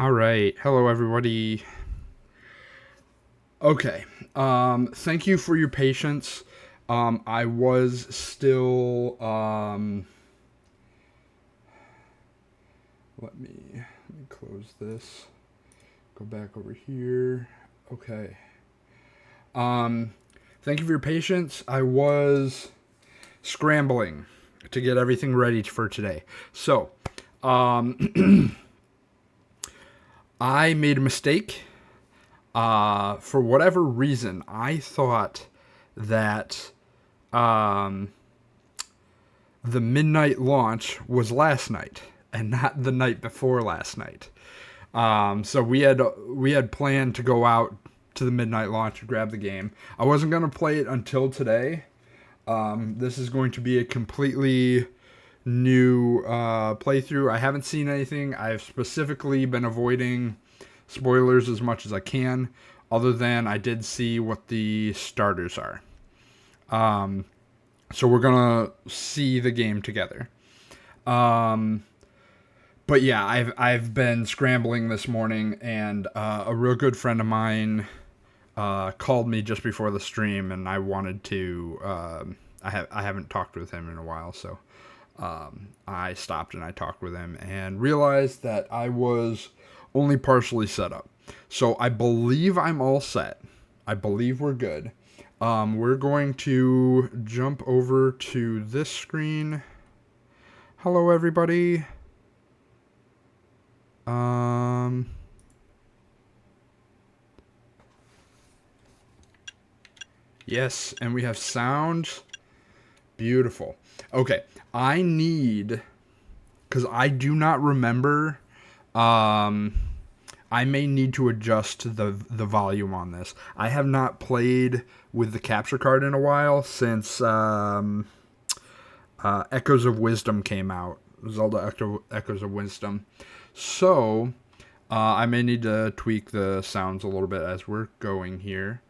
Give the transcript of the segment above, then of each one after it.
All right. Hello, everybody. Okay. Thank you for your patience. I was still. Let me close this. Go back over here. Okay. Um, Thank you for your patience. I was scrambling to get everything ready for today. So, I made a mistake. For whatever reason, I thought that um, the midnight launch was last night and not the night before last night. So we had planned to go out to the midnight launch to grab the game. I wasn't gonna play it until today. This is going to be a completely new playthrough. I haven't seen anything. I've specifically been avoiding spoilers as much as I can, other than I did see what the starters are. So we're gonna see the game together. But yeah, I've been scrambling this morning, and a real good friend of mine called me just before the stream, and I wanted to. I haven't talked with him in a while, so I stopped and I talked with him and realized that I was only partially set up. So I believe I'm all set. I believe we're good. We're going to jump over to this screen. Hello, everybody. Um, yes, and we have sound. Beautiful. Okay, I need, because I do not remember. Um, I may need to adjust the volume on this. I have not played with the capture card in a while since Echoes of Wisdom came out. Zelda Echoes of Wisdom. So I may need to tweak the sounds a little bit as we're going here.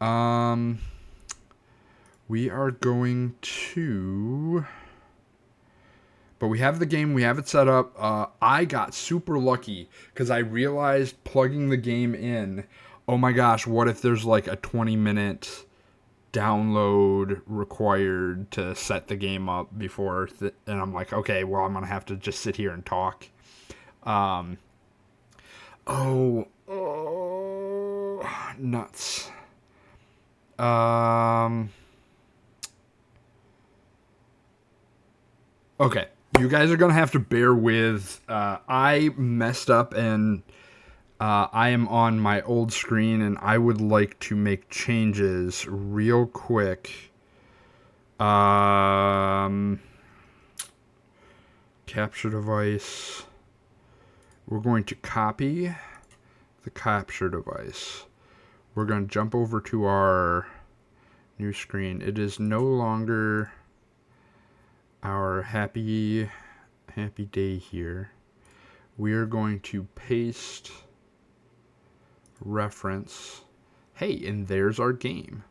Um, we are going to. But we have the game, we have it set up. I got super lucky because I realized plugging the game in, oh my gosh, what if there's like a 20-minute download required to set the game up before? And I'm like, okay, well, I'm going to have to just sit here and talk. Oh, nuts. Um, okay, you guys are going to have to bear with. I messed up and I am on my old screen and I would like to make changes real quick. Capture device. We're going to copy the capture device. We're going to jump over to our new screen. It is no longer our happy day here. We are going to paste reference. Hey, and there's our game.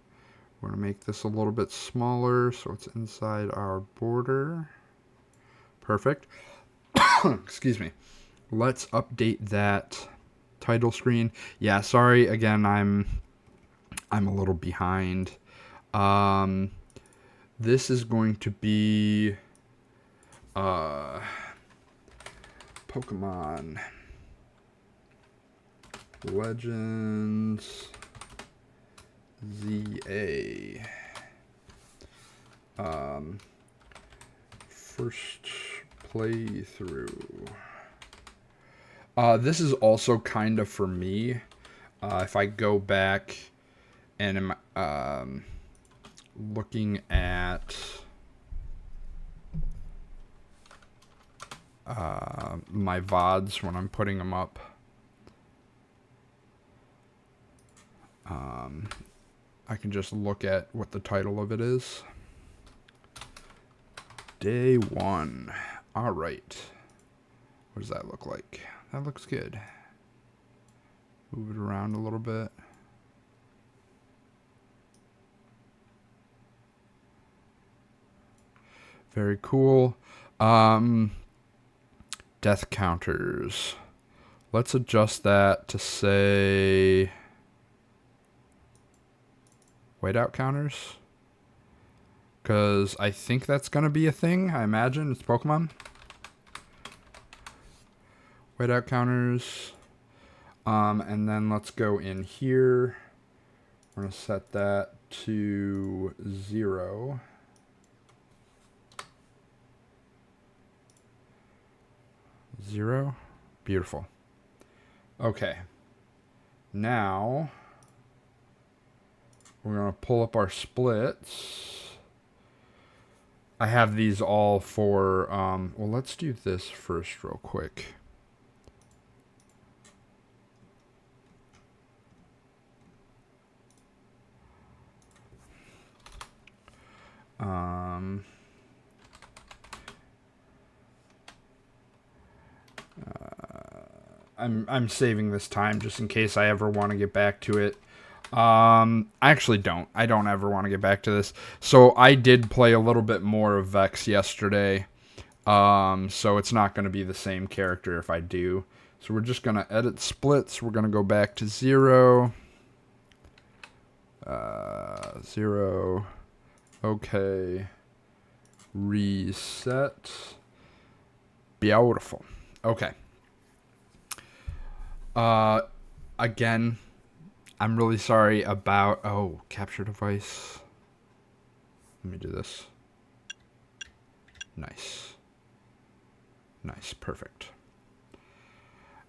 We're going to make this a little bit smaller so it's inside our border. Perfect. Excuse me. Let's update that title screen. Yeah, sorry again, I'm a little behind. This is going to be Pokemon Legends ZA. First playthrough. This is also kind of for me. If I go back and am looking at my VODs when I'm putting them up, I can just look at what the title of it is. Day 1. All right. What does that look like? That looks good. Move it around a little bit. Very cool. Death counters. Let's adjust that to say whiteout counters. Because I think that's going to be a thing. I imagine it's Pokemon. Whiteout counters. And then let's go in here. We're going to set that to 0. Zero. Beautiful. Okay. Now we're going to pull up our splits. I have these all for, well, let's do this first real quick. I'm saving this time just in case I ever want to get back to it. I actually don't. I don't ever want to get back to this. So I did play a little bit more of Vex yesterday. So it's not going to be the same character if I do. So we're just going to edit splits. We're going to go back to 0. 0. Okay. Reset. Beautiful. Okay. Again, I'm really sorry about... Oh, capture device. Let me do this. Nice. Nice. Perfect.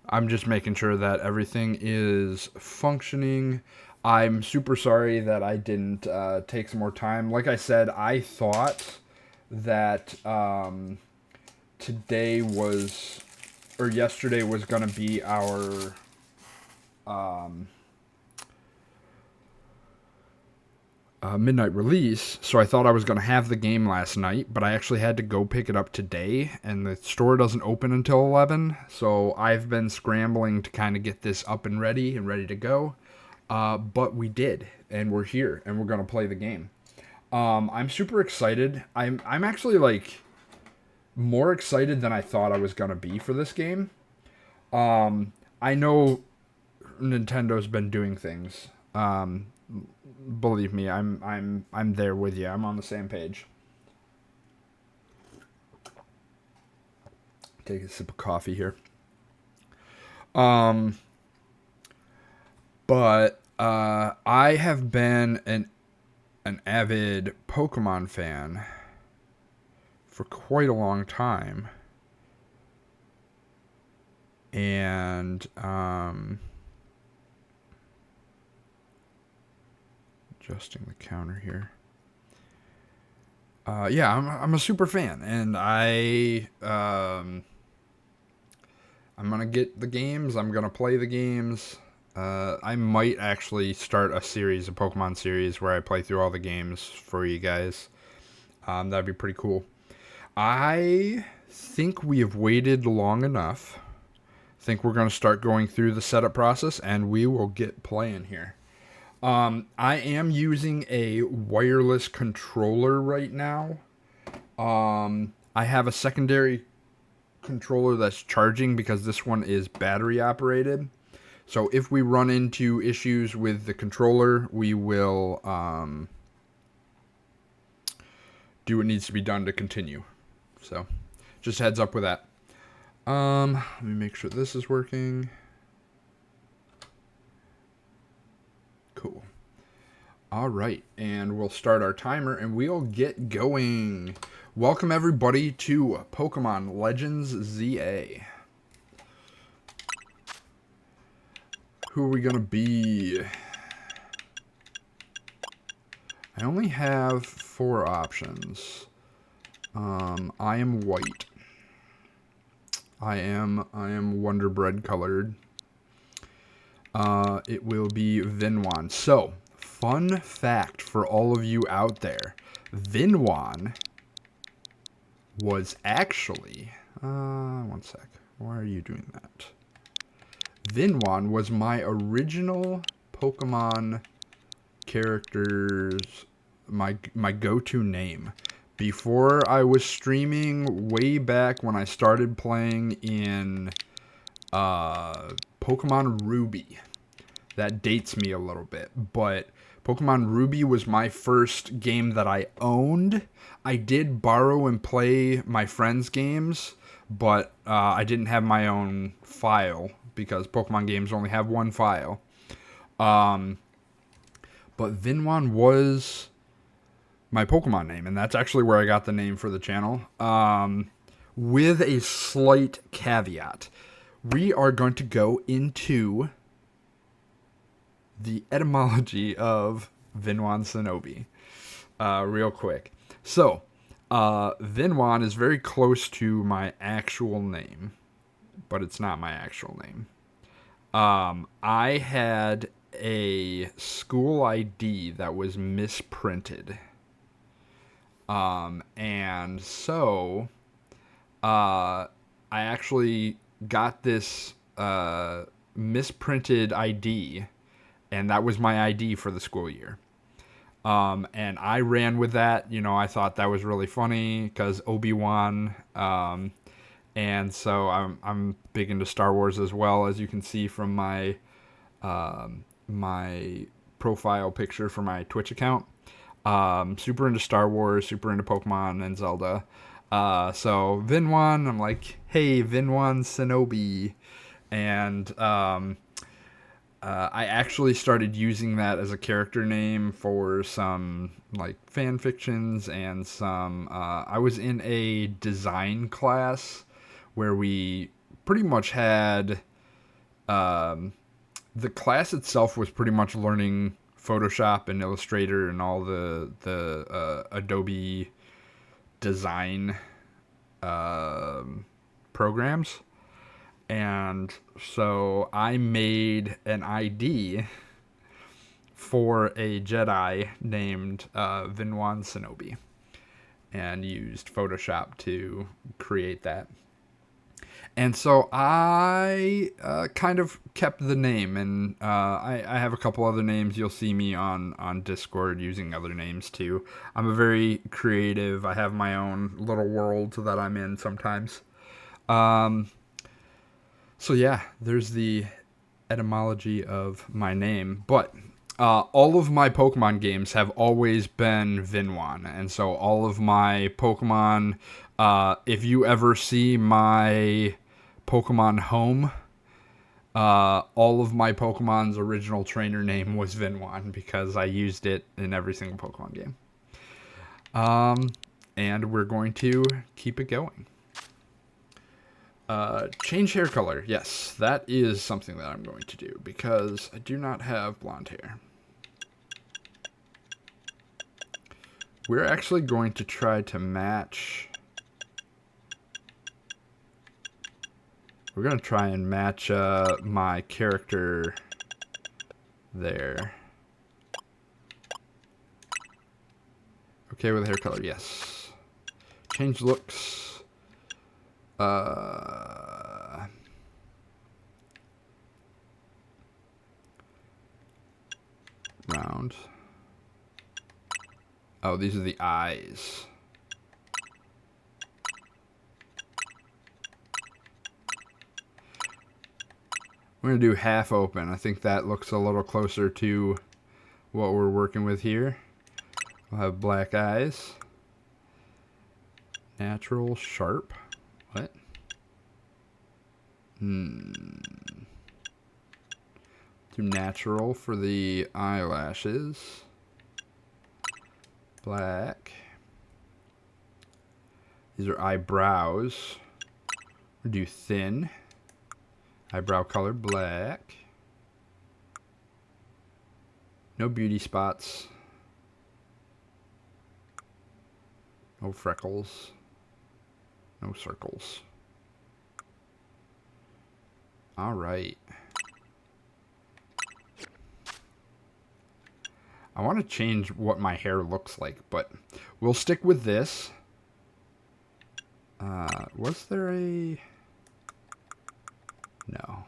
I'm just making sure that everything is functioning. I'm super sorry that I didn't take some more time. Like I said, I thought that today was... or yesterday was going to be our midnight release, so I thought I was going to have the game last night, but I actually had to go pick it up today, and the store doesn't open until 11, so I've been scrambling to kind of get this up and ready to go, but we did, and we're here, and we're going to play the game. I'm super excited. I'm actually, like, more excited than I thought I was going to be for this game. I know Nintendo's been doing things. Believe me, I'm there with you. I'm on the same page. Take a sip of coffee here. But I have been an avid Pokemon fan for quite a long time. And adjusting the counter here. Yeah, I'm a super fan, and I'm gonna get the games. I'm gonna play the games. I might actually start a series, a Pokemon series, where I play through all the games for you guys. That'd be pretty cool. I think we have waited long enough. I think we're gonna start going through the setup process, and we will get playing here. I am using a wireless controller right now. I have a secondary controller that's charging because this one is battery operated. So if we run into issues with the controller, we will do what needs to be done to continue. So just heads up with that. Let me make sure this is working. Cool. All right, and we'll start our timer and we'll get going. Welcome everybody to Pokemon Legends ZA. Who are we gonna be? I only have 4 options. I am white. I am Wonder Bread colored. It will be Vinwan. So, fun fact for all of you out there. Vinwan was actually... one sec. Why are you doing that? Vinwan was my original Pokemon character's... my go-to name. Before I was streaming, way back when I started playing in Pokemon Ruby. That dates me a little bit, but Pokemon Ruby was my first game that I owned. I did borrow and play my friends' games, but I didn't have my own file because Pokemon games only have one file. But Vinwan was my Pokemon name, and that's actually where I got the name for the channel. With a slight caveat. We are going to go into the etymology of Vinwan Shinobi real quick. So, Vinwan is very close to my actual name, but it's not my actual name. I had a school ID that was misprinted. And so I actually got this misprinted ID, and that was my ID for the school year. And I ran with that. You know, I thought that was really funny because Obi-Wan. And so I'm big into Star Wars as well, as you can see from my my profile picture for my Twitch account. Super into Star Wars, super into Pokemon and Zelda. So Vinwan, I'm like, hey, Vinwan Shinobi. And I actually started using that as a character name for some like fan fictions and some. I was in a design class where we pretty much had. The class itself was pretty much learning Photoshop and Illustrator and all the Adobe design programs. And so I made an ID for a Jedi named Vinwan Shinobi and used Photoshop to create that. And so I kind of kept the name, and I have a couple other names. You'll see me on Discord using other names too. I'm a very creative. I have my own little world that I'm in sometimes. So yeah, there's the etymology of my name. But all of my Pokemon games have always been Vinwan. And so all of my Pokemon, if you ever see my Pokemon home, all of my Pokemon's original trainer name was Vinwan because I used it in every single Pokemon game. And we're going to keep it going. Change hair color. Yes, that is something that I'm going to do because I do not have blonde hair. We're actually going to try to match. We're going to try and match my character there. Okay with hair color, yes. Change looks. Round. Oh, these are the eyes. We're going to do half open. I think that looks a little closer to what we're working with here. We'll have black eyes. Natural, sharp. What? Do natural for the eyelashes. Black. These are eyebrows. We'll do thin. Eyebrow color, black. No beauty spots. No freckles. No circles. All right. I want to change what my hair looks like, but we'll stick with this. Was there a... No.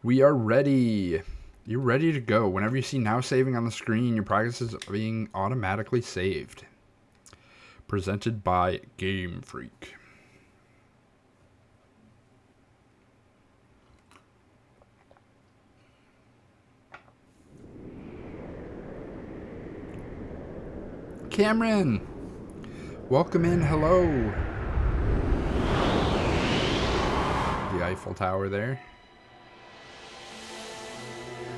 We are ready. You're ready to go. Whenever you see now saving on the screen, your progress is being automatically saved. Presented by Game Freak. Cameron. Welcome in. Hello. The Eiffel Tower there.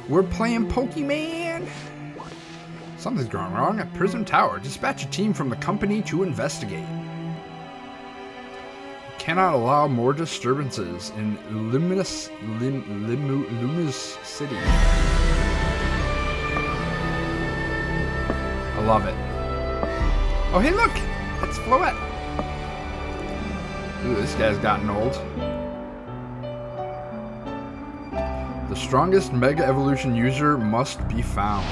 We're playing Pokemon. Something's going wrong at Prism Tower. Dispatch a team from the company to investigate. Cannot allow more disturbances in Luminous City. I love it. Oh, hey, look! It's Floette. Ooh, this guy's gotten old. The strongest Mega Evolution user must be found.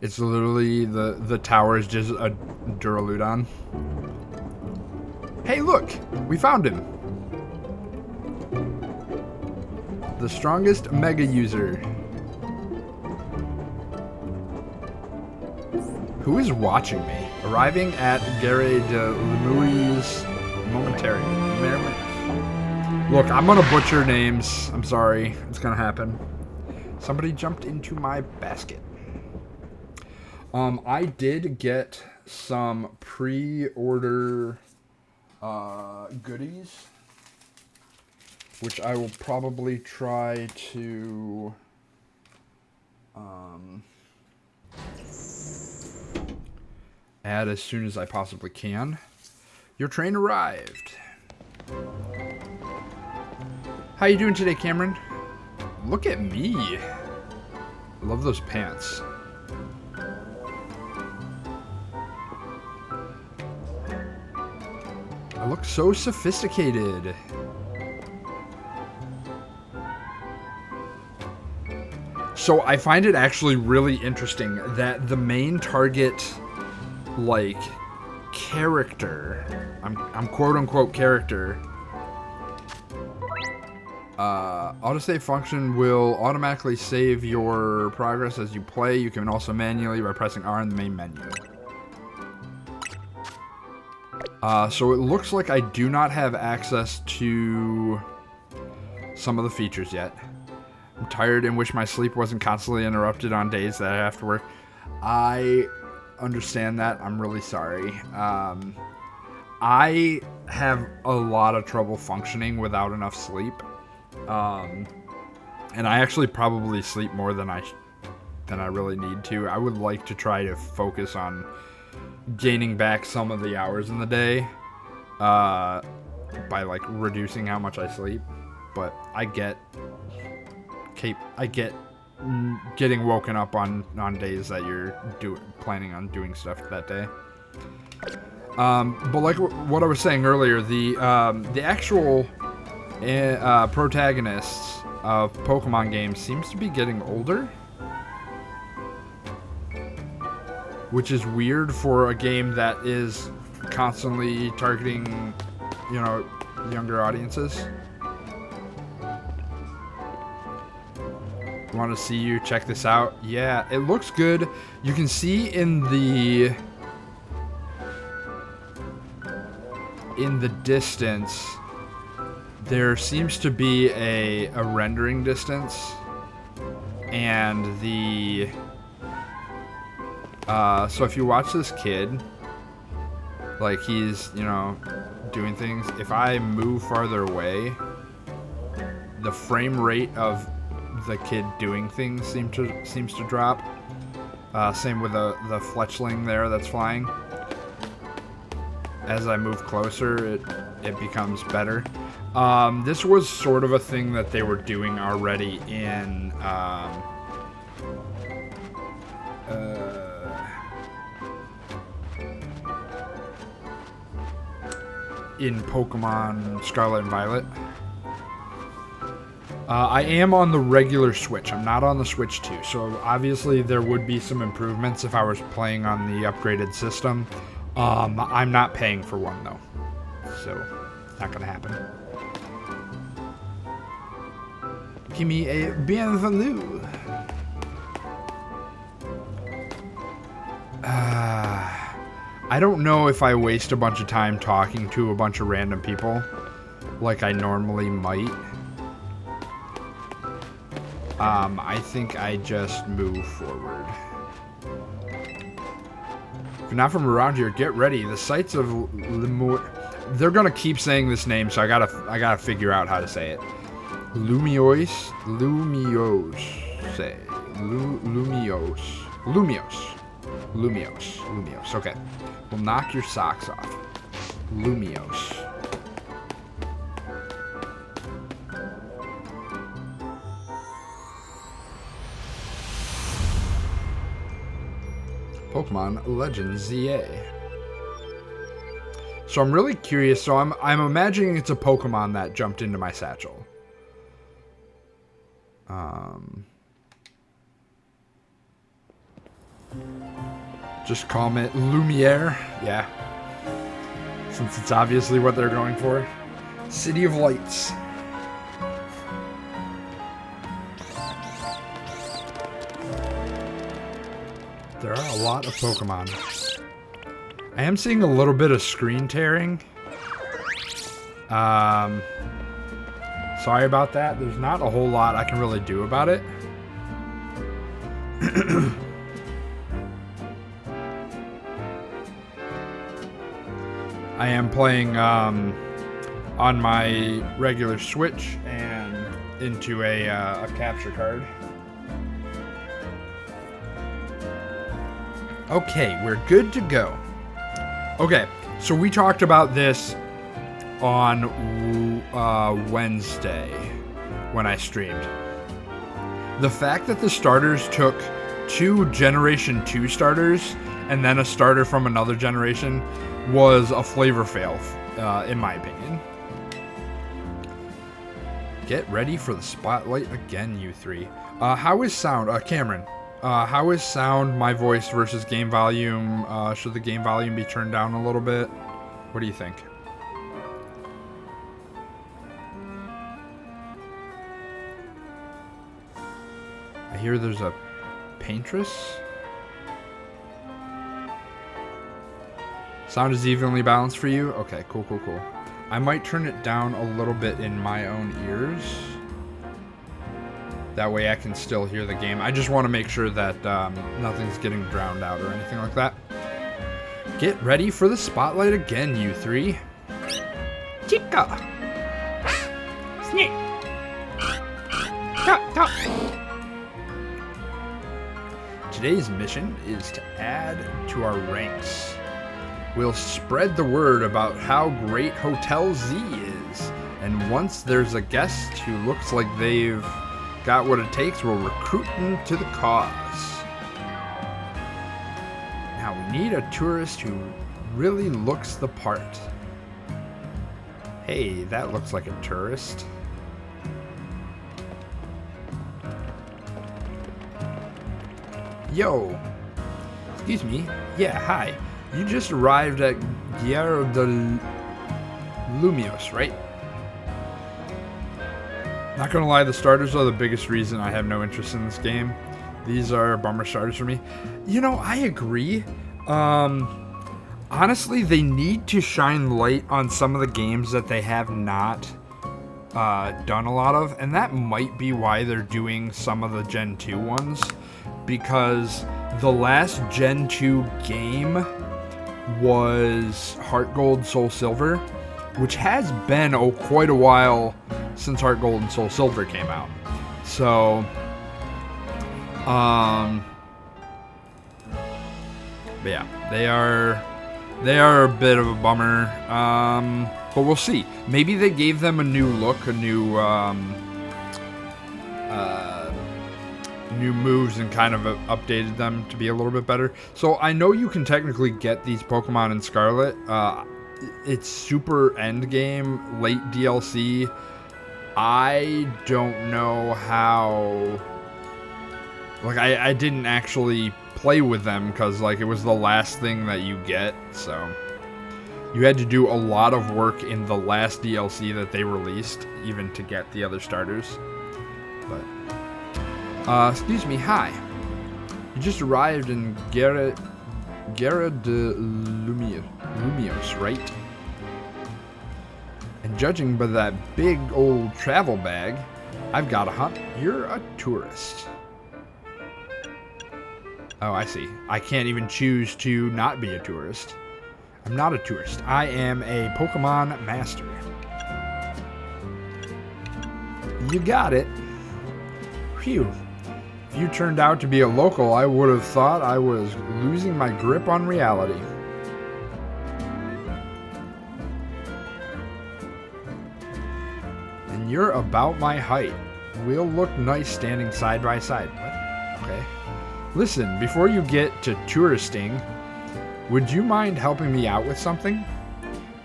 It's literally the tower is just a Duraludon. Hey, look! We found him! The strongest Mega user. Who is watching me? Arriving at Gare de Lemouis momentary. Look, I'm gonna butcher names. I'm sorry. It's gonna happen. Somebody jumped into my basket. I did get some pre-order goodies, which I will probably try to add as soon as I possibly can. Your train arrived. How you doing today, Cameron? Look at me. I love those pants. I look so sophisticated. So I find it actually really interesting that the main target, like, character, I'm quote-unquote character, autosave function will automatically save your progress as you play. You can also manually by pressing R in the main menu. So it looks like I do not have access to some of the features yet. I'm tired and wish my sleep wasn't constantly interrupted on days that I have to work. I understand that. I'm really sorry. I have a lot of trouble functioning without enough sleep. And I actually probably sleep more than I really need to. I would like to try to focus on gaining back some of the hours in the day by like reducing how much I sleep, but I get getting woken up on days that you're planning on doing stuff that day. But like what I was saying earlier, the actual protagonists of Pokemon games seems to be getting older. Which is weird for a game that is constantly targeting, you know, younger audiences. Want to see you check this out? Yeah, it looks good. You can see in the distance there seems to be a rendering distance, and the so if you watch this kid, like he's, you know, doing things, if I move farther away, the frame rate of the kid doing things seems to drop. Same with the fletchling there that's flying. As I move closer, it becomes better. This was sort of a thing that they were doing already in Pokemon Scarlet and Violet. I am on the regular Switch. I'm not on the Switch 2, so obviously there would be some improvements if I was playing on the upgraded system. I'm not paying for one, though, so it's not going to happen. Give me a bienvenue. I don't know if I waste a bunch of time talking to a bunch of random people like I normally might. I think I just move forward. If you're not from around here, get ready. The sights of they're gonna keep saying this name, so I gotta figure out how to say it. Lumiose. Okay, we'll knock your socks off. Lumiose. Pokemon Legends ZA. So I'm really curious. So I'm imagining it's a Pokemon that jumped into my satchel. Just call it Lumiere. Yeah. Since it's obviously what they're going for. City of Lights. There are a lot of Pokemon. I am seeing a little bit of screen tearing. Sorry about that. There's not a whole lot I can really do about it. I am playing on my regular Switch and into a capture card. Okay, we're good to go. Okay, so we talked about this on Wednesday when I streamed. The fact that the starters took 2 Generation 2 starters and then a starter from another generation was a flavor fail, in my opinion. Get ready for the spotlight again, you three. How is sound? Cameron, how is sound, my voice versus game volume? Should the game volume be turned down a little bit? What do you think? I hear there's a paintress. Sound is evenly balanced for you? Okay, cool. I might turn it down a little bit in my own ears. That way I can still hear the game. I just want to make sure that nothing's getting drowned out or anything like that. Get ready for the spotlight again, you three. Chica! Snake! Top! Today's mission is to add to our ranks. We'll spread the word about how great Hotel Z is, and once there's a guest who looks like they've got what it takes, we'll recruit them to the cause. Now we need a tourist who really looks the part. Hey, that looks like a tourist. Yo! Excuse me. Yeah, hi. You just arrived at Guerra de Lumios, right? Not gonna lie, the starters are the biggest reason I have no interest in this game. These are bummer starters for me. You know, I agree. Honestly, they need to shine light on some of the games that they have not done a lot of, and that might be why they're doing some of the Gen 2 ones, because the last Gen 2 game was Heart Gold, Soul Silver, which has been quite a while since Heart Gold and Soul Silver came out. So, but yeah, they are a bit of a bummer. But we'll see. Maybe they gave them a new look, a new new moves, and kind of updated them to be a little bit better. So I know you can technically get these Pokemon in Scarlet. It's super end game, late DLC. I don't know how. Like, I didn't actually play with them because, like, it was the last thing that you get. So you had to do a lot of work in the last DLC that they released, even to get the other starters. But excuse me, hi. You just arrived in Guerra de Lumios, right? And judging by that big old travel bag, I've got a hunt. You're a tourist. Oh, I see. I can't even choose to not be a tourist. I'm not a tourist. I am a Pokemon master. You got it. Phew. If you turned out to be a local, I would have thought I was losing my grip on reality. And you're about my height. We'll look nice standing side by side. What? Okay. Listen, before you get to touristing, would you mind helping me out with something?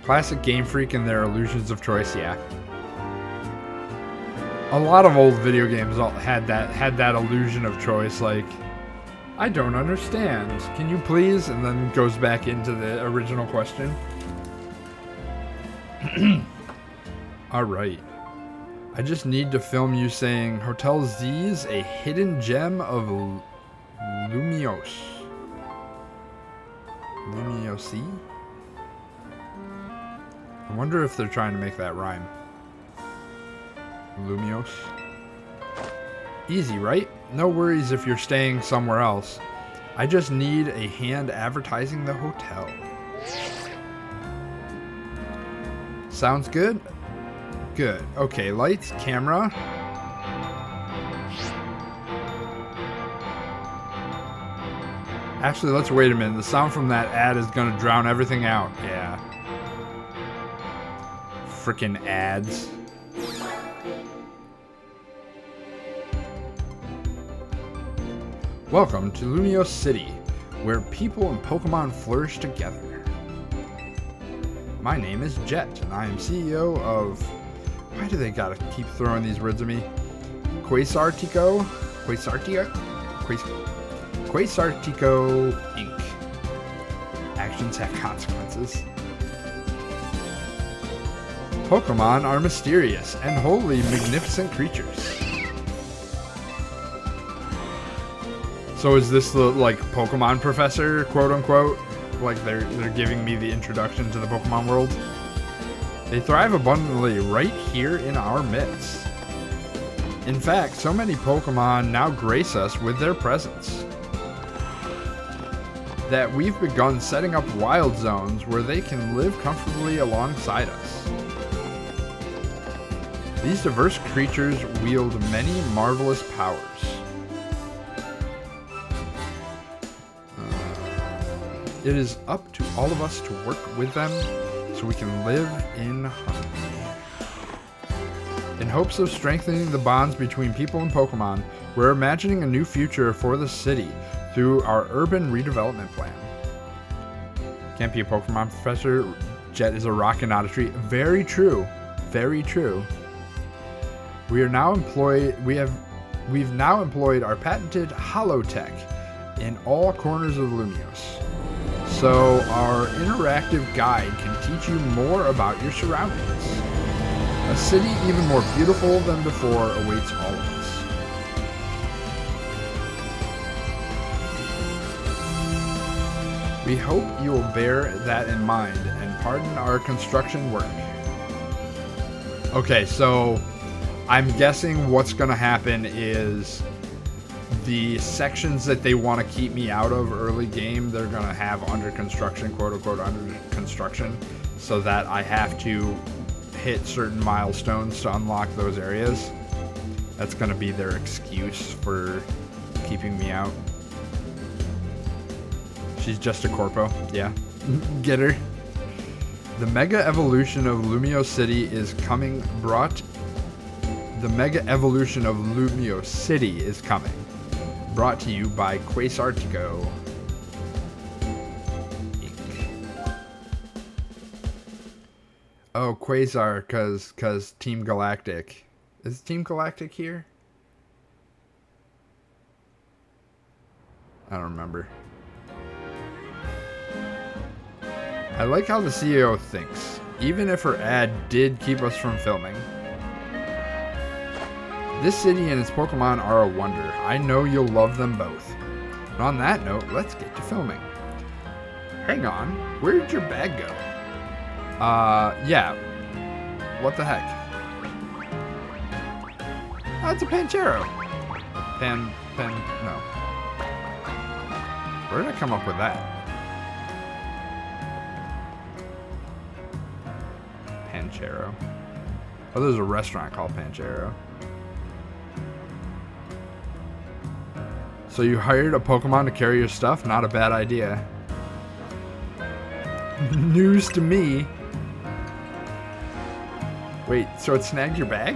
Classic Game Freak and their illusions of choice, yeah. A lot of old video games had that illusion of choice, like, I don't understand. Can you please? And then goes back into the original question. Alright. I just need to film you saying Hotel Z's a hidden gem of Lumiose. Lumiosi? I wonder if they're trying to make that rhyme. Lumiose. Easy, right? No worries if you're staying somewhere else. I just need a hand advertising the hotel. Sounds good? Good. Okay, lights, camera. Actually, let's wait a minute. The sound from that ad is gonna drown everything out. Yeah. Frickin' ads. Welcome to Lumiose City, where people and Pokemon flourish together. My name is Jet, and I am CEO of... Why do they gotta keep throwing these words at me? Quasartico Inc. Actions have consequences. Pokemon are mysterious and wholly magnificent creatures. So is this the, like, Pokemon professor, quote unquote? Like they're giving me the introduction to the Pokemon world? They thrive abundantly right here in our midst. In fact, so many Pokemon now grace us with their presence that we've begun setting up wild zones where they can live comfortably alongside us. These diverse creatures wield many marvelous powers. It is up to all of us to work with them so we can live in harmony. In hopes of strengthening the bonds between people and Pokemon, we're imagining a new future for the city through our urban redevelopment plan. Can't be a Pokemon professor. Jet is a rock and not a tree. Very true. Very true. We've now employed our patented Holotech in all corners of Lumiose. So our interactive guide can teach you more about your surroundings. A city even more beautiful than before awaits all of us. We hope you will bear that in mind and pardon our construction work. Okay, so I'm guessing what's going to happen is the sections that they want to keep me out of early game, they're going to have under construction, quote unquote, under construction, so that I have to hit certain milestones to unlock those areas. That's going to be their excuse for keeping me out. She's just a corpo. Yeah. Get her. The Mega Evolution of Lumiose City is coming. The Mega Evolution of Lumiose City is coming. Brought to you by Quasartico Inc. Oh, Quasar, cause Team Galactic. Is Team Galactic here? I don't remember. I like how the CEO thinks, even if her ad did keep us from filming. This city and its Pokemon are a wonder. I know you'll love them both. And on that note, let's get to filming. Hang on, where did your bag go? Yeah. What the heck? That's a Panchero. No. Where did I come up with that? Panchero. Oh, there's a restaurant called Panchero. So you hired a Pokemon to carry your stuff? Not a bad idea. News to me. Wait, so it snagged your bag?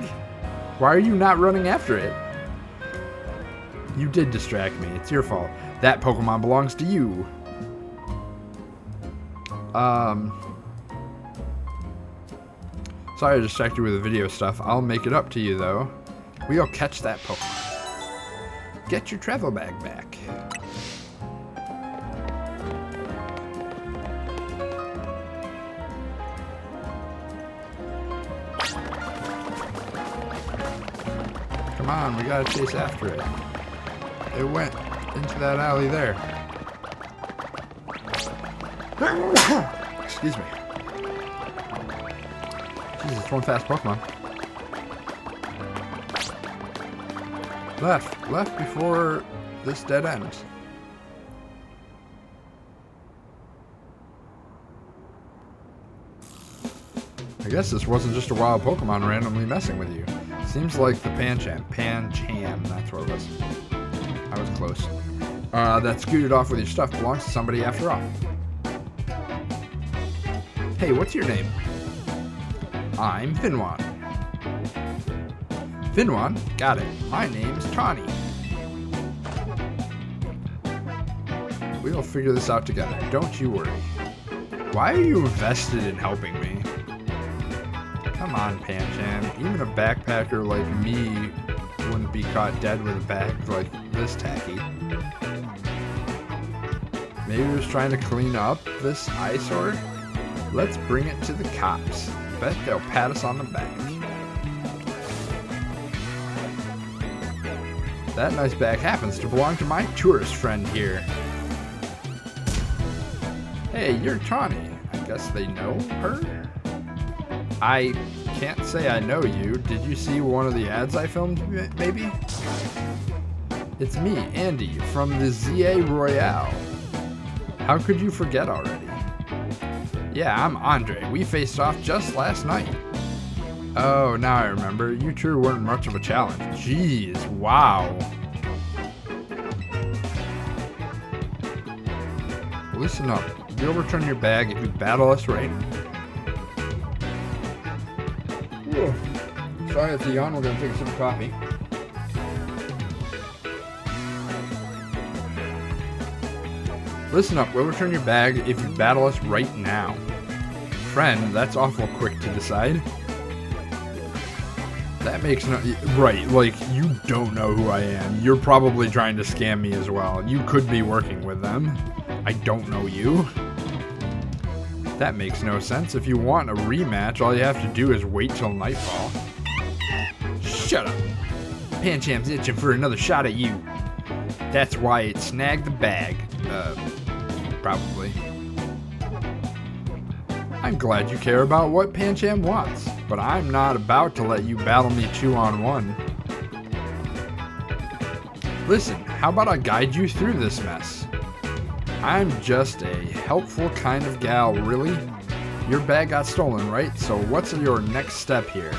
Why are you not running after it? You did distract me. It's your fault. That Pokemon belongs to you. Sorry to distract you with the video stuff. I'll make it up to you, though. We'll catch that Pokemon. Get your travel bag back. Come on, we gotta chase after it. It went into that alley there. Excuse me. Jesus, one fast Pokemon. Left before this dead ends. I guess this wasn't just a wild Pokemon randomly messing with you. Seems like the Pancham, that's what it was. I was close. That scooted off with your stuff belongs to somebody after all. Hey, what's your name? I'm Finwan. Finwan? Got it. My name's Tawny. We'll figure this out together. Don't you worry. Why are you invested in helping me? Come on, Pancham. Even a backpacker like me wouldn't be caught dead with a bag like this tacky. Maybe he was trying to clean up this eyesore? Let's bring it to the cops. Bet they'll pat us on the back. That nice bag happens to belong to my tourist friend here. Hey, you're Tawny. I guess they know her? I can't say I know you. Did you see one of the ads I filmed, maybe? It's me, Andy, from the ZA Royale. How could you forget already? Yeah, I'm Andre. We faced off just last night. Oh, now I remember. You two weren't much of a challenge. Jeez, wow. Listen up. You'll return your bag if you battle us right. Whew. Sorry it's a yawn. We're going to take a sip of coffee. Listen up. We'll return your bag if you battle us right now. Friend, that's awful quick to decide. That makes no... Right, like, you don't know who I am. You're probably trying to scam me as well. You could be working with them. I don't know you. That makes no sense. If you want a rematch, all you have to do is wait till nightfall. Shut up. Pancham's itching for another shot at you. That's why it snagged the bag. Probably. I'm glad you care about what Pancham wants, but I'm not about to let you battle me 2-on-1. Listen, how about I guide you through this mess? I'm just a helpful kind of gal, really. Your bag got stolen, right? So what's your next step here?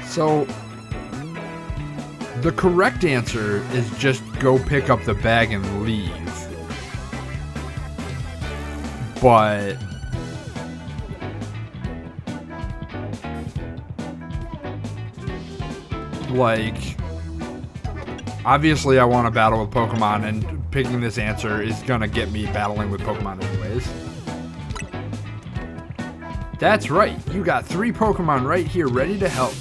So, the correct answer is just go pick up the bag and leave. But like, obviously I want to battle with Pokemon, and picking this answer is gonna get me battling with Pokemon anyways. That's right, you got 3 Pokemon right here ready to help.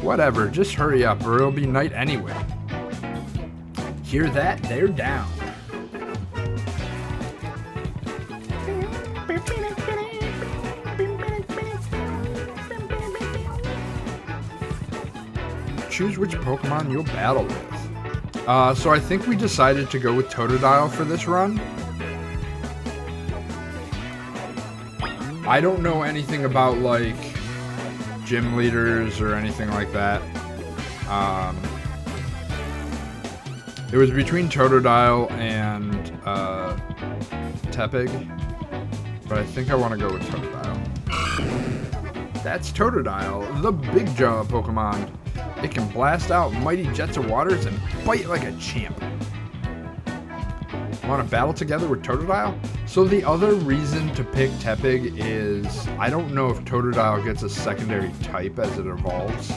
Whatever, just hurry up or it'll be night anyway. Hear that? They're down. Choose which Pokemon you'll battle with. So I think we decided to go with Totodile for this run. I don't know anything about, like, gym leaders or anything like that. It was between Totodile and Tepig, but I think I want to go with Totodile. That's Totodile, the Big Jaw Pokemon. It can blast out mighty jets of waters and bite like a champ. Want to battle together with Totodile? So the other reason to pick Tepig is I don't know if Totodile gets a secondary type as it evolves.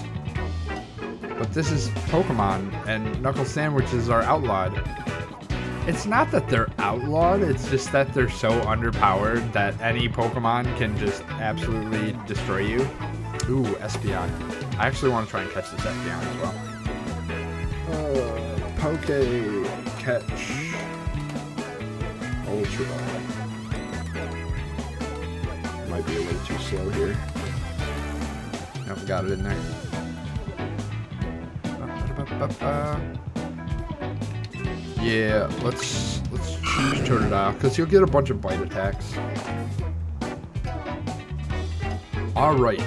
But this is Pokemon, and Knuckle Sandwiches are outlawed. It's not that they're outlawed, it's just that they're so underpowered that any Pokemon can just absolutely destroy you. Ooh, Espeon. I actually want to try and catch this Espeon as well. Poke Catch Ultra Ball. Might be a little too slow here. Nope, got it in there. Yeah, let's choose Totodile because he'll get a bunch of bite attacks. Alright.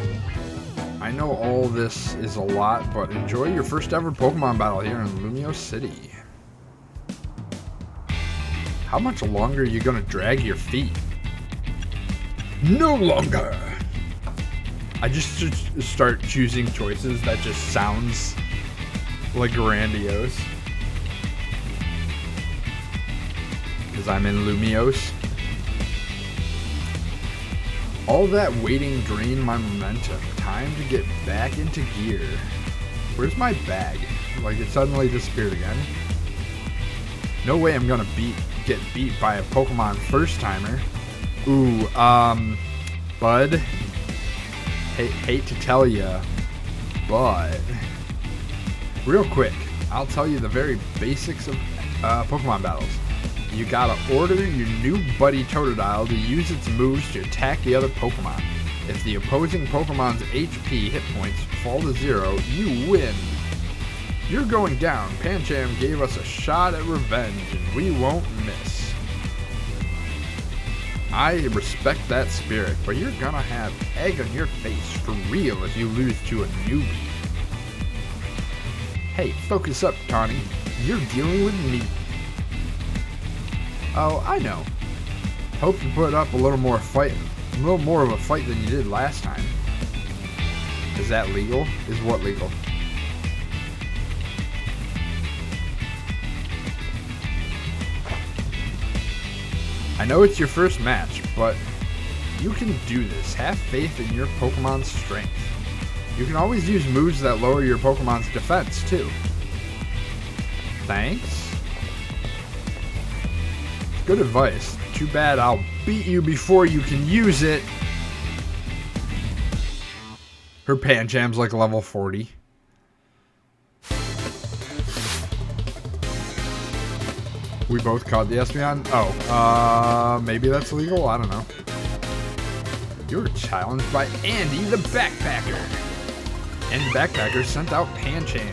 I know all this is a lot, but enjoy your first ever Pokemon battle here in Lumio City. How much longer are you gonna drag your feet? No longer! I just should start choosing choices that just sounds like grandiose. Because I'm in Lumiose. All that waiting drained my momentum. Time to get back into gear. Where's my bag? Like it suddenly disappeared again. No way I'm gonna get beat by a Pokemon first timer. Ooh, Bud. Hate to tell ya, but real quick, I'll tell you the very basics of Pokemon battles. You gotta order your new buddy Totodile to use its moves to attack the other Pokemon. If the opposing Pokemon's HP hit points fall to 0, you win. You're going down. Pancham gave us a shot at revenge, and we won't miss. I respect that spirit, but you're gonna have egg on your face for real if you lose to a newbie. Hey, focus up, Tawny. You're dealing with me. Oh, I know. Hope to put up a little more of a fight than you did last time. Is that legal? Is what legal? I know it's your first match, but you can do this. Have faith in your Pokemon's strength. You can always use moves that lower your Pokemon's defense, too. Thanks. Good advice. Too bad I'll beat you before you can use it. Her Pancham's like level 40. We both caught the Espeon? Oh, maybe that's legal? I don't know. You were challenged by Andy the Backpacker. And the Backpacker sent out Pancham.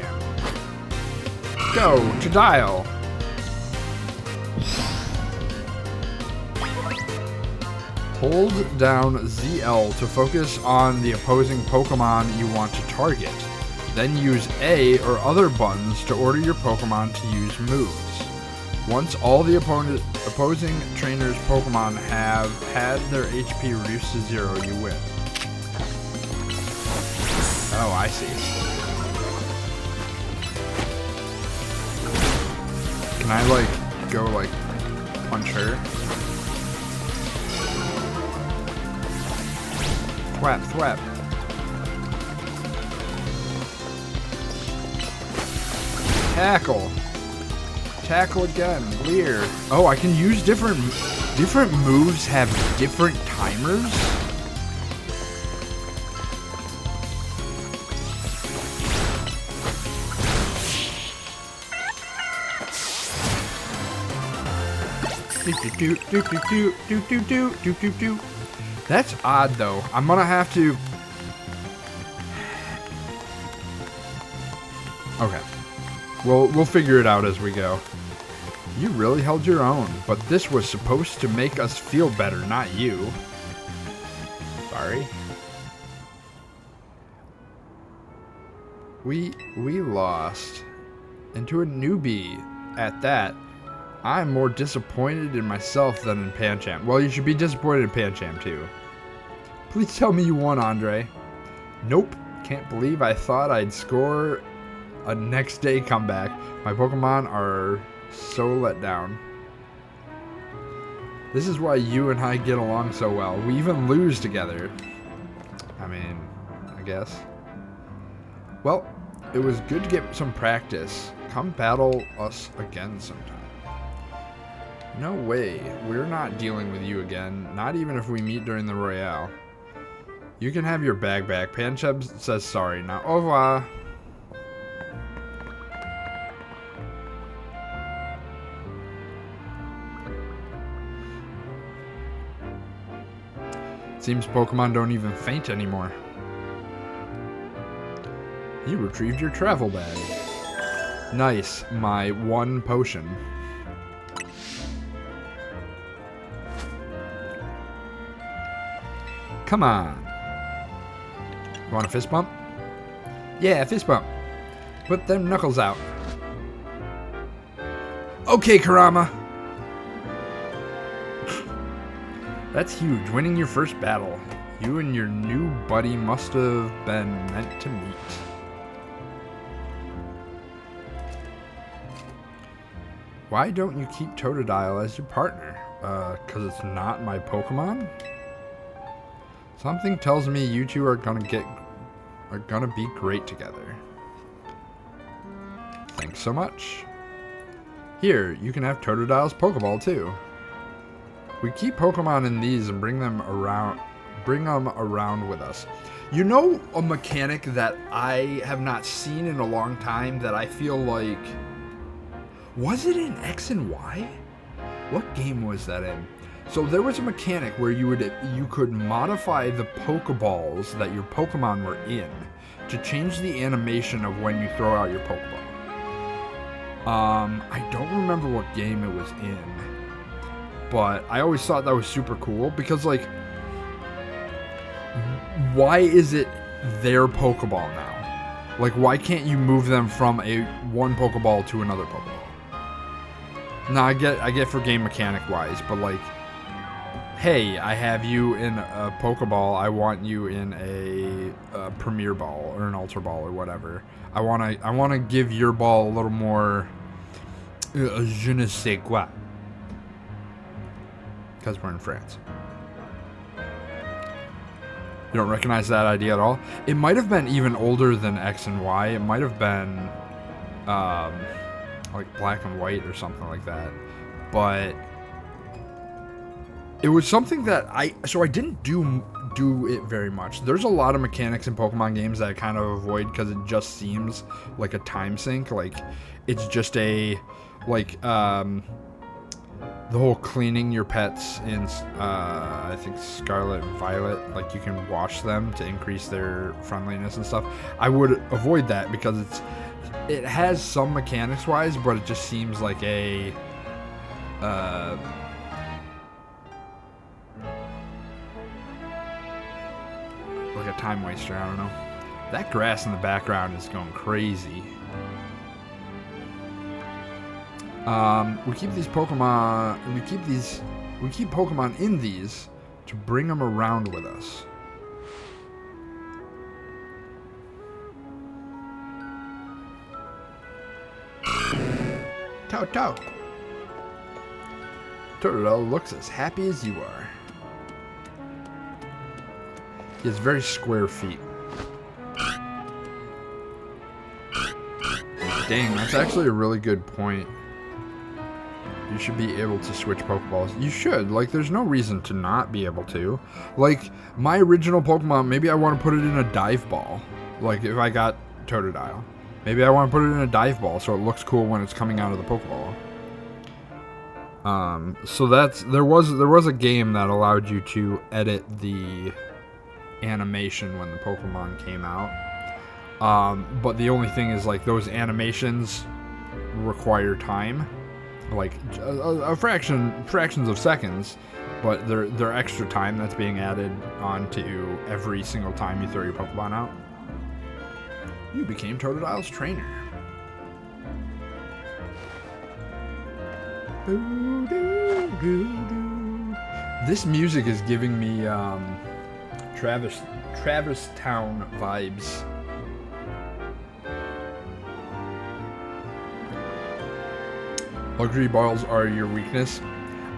Go to dial. Hold down ZL to focus on the opposing Pokemon you want to target. Then use A or other buttons to order your Pokemon to use moves. Once all the opposing trainer's Pokemon have had their HP reduced to 0, you win. Oh, I see. Can I, like, go, like, punch her? Thwap, thwap. Tackle. Tackle again. Leer. Oh, I can use different moves have different timers? That's odd though. I'm gonna have to. Okay. We'll figure it out as we go. You really held your own, but this was supposed to make us feel better, not you. Sorry. We lost. And to a newbie at that. I'm more disappointed in myself than in Pancham. Well, you should be disappointed in Pancham too. Please tell me you won, Andre. Nope. Can't believe I thought I'd score a next day comeback. My Pokemon are so let down. This is why you and I get along so well. We even lose together. I mean, I guess. Well, it was good to get some practice. Come battle us again sometime. No way. We're not dealing with you again. Not even if we meet during the Royale. You can have your bag back. Pancham says sorry. Now, au revoir. Seems Pokemon don't even faint anymore. You retrieved your travel bag. Nice. My one potion. Come on. You want a fist bump? Yeah, fist bump. Put them knuckles out. Okay, Kurama. That's huge. Winning your first battle. You and your new buddy must have been meant to meet. Why don't you keep Totodile as your partner? 'Cause it's not my Pokemon? Something tells me you two are gonna be great together. Thanks so much. Here, you can have Totodile's Pokeball too. We keep Pokemon in these and bring them around with us. You know a mechanic that I have not seen in a long time that I feel like... Was it in X and Y? What game was that in? So there was a mechanic where you could modify the Pokeballs that your Pokemon were in to change the animation of when you throw out your Pokeball. I don't remember what game it was in, but I always thought that was super cool because, like, why is it their Pokeball now? Like, why can't you move them from one Pokeball to another Pokeball? Now, I get for game mechanic wise, but like, hey, I have you in a Pokeball, I want you in a Premier Ball or an Ultra Ball or whatever. I wanna give your ball a little more je ne sais quoi. Because we're in France. You don't recognize that idea at all? It might have been even older than X and Y. It might have been like Black and White or something like that. But it was something that I didn't do it very much. There's a lot of mechanics in Pokemon games that I kind of avoid because it just seems like a time sink. Like, it's just a, like, the whole cleaning your pets in, I think Scarlet and Violet, like, you can wash them to increase their friendliness and stuff. I would avoid that because it has some mechanics wise, but it just seems like a, like a time waster. I don't know. That grass in the background is going crazy. We keep these Pokemon. We keep Pokemon in these to bring them around with us. Toe. Totodile looks as happy as you are. He has very square feet. Dang, that's actually a really good point. You should be able to switch Pokeballs. You should. Like, there's no reason to not be able to. Like, my original Pokemon, maybe I want to put it in a Dive Ball. Like, if I got Totodile. Maybe I want to put it in a Dive Ball so it looks cool when it's coming out of the Pokeball. So there was a game that allowed you to edit the animation when the Pokemon came out. But the only thing is, like, those animations require time, like a fractions of seconds, but they're extra time that's being added onto every single time you throw your Pokemon out. You became Totodile's trainer. This music is giving me Travis Town vibes. Luxury balls are your weakness.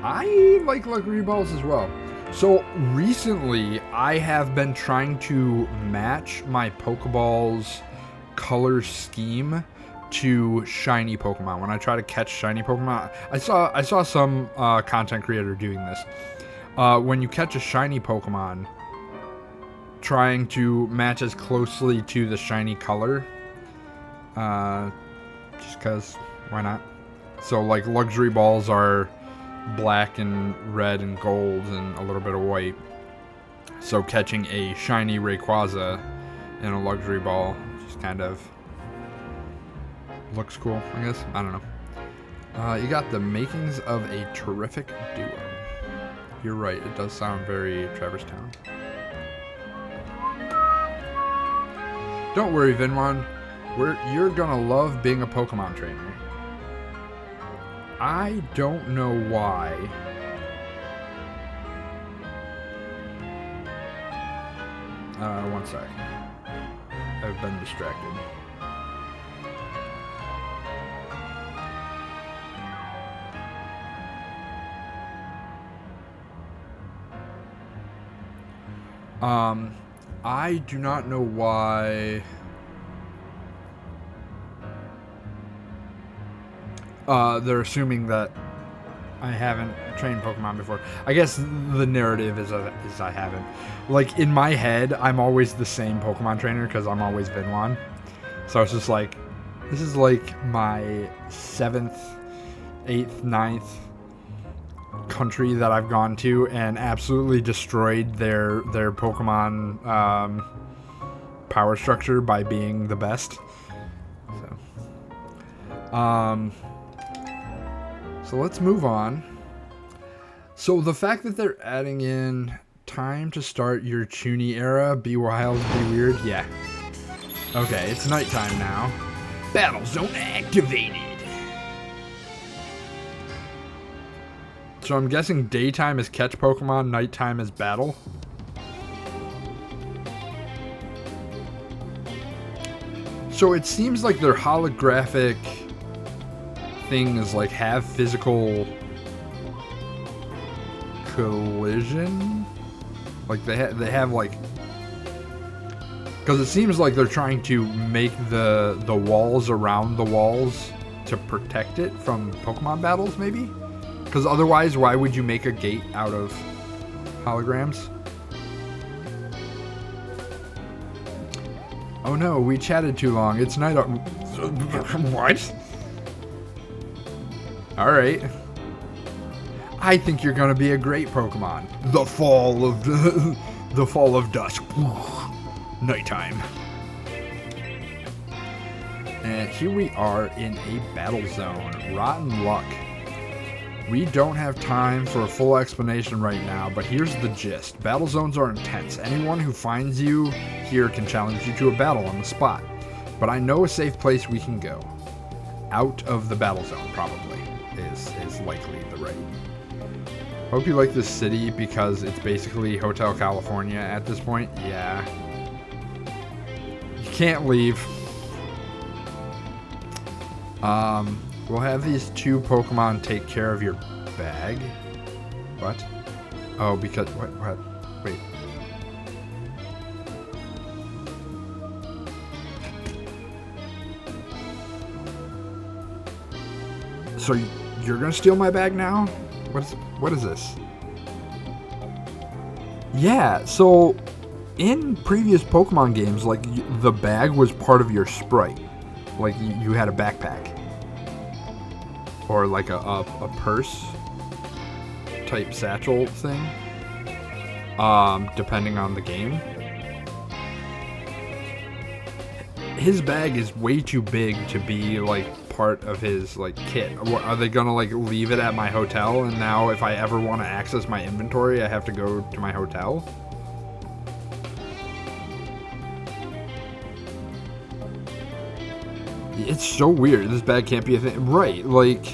I like luxury balls as well. So recently, I have been trying to match my Pokeballs color scheme to shiny Pokemon. When I try to catch shiny Pokemon, I saw some content creator doing this. When you catch a shiny Pokemon, trying to match as closely to the shiny color, just because, why not? So like luxury balls are black and red and gold and a little bit of white. So catching a shiny Rayquaza in a luxury ball just kind of looks cool, I guess. I don't know. You got the makings of a terrific duo. You're right, it does sound very Traverse Town. Don't worry, Vinwan. You're gonna love being a Pokemon trainer. I don't know why. One sec. I've been distracted. I do not know why. They're assuming that I haven't trained Pokemon before. I guess the narrative is I haven't. Like, in my head, I'm always the same Pokemon trainer because I'm always Vinwan. So it's just like, this is like my 7th, 8th, 9th country that I've gone to and absolutely destroyed their Pokemon power structure by being the best. So let's move on. So the fact that they're adding in time to start your Chuny era, be wild, be weird, yeah. Okay, it's nighttime now. Battle zone activated. So I'm guessing daytime is catch Pokemon, nighttime is battle. So it seems like their holographic things like have physical collision. Like they have like, because it seems like they're trying to make the walls around the walls to protect it from Pokemon battles, maybe. Because otherwise, why would you make a gate out of holograms? Oh no, we chatted too long. It's night. What? Alright. I think you're gonna be a great Pokemon. The fall of dusk. Nighttime. And here we are in a battle zone. Rotten luck. We don't have time for a full explanation right now, but here's the gist. Battle zones are intense. Anyone who finds you here can challenge you to a battle on the spot. But I know a safe place we can go. Out of the battle zone, probably, is likely the right. Hope you like this city because it's basically Hotel California at this point. Yeah. You can't leave. We'll have these 2 Pokemon take care of your bag. What? Oh, because what? Wait. So you're gonna steal my bag now? What is this? Yeah, so in previous Pokemon games, like the bag was part of your sprite. Like you had a backpack. Or like a purse type satchel thing. Depending on the game. His bag is way too big to be like part of his like kit. Are they gonna like leave it at my hotel and now if I ever want to access my inventory I have to go to my hotel? It's so weird. This bag can't be a thing. Right, like...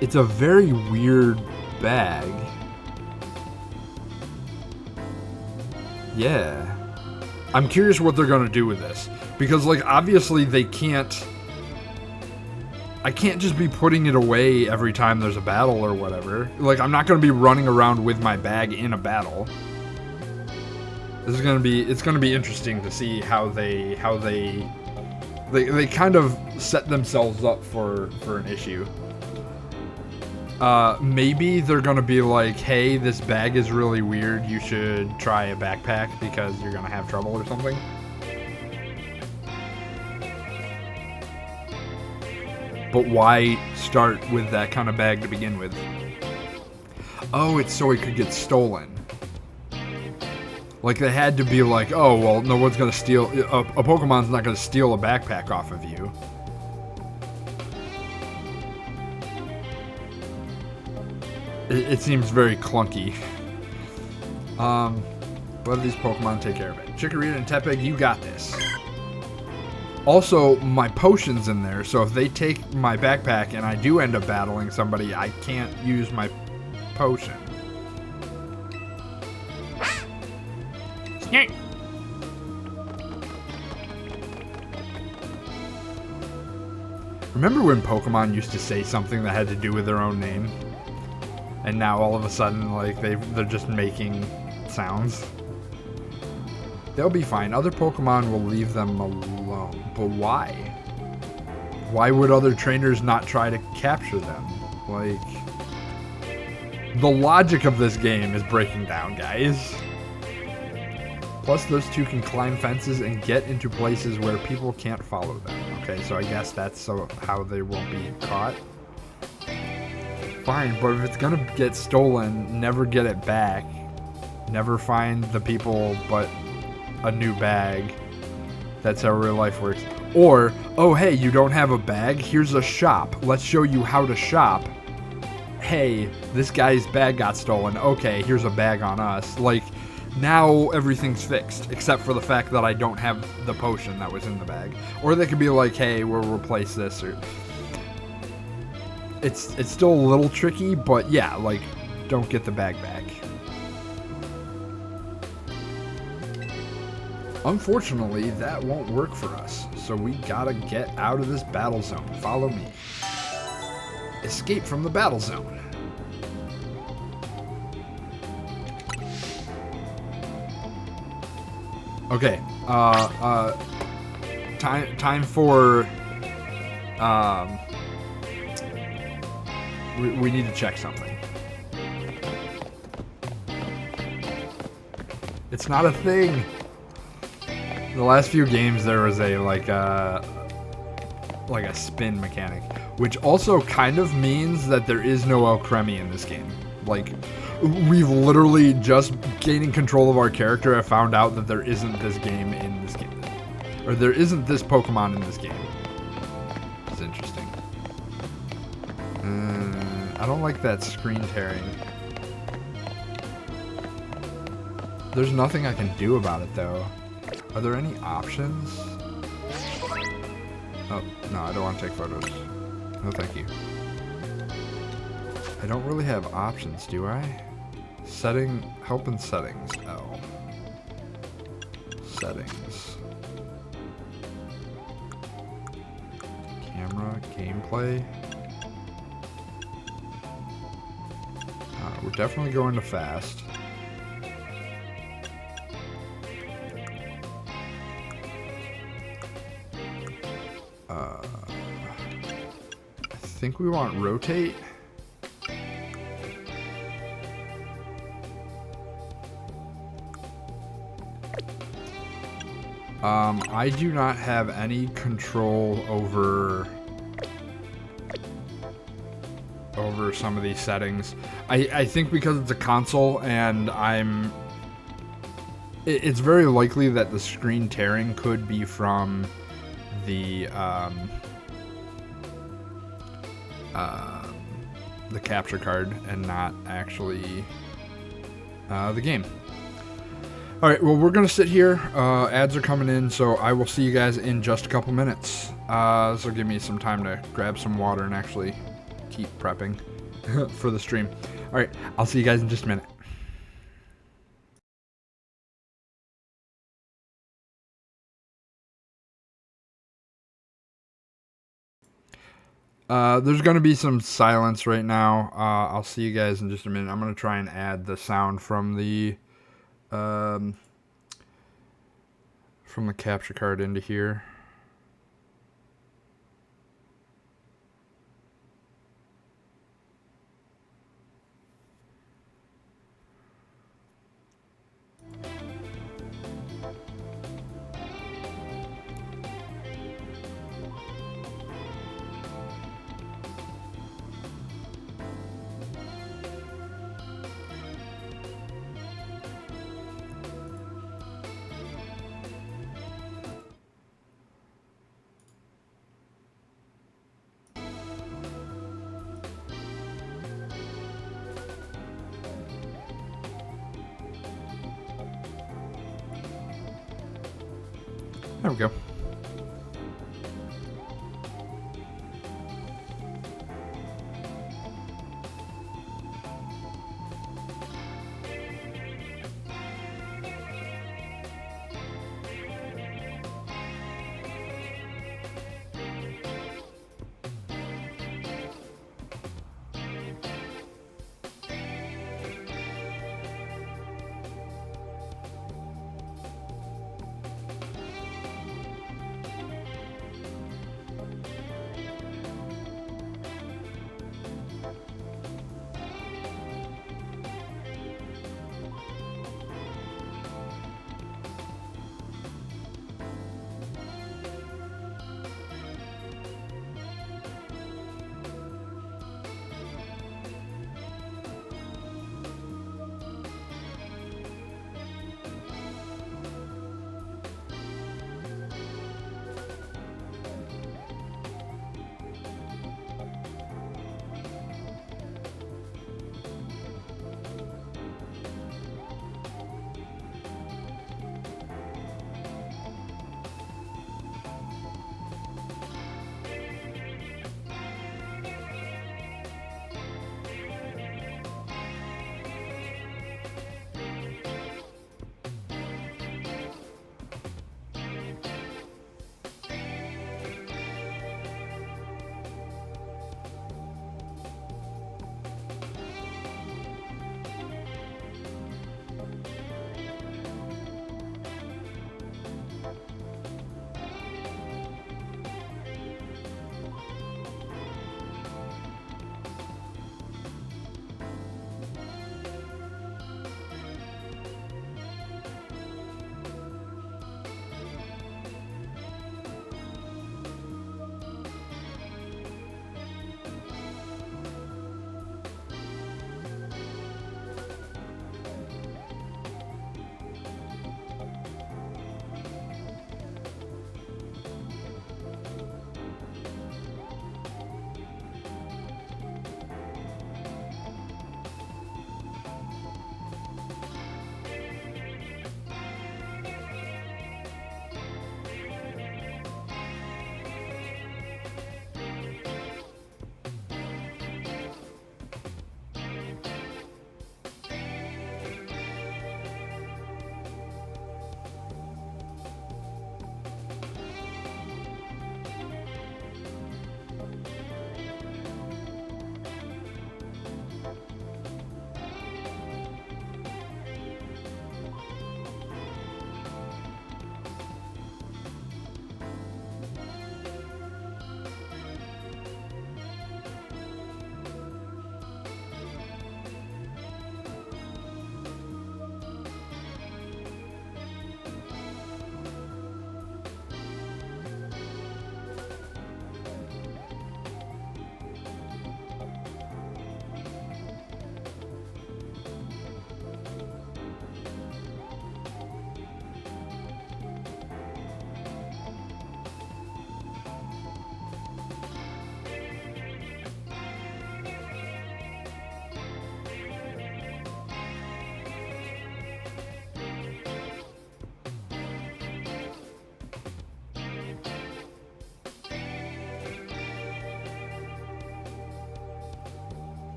It's a very weird bag. Yeah. I'm curious what they're gonna do with this. Because, like, obviously they can't... I can't just be putting it away every time there's a battle or whatever. Like, I'm not gonna be running around with my bag in a battle. This is gonna be... It's gonna be interesting to see how they kind of set themselves up for an issue. Maybe they're gonna be like, hey, this bag is really weird, you should try a backpack because you're gonna have trouble or something. But why start with that kind of bag to begin with? Oh, it's so it could get stolen. Like, they had to be like, oh, well, no one's gonna steal... A Pokemon's not gonna steal a backpack off of you. It seems very clunky. Let these Pokemon take care of it. Chikorita and Tepig, you got this. Also, my potion's in there, so if they take my backpack and I do end up battling somebody, I can't use my potion. Remember when Pokemon used to say something that had to do with their own name? And now all of a sudden, like, they're just making sounds. They'll be fine. Other Pokemon will leave them alone. But why? Why would other trainers not try to capture them? Like, the logic of this game is breaking down, guys. Plus, those two can climb fences and get into places where people can't follow them. Okay, so I guess that's so how they won't be caught. Fine, but if it's gonna get stolen, never get it back. Never find the people but a new bag. That's how real life works. Or, oh hey, you don't have a bag? Here's a shop. Let's show you how to shop. Hey, this guy's bag got stolen. Okay, here's a bag on us. Like, now everything's fixed, except for the fact that I don't have the potion that was in the bag. Or they could be like, hey, we'll replace this, or... It's still a little tricky, but yeah, like, don't get the bag back. Unfortunately, that won't work for us, so we gotta get out of this battle zone. Follow me. Escape from the battle zone. Okay, time for, we need to check something. It's not a thing. The last few games there was a like a spin mechanic, which also kind of means that there is no Alcremie in this game. Like, we've literally just gaining control of our character have found out that there isn't this game in this game, or there isn't this Pokemon in this game. It's interesting. I don't like that screen tearing. There's nothing I can do about it though. Are there any options? Oh, no, I don't want to take photos. No, thank you. I don't really have options, do I? Help in settings. Oh. Settings. Camera, gameplay. We're definitely going to fast. I think we want rotate. I do not have any control over some of these settings. I think because it's a console and it's very likely that the screen tearing could be from the capture card and not actually the game. All right, well, we're going to sit here. Ads are coming in, so I will see you guys in just a couple minutes. This will give me some time to grab some water and actually keep prepping for the stream. All right, I'll see you guys in just a minute. There's going to be some silence right now. I'll see you guys in just a minute. I'm going to try and add the sound from the capture card into here. There we go.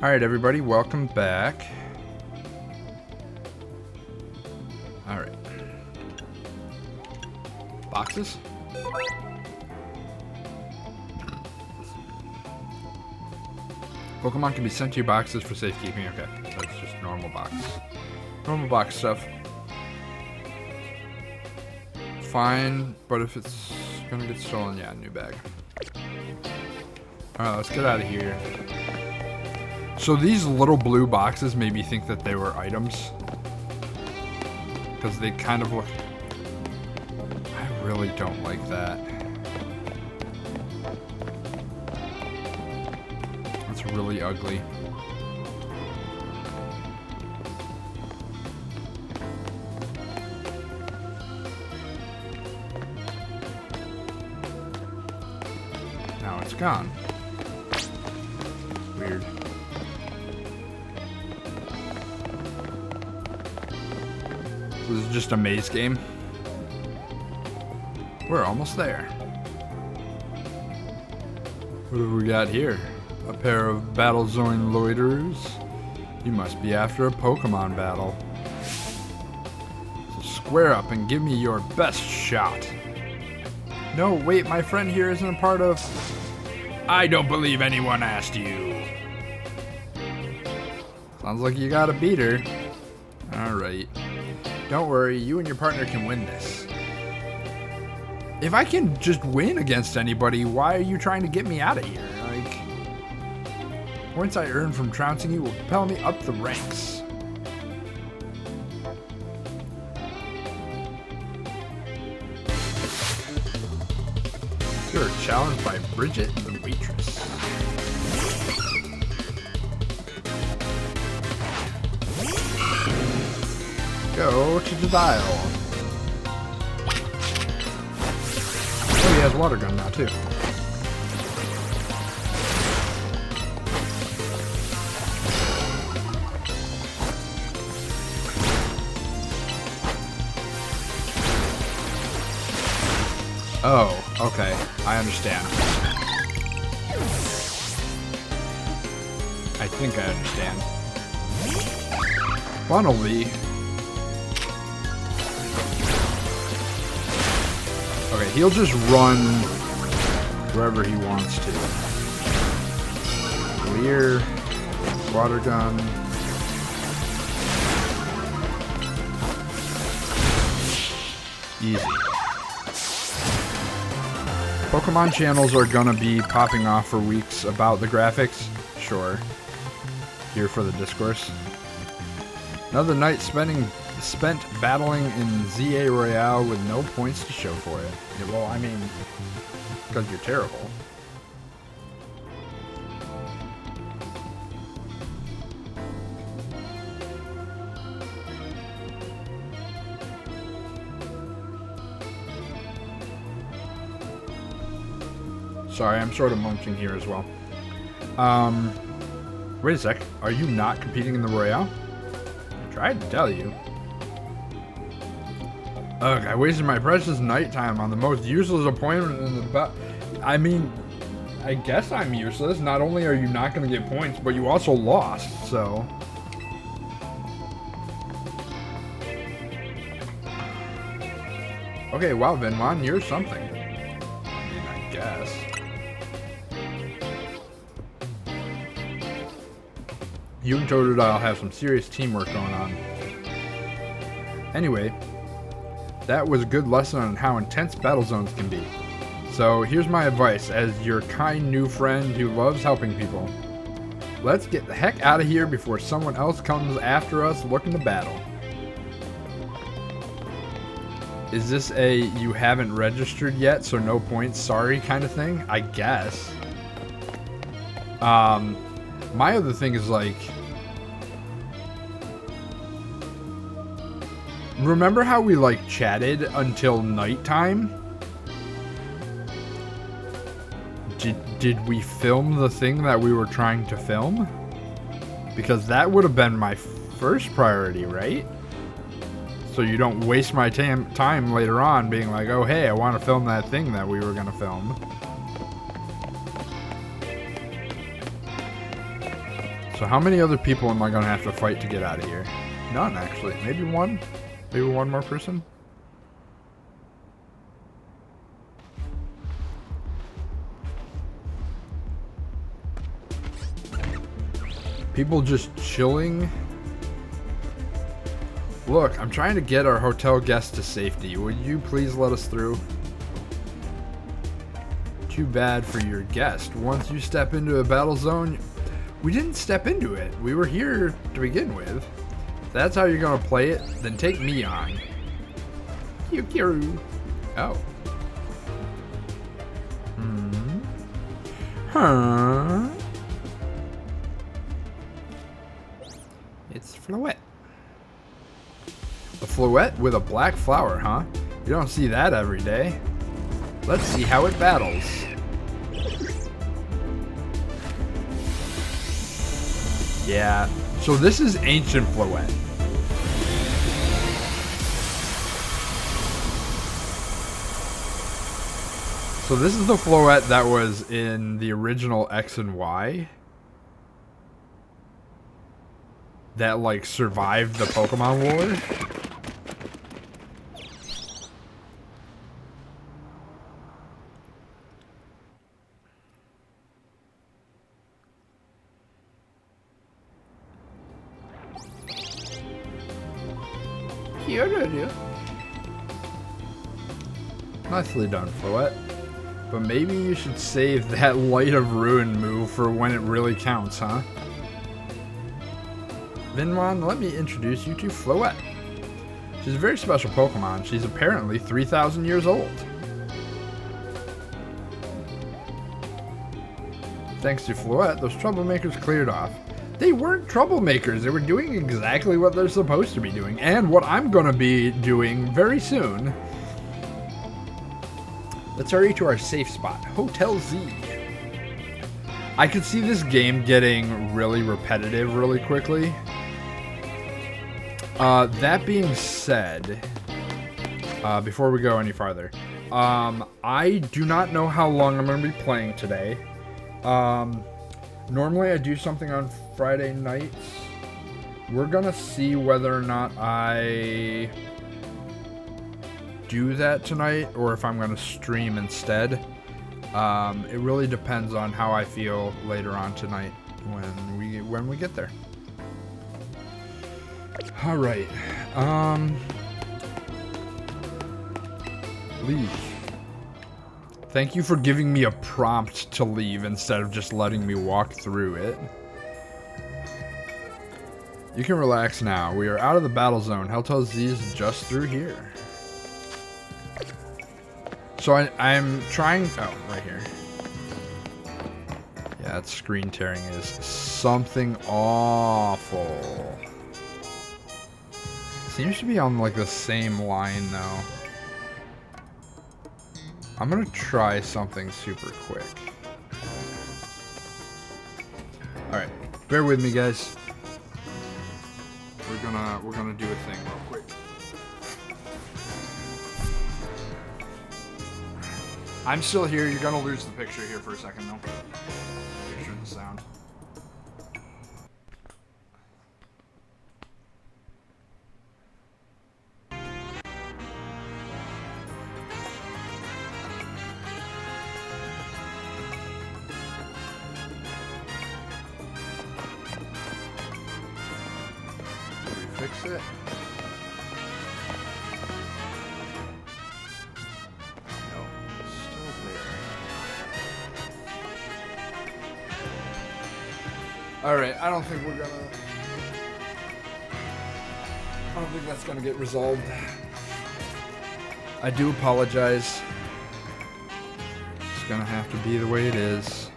Alright, everybody, welcome back. Alright. Boxes? Pokemon can be sent to your boxes for safekeeping. Okay, that's just normal box. Normal box stuff. Fine, but if it's gonna get stolen, yeah, new bag. Alright, let's get out of here. So these little blue boxes made me think that they were items. Because they kind of look... I really don't like that. That's really ugly. Now it's gone. Weird. This is just a maze game. We're almost there. What have we got here? A pair of battle zone loiterers. You must be after a Pokemon battle. So square up and give me your best shot. No, wait, my friend here isn't a part of... I don't believe anyone asked you. Sounds like you got a beater. Alright. Don't worry, you and your partner can win this. If I can just win against anybody, why are you trying to get me out of here? Like, points I earn from trouncing you will propel me up the ranks. You're challenged by Bridget, the waitress. Go to the dial. Oh, he has water gun now too. Oh, okay. I understand. I think I understand. Funnily. Okay, he'll just run wherever he wants to. Clear. Water gun. Easy. Pokemon channels are gonna be popping off for weeks about the graphics. Sure. Here for the discourse. Another night spent battling in ZA Royale with no points to show for it. Yeah, well, I mean, because you're terrible. Sorry, I'm sort of munching here as well. Wait a sec. Are you not competing in the Royale? I tried to tell you. Ugh, I wasted my precious nighttime on the most useless appointment in the I mean, I guess I'm useless. Not only are you not going to get points, but you also lost, so... Okay, wow, Venmon, you're something. I mean, I guess. You and Totodile have some serious teamwork going on. Anyway, that was a good lesson on how intense battle zones can be. So here's my advice as your kind new friend who loves helping people. Let's get the heck out of here before someone else comes after us looking to battle. Is this a you haven't registered yet, so no points, sorry kind of thing? I guess. My other thing is like, remember how we like chatted until nighttime? Did we film the thing that we were trying to film? Because that would have been my first priority, right? So you don't waste my time later on being like, oh hey, I want to film that thing that we were going to film. So So how many other people am I going to have to fight to get out of here? None, actually. Maybe one? Maybe one more person? People just chilling. Look, I'm trying to get our hotel guests to safety. Would you please let us through? Too bad for your guest. Once you step into a battle zone, we didn't step into it. We were here to begin with. If that's how you're gonna play it, then take me on. Yukiru. Oh. Huh? It's Floette. A Floette with a black flower, huh? You don't see that every day. Let's see how it battles. Yeah, so this is ancient Floette. So this is the Floette that was in the original X and Y. That, like, survived the Pokemon War. Nicely done, Floette. But maybe you should save that Light of Ruin move for when it really counts, huh? Vinwan, let me introduce you to Floette. She's a very special Pokemon. She's apparently 3,000 years old. Thanks to Floette, those troublemakers cleared off. They weren't troublemakers. They were doing exactly what they're supposed to be doing, and what I'm going to be doing very soon. Let's hurry to our safe spot, Hotel Z. I could see this game getting really repetitive really quickly. That being said, before we go any farther, I do not know how long I'm going to be playing today. Normally I do something on Friday nights. We're going to see whether or not I do that tonight or if I'm going to stream instead. It really depends on how I feel later on tonight when we get there. All right. Leave. Thank you for giving me a prompt to leave instead of just letting me walk through it. You can relax now. We are out of the battle zone. Hotel Z is just through here. So I'm trying... Oh, right here. Yeah, that screen tearing is something awful. Seems to be on like the same line though. I'm gonna try something super quick. Alright, bear with me guys. We're gonna do a thing real quick. I'm still here. You're gonna lose the picture here for a second, though. Picture and the sound. Did we fix it? Alright, I don't think that's gonna get resolved. I do apologize. It's gonna have to be the way it is.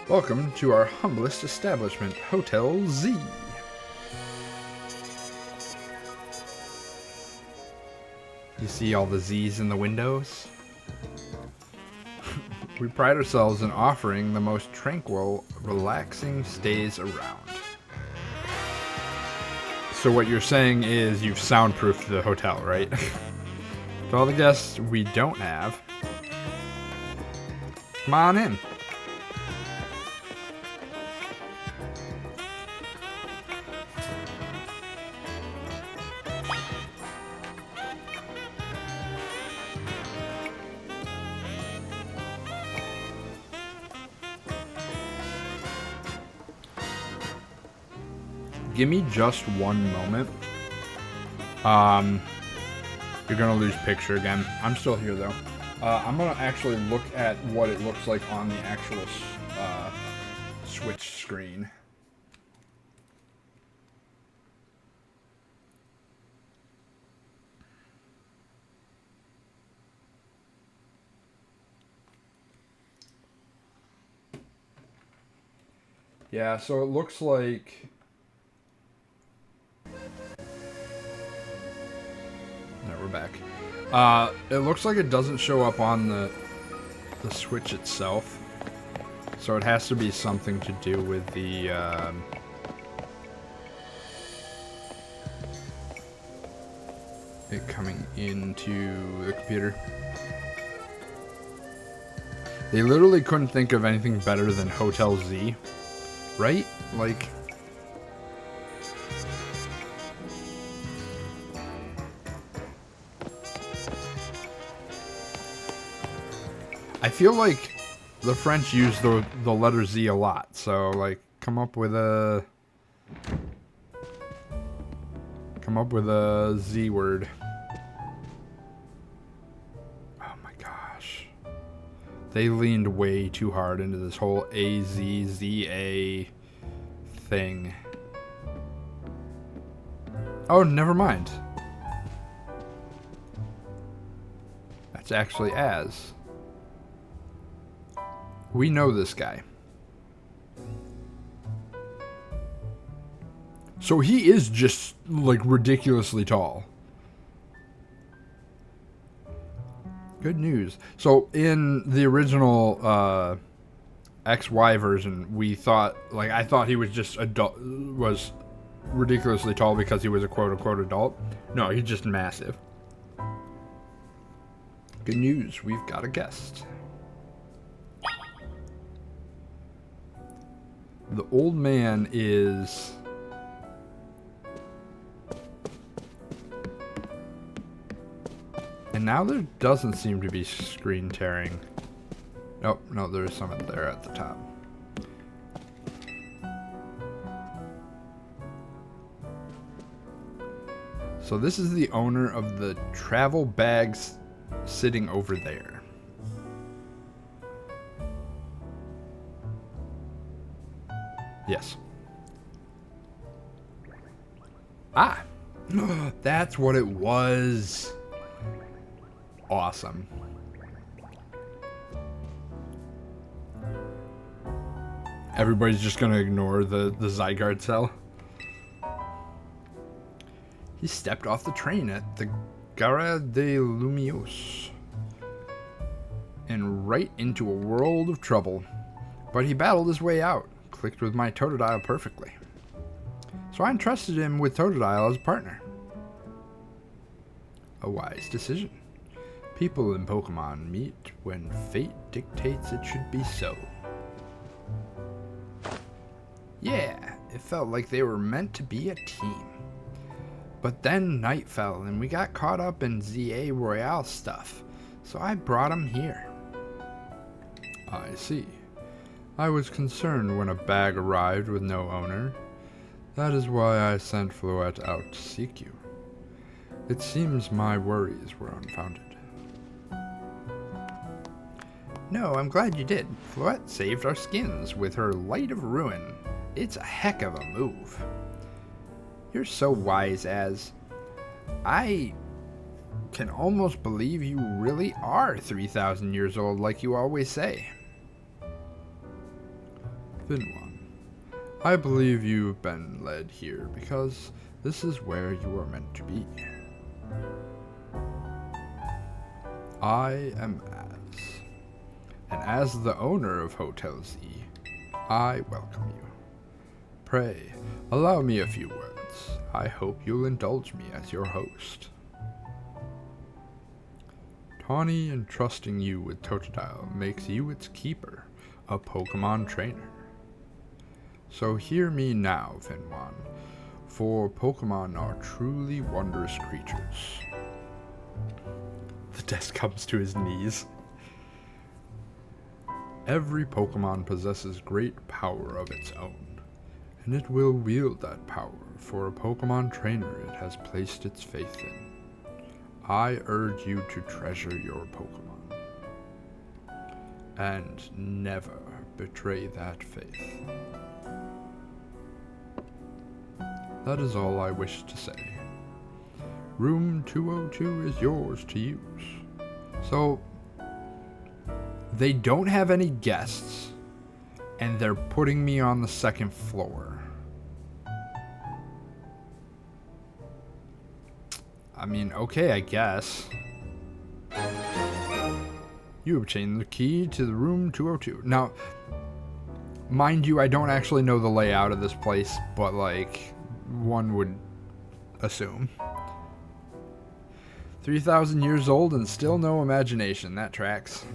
Welcome to our humblest establishment, Hotel Z. You see all the Z's in the windows? We pride ourselves in offering the most tranquil, relaxing stays around. So what you're saying is you've soundproofed the hotel, right? To all the guests we don't have, come on in. Give me just one moment. You're gonna lose picture again. I'm still here though. I'm gonna actually look at what it looks like on the actual Switch screen. Yeah, so it looks like... No, we're back. It looks like it doesn't show up on the Switch itself. So it has to be something to do with the... it coming into the computer. They literally couldn't think of anything better than Hotel Z. Right? Like... I feel like the French use the letter Z a lot, so like come up with a Z word. Oh my gosh. They leaned way too hard into this whole AZZA thing. Oh, never mind. That's actually as. We know this guy. So he is just, like, ridiculously tall. Good news. So in the original XY version, we thought, like, I thought he was just was ridiculously tall because he was a quote-unquote adult. No, he's just massive. Good news. We've got a guest. The old man is... And now there doesn't seem to be screen tearing. Nope, no, there's some there at the top. So this is the owner of the travel bags sitting over there. Yes. Ah! That's what it was. Awesome. Everybody's just gonna ignore the Zygarde cell. He stepped off the train at the Gare de Lumios and right into a world of trouble. But he battled his way out. Clicked with my Totodile perfectly. So I entrusted him with Totodile as a partner. A wise decision. People in Pokemon meet when fate dictates it should be so. Yeah, it felt like they were meant to be a team. But then night fell and we got caught up in ZA Royale stuff, so I brought him here. I see. I was concerned when a bag arrived with no owner. That is why I sent Floette out to seek you. It seems my worries were unfounded. No, I'm glad you did. Floette saved our skins with her Light of Ruin. It's a heck of a move. You're so wise, Az. I can almost believe you really are 3,000 years old like you always say. Then one. I believe you've been led here because this is where you are meant to be. I am Az. And as the owner of Hotel Z, I welcome you. Pray, allow me a few words. I hope you'll indulge me as your host. Tawny entrusting you with Totodile makes you its keeper, a Pokemon trainer. So hear me now, Finwan, for Pokemon are truly wondrous creatures. The desk comes to his knees. Every Pokemon possesses great power of its own, and it will wield that power for a Pokemon trainer it has placed its faith in. I urge you to treasure your Pokemon, and never betray that faith. That is all I wish to say. Room 202 is yours to use. So, they don't have any guests, and they're putting me on the second floor. I mean, okay, I guess. You obtained the key to the room 202. Now, mind you, I don't actually know the layout of this place, but, like, one would assume. 3,000 years old and still no imagination. That tracks.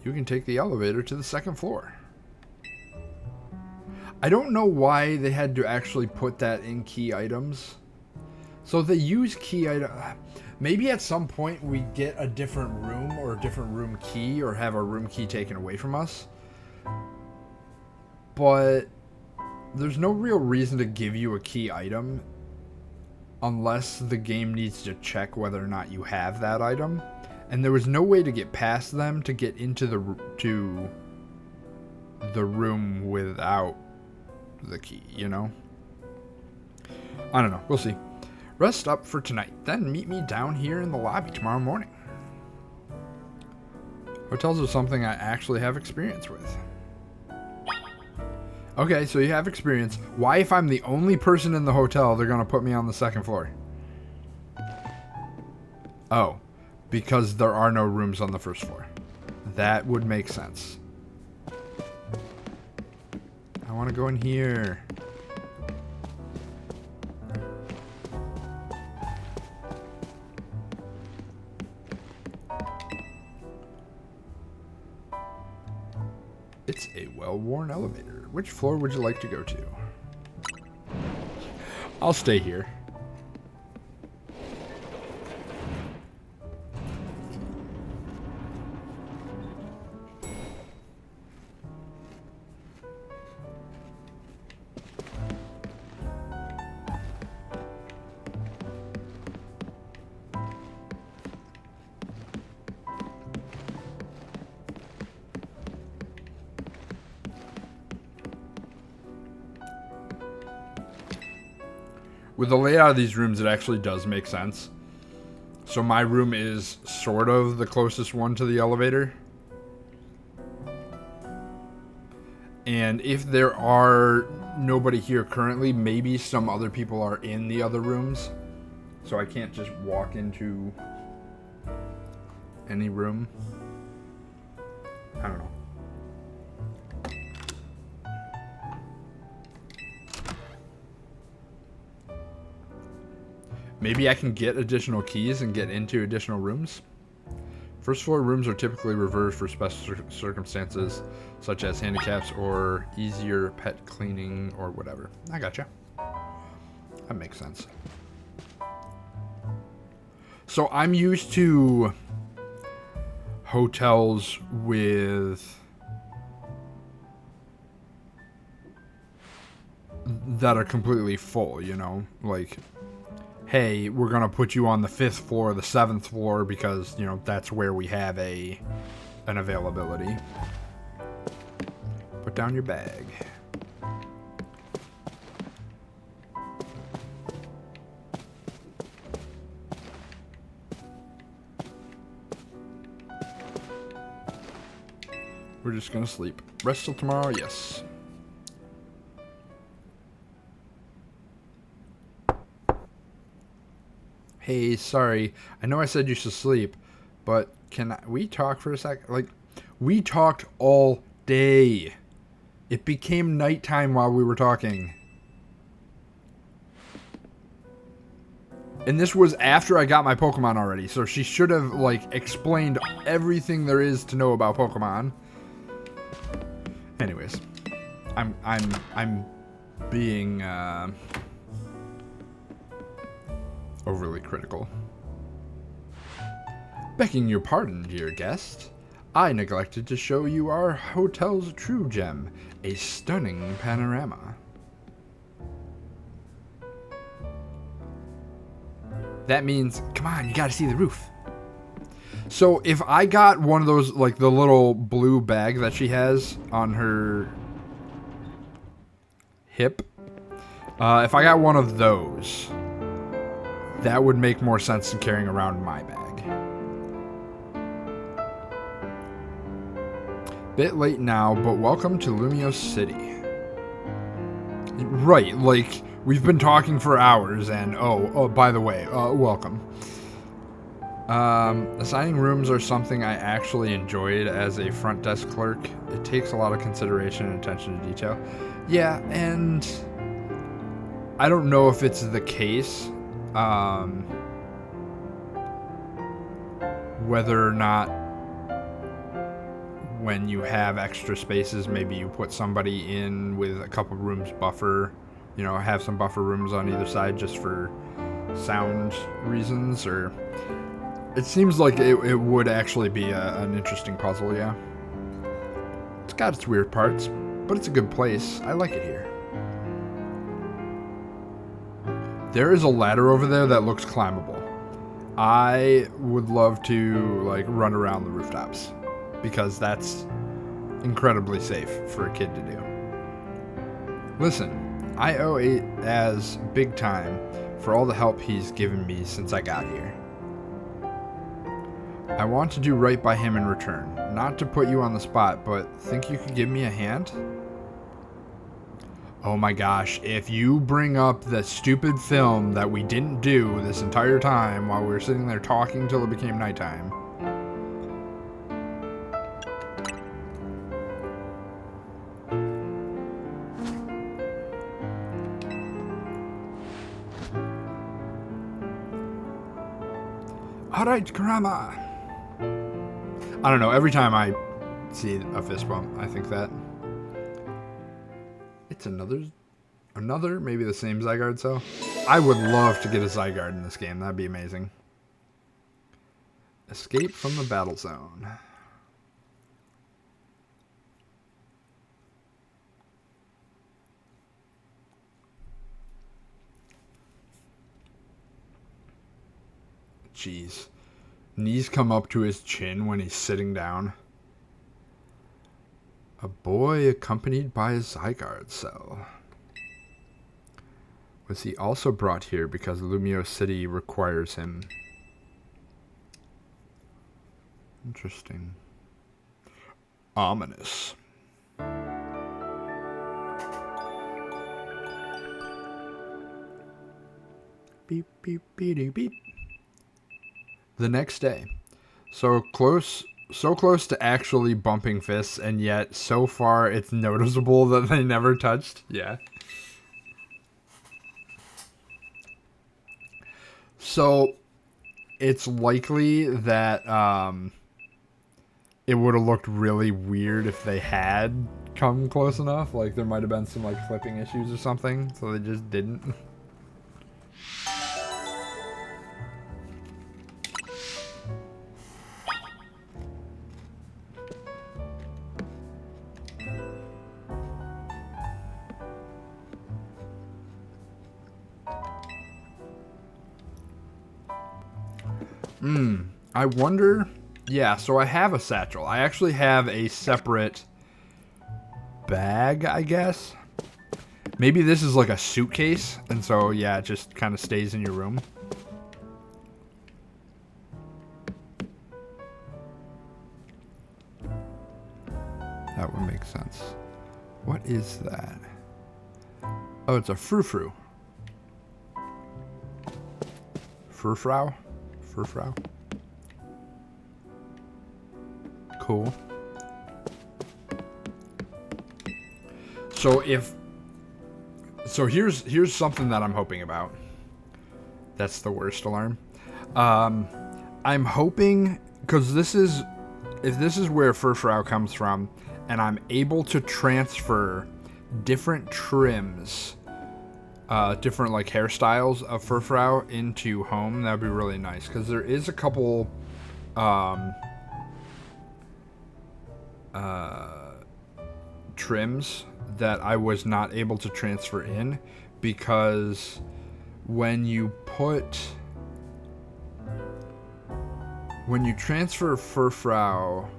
You can take the elevator to the second floor. I don't know why they had to actually put that in key items. So they use key item. Maybe at some point we get a different room or a different room key or have a room key taken away from us. But there's no real reason to give you a key item unless the game needs to check whether or not you have that item. And there was no way to get past them to get into the room without the key, you know? I don't know. We'll see. Rest up for tonight, then meet me down here in the lobby tomorrow morning. Hotels are something I actually have experience with. Okay, so you have experience. Why, if I'm the only person in the hotel, they're going to put me on the second floor? Oh, because there are no rooms on the first floor. That would make sense. I want to go in here. It's a well-worn elevator. Which floor would you like to go to? I'll stay here. With the layout of these rooms, it actually does make sense. So my room is sort of the closest one to the elevator. And if there are nobody here currently, maybe some other people are in the other rooms. So I can't just walk into any room. I don't know. Maybe I can get additional keys and get into additional rooms. First floor rooms are typically reserved for special circumstances, such as handicaps or easier pet cleaning or whatever. I gotcha. That makes sense. So I'm used to hotels with that are completely full, you know, like, hey, we're going to put you on the 5th floor, the 7th floor, because, you know, that's where we have an availability. Put down your bag. We're just going to sleep. Rest till tomorrow? Yes. Hey, sorry. I know I said you should sleep, but can we talk for a sec? Like, we talked all day. It became nighttime while we were talking. And this was after I got my Pokemon already, so she should have, like, explained everything there is to know about Pokemon. Anyways, I'm being overly critical. Begging your pardon, dear guest. I neglected to show you our hotel's true gem, a stunning panorama. That means, come on, you gotta see the roof. So if I got one of those, like the little blue bag that she has on her hip, if I got one of those, that would make more sense than carrying around my bag. Bit late now, but welcome to Lumiose City. Right, like, we've been talking for hours, and oh, by the way, welcome. Assigning rooms are something I actually enjoyed as a front desk clerk. It takes a lot of consideration and attention to detail. Yeah, and I don't know if it's the case, whether or not when you have extra spaces, maybe you put somebody in with a couple rooms buffer, you know, have some buffer rooms on either side just for sound reasons, or it seems like it would actually be an interesting puzzle, yeah. It's got its weird parts, but it's a good place. I like it here. There is a ladder over there that looks climbable. I would love to, like, run around the rooftops, because that's incredibly safe for a kid to do. Listen, I owe Az big time for all the help he's given me since I got here. I want to do right by him in return. Not to put you on the spot, but think you could give me a hand? Oh my gosh, if you bring up the stupid film that we didn't do this entire time while we were sitting there talking till it became nighttime. Alright, Kurama! I don't know, every time I see a fist bump, I think that. It's another, maybe the same Zygarde cell. I would love to get a Zygarde in this game, that'd be amazing. Escape from the battle zone. Jeez. Knees come up to his chin when he's sitting down. A boy accompanied by a Zygarde cell. Was he also brought here because Lumiose City requires him? Interesting. Ominous. Beep, beep, beep, beep. The next day. So close to actually bumping fists, and yet so far it's noticeable that they never touched. Yeah. So it's likely that it would have looked really weird if they had come close enough. Like there might have been some like flipping issues or something, so they just didn't. I wonder... Yeah, so I have a satchel. I actually have a separate bag, I guess. Maybe this is like a suitcase, and so, yeah, it just kind of stays in your room. That would make sense. What is that? Oh, it's a frou-frou. Frou-frou? Frou-frou? Cool. So here's something that I'm hoping about. That's the worst alarm. I'm hoping, because if this is where Furfrau comes from, and I'm able to transfer different trims, different like hairstyles of Furfrau into home, that would be really nice. Because there is a couple trims that I was not able to transfer in, because when you transfer Furfrau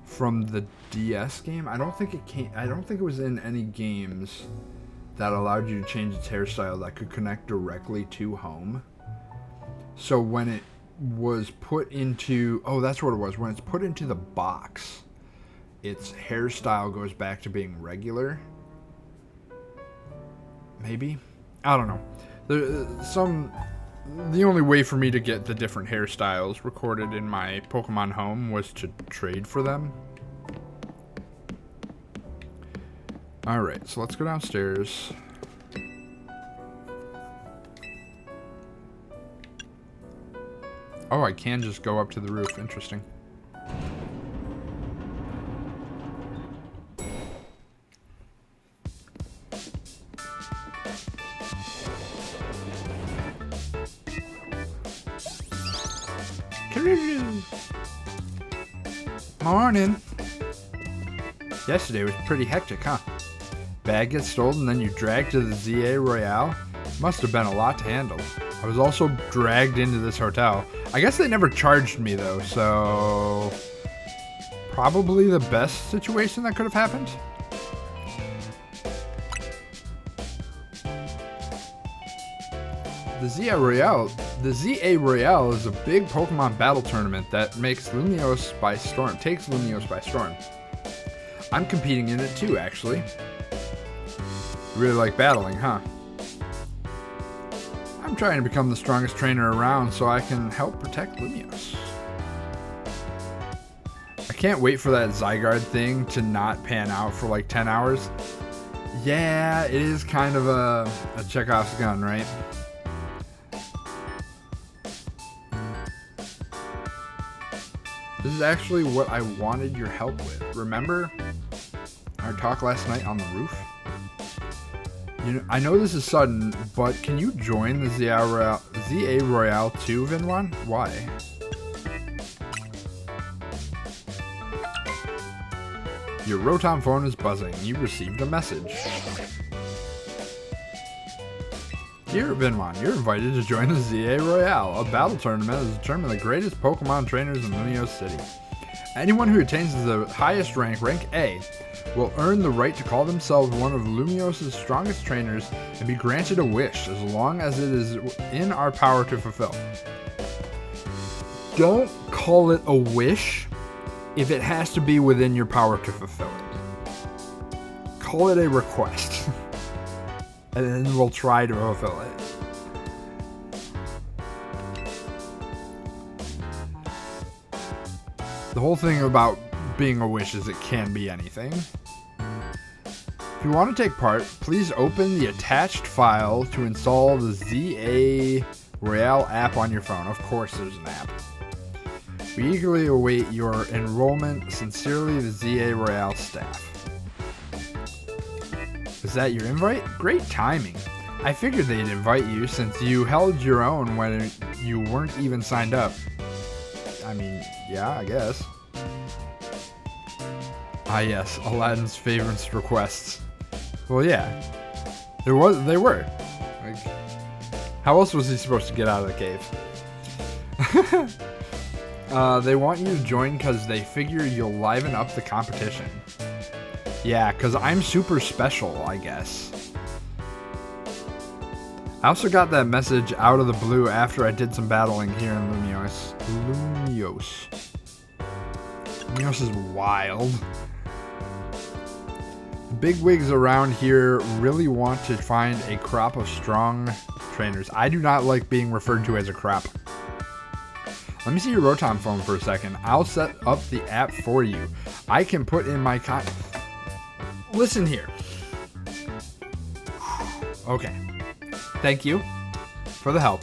from the DS game, I don't think it was in any games that allowed you to change its hairstyle that could connect directly to home. So when it was put into, that's what it was. When it's put into the box, its hairstyle goes back to being regular. Maybe? I don't know. The only way for me to get the different hairstyles recorded in my Pokemon Home was to trade for them. Alright, so let's go downstairs. Oh, I can just go up to the roof. Interesting. Morning. Yesterday was pretty hectic, huh? Bag gets stolen, then you dragged to the ZA Royale? Must have been a lot to handle. I was also dragged into this hotel. I guess they never charged me though, so probably the best situation that could have happened. The ZA Royale is a big Pokemon battle tournament that takes Lumiose by storm. I'm competing in it too, actually. You really like battling, huh? I'm trying to become the strongest trainer around so I can help protect Lumiose. I can't wait for that Zygarde thing to not pan out for like 10 hours. Yeah, it is kind of a Chekhov's gun, right? This is actually what I wanted your help with. Remember our talk last night on the roof? I know this is sudden, but can you join the ZA Royale 2, Vinwan? Why? Your Rotom phone is buzzing. You received a message. Dear Vinwan, you're invited to join the ZA Royale, a battle tournament that determines the greatest Pokemon trainers in Lumiose City. Anyone who attains the highest rank, rank A, will earn the right to call themselves one of Lumiose's strongest trainers and be granted a wish as long as it is in our power to fulfill. Don't call it a wish if it has to be within your power to fulfill it. Call it a request. And then we'll try to fulfill it. The whole thing about being a wish is it can be anything. If you want to take part, please open the attached file to install the ZA Royale app on your phone. Of course there's an app. We eagerly await your enrollment. Sincerely, the ZA Royale staff. Is that your invite? Great timing. I figured they'd invite you since you held your own when you weren't even signed up. I mean, yeah, I guess. Ah yes, Aladdin's favorite requests. Well, yeah. They were. Like, how else was he supposed to get out of the cave? They want you to join because they figure you'll liven up the competition. Yeah, because I'm super special, I guess. I also got that message out of the blue after I did some battling here in Lumiose. Lumiose is wild. The bigwigs around here really want to find a crop of strong trainers. I do not like being referred to as a crop. Let me see your Rotom phone for a second. I'll set up the app for you. I can put in my Listen here. Okay. Thank you for the help.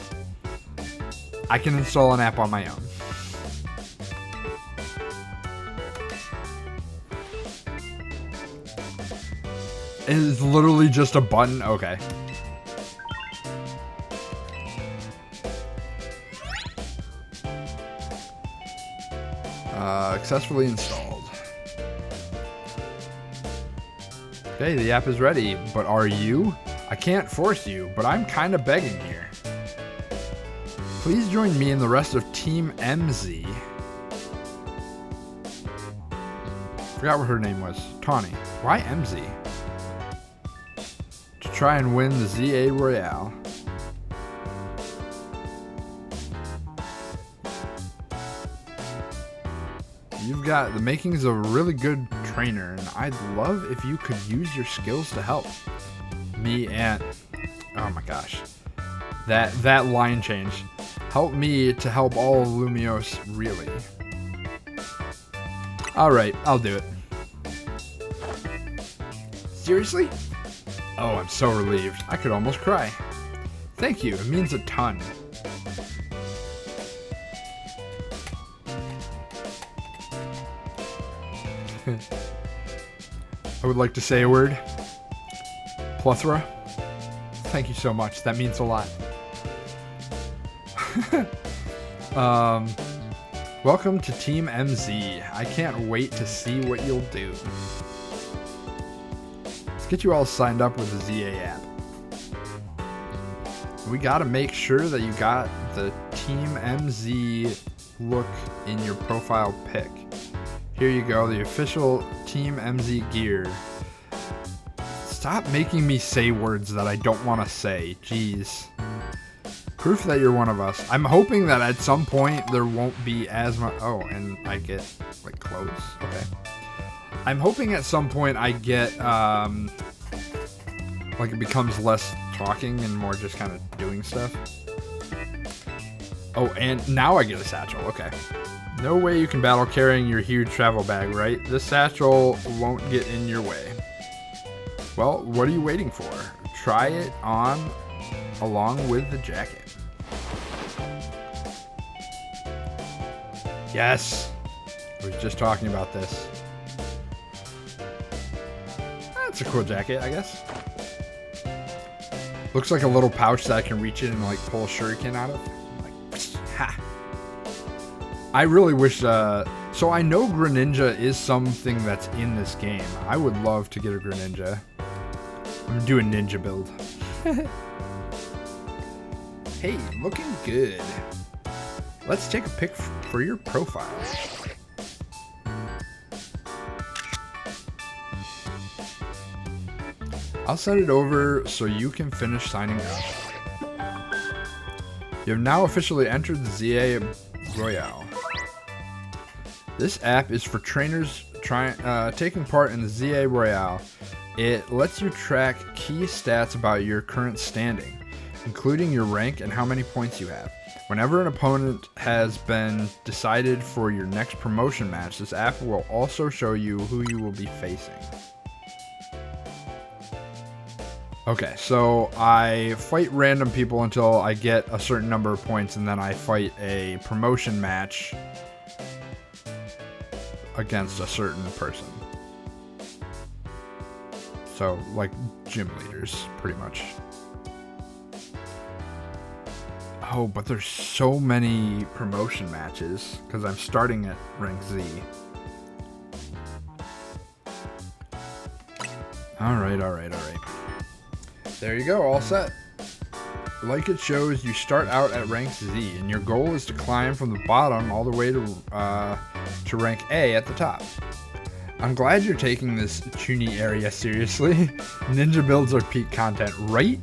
I can install an app on my own. It's literally just a button. Okay. Successfully installed. Okay, the app is ready, but are you? I can't force you, but I'm kind of begging here. Please join me and the rest of Team MZ. Forgot what her name was. Tawny. Why MZ? To try and win the ZA Royale. You've got the makings of a really good trainer, and I'd love if you could use your skills to help me and... Oh my gosh. That line change. Help me to help all of Lumiose, really. Alright, I'll do it. Seriously? Oh, I'm so relieved. I could almost cry. Thank you, it means a ton. I would like to say a word. Plethora. Thank you so much. That means a lot. Welcome to Team MZ. I can't wait to see what you'll do. Let's get you all signed up with the ZA app. We gotta make sure that you got the Team MZ look in your profile pic. Here you go, the official Team MZ gear. Stop making me say words that I don't want to say. Jeez. Proof that you're one of us. I'm hoping that at some point there won't be as much... Oh, and I get, like, clothes. Okay. I'm hoping at some point I get, like, it becomes less talking and more just kind of doing stuff. Oh, and now I get a satchel. Okay. No way you can battle carrying your huge travel bag, right? This satchel won't get in your way. Well, what are you waiting for? Try it on along with the jacket. Yes! I was just talking about this. That's a cool jacket, I guess. Looks like a little pouch that I can reach in and like pull a shuriken out of. Like, ha! I really wish, so I know Greninja is something that's in this game. I would love to get a Greninja. I'm gonna do a ninja build. Hey, looking good. Let's take a pic for your profile. I'll send it over so you can finish signing up. You have now officially entered the ZA Royale. This app is for trainers taking part in the ZA Royale. It lets you track key stats about your current standing, including your rank and how many points you have. Whenever an opponent has been decided for your next promotion match, this app will also show you who you will be facing. Okay, so I fight random people until I get a certain number of points, and then I fight a promotion match against a certain person. So, like, gym leaders, pretty much. Oh, but there's so many promotion matches, because I'm starting at rank Z. Alright. There you go, all set. Like it shows, you start out at rank Z, and your goal is to climb from the bottom all the way to rank A at the top. I'm glad you're taking this Chuny area seriously. Ninja builds are peak content, right?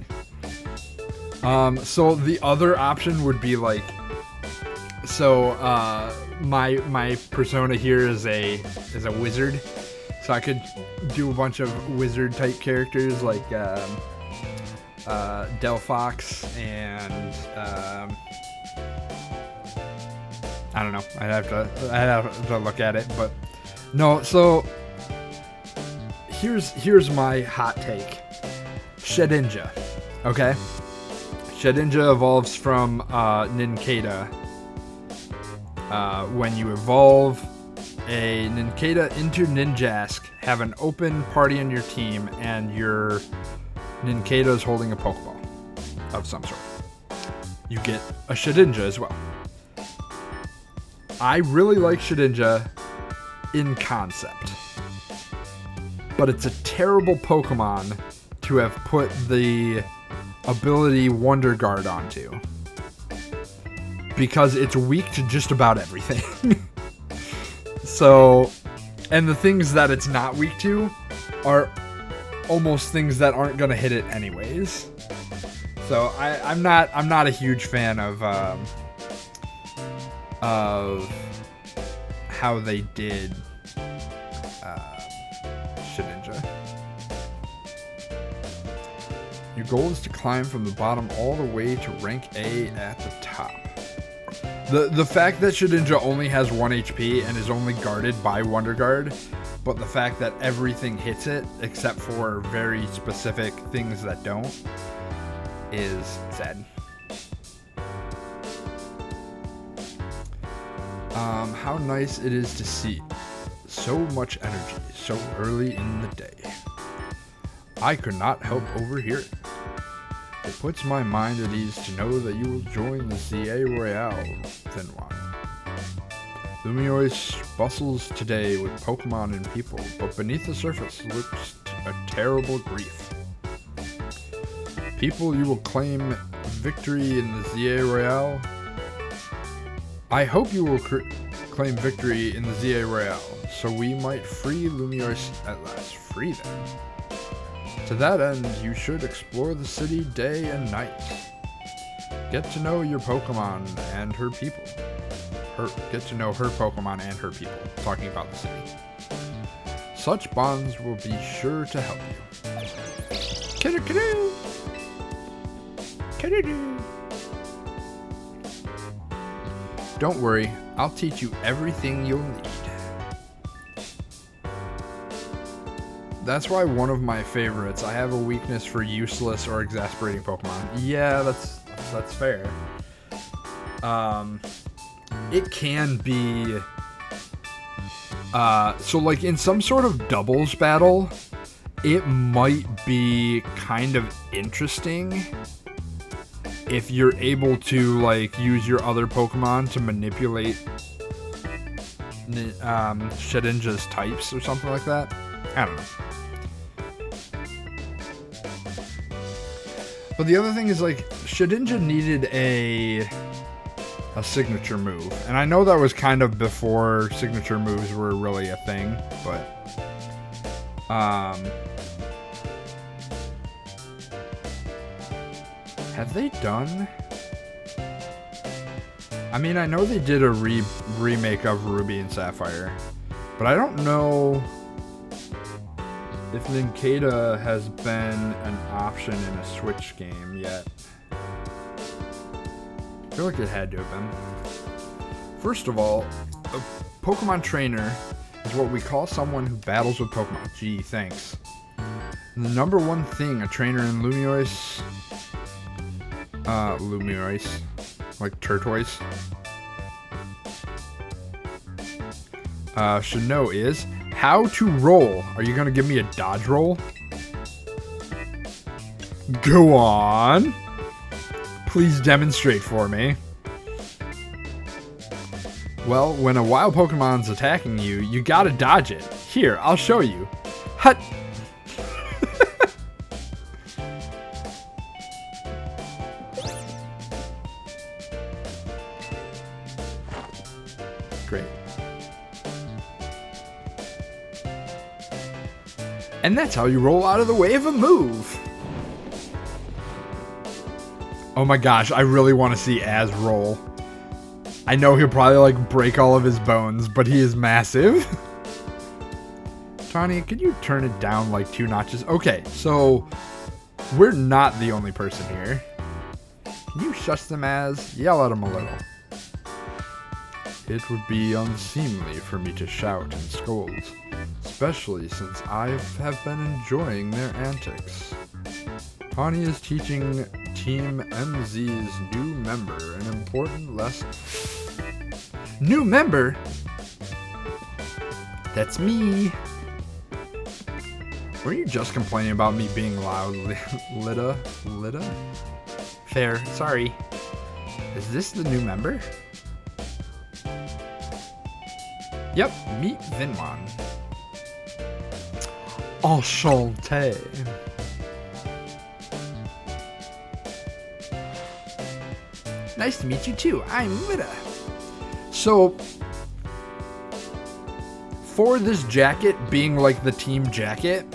So the other option would be like, so my persona here is a wizard, so I could do a bunch of wizard type characters like Delphox and I don't know. I'd have to look at it, but no. So here's my hot take. Shedinja, okay? Shedinja evolves from Nincada. When you evolve a Nincada into Ninjask, have an open party on your team, and your Nincada is holding a Pokeball of some sort. You get a Shedinja as well. I really like Shedinja in concept, but it's a terrible Pokemon to have put the ability Wonder Guard onto, because it's weak to just about everything. So, and the things that it's not weak to are almost things that aren't gonna hit it anyways. So I'm not a huge fan of how they did Shedinja. Your goal is to climb from the bottom all the way to rank A at the top. The fact that Shedinja only has 1 HP and is only guarded by Wonder Guard, but the fact that everything hits it except for very specific things that don't, is sad. How nice it is to see so much energy so early in the day. I could not help overhear it. It puts my mind at ease to know that you will join the ZA Royale, then one. Lumiois bustles today with Pokemon and people, but beneath the surface lurks a terrible grief. People, you will claim victory in the ZA Royale. I hope you will claim victory in the ZA Royale, so we might free Lumiois at last. Free them. To that end, you should explore the city day and night. Get to know your Pokemon and her people. Get to know her Pokemon and her people. Talking about the city. Such bonds will be sure to help you. Kidoo! Kidoo! Don't worry, I'll teach you everything you'll need. That's why one of my favorites, I have a weakness for useless or exasperating Pokemon. Yeah, that's fair. It can be... so like in some sort of doubles battle, it might be kind of interesting if you're able to like use your other Pokemon to manipulate Shedinja's types or something like that. I don't know. But the other thing is, like, Shedinja needed a signature move. And I know that was kind of before signature moves were really a thing, but... have they done... I mean, I know they did a remake of Ruby and Sapphire, but I don't know if Nincada has been an option in a Switch game yet. I feel like it had to have been. First of all, a Pokemon trainer is what we call someone who battles with Pokemon. Gee, thanks. And the number one thing a trainer in Lumiois, like Turtoise, should know is how to roll. Are you gonna give me a dodge roll? Go on. Please demonstrate for me. Well, when a wild Pokemon's attacking you, you gotta dodge it. Here, I'll show you. Hut. Great. And that's how you roll out of the way of a move. Oh my gosh, I really want to see Az roll. I know he'll probably like break all of his bones, but he is massive. Tawny, could you turn it down like 2 notches? Okay, so we're not the only person here. Can you shush them, Az? Yell at them a little. It would be unseemly for me to shout and scold, especially since I have been enjoying their antics. Tawny is teaching Team MZ's new member an important lesson. New member? That's me. Were you just complaining about me being loud, Lida? Lida? Fair. Sorry. Is this the new member? Yep. Meet Vinwan. Enchanté. Nice to meet you too. I'm Lida. So, for this jacket being like the team jacket,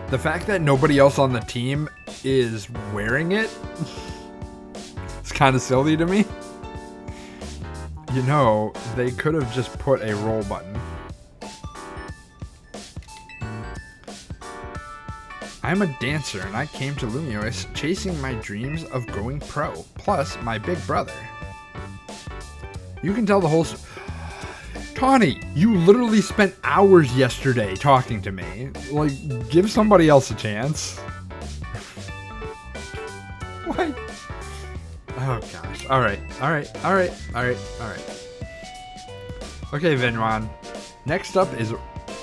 the fact that nobody else on the team is wearing it, it's kind of silly to me. You know, they could have just put a roll button. I'm a dancer and I came to Lumios chasing my dreams of going pro, plus my big brother. You can tell the whole Tawny, you literally spent hours yesterday talking to me. Like, give somebody else a chance. What? Oh gosh. Alright. Okay, Vinwan. Next up is,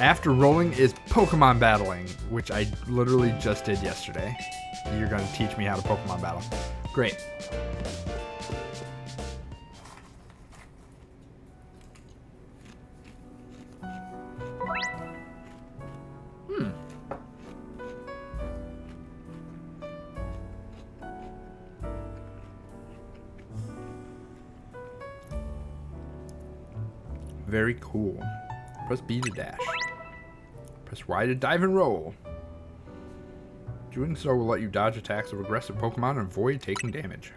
after rolling, is Pokemon battling, which I literally just did yesterday. You're going to teach me how to Pokemon battle. Great. Very cool. Press B to dash. Press Y to dive and roll. Doing so will let you dodge attacks of aggressive Pokemon and avoid taking damage.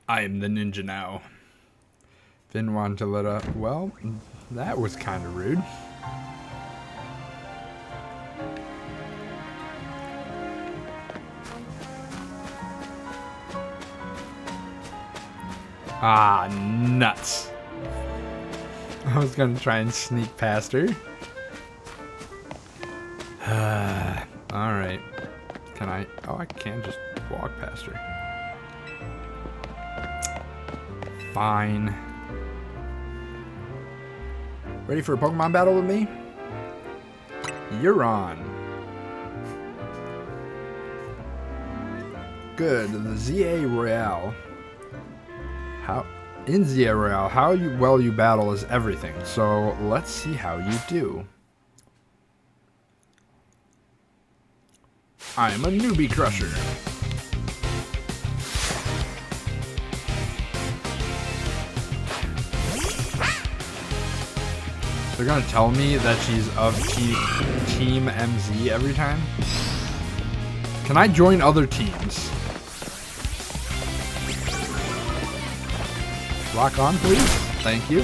I am the ninja now. Vinwan to Lida. Well, that was kind of rude. Ah, nuts. I was gonna try and sneak past her. Alright. Can I? Oh, I can just walk past her. Fine. Ready for a Pokemon battle with me? You're on. Good. The ZA Royale. In ZA Royale, how well you battle is everything. So let's see how you do. I'm a newbie crusher. They're gonna tell me that she's of Team MZ every time. Can I join other teams? Lock on, please. Thank you.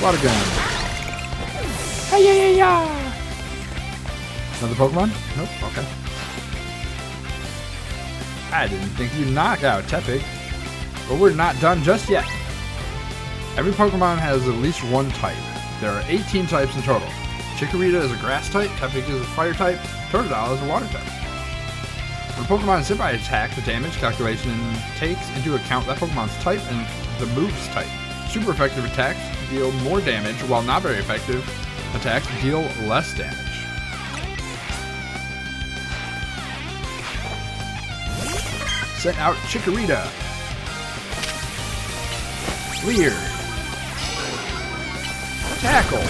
Water gun. Hey, yeah. Another Pokemon? Nope. Okay. I didn't think you'd knock out Tepig, but we're not done just yet. Every Pokemon has at least one type. There are 18 types in total. Chikorita is a grass type, Tepig is a fire type, Totodile is a water type. When Pokemon is hit by attack, the damage calculation takes into account that Pokemon's type and the move's type. Super effective attacks deal more damage, while not very effective attacks deal less damage. Send out Chikorita. Leer. Tackle.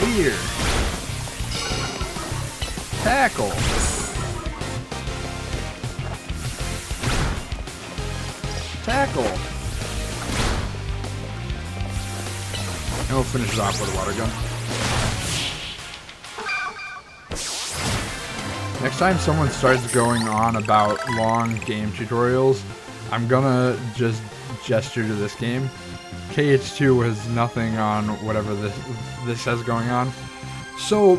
Leer. Tackle. Tackle. And we'll finish it off with a water gun. Next time someone starts going on about long game tutorials, I'm gonna just gesture to this game. KH2 has nothing on whatever this has going on. So,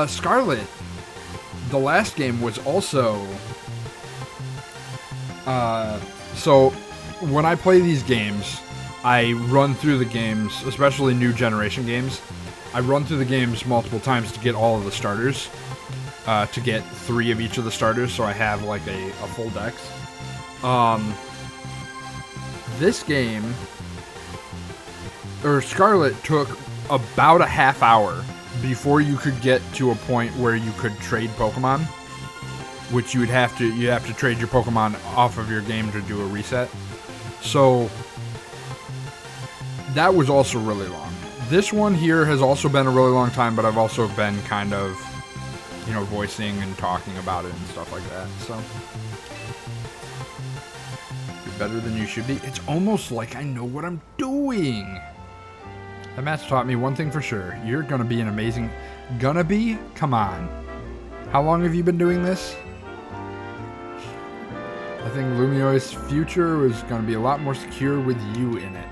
Scarlet, the last game was also... so, when I play these games, I run through the games, especially new generation games. I run through the games multiple times to get all of the starters. To get 3 of each of the starters, so I have like a full dex. This game, or Scarlet, took about a half hour before you could get to a point where you could trade Pokemon, which you have to trade your Pokemon off of your game to do a reset. So that was also really long. This one here has also been a really long time, but I've also been kind of, you know, voicing and talking about it and stuff like that. So you're better than you should be. It's almost like I know what I'm doing. That match taught me one thing for sure. You're gonna be an amazing... Gonna be? Come on. How long have you been doing this? I think Lumio's future is gonna be a lot more secure with you in it.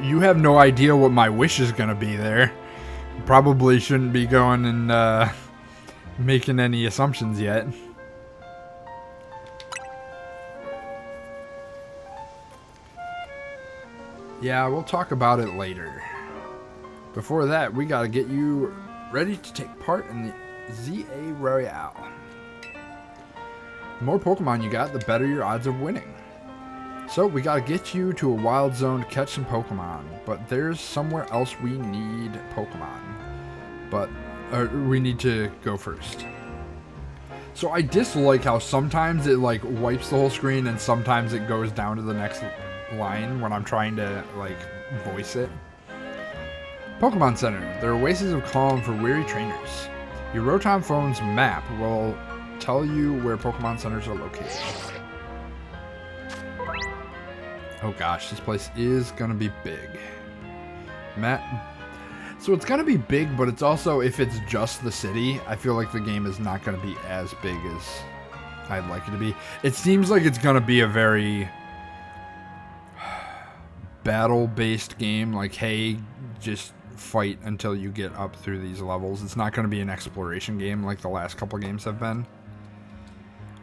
You have no idea what my wish is gonna be there. Probably shouldn't be going and making any assumptions yet. Yeah, we'll talk about it later. Before that, we gotta get you ready to take part in the ZA Royale. The more Pokemon you got, the better your odds of winning. So we gotta get you to a wild zone to catch some Pokemon, but there's somewhere else we need Pokemon. But we need to go first. So I dislike how sometimes it like wipes the whole screen and sometimes it goes down to the next line when I'm trying to like voice it. Pokemon Center. There are oases of calm for weary trainers. Your Rotom phone's map will tell you where Pokemon centers are located. Oh gosh, this place is gonna be big. So it's gonna be big, but it's also, if it's just the city, I feel like the game is not gonna be as big as I'd like it to be. It seems like it's gonna be a very battle-based game, like, hey, just fight until you get up through these levels. It's not gonna be an exploration game like the last couple games have been.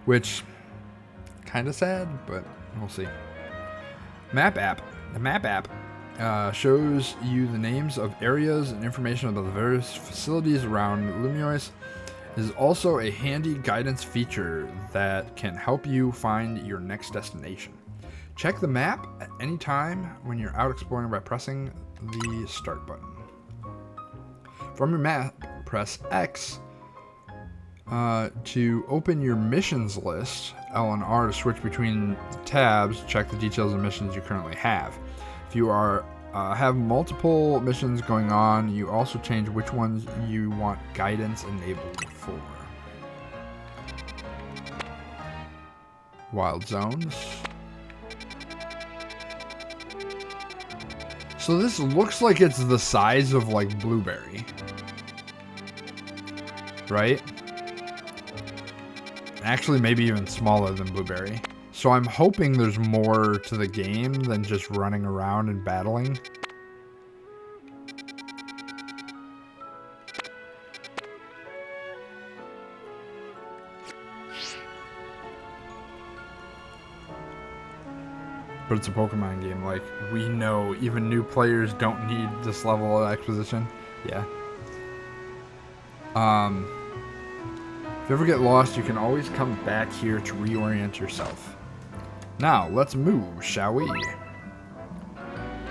Which, kinda sad, but we'll see. Map app. The map app shows you the names of areas and information about the various facilities around Lumiois. It is also a handy guidance feature that can help you find your next destination. Check the map at any time when you're out exploring by pressing the start button. From your map, press X to open your missions list. L and R to switch between tabs. Check the details of missions you currently have. If you have multiple missions going on, you also change which ones you want guidance enabled for. Wild zones. So this looks like it's the size of like Blueberry, right? Actually, maybe even smaller than Blueberry. So I'm hoping there's more to the game than just running around and battling. But it's a Pokemon game. Like, we know even new players don't need this level of exposition. Yeah. If you ever get lost, you can always come back here to reorient yourself. Now, let's move, shall we?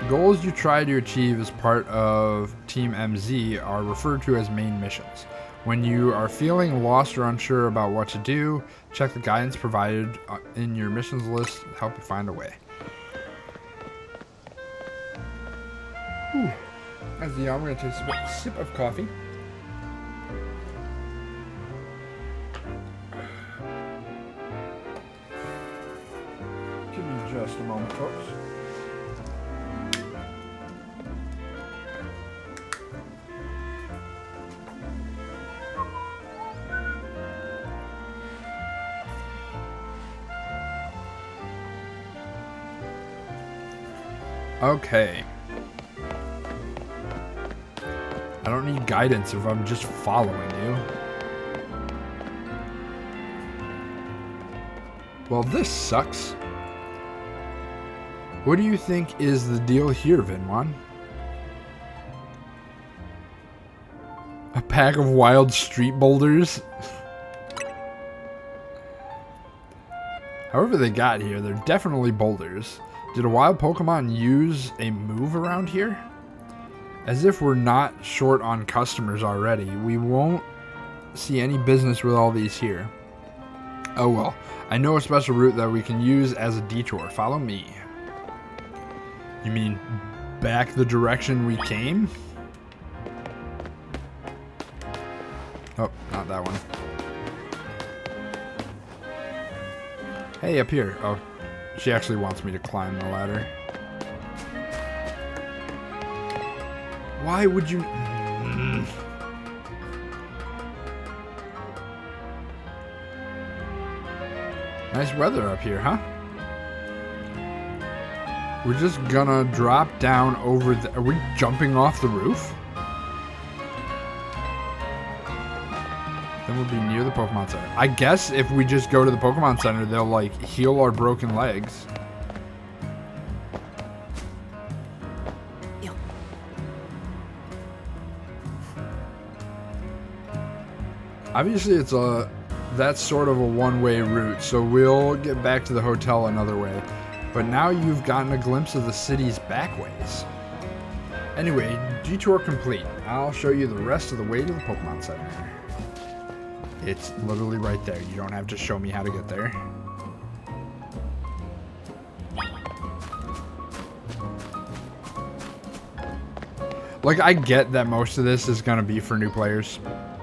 Goals you try to achieve as part of Team MZ are referred to as main missions. When you are feeling lost or unsure about what to do, check the guidance provided in your missions list to help you find a way. Whew. As the I'm going to take a sip of coffee. Give me just a moment, folks. Okay. I don't need guidance if I'm just following you. Well, this sucks. What do you think is the deal here, Vinwan? A pack of wild street boulders? However they got here, they're definitely boulders. Did a wild Pokemon use a move around here? As if we're not short on customers already. We won't see any business with all these here. Oh well. I know a special route that we can use as a detour. Follow me. You mean back the direction we came? Oh, not that one. Hey, up here. Oh, she actually wants me to climb the ladder. Why would you... Nice weather up here, huh? We're just gonna drop down over the... Are we jumping off the roof? Then we'll be near the Pokemon Center. I guess if we just go to the Pokemon Center, they'll, like, heal our broken legs. Obviously, that's sort of a one-way route, so we'll get back to the hotel another way. But now you've gotten a glimpse of the city's backways. Anyway, detour complete. I'll show you the rest of the way to the Pokemon Center. It's literally right there. You don't have to show me how to get there. Like, I get that most of this is gonna be for new players.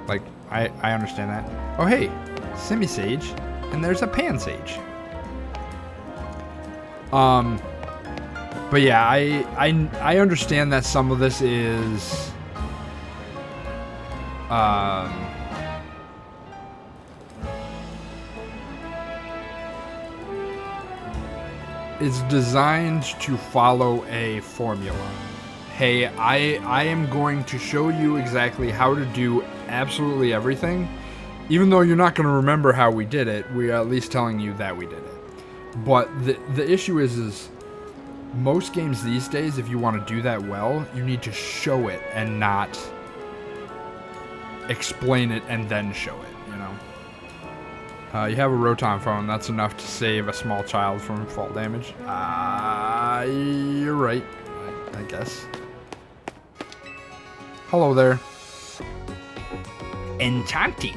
Like, I understand that. Oh, hey, Simisage, and there's a Pansage. But yeah, I understand that some of this is, it's designed to follow a formula. Hey, I am going to show you exactly how to do absolutely everything. Even though you're not going to remember how we did it, we're at least telling you that we did it. But the issue is most games these days, if you want to do that well, you need to show it and not explain it and then show it, you know? You have a Rotom phone. That's enough to save a small child from fall damage. You're right, I guess. Hello there. Enchanti.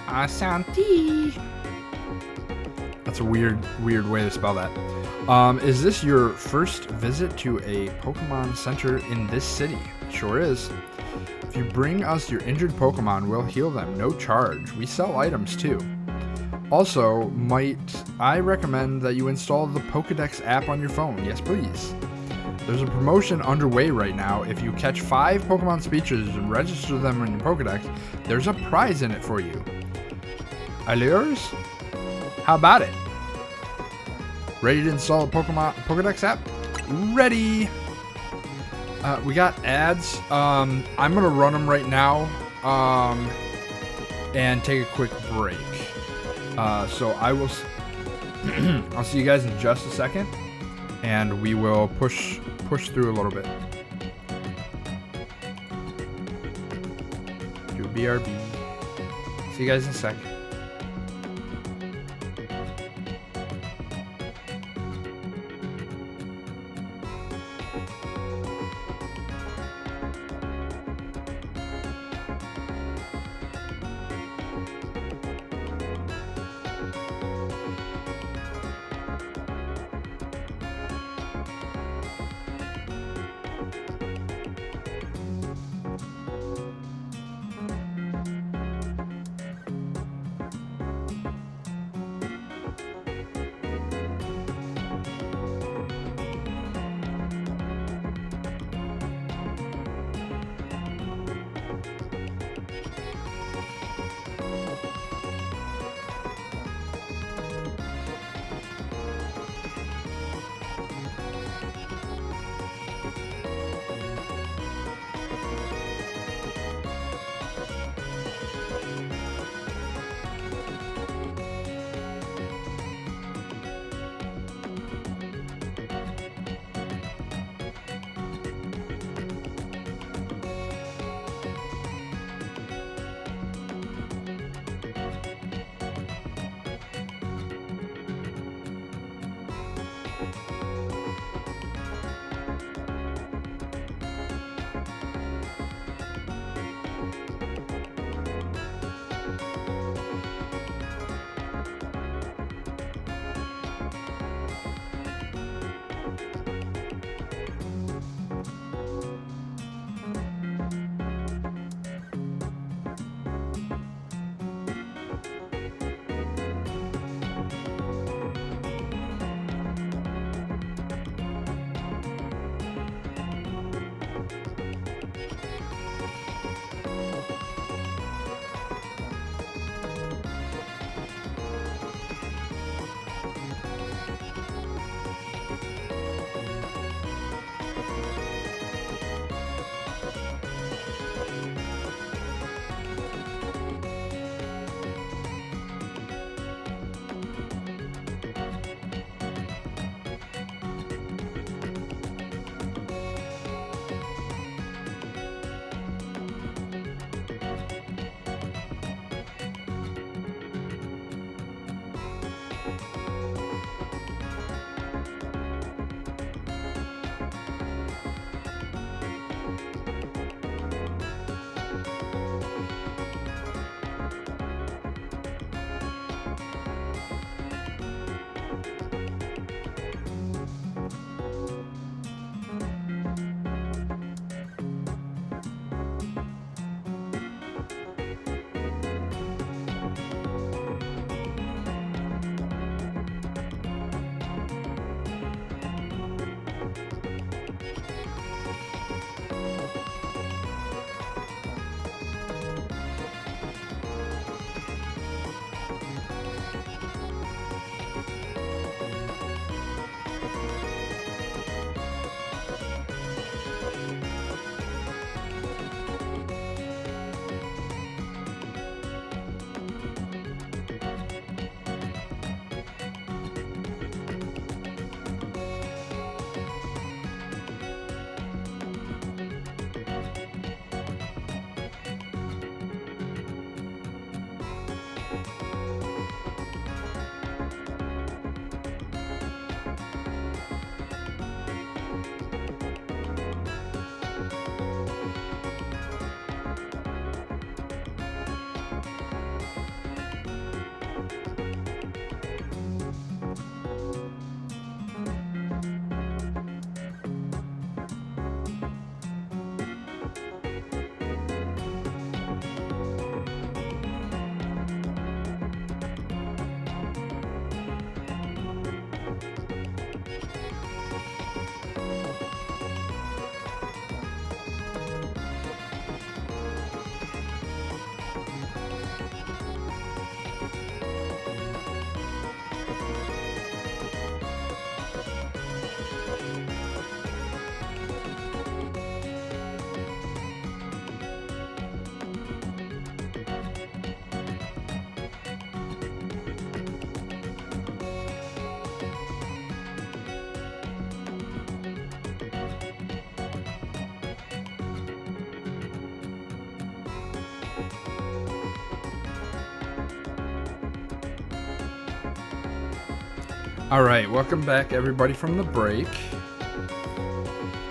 Ashanti. That's a weird way to spell that. Is this your first visit to a Pokemon Center in this city? Sure is. If you bring us your injured Pokemon, we'll heal them, no charge. We sell items too. Also, might I recommend that you install the Pokedex app on your phone? Yes, please. There's a promotion underway right now. If you catch 5 Pokemon speeches and register them in your Pokedex, there's a prize in it for you. Allures? How about it? Ready to install a Pokedex app? Ready! We got ads. I'm gonna run them right now, and take a quick break. So I will. I'll see you guys in just a second, and we will push through a little bit. Do BRB. See you guys in a sec. Alright, welcome back everybody from the break.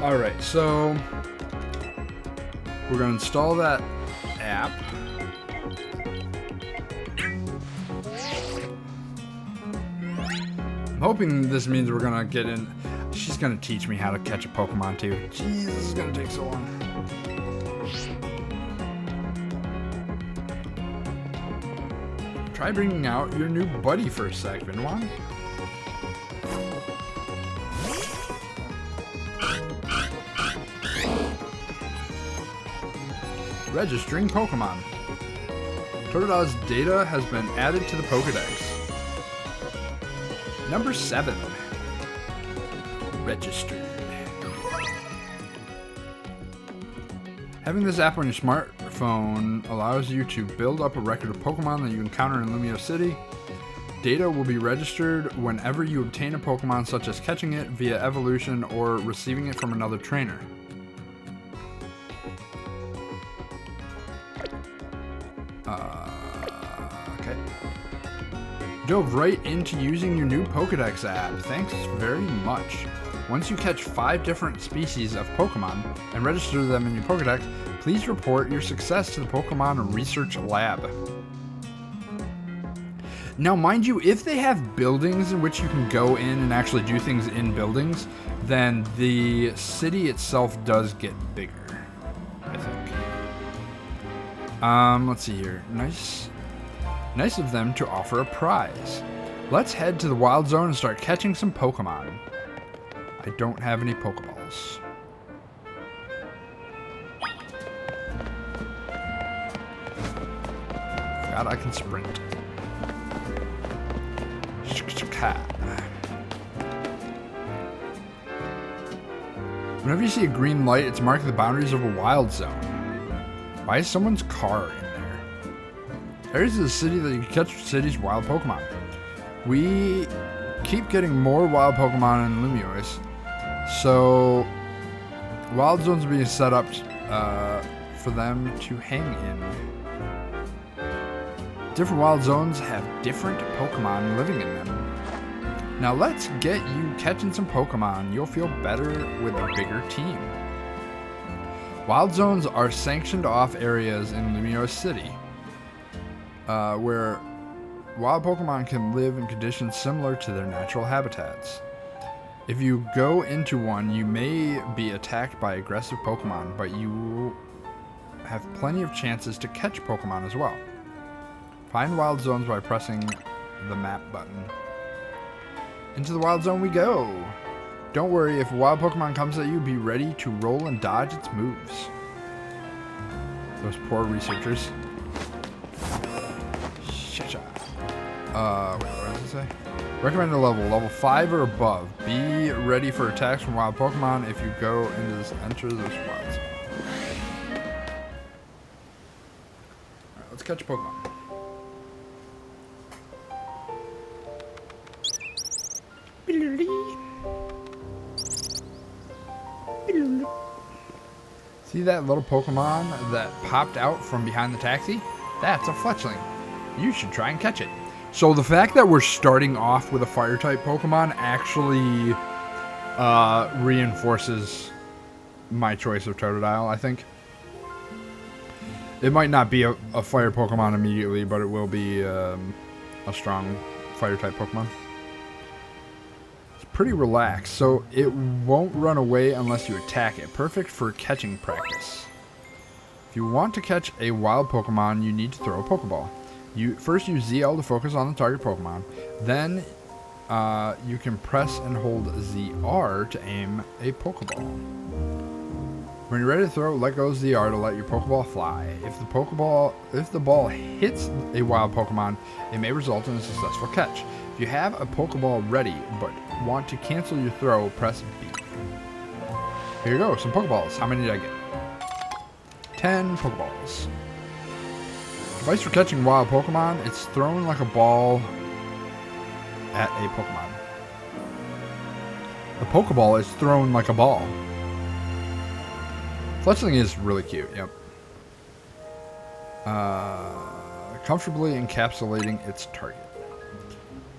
Alright, so we're going to install that app. I'm hoping this means we're going to get in. She's going to teach me how to catch a Pokemon too. Jeez, this is going to take so long. Try bringing out your new buddy for a sec, Vinwan. Registering Pokemon. Totodile's data has been added to the Pokedex. Number 7. Registered. Having this app on your smartphone allows you to build up a record of Pokemon that you encounter in Lumio City. Data will be registered whenever you obtain a Pokemon, such as catching it via evolution or receiving it from another trainer. Okay. Dove right into using your new Pokedex app. Thanks very much. Once you catch 5 different species of Pokemon and register them in your Pokedex, please report your success to the Pokemon Research Lab. Now, mind you, if they have buildings in which you can go in and actually do things in buildings, then the city itself does get bigger, I think. Let's see here. Nice of them to offer a prize. Let's head to the Wild Zone and start catching some Pokemon. I don't have any Pokeballs. Forgot I can sprint. Whenever you see a green light, it's marking the boundaries of a wild zone. Why is someone's car in there? Areas of the city that you can catch city's wild Pokemon. We keep getting more wild Pokemon in Lumiois, so wild zones are being set up for them to hang in. Different wild zones have different Pokemon living in them. Now let's get you catching some Pokemon. You'll feel better with a bigger team. Wild zones are sanctioned off areas in Lumio City, where wild Pokemon can live in conditions similar to their natural habitats. If you go into one, you may be attacked by aggressive Pokemon, but you have plenty of chances to catch Pokemon as well. Find wild zones by pressing the map button. Into the wild zone we go! Don't worry, if a wild Pokemon comes at you, be ready to roll and dodge its moves. Those poor researchers. Wait, what does it say? Recommended level 5 or above. Be ready for attacks from wild Pokemon if you go into this, enter this wild zone. Alright, let's catch a Pokemon. See that little Pokemon that popped out from behind the taxi? That's a Fletchling. You should try and catch it. So the fact that we're starting off with a Fire-type Pokemon actually reinforces my choice of Totodile, I think. It might not be a Fire Pokemon immediately, but it will be a strong Fire-type Pokemon. Pretty relaxed, so it won't run away unless you attack it. Perfect for catching practice. If you want to catch a wild Pokemon, you need to throw a Pokeball. You first use ZL to focus on the target Pokemon. Then you can press and hold ZR to aim a Pokeball. When you're ready to throw, let go of ZR to let your Pokeball fly. If the ball hits a wild Pokemon, it may result in a successful catch. If you have a Pokeball ready but want to cancel your throw, press B. Here you go, some Pokeballs. How many did I get? 10 Pokeballs. Device for catching wild Pokemon, it's thrown like a ball at a Pokemon. The Pokeball is thrown like a ball. Fletchling is really cute, yep. Comfortably encapsulating its target.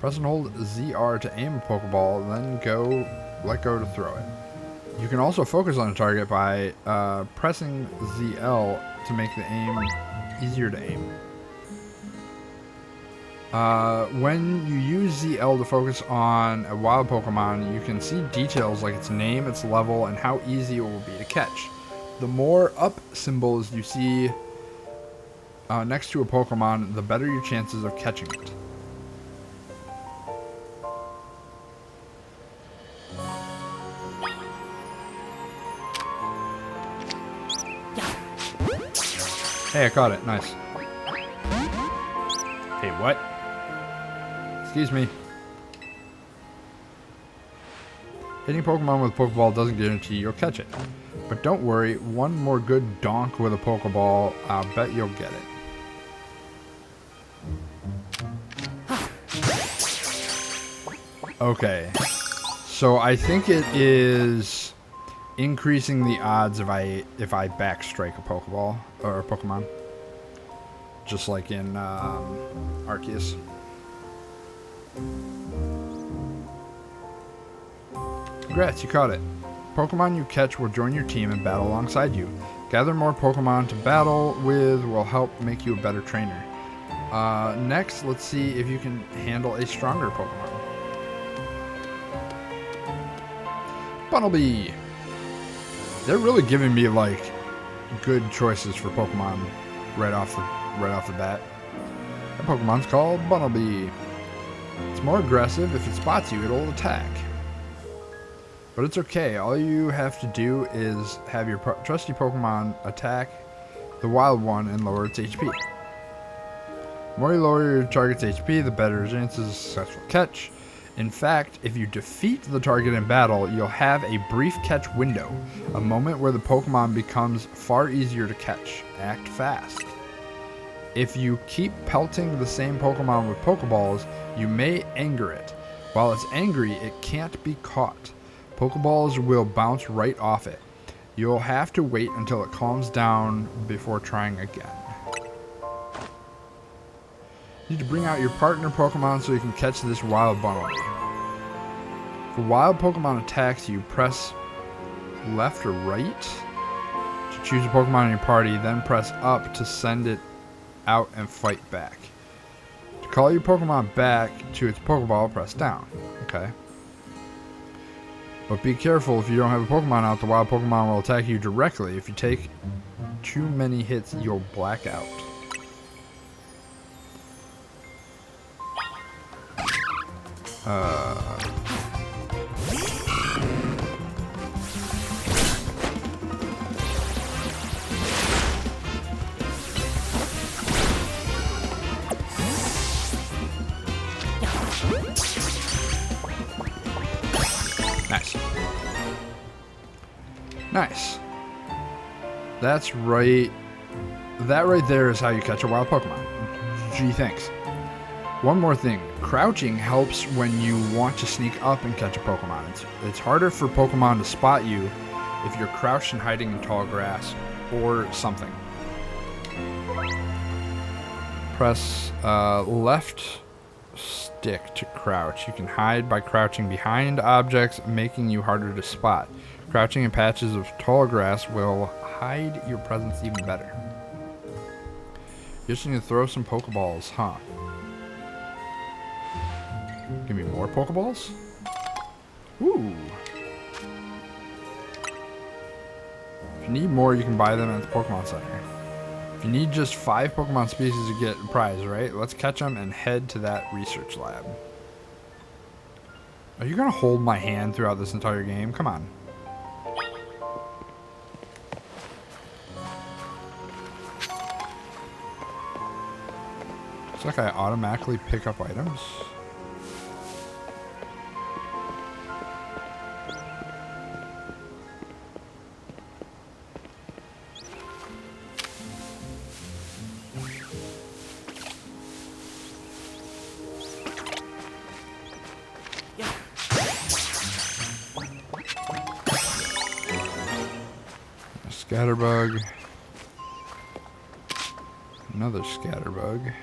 Press and hold ZR to aim a Pokeball, then let go to throw it. You can also focus on a target by pressing ZL to make the aim easier to aim. When you use ZL to focus on a wild Pokemon, you can see details like its name, its level, and how easy it will be to catch. The more up symbols you see next to a Pokemon, the better your chances of catching it. Hey, I caught it. Nice. Hey, what? Excuse me. Hitting Pokemon with a Pokeball doesn't guarantee you'll catch it. But don't worry, one more good donk with a Pokeball, I'll bet you'll get it. Okay. So I think it is increasing the odds if I backstrike a Pokeball or a Pokemon, just like in Arceus. Congrats, you caught it. Pokemon you catch will join your team and battle alongside you. Gather more Pokemon to battle with will help make you a better trainer. Next, let's see if you can handle a stronger Pokemon. Bunnelby! They're really giving me like good choices for Pokemon right off the bat. That Pokemon's called Bunnelby. It's more aggressive. If it spots you, it'll attack. But it's okay. All you have to do is have your trusty Pokemon attack the wild one and lower its HP. The more you lower your target's HP, the better your chances of a successful catch. In fact, if you defeat the target in battle, you'll have a brief catch window, a moment where the Pokemon becomes far easier to catch. Act fast. If you keep pelting the same Pokemon with Pokeballs, you may anger it. While it's angry, it can't be caught. Pokeballs will bounce right off it. You'll have to wait until it calms down before trying again. You need to bring out your partner Pokemon so you can catch this wild Bunnelby. If a wild Pokemon attacks you, press left or right to choose a Pokemon in your party, then press up to send it out and fight back. To call your Pokemon back to its Pokeball, press down. Okay. But be careful, if you don't have a Pokemon out, the wild Pokemon will attack you directly. If you take too many hits, you'll black out. Nice. Nice. That's right. That right there is how you catch a wild Pokemon. Gee, thanks. One more thing. Crouching helps when you want to sneak up and catch a Pokemon. It's harder for Pokemon to spot you if you're crouched and hiding in tall grass or something. Press left stick to crouch. You can hide by crouching behind objects, making you harder to spot. Crouching in patches of tall grass will hide your presence even better. You just need to throw some Pokeballs, huh? Give me more Pokeballs? Ooh. If you need more, you can buy them at the Pokemon Center. If you need just 5 Pokemon species to get a prize, right? Let's catch them and head to that research lab. Are you going to hold my hand throughout this entire game? Come on. It's like I automatically pick up items. Scatterbug. Another Scatterbug.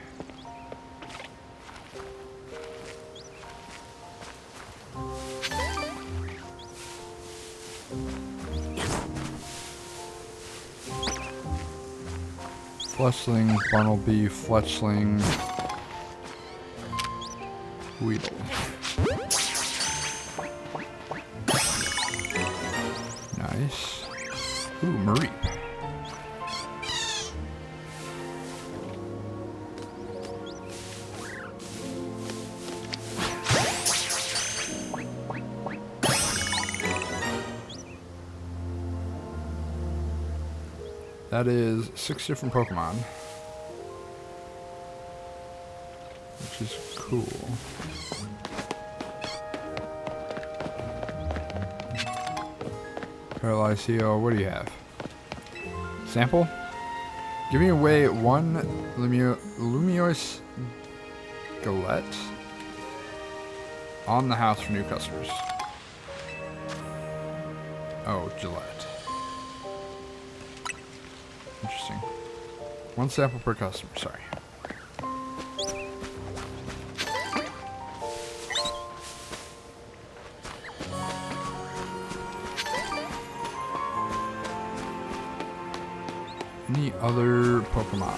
Fletchling, Bartleby, Fletchling, Weedle. Nice. Ooh, Marie. That is 6 different Pokemon, which is cool. Paralyzed Heal, what do you have? Sample? Giving away 1 Lumiose Galette on the house for new customers. Oh, Gillette. Interesting. 1 sample per customer, sorry. Any other Pokemon?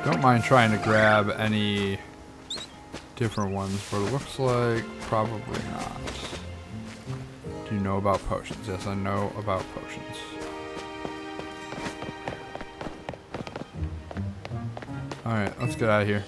Don't mind trying to grab any different ones, but it looks like probably not. Do you know about potions? Yes, I know about potions. Alright, let's get out of here.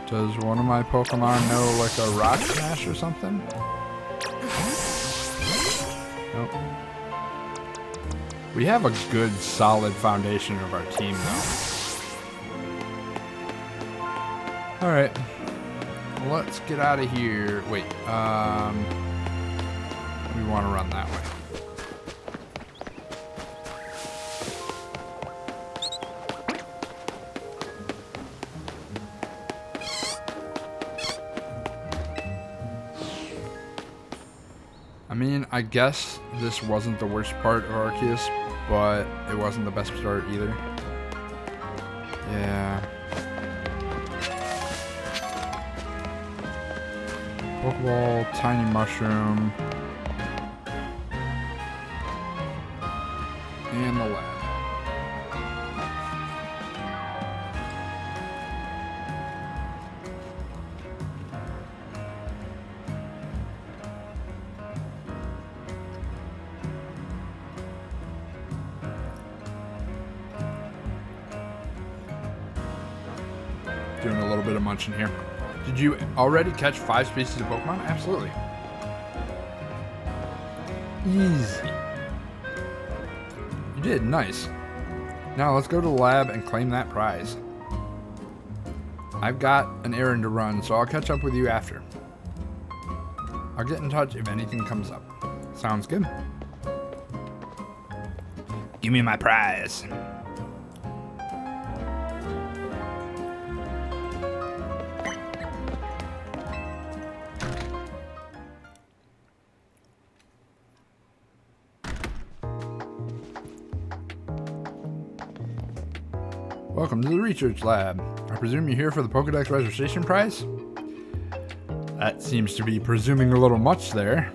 Does one of my Pokemon know like a Rock Smash or something? Nope. We have a good solid foundation of our team though. Alright. Let's get out of here. Wait, we want to run that way. I mean, I guess this wasn't the worst part of Arceus, but it wasn't the best start either. Yeah. Pokeball, Tiny Mushroom, and the lab. Doing a little bit of munching here. Did you already catch 5 species of Pokemon? Absolutely. Easy. You did, nice. Now let's go to the lab and claim that prize. I've got an errand to run, so I'll catch up with you after. I'll get in touch if anything comes up. Sounds good. Give me my prize. Welcome to the research lab. I presume you're here for the Pokedex registration prize? That seems to be presuming a little much there.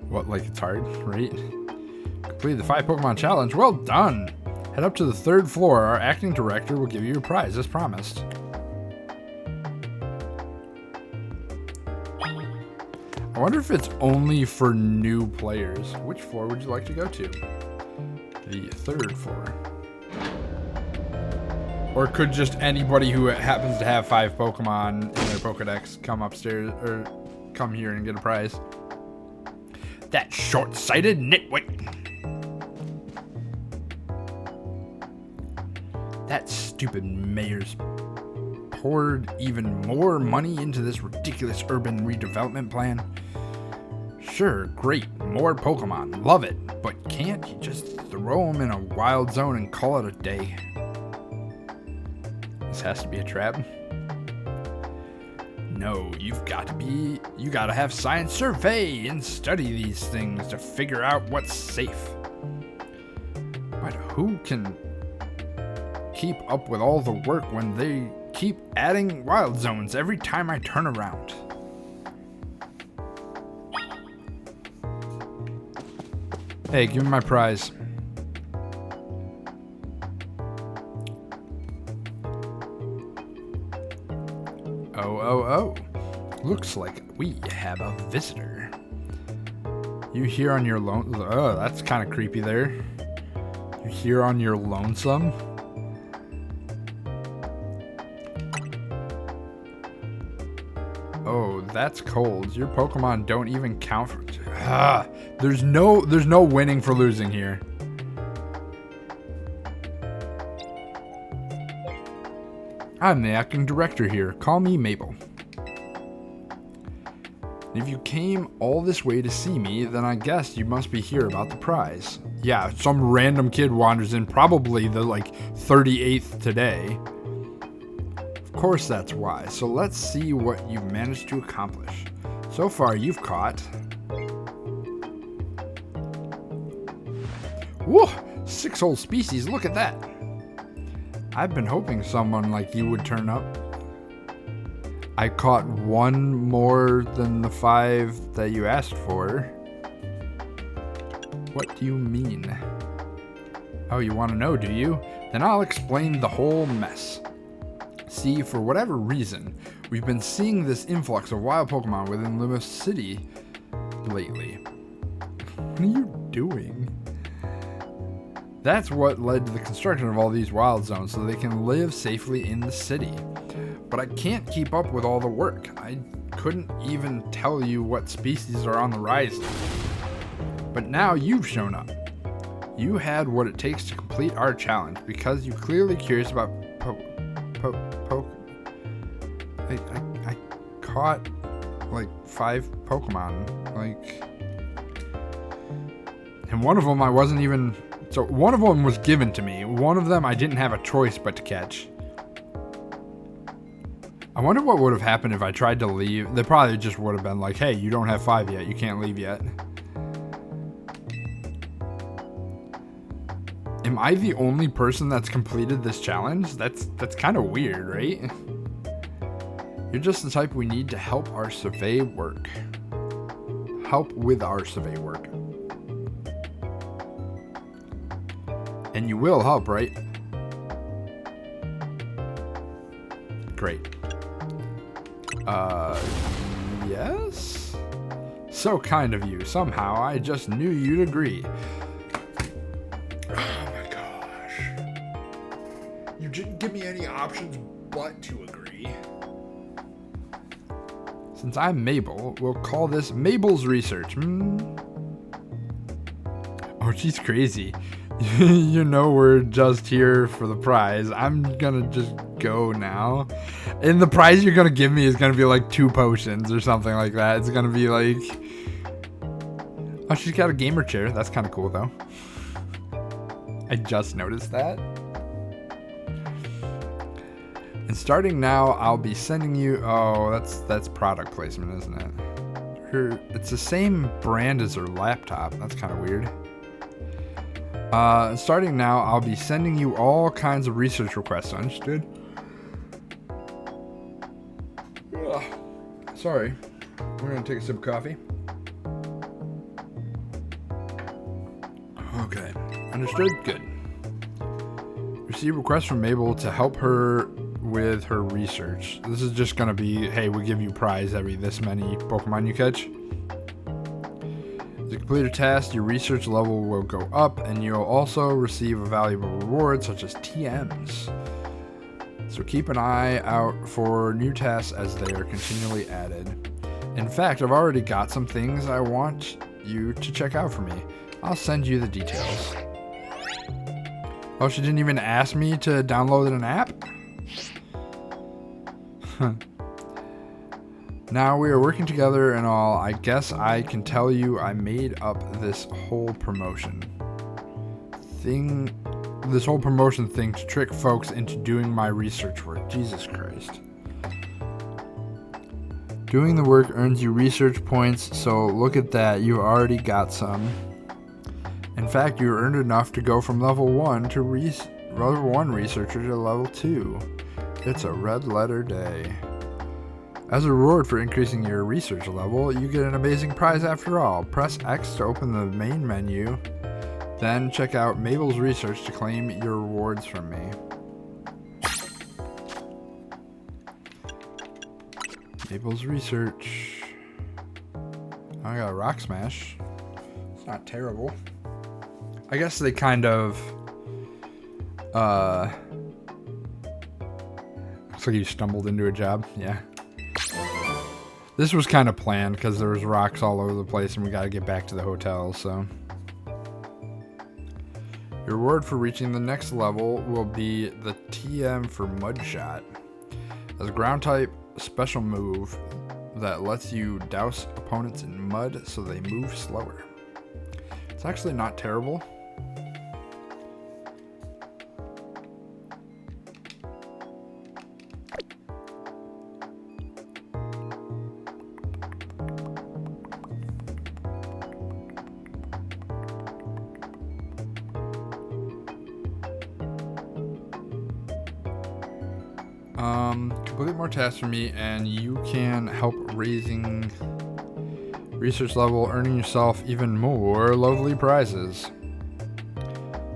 What, like it's hard, right? Complete the 5 Pokemon challenge. Well done! Head up to the 3rd floor. Our acting director will give you your prize, as promised. I wonder if it's only for new players. Which floor would you like to go to? The 3rd floor. Or could just anybody who happens to have 5 Pokemon in their Pokedex come upstairs or come here and get a prize? That short-sighted nitwit. That stupid mayor's poured even more money into this ridiculous urban redevelopment plan. Sure, great, more Pokemon, love it, but can't you just throw them in a wild zone and call it a day? This has to be a trap. No, you gotta have science survey and study these things to figure out what's safe. But who can keep up with all the work when they keep adding wild zones every time I turn around? Hey, give me my prize. Oh. Looks like we have a visitor. You here on your lone... Oh, that's kind of creepy there. You here on your lonesome? Oh, that's cold. Your Pokemon don't even count for... There's no winning for losing here. I'm the acting director here. Call me Mabel. If you came all this way to see me, then I guess you must be here about the prize. Yeah, some random kid wanders in, probably the 38th today. Of course that's why. So let's see what you've managed to accomplish. So far you've caught... Whoa! 6 whole species, look at that! I've been hoping someone like you would turn up. I caught 1 more than the 5 that you asked for. What do you mean? Oh, you want to know, do you? Then I'll explain the whole mess. See, for whatever reason, we've been seeing this influx of wild Pokemon within Lumos City lately. What are you doing? That's what led to the construction of all these wild zones so they can live safely in the city. But I can't keep up with all the work. I couldn't even tell you what species are on the rise. But now you've shown up. You had what it takes to complete our challenge because you're clearly curious about I caught 5 Pokemon, and one of them I wasn't even... So one of them was given to me. One of them I didn't have a choice but to catch. I wonder what would have happened if I tried to leave. They probably just would have been like, hey, you don't have 5 yet. You can't leave yet. Am I the only person that's completed this challenge? That's kind of weird, right? You're just the type we need to help our survey work. Help with our survey work. And you will help, right? Great. Yes? So kind of you. Somehow, I just knew you'd agree. Oh my gosh. You didn't give me any options but to agree. Since I'm Mabel, we'll call this Mabel's Research. Oh, she's crazy. You know we're just here for the prize. I'm gonna just go now. And the prize you're gonna give me is gonna be 2 potions or something like that. It's gonna be Oh, she's got a gamer chair. That's kind of cool though. I just noticed that. And starting now, I'll be sending you... Oh, that's product placement, isn't it? It's the same brand as her laptop. That's kind of weird. Starting now, I'll be sending you all kinds of research requests. Understood? Ugh. Sorry. We're gonna take a sip of coffee. Okay. Understood? Good. Receive requests from Mabel to help her with her research. This is just gonna be, hey, we give you a prize every this many Pokemon you catch. To complete a task, your research level will go up, and you'll also receive a valuable reward such as TMs. So keep an eye out for new tasks as they are continually added. In fact, I've already got some things I want you to check out for me. I'll send you the details. Oh, she didn't even ask me to download an app? Now we are working together and all. I guess I can tell you I made up this whole promotion. this whole promotion thing to trick folks into doing my research work. Jesus Christ. Doing the work earns you research points, so look at that, you already got some. In fact, you earned enough to go from level 1 to level 1 researcher to level 2. It's a red letter day. As a reward for increasing your research level, you get an amazing prize after all. Press X to open the main menu, then check out Mabel's Research to claim your rewards from me. Mabel's Research. I got a Rock Smash. It's not terrible. I guess they kind of looks like you stumbled into a job. Yeah. This was kind of planned because there was rocks all over the place and we got to get back to the hotel, so. Your reward for reaching the next level will be the TM for Mudshot. As a ground type special move that lets you douse opponents in mud so they move slower. It's actually not terrible. Complete more tasks for me and you can help raising research level, earning yourself even more lovely prizes.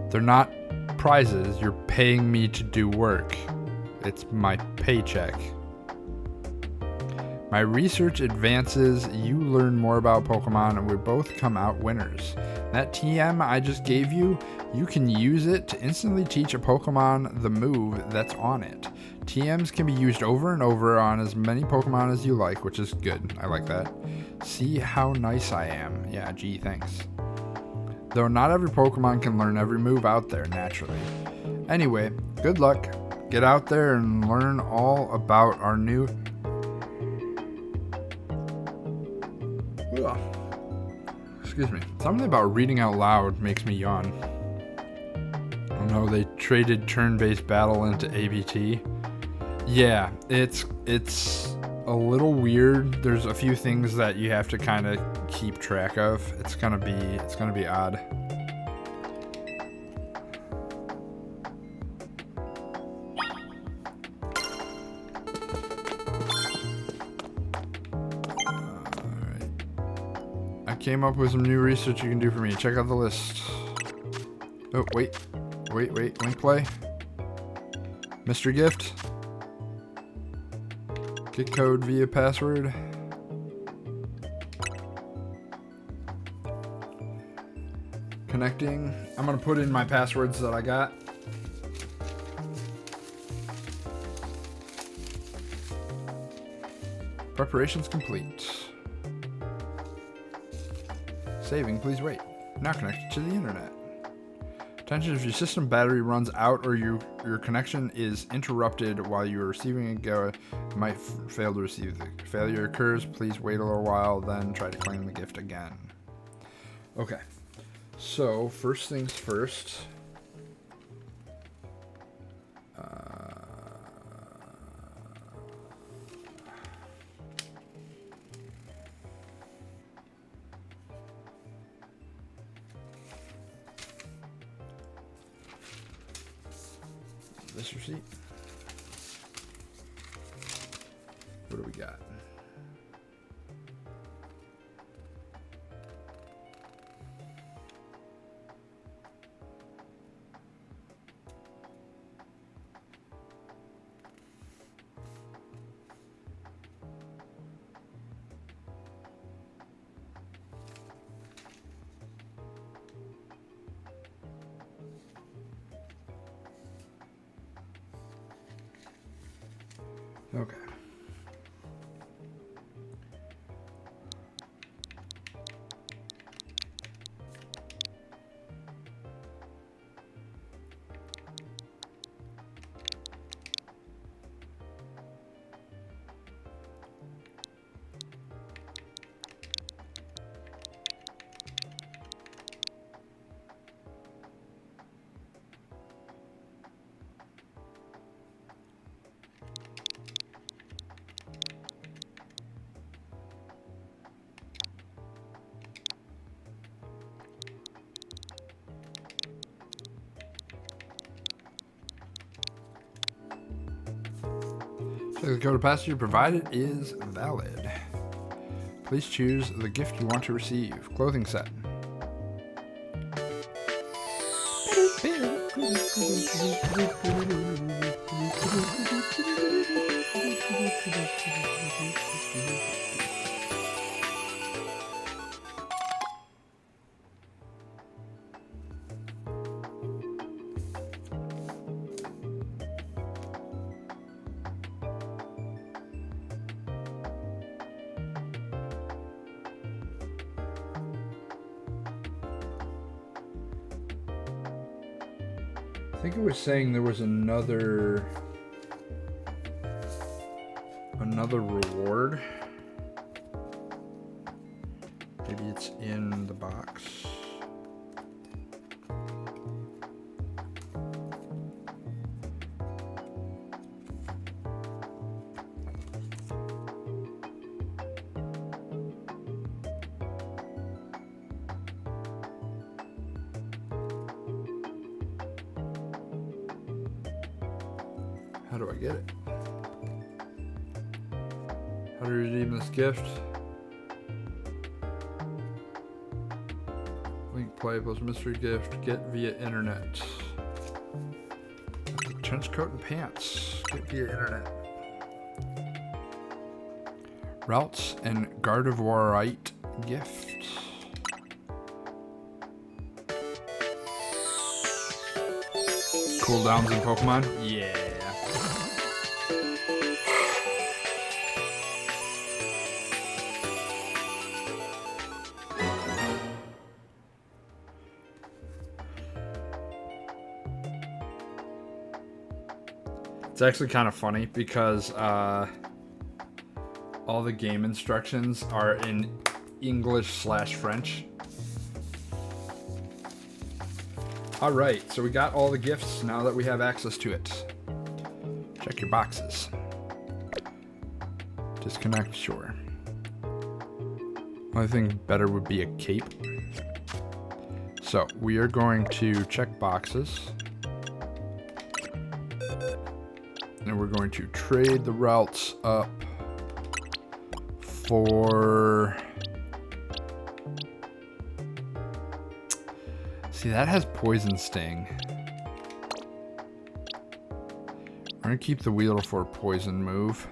They're not prizes, you're paying me to do work. It's my paycheck. My research advances, you learn more about Pokemon, and we both come out winners. That TM I just gave you, you can use it to instantly teach a Pokemon the move that's on it. TMs can be used over and over on as many Pokemon as you like, which is good. I like that. See how nice I am. Yeah, gee, thanks. Though not every Pokemon can learn every move out there, naturally. Anyway, good luck. Get out there and learn all about our new... Ugh. Excuse me. Something about reading out loud makes me yawn. Oh no, they traded turn-based battle into ABT. Yeah, it's a little weird. There's a few things that you have to kind of keep track of. It's gonna be odd. Alright. I came up with some new research you can do for me. Check out the list. Oh, wait, link play. Mystery gift. Get code via password. Connecting. I'm gonna put in my passwords that I got. Preparations complete. Saving, please wait. Now connected to the internet. Attention, if your system battery runs out or your connection is interrupted while you are receiving a go, you might fail to receive. The failure occurs, please wait a little while, then try to claim the gift again. Okay, so first things first. This receipt. What do we got? Okay. The code of passage provided is valid. Please choose the gift you want to receive. Clothing set. I think it was saying there was another reward. Maybe it's in the box. How do I get it? How to redeem this gift? Link play plus mystery gift. Get via internet. Trench coat and pants. Get via internet. Routes and Gardevoirite gift. Cooldowns in Pokemon? Yeah. It's actually kind of funny because all the game instructions are in English/French. All right, so we got all the gifts now that we have access to it. Check your boxes. Disconnect, sure. Only thing better would be a cape. So we are going to check boxes. And we're going to trade the routes up for... See, that has Poison Sting. We're going to keep the Wheeler for a Poison move.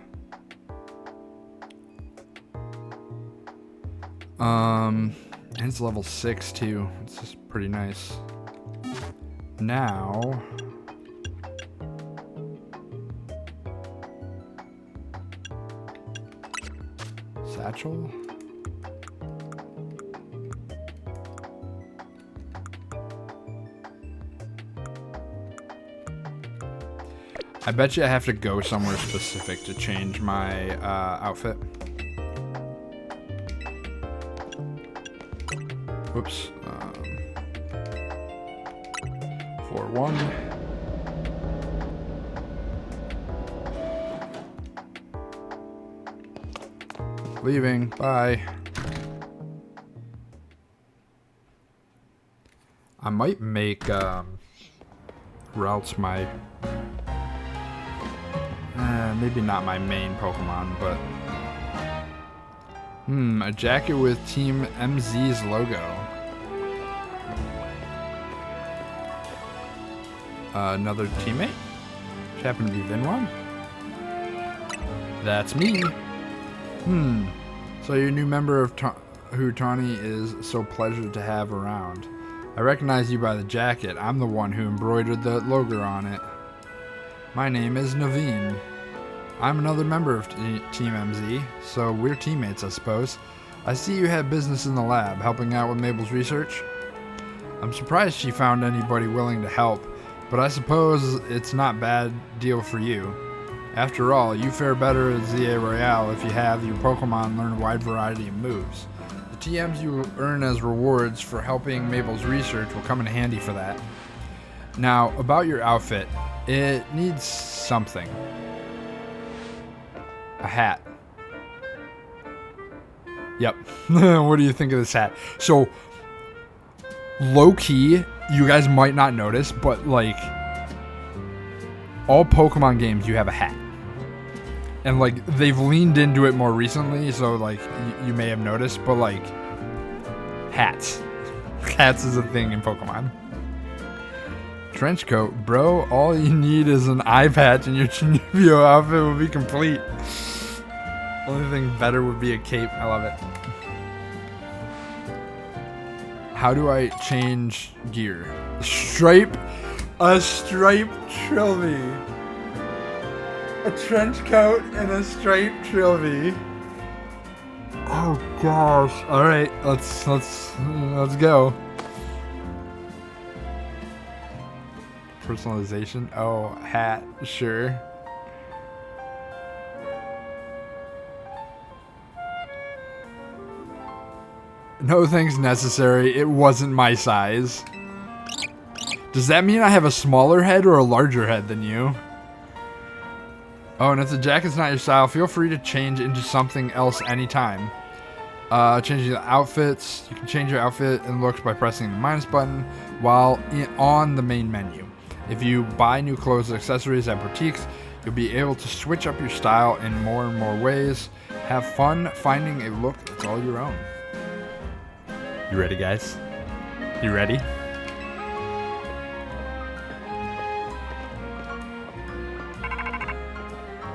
And it's level 6 too. It's just pretty nice. Now... Satchel? I bet you I have to go somewhere specific to change my outfit. Whoops. 4-1. Leaving. Bye. I might make routes my... maybe not my main Pokemon, but... a jacket with Team MZ's logo. Another teammate? Which happened to be Vinwan? That's me. So your new member of who Tawny is so pleasure to have around. I recognize you by the jacket. I'm the one who embroidered the logo on it. My name is Naveen. I'm another member of Team MZ, so we're teammates, I suppose. I see you have business in the lab, helping out with Mabel's research. I'm surprised she found anybody willing to help, but I suppose it's not bad deal for you. After all, you fare better at ZA Royale if you have your Pokemon learn a wide variety of moves. The TMs you earn as rewards for helping Mabel's research will come in handy for that. Now, about your outfit, it needs something. A hat. Yep. What do you think of this hat? So, low-key, you guys might not notice, but like, all Pokemon games, you have a hat. And like they've leaned into it more recently, so like you may have noticed, but like hats. Hats is a thing in Pokemon. Trench coat, bro, all you need is an eye patch and your Chinibio outfit will be complete. Only thing better would be a cape. I love it. How do I change gear? A stripe trilby. A trench coat and a striped trilby. Oh gosh. All right, let's go. Personalization. Oh, hat. Sure. No thanks necessary. It wasn't my size. Does that mean I have a smaller head or a larger head than you? Oh, and if the jacket's not your style, feel free to change into something else anytime. Changing the outfits. You can change your outfit and looks by pressing the minus button while on the main menu. If you buy new clothes and accessories at boutiques, you'll be able to switch up your style in more and more ways. Have fun finding a look that's all your own. You ready, guys? You ready?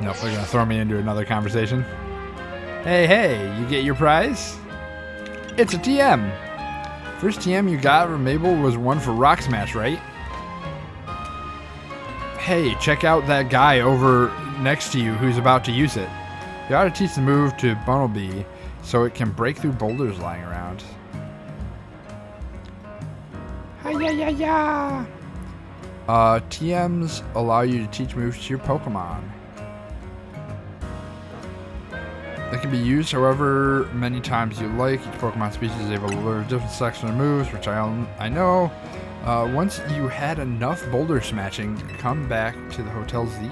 Nope, they're gonna throw me into another conversation. Hey, you get your prize? It's a TM. First TM you got from Mabel was one for Rock Smash, right? Hey, check out that guy over next to you who's about to use it. You ought to teach the move to Bunnelby so it can break through boulders lying around. Hi-ya-ya-ya! TMs allow you to teach moves to your Pokemon. They can be used however many times you like. Each Pokemon species is able to learn a different section of moves, which I know. Once you had enough boulder smashing, come back to the Hotel Z.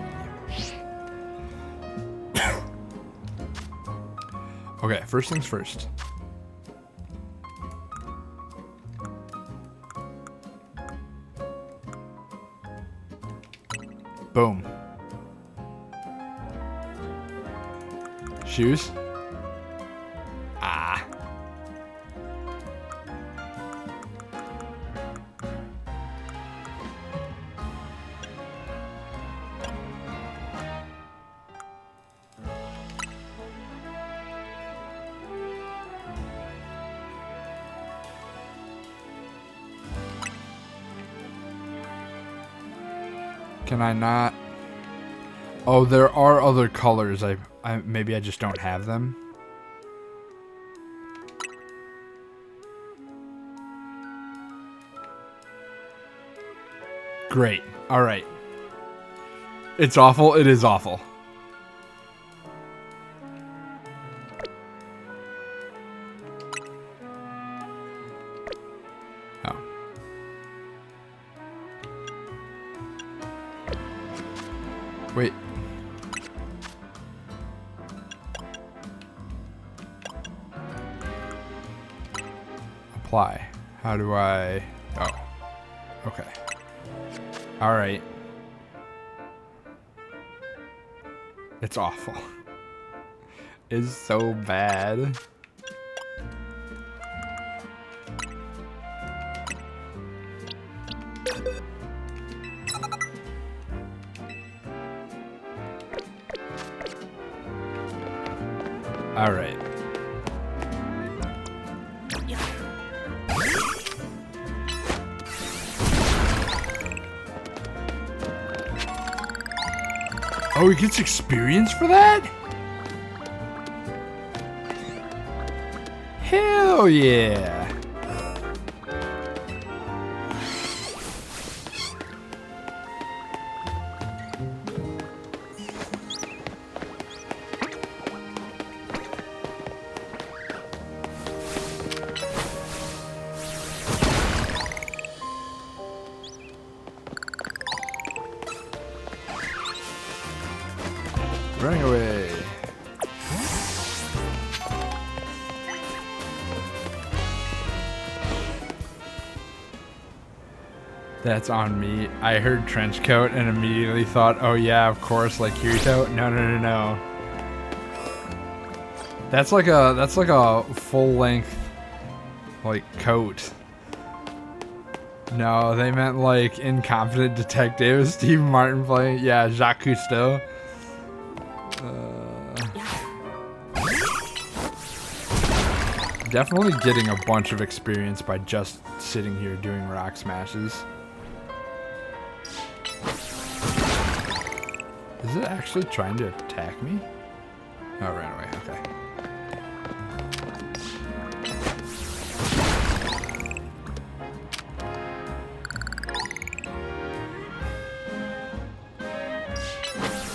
Okay, first things first. Boom. Shoes? Ah. Can I not? Oh, there are other colors. Maybe I just don't have them. Great. All right. It's awful. It is awful. Oh. Wait. Apply. How do I... Oh. Okay. Alright. It's awful. It's so bad. Alright. Oh, he gets experience for that? Hell yeah. Running away. That's on me. I heard trench coat and immediately thought, oh yeah, of course, like Kirito. No. That's like a full length like coat. No, they meant like Incompetent Detective. Steve Martin playing, yeah, Jacques Cousteau. Definitely getting a bunch of experience by just sitting here doing rock smashes. Is it actually trying to attack me? Oh, it ran away. Okay.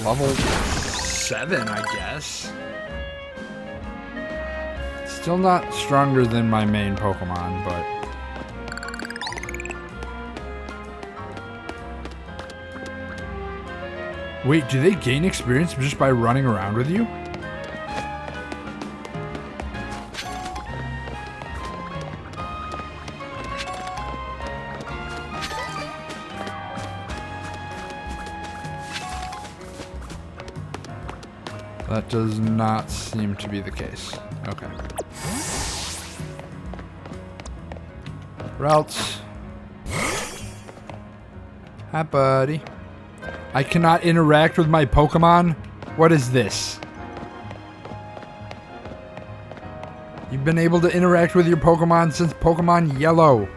Level 7, I guess. Still not stronger than my main Pokemon, but... Wait, do they gain experience just by running around with you? That does not seem to be the case. Okay. Routes. Hi, buddy. I cannot interact with my Pokemon? What is this? You've been able to interact with your Pokemon since Pokemon Yellow.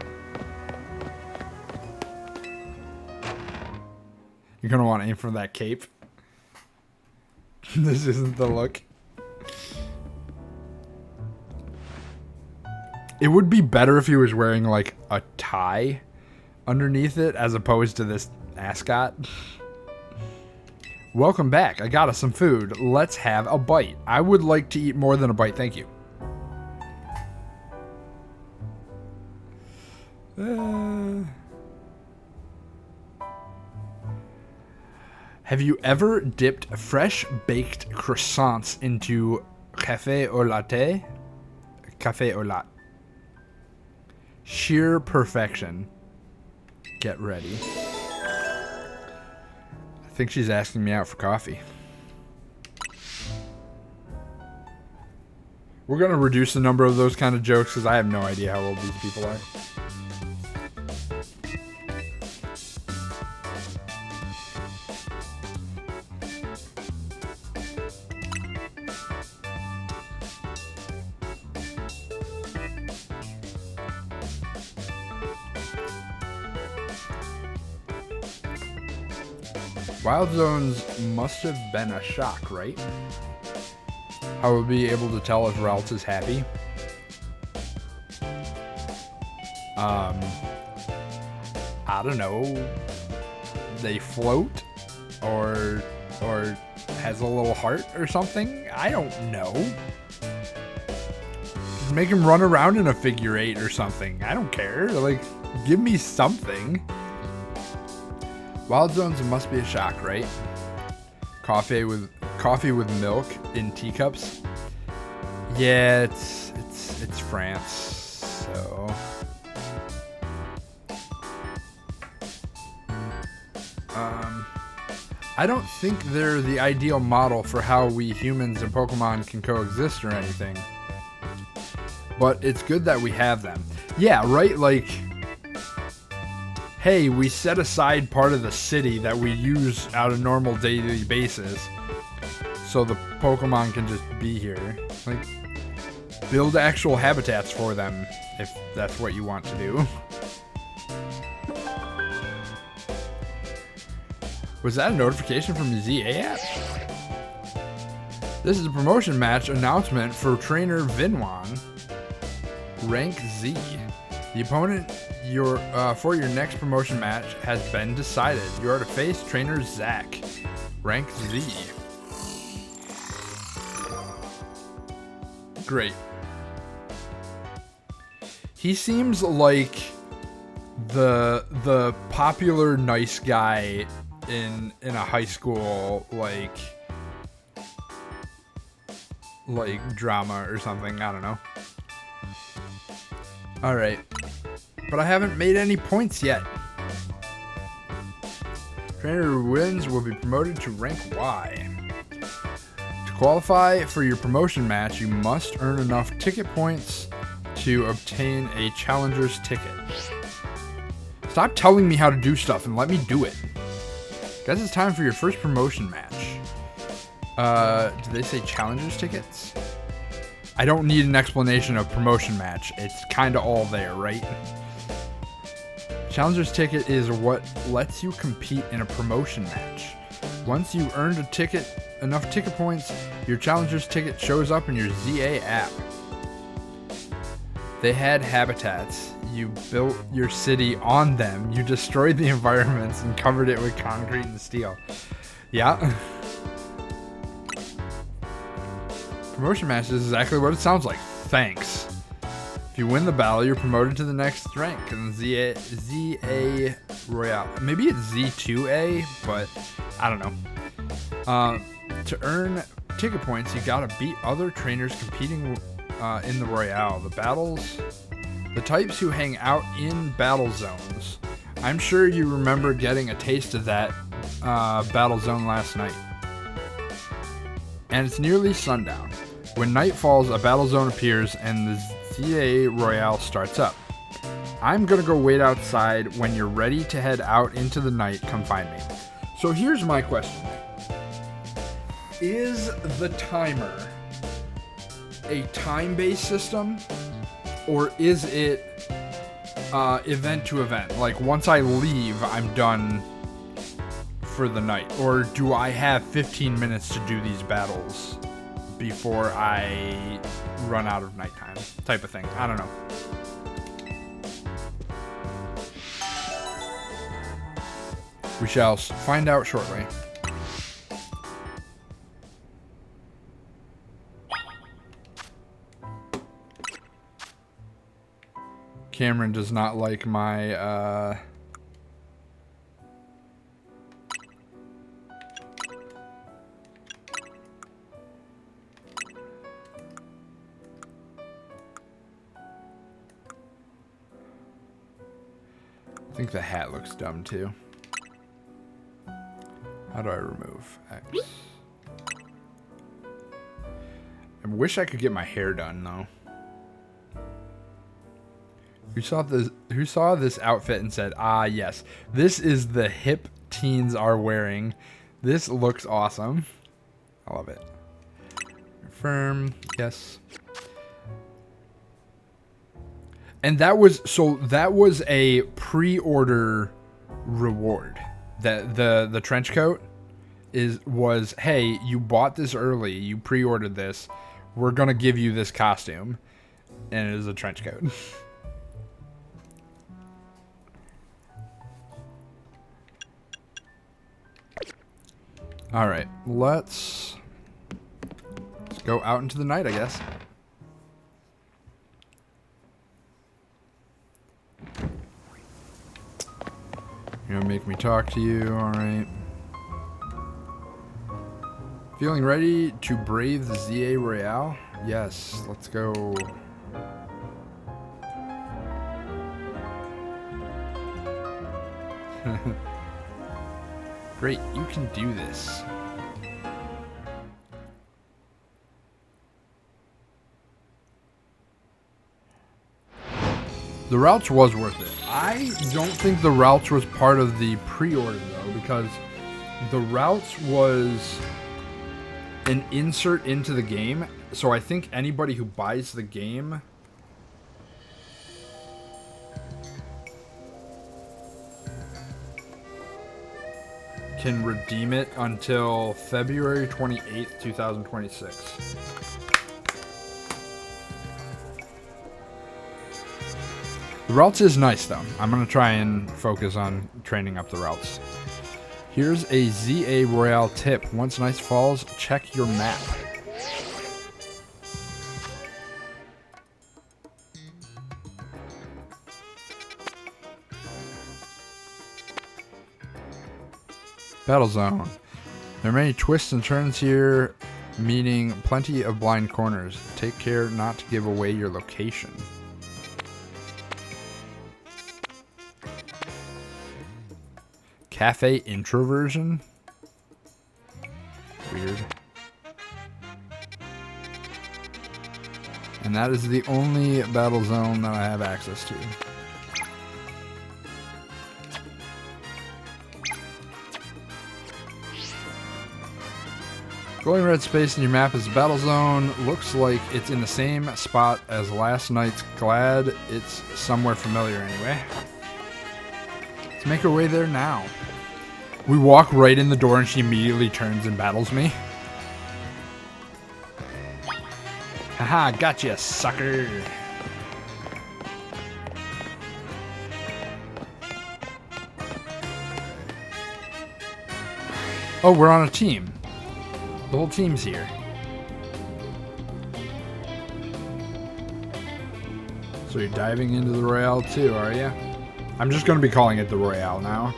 You're gonna want to aim for that cape. This isn't the look. It would be better if he was wearing like a tie underneath it as opposed to this ascot. Welcome back. I got us some food. Let's have a bite. I would like to eat more than a bite. Thank you. Have you ever dipped fresh baked croissants into café au latte? Café au latte. Sheer perfection. Get ready. I think she's asking me out for coffee. We're going to reduce the number of those kind of jokes because I have no idea how old these people are. Wild Zones must have been a shock, right? I would be able to tell if Ralts is happy. I don't know. They float, or has a little heart or something. I don't know. Just make him run around in a figure 8 or something. I don't care. Like, give me something. Wild Zones must be a shock, right? Coffee with milk in teacups. Yeah, it's France, so I don't think they're the ideal model for how we humans and Pokemon can coexist or anything. But it's good that we have them. Yeah, right? Like, hey, we set aside part of the city that we use on a normal daily basis so the Pokemon can just be here. Like, build actual habitats for them if that's what you want to do. Was that a notification from the ZA app? This is a promotion match announcement for trainer Vinwan. Rank Z. The opponent for your next promotion match has been decided. You are to face trainer Zach. Rank Z. Great. He seems like the popular nice guy in a high school like drama or something. I don't know. All right. But I haven't made any points yet. Trainer who wins will be promoted to rank Y. To qualify for your promotion match, you must earn enough ticket points to obtain a challenger's ticket. Stop telling me how to do stuff and let me do it. Guys, it's time for your first promotion match. Do they say challenger's tickets? I don't need an explanation of promotion match. It's kind of all there, right? Challenger's ticket is what lets you compete in a promotion match. Once you earned enough ticket points, your challenger's ticket shows up in your ZA app. They had habitats. You built your city on them. You destroyed the environments and covered it with concrete and steel. Yeah. Promotion match is exactly what it sounds like. Thanks. If you win the battle, you're promoted to the next rank in ZA Royale. Maybe it's Z2A, but I don't know. To earn ticket points, you gotta beat other trainers competing in the Royale. The types who hang out in battle zones. I'm sure you remember getting a taste of that battle zone last night. And it's nearly sundown. When night falls, a battle zone appears and the ZA Royale starts up. I'm gonna go wait outside. When you're ready to head out into the night, come find me. So here's my question. Is the timer a time-based system, or is it event to event? Like, once I leave, I'm done for the night? Or do I have 15 minutes to do these battles before I run out of nighttime? Type of thing. I don't know. We shall find out shortly. Cameron does not like my I think the hat looks dumb too. How do I remove X? I wish I could get my hair done though. Who saw this outfit and said, "Ah, yes, this is the hip teens are wearing. This looks awesome." I love it. Confirm, yes. And that was a pre-order reward. That the trench coat was, hey, you bought this early, you pre-ordered this, we're gonna give you this costume, and it is a trench coat. All right, let's go out into the night, I guess. You're gonna make me talk to you, all right. Feeling ready to brave the ZA Royale? Yes, let's go. Great, you can do this. The routes was worth it. I don't think the routes was part of the pre-order though, because the routes was an insert into the game. So I think anybody who buys the game can redeem it until February 28th, 2026. The routes is nice though. I'm going to try and focus on training up the routes. Here's a ZA Royale tip. Once night falls, check your map. Battle zone. There are many twists and turns here, meaning plenty of blind corners. Take care not to give away your location. Cafe introversion? Weird. And that is the only battle zone that I have access to. Glowing red space in your map is a battle zone. Looks like it's in the same spot as last night's Glad. It's somewhere familiar anyway. Let's make our way there now. We walk right in the door and she immediately turns and battles me. Haha, gotcha, sucker. Oh, we're on a team. The whole team's here. So you're diving into the Royale too, are you? I'm just going to be calling it the Royale now.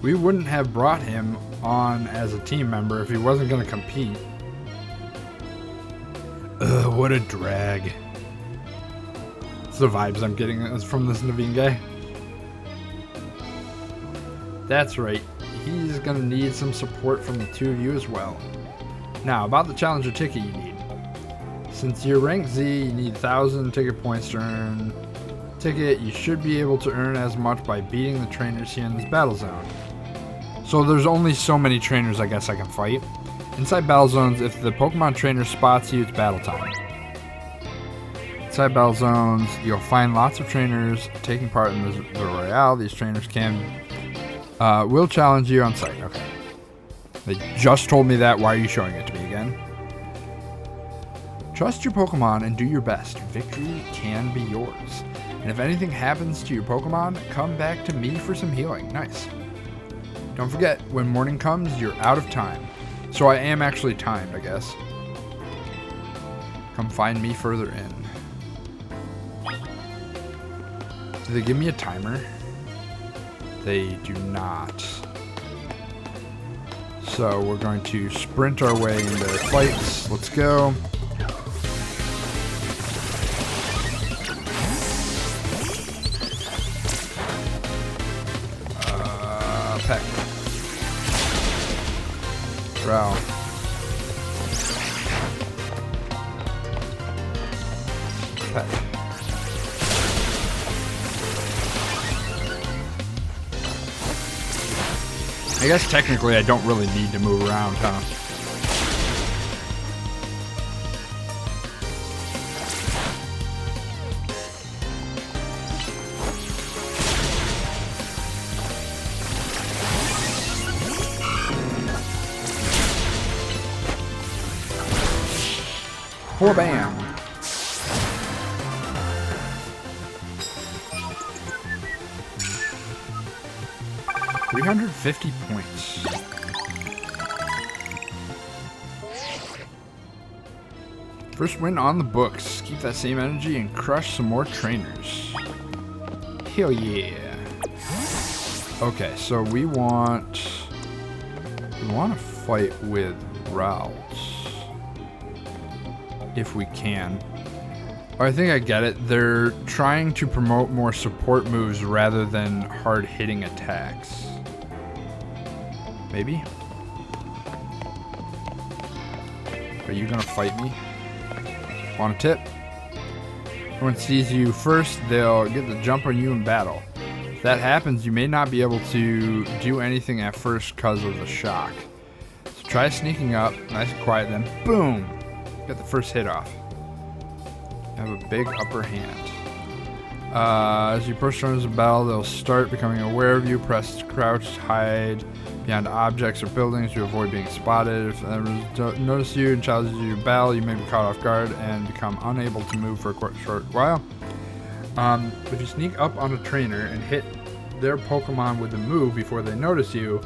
We wouldn't have brought him on as a team member if he wasn't going to compete. Ugh, what a drag. It's the vibes I'm getting from this Naveen guy. That's right. He's going to need some support from the two of you as well. Now, about the challenger ticket you need. Since you're rank Z, you need 1,000 ticket points to earn ticket. You should be able to earn as much by beating the trainers here in this battle zone. So there's only so many trainers I guess I can fight. Inside battle zones, if the Pokemon trainer spots you, it's battle time. Inside battle zones, you'll find lots of trainers taking part in the Royale. These trainers will challenge you on site. Okay. They just told me that. Why are you showing it to me again? Trust your Pokemon and do your best. Victory can be yours. And if anything happens to your Pokemon, come back to me for some healing. Nice. Don't forget, when morning comes, you're out of time. So I am actually timed, I guess. Come find me further in. Do they give me a timer? They do not. So we're going to sprint our way into fights. Let's go. Peck. Drow. Peck. I guess technically I don't really need to move around, huh? Poor bam. $350 points. First win on the books. Keep that same energy and crush some more trainers. Hell yeah. Okay, so we want to fight with Ralts. If we can. Oh, I think I get it. They're trying to promote more support moves rather than hard-hitting attacks. Maybe? Are you gonna fight me? Want a tip? Everyone sees you first, they'll get the jump on you in battle. If that happens, you may not be able to do anything at first because of the shock. So try sneaking up, nice and quiet, then boom! Get the first hit off. You have a big upper hand. As you approach turns of battle, they'll start becoming aware of you. Press crouch, hide behind objects or buildings to avoid being spotted. If they notice you and challenges you to battle, you may be caught off guard and become unable to move for a short while. If you sneak up on a trainer and hit their Pokemon with a move before they notice you,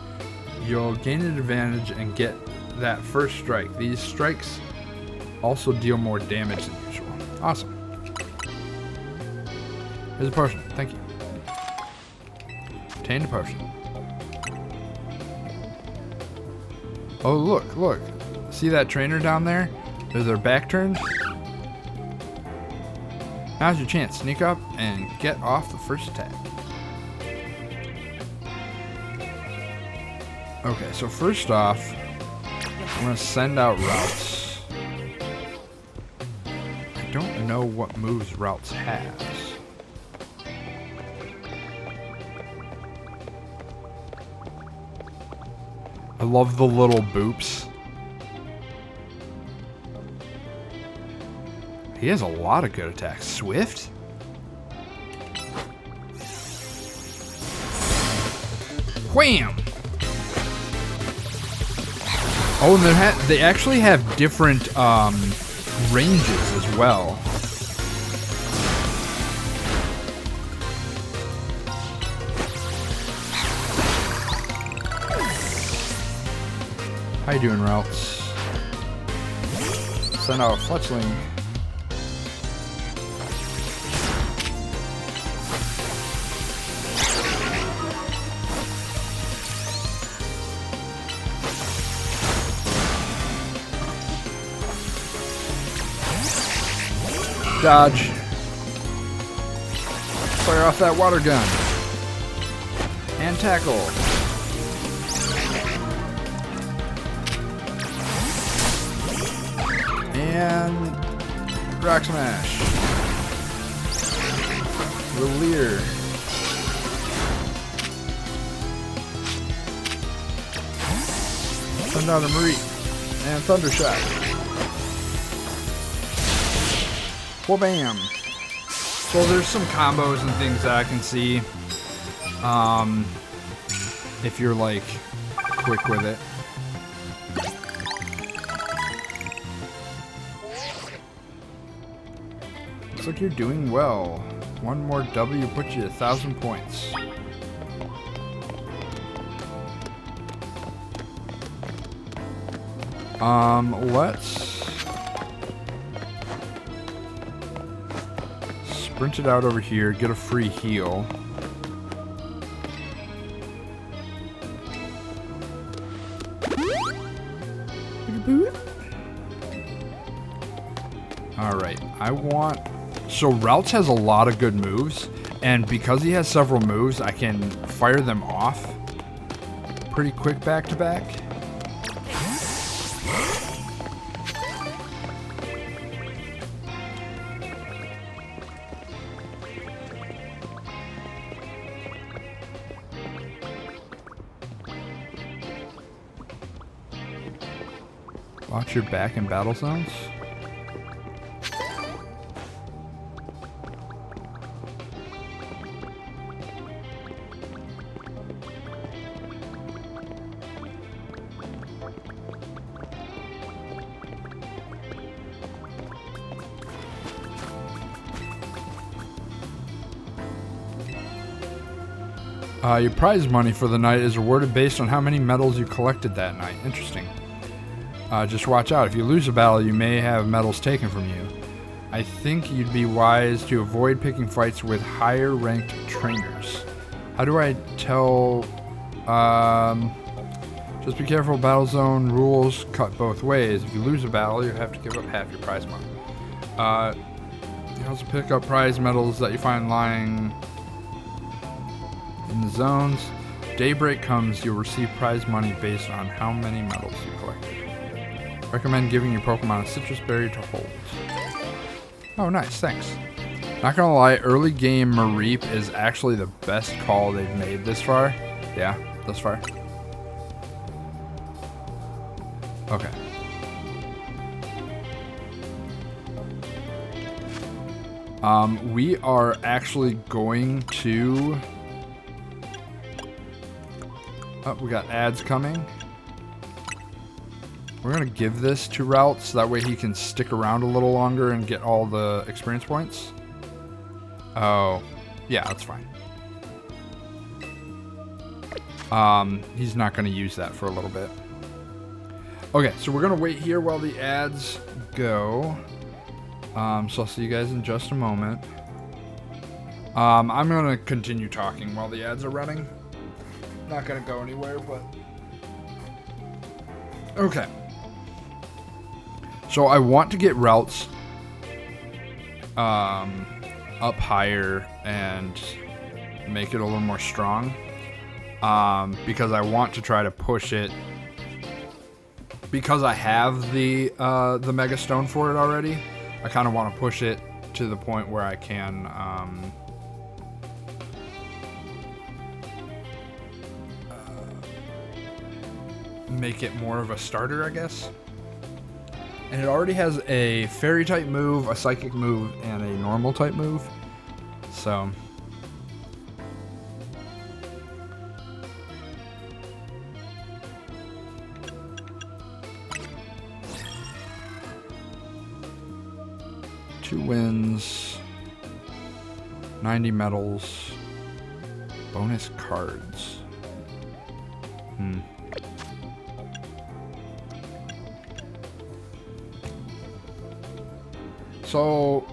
you'll gain an advantage and get that first strike. These strikes also deal more damage than usual. Awesome. Here's a potion. Thank you. Obtained a potion. Oh, look, look. See that trainer down there? There's their back turned. Now's your chance. Sneak up and get off the first attack. Okay, so first off, I'm going to send out routes. know what moves Routes has. I love the little boops. He has a lot of good attacks. Swift? Wham! Oh, and they actually have different ranges as well. How you doing, Routes? Send out a fletchling. Dodge. Fire off that water gun. And tackle. And rock smash. Leer. Send out a Marie. And thunder shot. Well, bam. So there's some combos and things that I can see. If you're like quick with it. Looks like you're doing well. One more W puts you at 1,000 points. Let's sprint it out over here, get a free heal. Alright, so Routes has a lot of good moves, and because he has several moves, I can fire them off pretty quick back to back. Watch your back in battle zones. Your prize money for the night is awarded based on how many medals you collected that night. Interesting. Just watch out. If you lose a battle, you may have medals taken from you. I think you'd be wise to avoid picking fights with higher ranked trainers. How do I tell... just be careful. Battle zone rules cut both ways. If you lose a battle, you have to give up half your prize money. You also pick up prize medals that you find lying in the zones. Daybreak comes, you'll receive prize money based on how many medals you collected. Recommend giving your Pokemon a citrus berry to hold. Oh, nice, thanks. Not gonna lie, early game Mareep is actually the best call they've made this far. Yeah, thus far. Okay. We are actually going to... Oh, we got ads coming. We're going to give this to Routes, so that way he can stick around a little longer and get all the experience points. Oh, yeah, that's fine. He's not going to use that for a little bit. Okay, so we're going to wait here while the ads go. So I'll see you guys in just a moment. I'm going to continue talking while the ads are running. Not going to go anywhere, but... Okay. So I want to get Routes up higher and make it a little more strong. Because I want to try to push it. Because I have the Mega Stone for it already. I kind of want to push it to the point where I can make it more of a starter, I guess. And it already has a fairy type move, a psychic move, and a normal type move. So two wins, 90 medals, bonus cards. So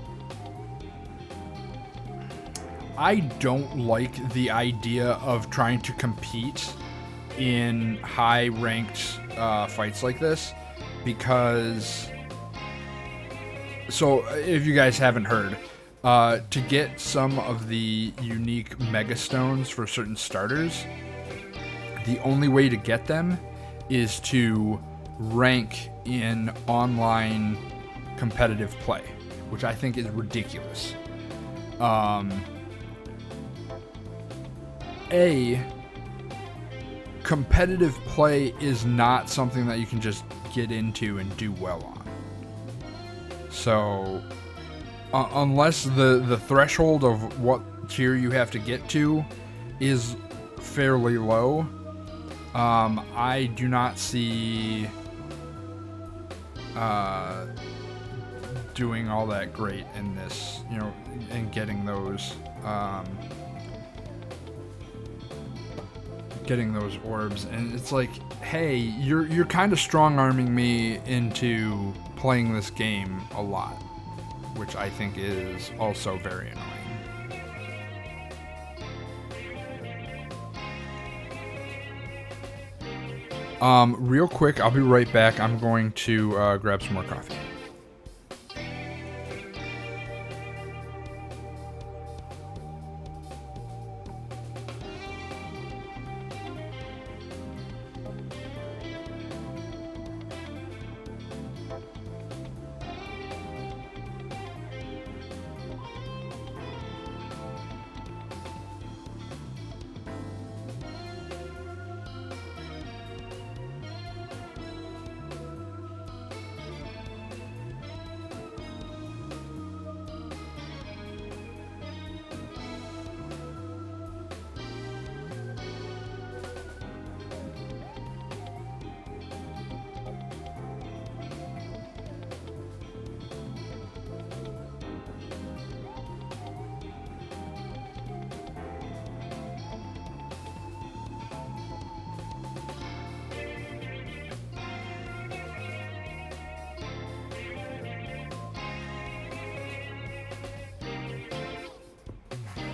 I don't like the idea of trying to compete in high-ranked fights like this, because, so if you guys haven't heard, to get some of the unique Mega Stones for certain starters, the only way to get them is to rank in online competitive play, which I think is ridiculous. Competitive play is not something that you can just get into and do well on. So, unless the threshold of what tier you have to get to is fairly low, I do not see doing all that great in this, you know, and getting those orbs. And it's like, hey, you're kind of strong-arming me into playing this game a lot, which I think is also very annoying. Real quick, I'll be right back. I'm going to grab some more coffee.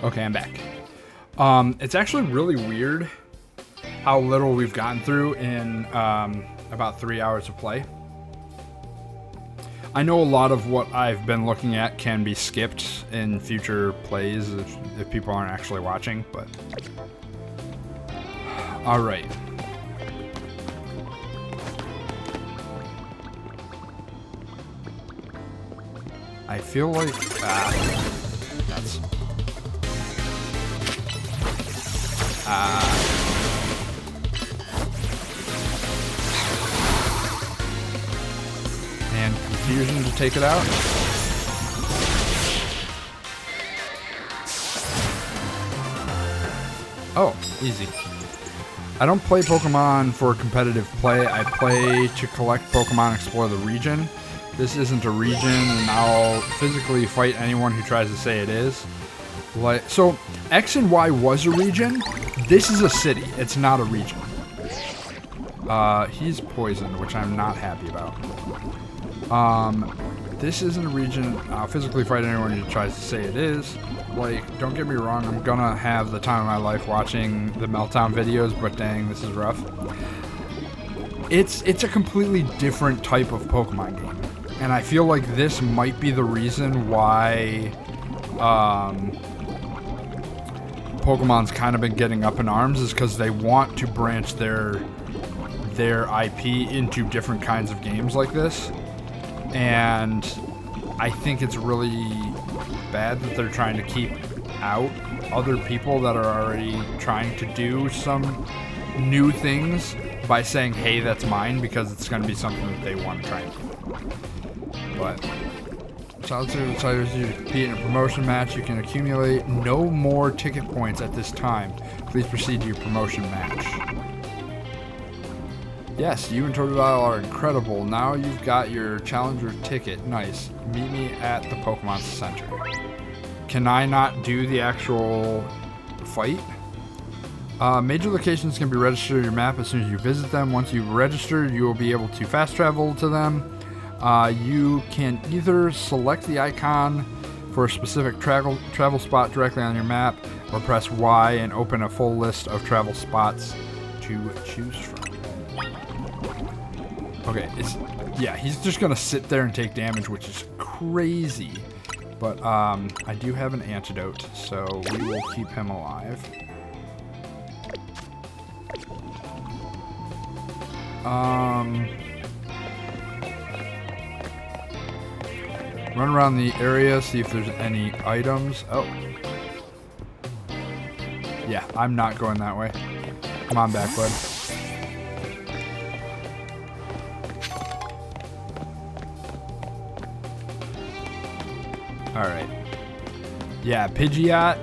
Okay, I'm back. It's actually really weird how little we've gotten through in about 3 hours of play. I know a lot of what I've been looking at can be skipped in future plays if people aren't actually watching, but... Alright. I feel like... that's... and confusion to take it out. Oh, easy. I don't play Pokemon for competitive play. I play to collect Pokemon and explore the region. This isn't a region, and I'll physically fight anyone who tries to say it is. So, X and Y was a region. This is a city. It's not a region. He's poisoned, which I'm not happy about. This isn't a region. I'll physically fight anyone who tries to say it is. Like, don't get me wrong, I'm gonna have the time of my life watching the Meltdown videos, but dang, this is rough. It's a completely different type of Pokemon game. And I feel like this might be the reason why Pokemon's kind of been getting up in arms, is because they want to branch their IP into different kinds of games like this. And I think it's really bad that they're trying to keep out other people that are already trying to do some new things by saying, hey, that's mine, because it's going to be something that they want to try and do. But Solitaire requires you to compete in a promotion match. You can accumulate no more ticket points at this time. Please proceed to your promotion match. Yes, you and Totodile are incredible. Now you've got your challenger ticket. Nice. Meet me at the Pokemon Center. Can I not do the actual fight? Major locations can be registered on your map as soon as you visit them. Once you've registered, you will be able to fast travel to them. You can either select the icon for a specific travel spot directly on your map, or press Y and open a full list of travel spots to choose from. Okay, yeah, he's just gonna sit there and take damage, which is crazy. But I do have an antidote, so we will keep him alive. Run around the area, see if there's any items. Oh. Yeah, I'm not going that way. Come on back, bud. Alright. Yeah, Pidgeot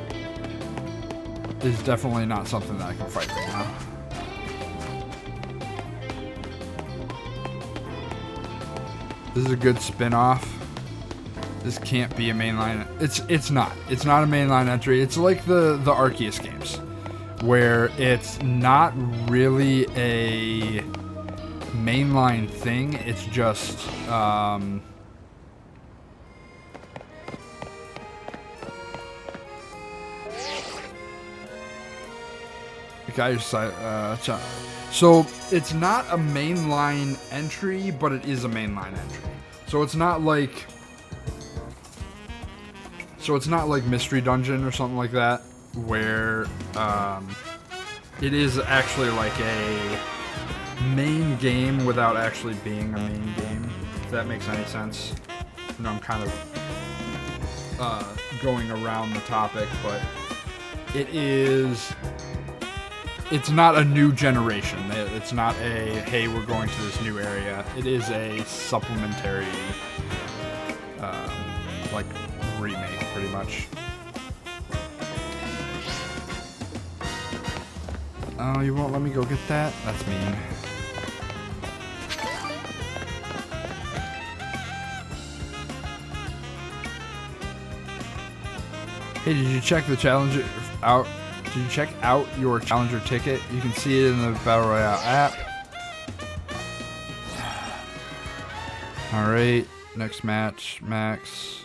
is definitely not something that I can fight right now. This is a good spin-off. This can't be a mainline. It's not. It's not a mainline entry. It's like the Arceus games, where it's not really a mainline thing. It's just so it's not a mainline entry, but it is a mainline entry. So it's not like Mystery Dungeon or something like that, where it is actually like a main game without actually being a main game, if that makes any sense. You know, I'm kind of going around the topic, but it's not a new generation. It's not a, hey, we're going to this new area. It is a supplementary, like, remake, pretty much. Oh, you won't let me go get that? That's mean. Hey, did you check the challenger out? Did you check out your challenger ticket? You can see it in the Battle Royale app. Alright, next match, Max.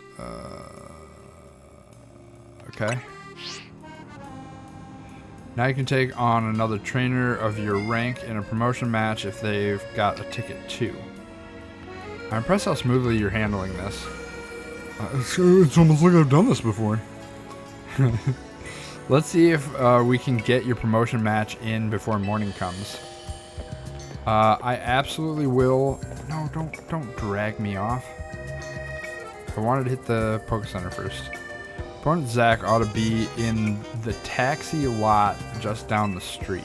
Okay. Now you can take on another trainer of your rank in a promotion match if they've got a ticket too. I'm impressed how smoothly you're handling this. It's almost like I've done this before. Let's see if we can get your promotion match in before morning comes. I absolutely will. No, don't drag me off. I wanted to hit the Poke Center first. Opponent Zach ought to be in the taxi lot just down the street.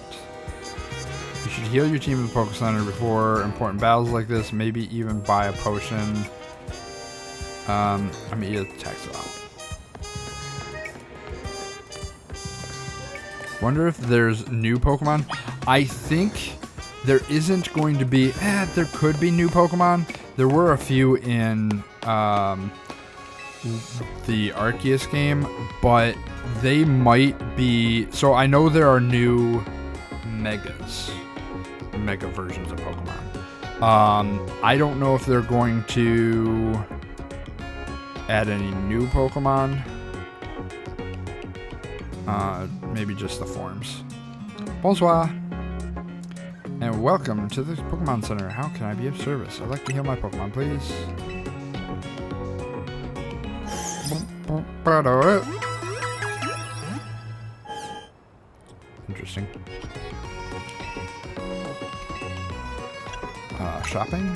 You should heal your team at the Poke Center before important battles like this. Maybe even buy a potion. I'm gonna eat at the taxi lot. Wonder if there's new Pokemon. I think there isn't going to be. There could be new Pokemon. There were a few in the Arceus game, but they might be. So I know there are new mega versions of Pokemon. I don't know if they're going to add any new Pokemon. Maybe just the forms. Bonsoir, and welcome to the Pokemon Center. How can I be of service? I'd like to heal my Pokemon, please. Interesting. Shopping.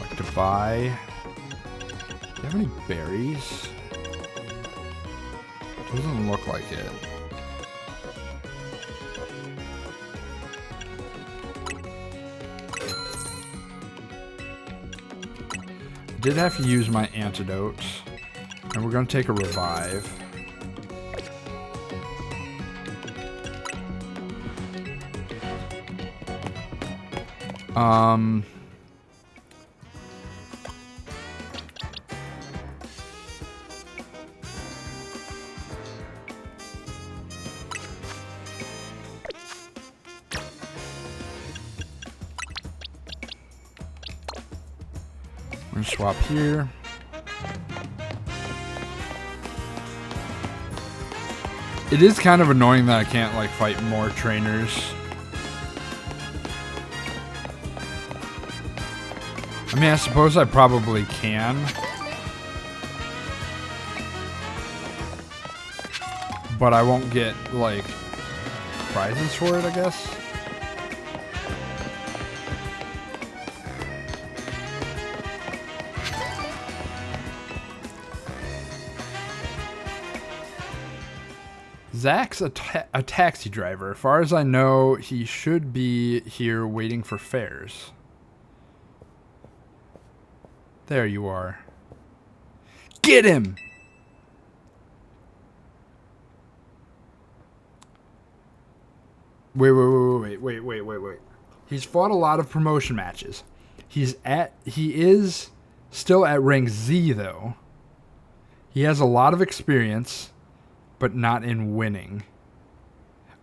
Like to buy. Yep. have any berries? Doesn't look like it. Did have to use my antidote. And we're gonna take a revive. We're gonna swap here. It is kind of annoying that I can't like fight more trainers. I mean, I suppose I probably can. But I won't get like prizes for it, I guess. Zach's a taxi driver. As far as I know, he should be here waiting for fares. There you are. Get him! Wait. He's fought a lot of promotion matches. He is still at rank Z though. He has a lot of experience, but not in winning.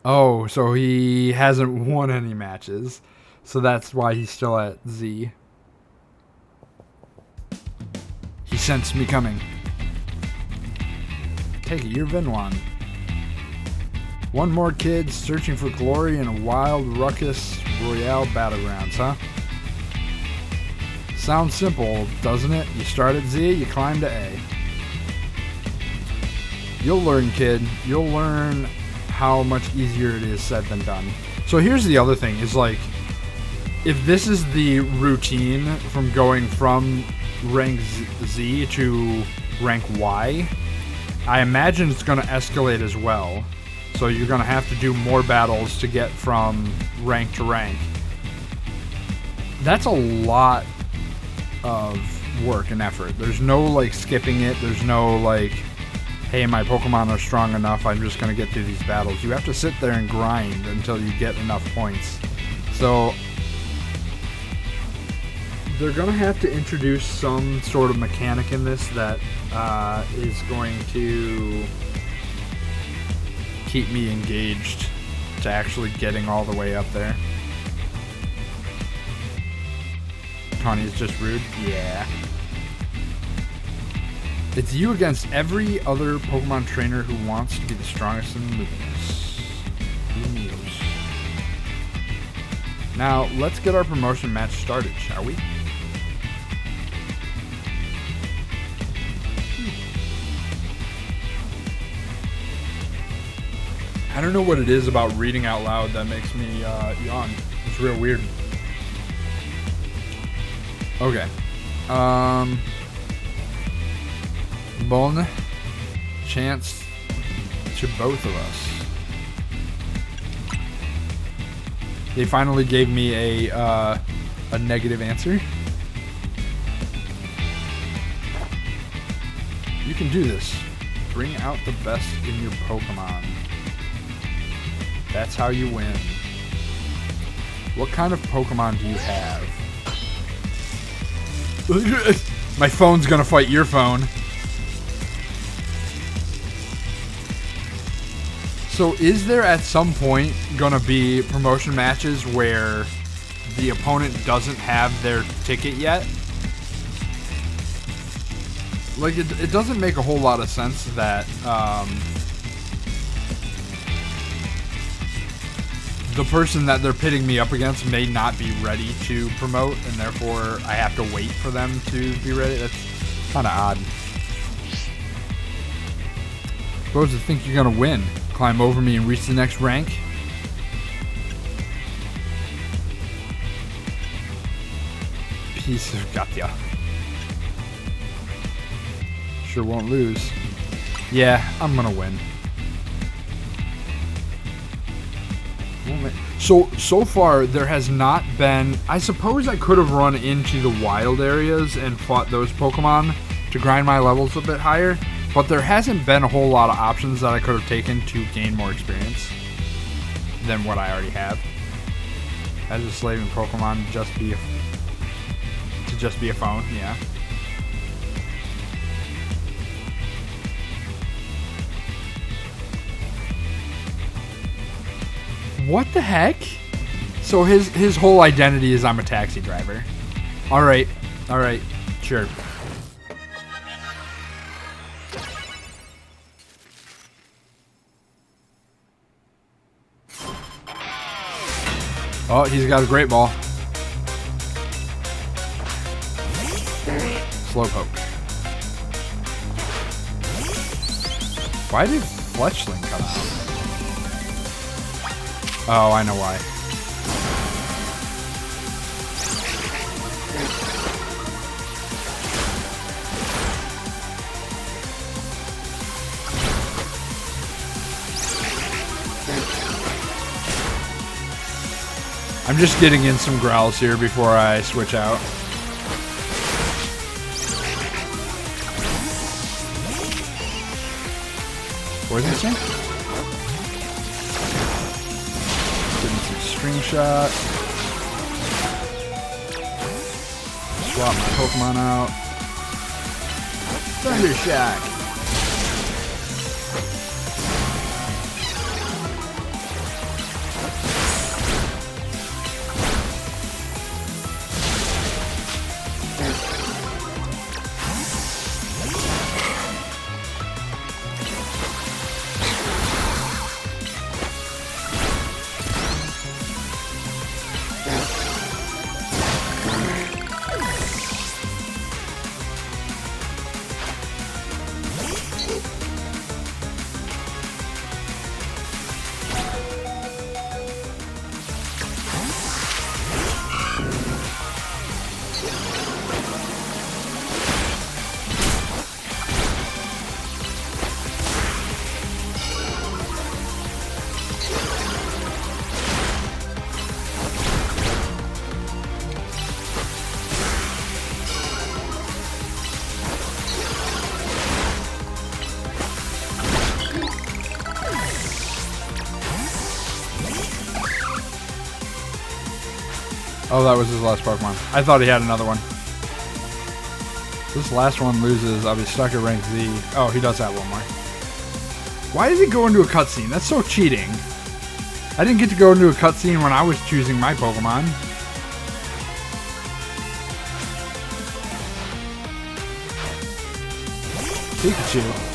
Oh, so he hasn't won any matches. So that's why he's still at Z. He sensed me coming. Take it, you're Vinwan. One more kid searching for glory in a wild, ruckus royale battlegrounds, huh? Sounds simple, doesn't it? You start at Z, you climb to A. You'll learn, kid. You'll learn how much easier it is said than done. So here's the other thing, is like, if this is the routine from going from rank Z to rank Y, I imagine it's going to escalate as well. So you're going to have to do more battles to get from rank to rank. That's a lot of work and effort. There's no like skipping it. There's no like, hey, my Pokemon are strong enough, I'm just going to get through these battles. You have to sit there and grind until you get enough points. So they're going to have to introduce some sort of mechanic in this that is going to keep me engaged to actually getting all the way up there. Tawny is just rude? Yeah. It's you against every other Pokemon trainer who wants to be the strongest in the movements. Who knows? Now, let's get our promotion match started, shall we? I don't know what it is about reading out loud that makes me yawn. It's real weird. Okay. Bon chance to both of us. They finally gave me a negative answer. You can do this. Bring out the best in your Pokemon. That's how you win. What kind of Pokemon do you have? My phone's gonna fight your phone. So is there at some point gonna be promotion matches where the opponent doesn't have their ticket yet? Like, it doesn't make a whole lot of sense that the person that they're pitting me up against may not be ready to promote, and therefore I have to wait for them to be ready. That's kind of odd. Suppose you think you're gonna win. Climb over me and reach the next rank. Piece of gotcha. Sure won't lose. Yeah, I'm gonna win. So far, there has not been... I suppose I could have run into the wild areas and fought those Pokemon to grind my levels a bit higher, but there hasn't been a whole lot of options that I could have taken to gain more experience than what I already have. As a slaving Pokemon to just be a phone, yeah. What the heck? So his whole identity is I'm a taxi driver. All right, sure. Oh, he's got a great ball. Slowpoke. Why did Fletchling come out? Oh, I know why. I'm just getting in some growls here before I switch out. Poison Sting? Getting some string shot. Swap my Pokemon out. Thunder Shock. Oh, that was his last Pokemon. I thought he had another one. This last one loses, I'll be stuck at rank Z. Oh, he does have one more. Why does he go into a cutscene? That's so cheating. I didn't get to go into a cutscene when I was choosing my Pokemon. Pikachu.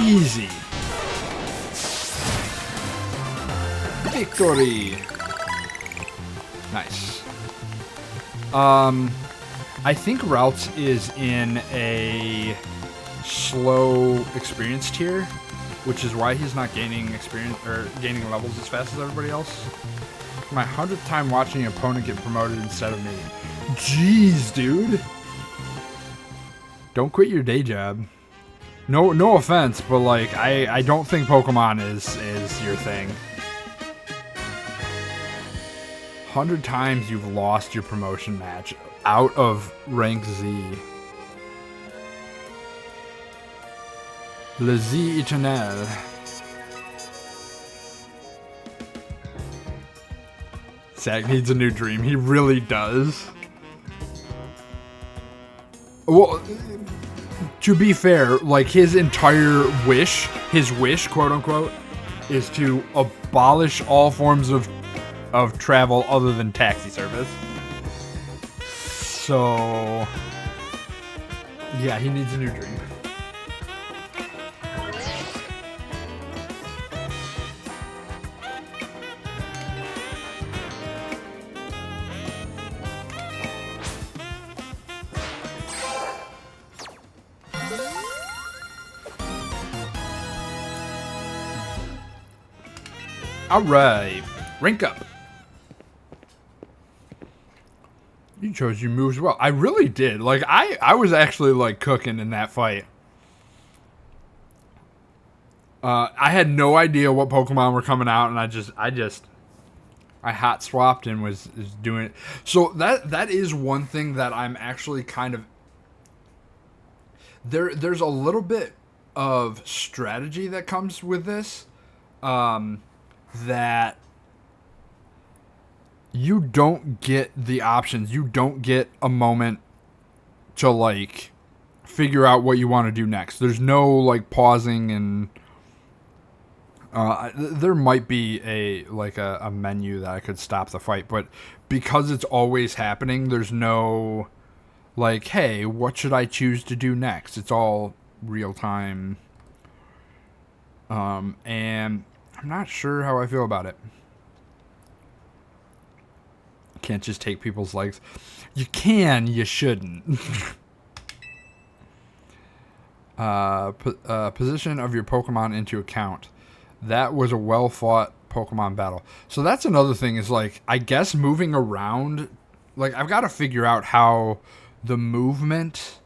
Easy. Victory. Nice. I think Routes is in a slow experience tier, which is why he's not gaining experience or gaining levels as fast as everybody else. My 100th time watching an opponent get promoted instead of me. Jeez, dude. Don't quit your day job. No offense, but like I don't think Pokemon is your thing. 100 times you've lost your promotion match out of rank Z. Le Z Eternel. Zach needs a new dream. He really does. Well, to be fair, like his entire wish, quote unquote, is to abolish all forms of travel other than taxi service. So, yeah, he needs a new dream. All right. Rank up. You chose your moves well. I really did. Like, I was actually, like, cooking in that fight. I had no idea what Pokemon were coming out, and I hot swapped and was doing it. So that is one thing that I'm actually kind of there's a little bit of strategy that comes with this, that you don't get the options. You don't get a moment to, like, figure out what you want to do next. There's no, like, pausing and there might be a menu that I could stop the fight, but because it's always happening, there's no, like, hey, what should I choose to do next? It's all real time. And I'm not sure how I feel about it. Can't just take people's legs. You can, you shouldn't. Position of your Pokemon into account. That was a well-fought Pokemon battle. So that's another thing is, like, I guess moving around, like, I've got to figure out how the movement,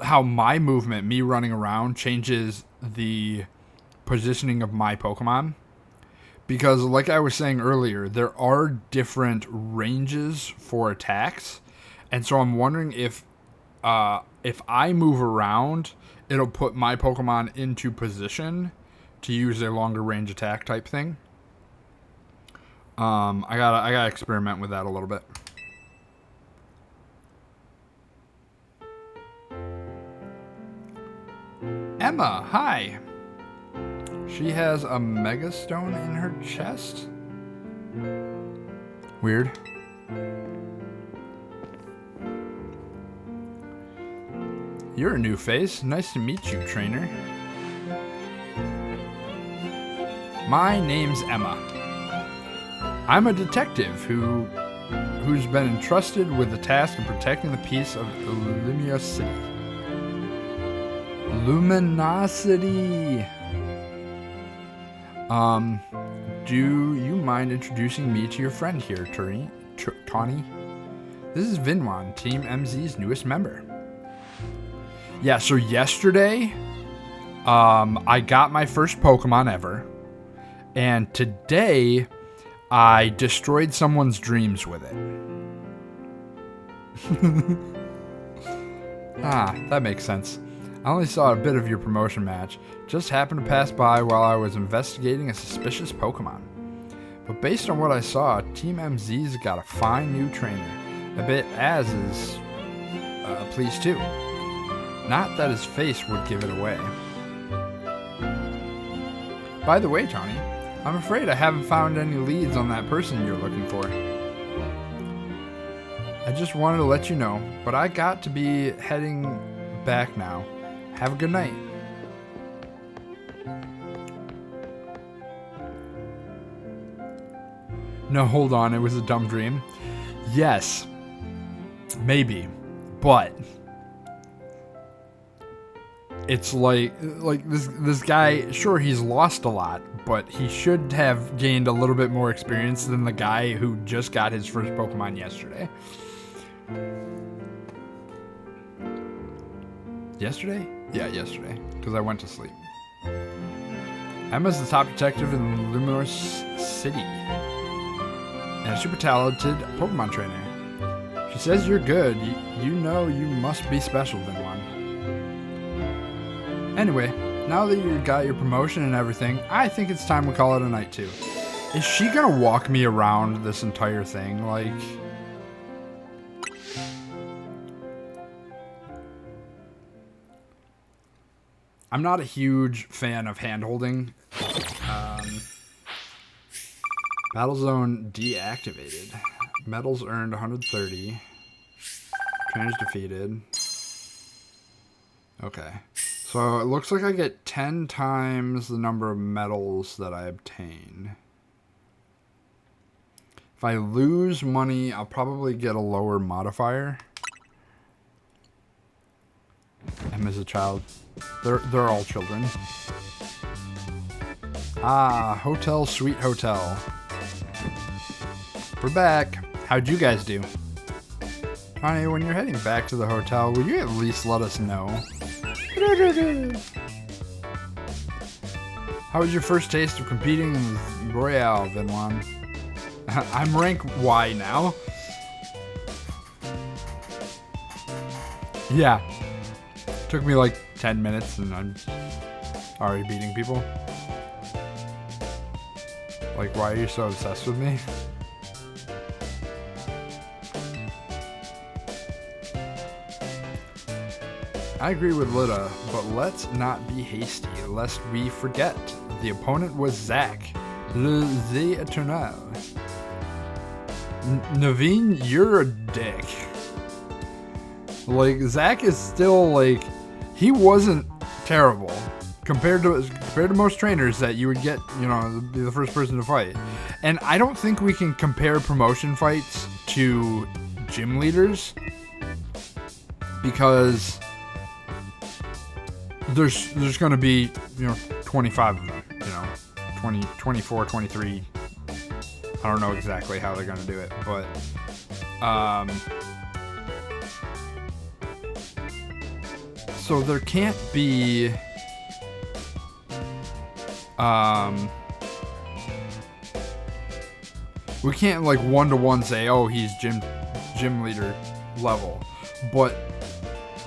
how my movement, me running around, changes the positioning of my Pokemon. Because, like I was saying earlier, there are different ranges for attacks. And so I'm wondering if I move around, it'll put my Pokemon into position to use a longer range attack type thing. I gotta experiment with that a little bit. Emma, hi. She has a Mega Stone in her chest. Weird. You're a new face. Nice to meet you, trainer. My name's Emma. I'm a detective who's been entrusted with the task of protecting the peace of Lumia City. Luminosity. Do you mind introducing me to your friend here, Tawny? This is Vinwan, Team MZ's newest member. Yeah, so yesterday, I got my first Pokemon ever. And today, I destroyed someone's dreams with it. Ah, that makes sense. I only saw a bit of your promotion match. Just happened to pass by while I was investigating a suspicious Pokemon. But based on what I saw, Team MZ's got a fine new trainer. I bet Az is pleased too. Not that his face would give it away. By the way, Tony, I'm afraid I haven't found any leads on that person you're looking for. I just wanted to let you know, but I got to be heading back now. Have a good night. No, hold on, it was a dumb dream. Yes, maybe, but it's like this guy, sure, he's lost a lot, but he should have gained a little bit more experience than the guy who just got his first Pokemon yesterday. Yesterday? Yeah, yesterday, because I went to sleep. Emma's the top detective in Luminous City and a super talented Pokemon trainer. She says you're good. You know you must be special, Vinwan. Anyway, now that you got your promotion and everything, I think it's time we call it a night too. Is she gonna walk me around this entire thing? Like, I'm not a huge fan of hand-holding. Battle Zone deactivated. Medals earned 130. Trainers defeated. Okay. So it looks like I get 10 times the number of medals that I obtain. If I lose money, I'll probably get a lower modifier. Emma's a child. They're all children. Ah, Hotel Sweet Hotel. We're back. How'd you guys do? Honey, when you're heading back to the hotel, will you at least let us know? How was your first taste of competing in Royale, Vinwan? I'm rank Y now. Yeah. Took me like 10 minutes and I'm already beating people. Like, why are you so obsessed with me? I agree with Lita, but let's not be hasty, lest we forget. The opponent was Zach, the Eternal. Naveen, you're a dick. Like, Zach is still, like, he wasn't terrible compared to most trainers that you would get, you know, be the first person to fight. And I don't think we can compare promotion fights to gym leaders because there's going to be, you know, 25 of them, you know, 20, 24, 23. I don't know exactly how they're going to do it, but so there can't be we can't like one-to-one say, oh, he's gym leader level, but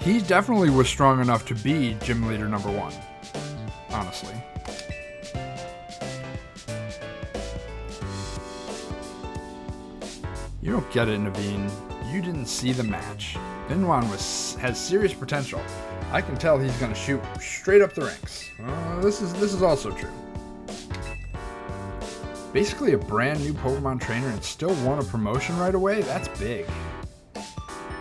he definitely was strong enough to be gym leader number 1, honestly. You don't get it, Naveen. You didn't see the match. Vinwan has serious potential. I can tell he's going to shoot straight up the ranks. This is also true. Basically a brand new Pokemon trainer and still won a promotion right away? That's big.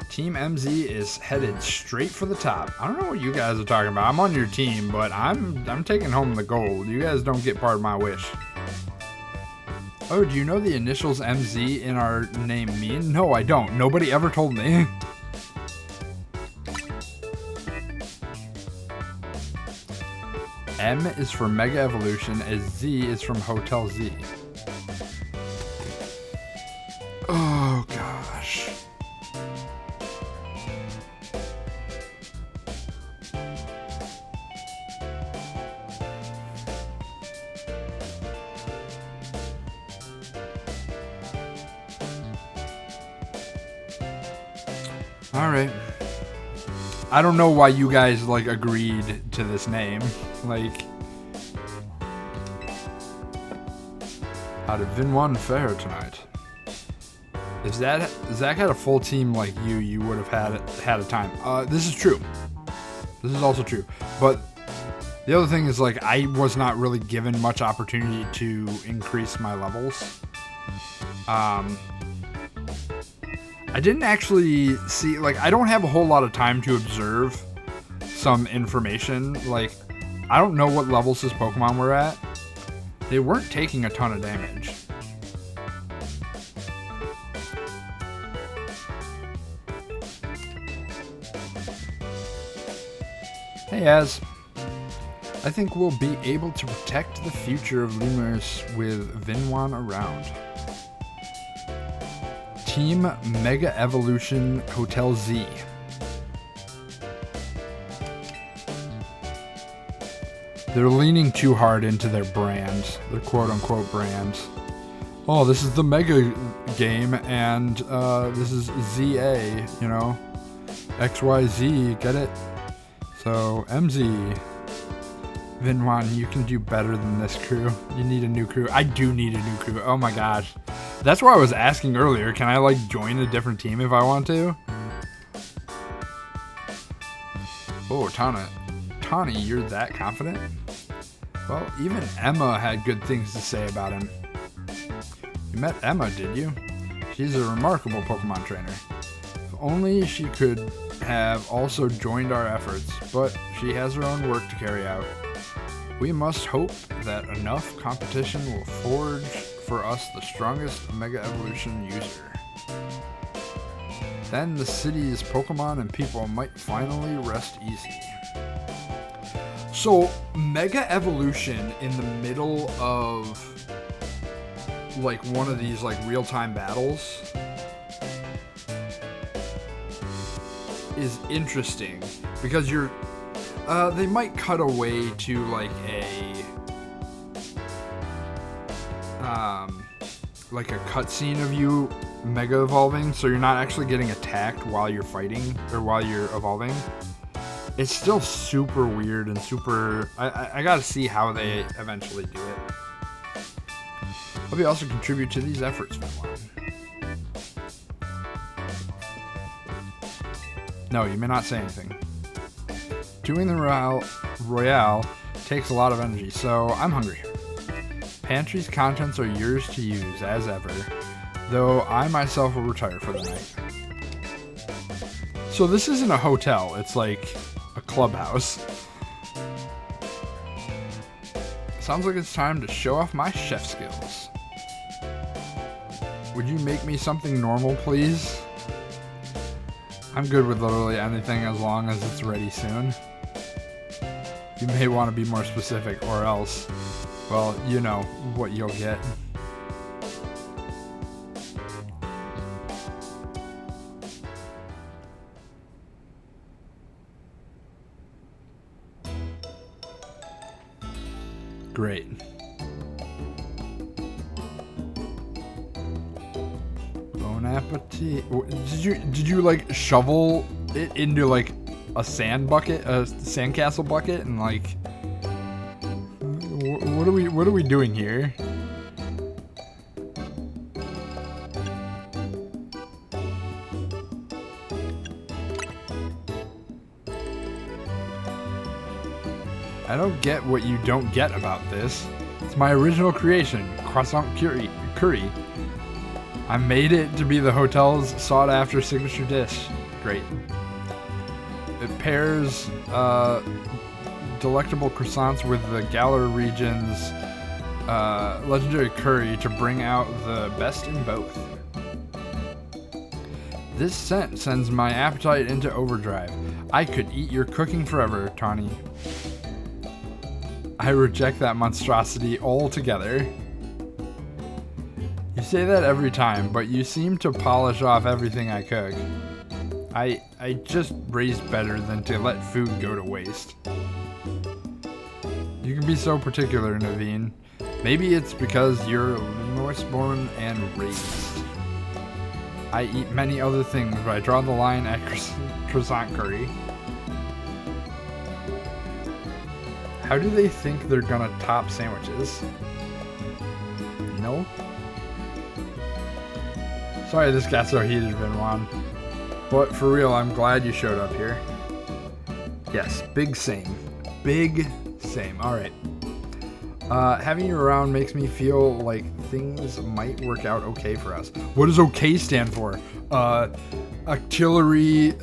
Team MZ is headed straight for the top. I don't know what you guys are talking about. I'm on your team, but I'm taking home the gold. You guys don't get part of my wish. Oh, do you know the initials MZ in our name mean? No, I don't. Nobody ever told me. M is for Mega Evolution, as Z is from Hotel Z. Oh, gosh. Alright. I don't know why you guys, like, agreed to this name. Like, how did Vinwan fare tonight? If Zach had a full team like you would have had a time. This is true. This is also true. But the other thing is, like, I was not really given much opportunity to increase my levels. I didn't actually see, like, I don't have a whole lot of time to observe some information. Like, I don't know what levels his Pokemon were at. They weren't taking a ton of damage. Hey, Az. I think we'll be able to protect the future of Lemurs with Vinwan around. Team Mega Evolution Hotel Z. They're leaning too hard into their brand, their quote-unquote brand. Oh, this is the Mega game, and this is ZA, you know? XYZ, get it? So, MZ. Vinwan, you can do better than this crew. You need a new crew. I do need a new crew. Oh my gosh. That's why I was asking earlier. Can I, like, join a different team if I want to? Oh, Tawny, you're that confident? Well, even Emma had good things to say about him. You met Emma, did you? She's a remarkable Pokemon trainer. If only she could have also joined our efforts, but she has her own work to carry out. We must hope that enough competition will forge for us the strongest Mega Evolution user. Then the city's Pokemon and people might finally rest easy. So, Mega Evolution in the middle of like one of these like real-time battles is interesting because you're they might cut away to like a cutscene of you mega evolving, so you're not actually getting attacked while you're fighting or while you're evolving. It's still super weird and super... I gotta see how they eventually do it. Hope you also contribute to these efforts. No, you may not say anything. Doing the Royale takes a lot of energy, so I'm hungry. Pantry's contents are yours to use, as ever, though I myself will retire for the night. So this isn't a hotel, it's like a clubhouse. Sounds like it's time to show off my chef skills. Would you make me something normal, please? I'm good with literally anything as long as it's ready soon. You may want to be more specific, or else, well, you know what you'll get. Great. Bon appetit. Did you like shovel it into like a sand bucket, a sandcastle bucket, and like what are we doing here? I don't get what you don't get about this. It's my original creation, croissant curry. I made it to be the hotel's sought-after signature dish. Great. It pairs delectable croissants with the Galar region's legendary curry to bring out the best in both. This scent sends my appetite into overdrive. I could eat your cooking forever, Tawny. I reject that monstrosity altogether. You say that every time, but you seem to polish off everything I cook. I just raised better than to let food go to waste. You can be so particular, Naveen. Maybe it's because you're Norseborn and raised. I eat many other things, but I draw the line at croissant curry. How do they think they're gonna top sandwiches? No? Sorry this got so heated, Vinwan. But for real, I'm glad you showed up here. Yes, big same. Big same. Alright. Having you around makes me feel like things might work out okay for us. What does okay stand for? Artillery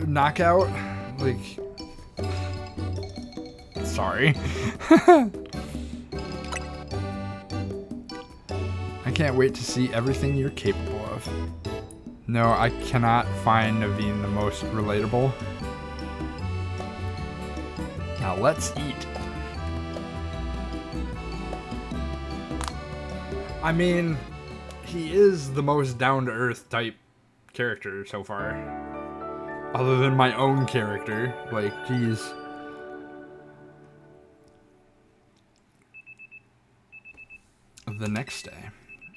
knockout? Like... Sorry. I can't wait to see everything you're capable of. No, I cannot find Naveen the most relatable. Now let's eat. I mean, he is the most down-to-earth type character so far. Other than my own character. Like, geez. The next day.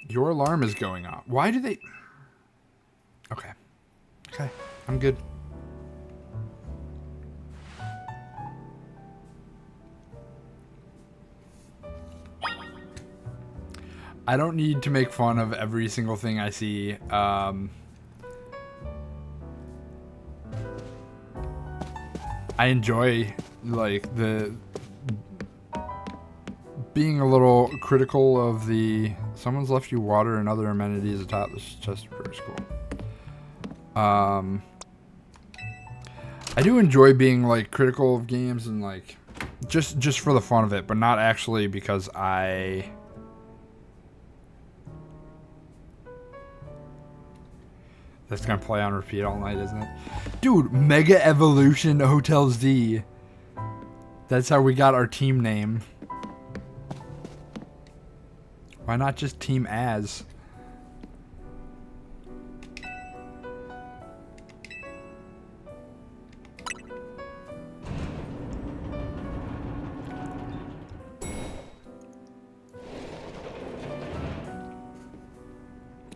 Your alarm is going off. Why do they... Okay. Okay. I'm good. I don't need to make fun of every single thing I see. I enjoy, like, the... being a little critical of the... Someone's left you water and other amenities atop this chest for school. I do enjoy being, like, critical of games and, like, just for the fun of it, but not actually because I... That's gonna play on repeat all night, isn't it? Dude, Mega Evolution Hotels D. That's how we got our team name. Why not just Team Az?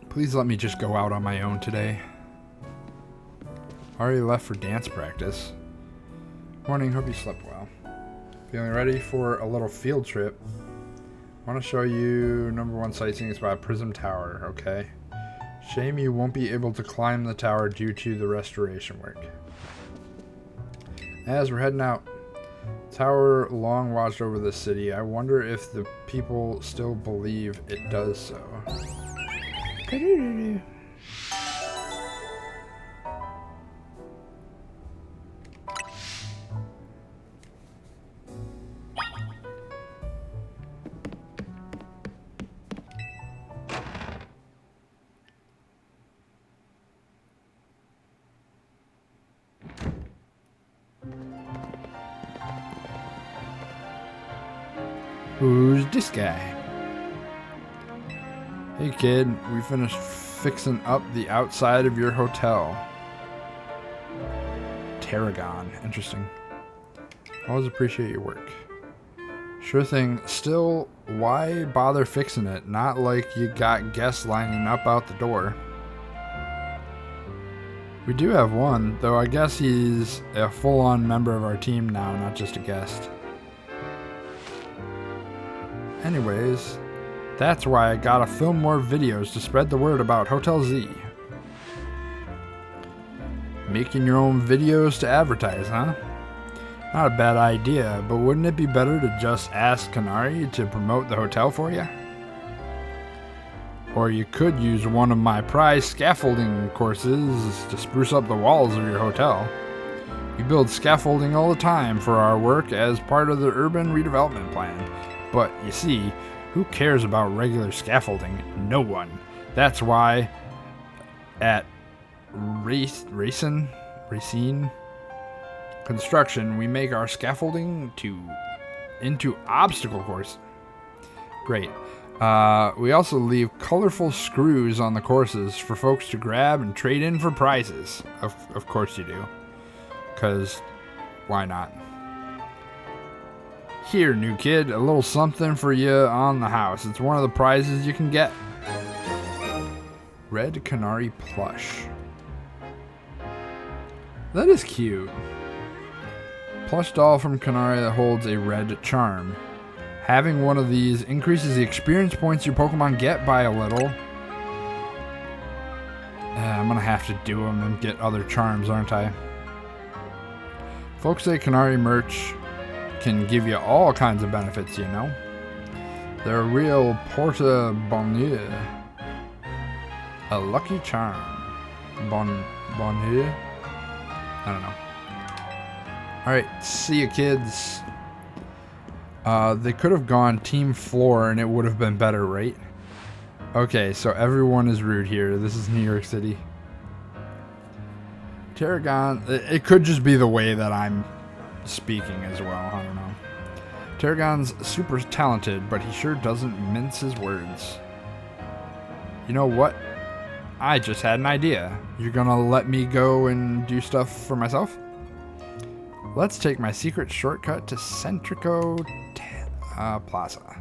Please let me just go out on my own today. Already left for dance practice. Morning, hope you slept well. Feeling ready for a little field trip. I want to show you #1 sightseeing spot, Prism Tower, okay? Shame you won't be able to climb the tower due to the restoration work. As we're heading out, tower long watched over the city. I wonder if the people still believe it does so. Who's this guy? Hey kid, we finished fixing up the outside of your hotel. Tarragon, interesting. Always appreciate your work. Sure thing. Still, why bother fixing it? Not like you got guests lining up out the door. We do have one, though I guess he's a full-on member of our team now, not just a guest. Anyways, that's why I gotta film more videos to spread the word about Hotel Z. Making your own videos to advertise, huh? Not a bad idea, but wouldn't it be better to just ask Kanari to promote the hotel for you? Or you could use one of my prize scaffolding courses to spruce up the walls of your hotel. We build scaffolding all the time for our work as part of the urban redevelopment plan. But you see, who cares about regular scaffolding? No one. That's why at Racine Construction, we make our scaffolding into obstacle course. Great. We also leave colorful screws on the courses for folks to grab and trade in for prizes. Of course you do. 'Cause why not? Here, new kid, a little something for you on the house. It's one of the prizes you can get. Red Canary plush. That is cute. Plush doll from Canary that holds a red charm. Having one of these increases the experience points your Pokemon get by a little. I'm gonna have to do them and get other charms, aren't I? Folks say Canary merch can give you all kinds of benefits, you know. They're a real porte-bonheur. A lucky charm. Bonheur? I don't know. Alright, see you kids. They could have gone Team Floor and it would have been better, right? Okay, so everyone is rude here. This is New York City. Tarragon, it could just be the way that I'm speaking as well. I don't know. Tarragon's super talented, but he sure doesn't mince his words. You know what? I just had an idea. You're gonna let me go and do stuff for myself? Let's take my secret shortcut to Centrico Plaza.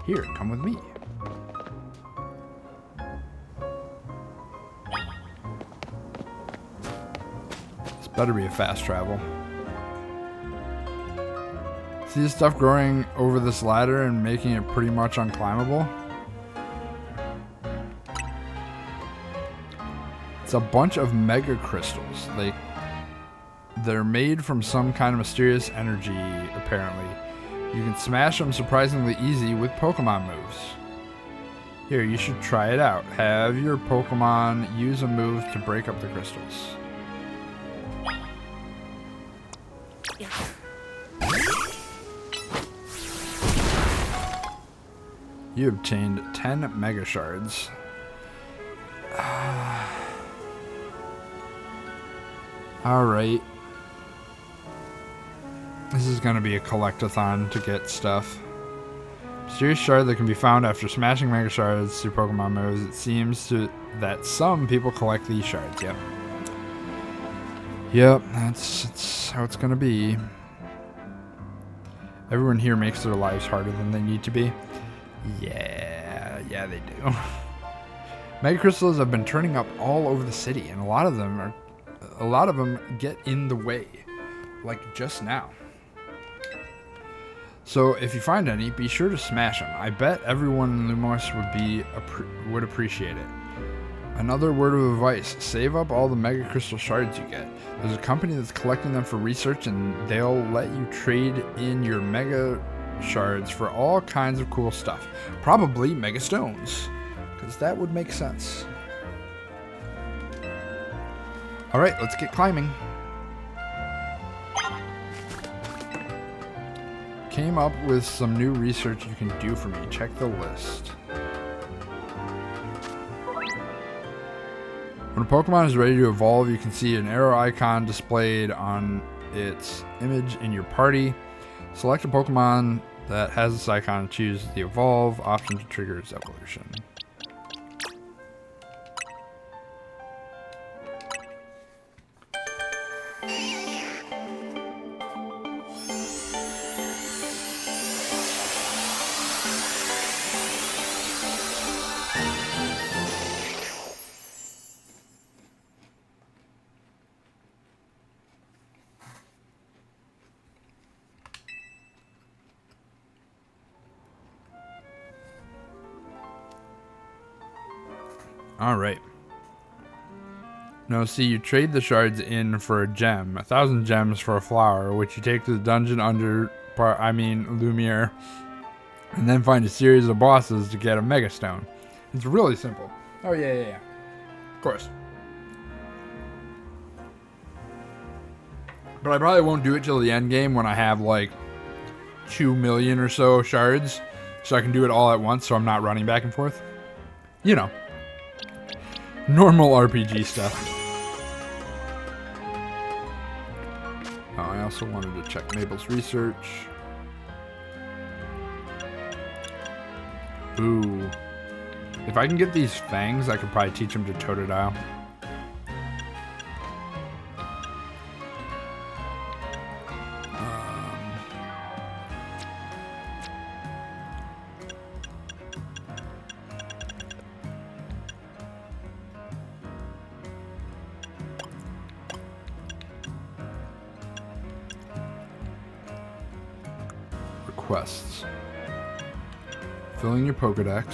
Here, come with me. This better be a fast travel. See this stuff growing over this ladder and making it pretty much unclimbable? It's a bunch of mega crystals. They're made from some kind of mysterious energy, apparently. You can smash them surprisingly easy with Pokemon moves. Here, you should try it out. Have your Pokemon use a move to break up the crystals. You obtained 10 Mega Shards. Alright. This is going to be a collectathon to get stuff. Mysterious shard that can be found after smashing mega shards through Pokemon moves. It seems that some people collect these shards. Yep. Yep, that's how it's going to be. Everyone here makes their lives harder than they need to be. Yeah, they do. Mega crystals have been turning up all over the city, and a lot of them get in the way, like just now. So if you find any, be sure to smash them. I bet everyone in Lumos would appreciate it. Another word of advice: save up all the Mega Crystal shards you get. There's a company that's collecting them for research, and they'll let you trade in your Mega shards for all kinds of cool stuff. Probably Mega Stones, because that would make sense. Alright, let's get climbing. Came up with some new research you can do for me. Check the list. When a Pokemon is ready to evolve, you can see an arrow icon displayed on its image in your party. Select a Pokemon that has this icon and choose the evolve option to trigger its evolution. Alright. Now see, you trade the shards in for a gem. 1,000 gems for a flower, which you take to the dungeon Lumiere, and then find a series of bosses to get a Mega Stone. It's really simple. Oh, yeah. Of course. But I probably won't do it till the end game when I have like 2 million or so shards, so I can do it all at once so I'm not running back and forth. You know. Normal RPG stuff. Oh, I also wanted to check Mabel's research. Ooh. If I can get these fangs, I could probably teach him to Totodile. Quests. Filling your Pokedex.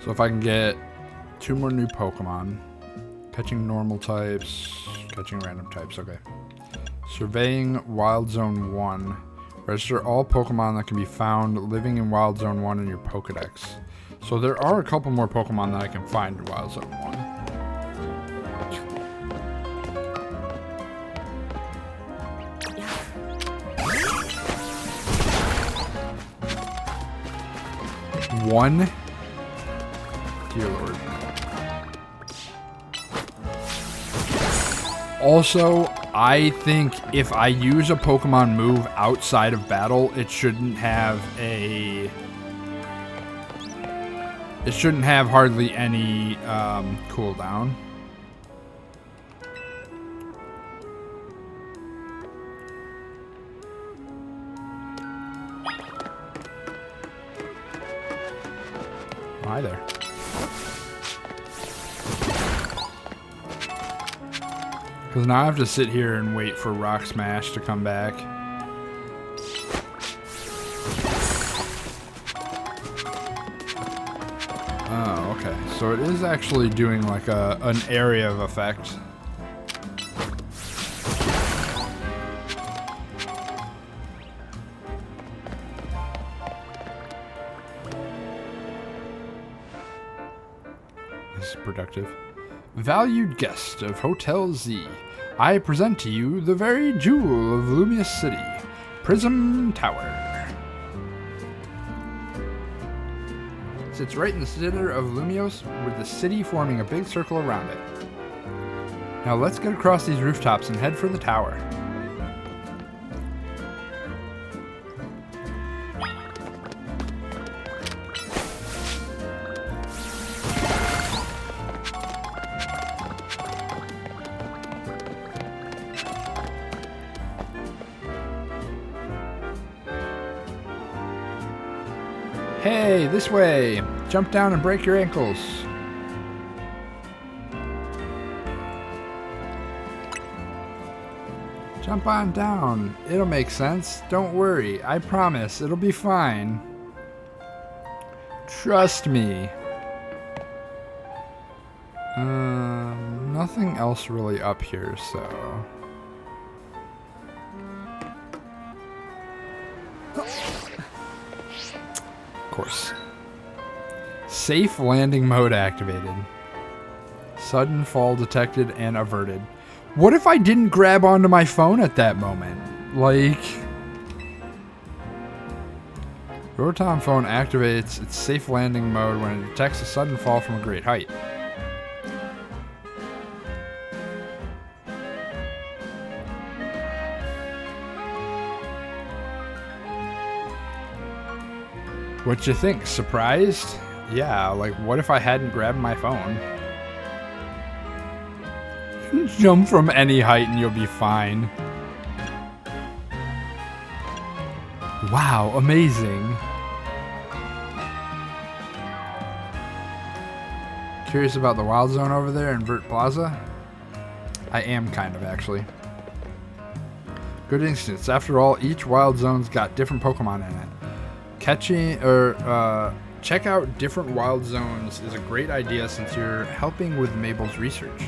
So if I can get 2 more new Pokemon, catching normal types, catching random types, okay. Surveying Wild Zone 1. Register all Pokemon that can be found living in Wild Zone 1 in your Pokedex. So there are a couple more Pokemon that I can find in Wild Zone 1. One? Dear Lord. Also, I think if I use a Pokemon move outside of battle, it shouldn't have hardly any cooldown. Hi there. Because now I have to sit here and wait for Rock Smash to come back. Oh, okay. So it is actually doing like an area of effect. Productive. Valued guest of Hotel Z, I present to you the very jewel of Lumious City, Prism Tower. Sits right in the center of Lumios, with the city forming a big circle around it. Now let's get across these rooftops and head for the tower. Hey, this way! Jump down and break your ankles. Jump on down. It'll make sense. Don't worry. I promise. It'll be fine. Trust me. Nothing else really up here, so... Course. Safe landing mode activated. Sudden fall detected and averted. What if I didn't grab onto my phone at that moment? Like... Rotom phone activates its safe landing mode when it detects a sudden fall from a great height. What you think? Surprised? Yeah, like what if I hadn't grabbed my phone? Jump from any height and you'll be fine. Wow, amazing. Curious about the wild zone over there in Vert Plaza? I am kind of, actually. Good instance. After all, each wild zone's got different Pokemon in it. Check out different wild zones is a great idea since you're helping with Mabel's research.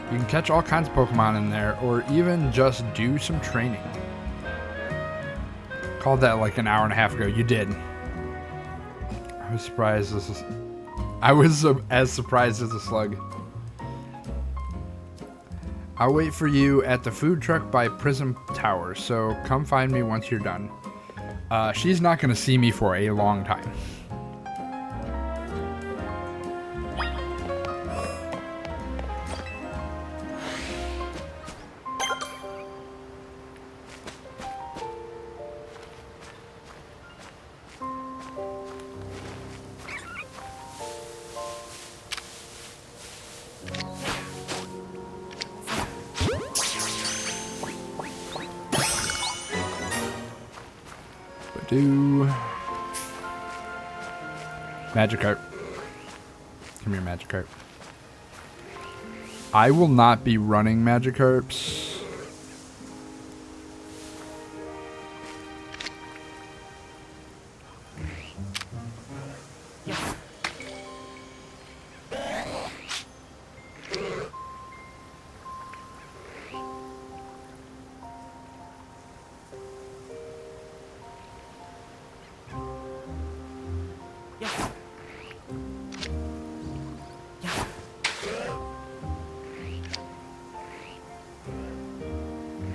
You can catch all kinds of Pokemon in there, or even just do some training. Called that like an hour and a half ago. You did. I was surprised. I was as surprised as a slug. I'll wait for you at the food truck by Prism Tower, so come find me once you're done. She's not going to see me for a long time. Magikarp. Come here, Magikarp. I will not be running Magikarps.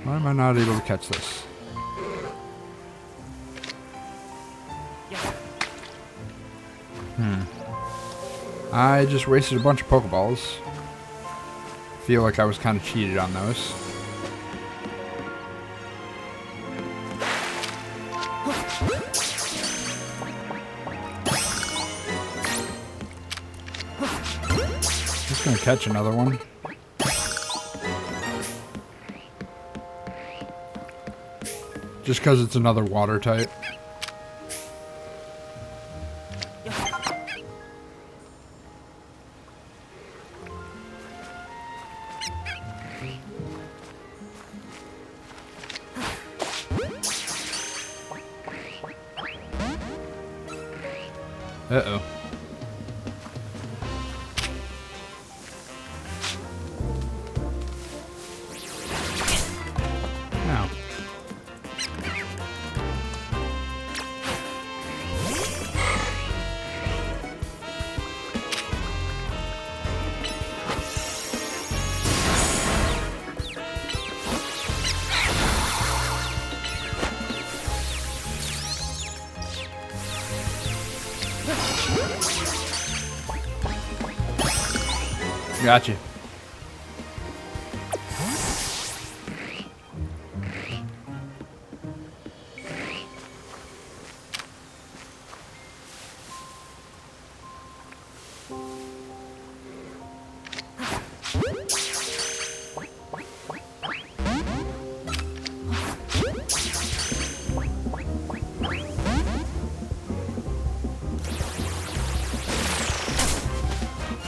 Why am I not able to catch this? I just wasted a bunch of Pokeballs. Feel like I was kind of cheated on those. Just gonna catch another one. Just because it's another water type. Uh-oh. Now. Gotcha.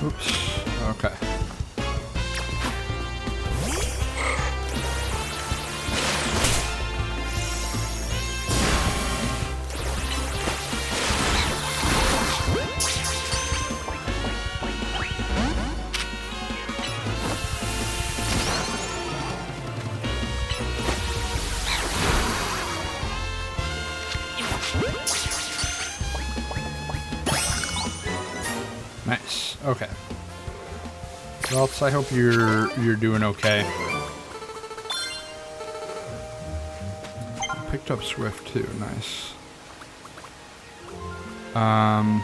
Oops. Okay. Nice. Okay. Well, I hope you're doing okay. Picked up Swift too. Nice. I'm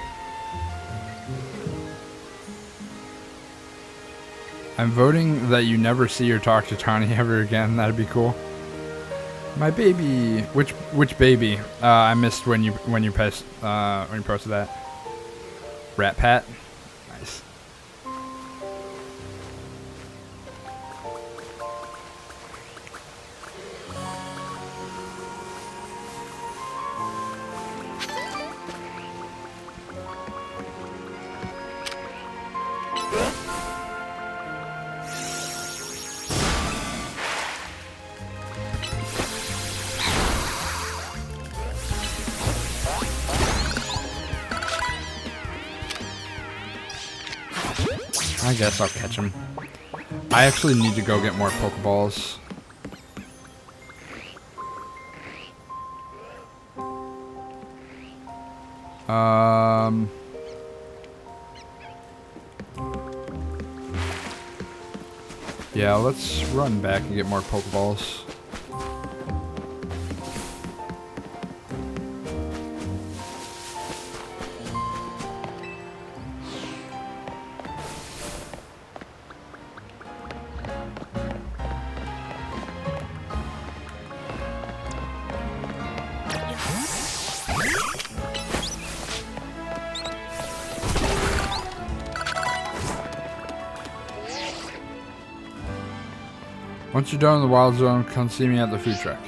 voting that you never see or talk to Tawny ever again. That'd be cool. My baby. Which baby? I missed when you posted that. Rat Pat. Nice. I guess I'll catch him. I actually need to go get more Pokeballs. Yeah, let's run back and get more Pokeballs. Once you're done in the wild zone, come see me at the food truck.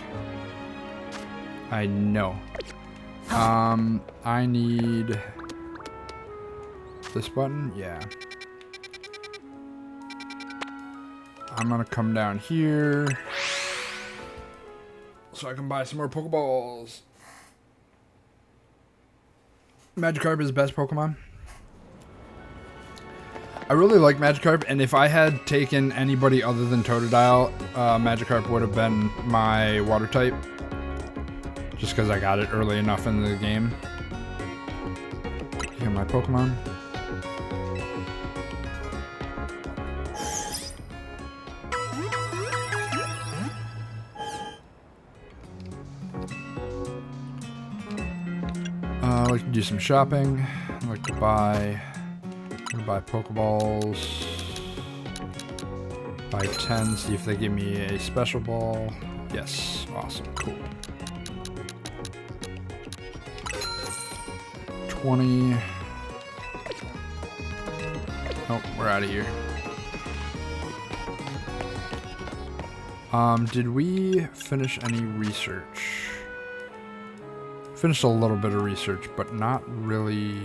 I know. I need this button. Yeah. I'm gonna come down here so I can buy some more Pokeballs. Magikarp is the best Pokemon. I really like Magikarp, and if I had taken anybody other than Totodile, Magikarp would have been my water type. Just because I got it early enough in the game. Here, my Pokemon. I like to do some shopping. I like to buy... I'm gonna buy Pokeballs. Buy 10, see if they give me a special ball. Yes, awesome, cool. 20. Oh, we're out of here. Did we finish any research? Finished a little bit of research, but not really.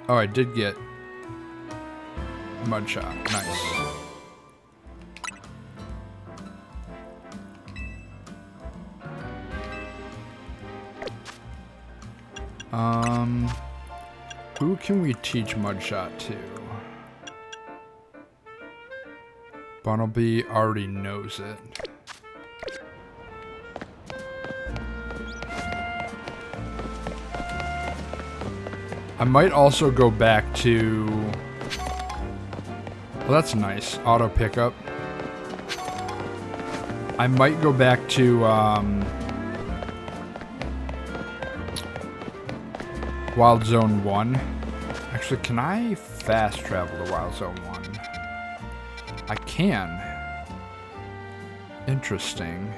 Oh, I did get Mudshot. Nice. Who can we teach Mudshot to? Bunnelby already knows it. I might also go back to... Well, that's nice. Auto pickup. I might go back to Wild Zone 1. Actually, Actually, can I fast travel to Wild Zone 1? I can. Interesting.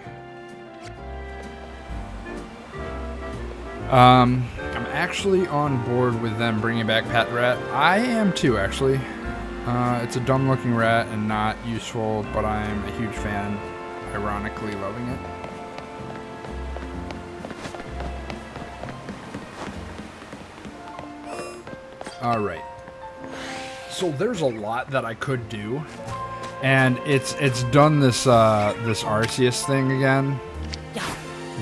I'm actually on board with them bringing back Pat the Rat. I am too, actually. It's a dumb-looking rat and not useful, but I'm a huge fan. Ironically loving it. All right. So there's a lot that I could do, and it's done this this Arceus thing again,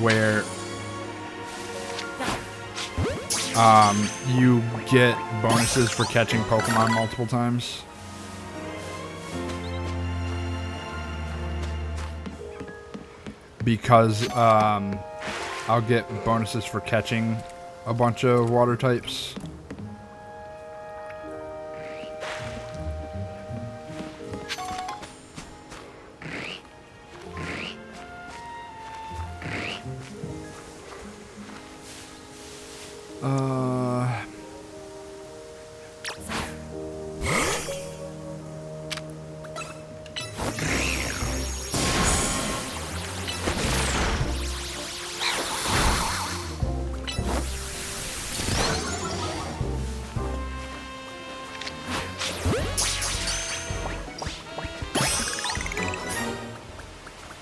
where you get bonuses for catching Pokemon multiple times. Because I'll get bonuses for catching a bunch of water types.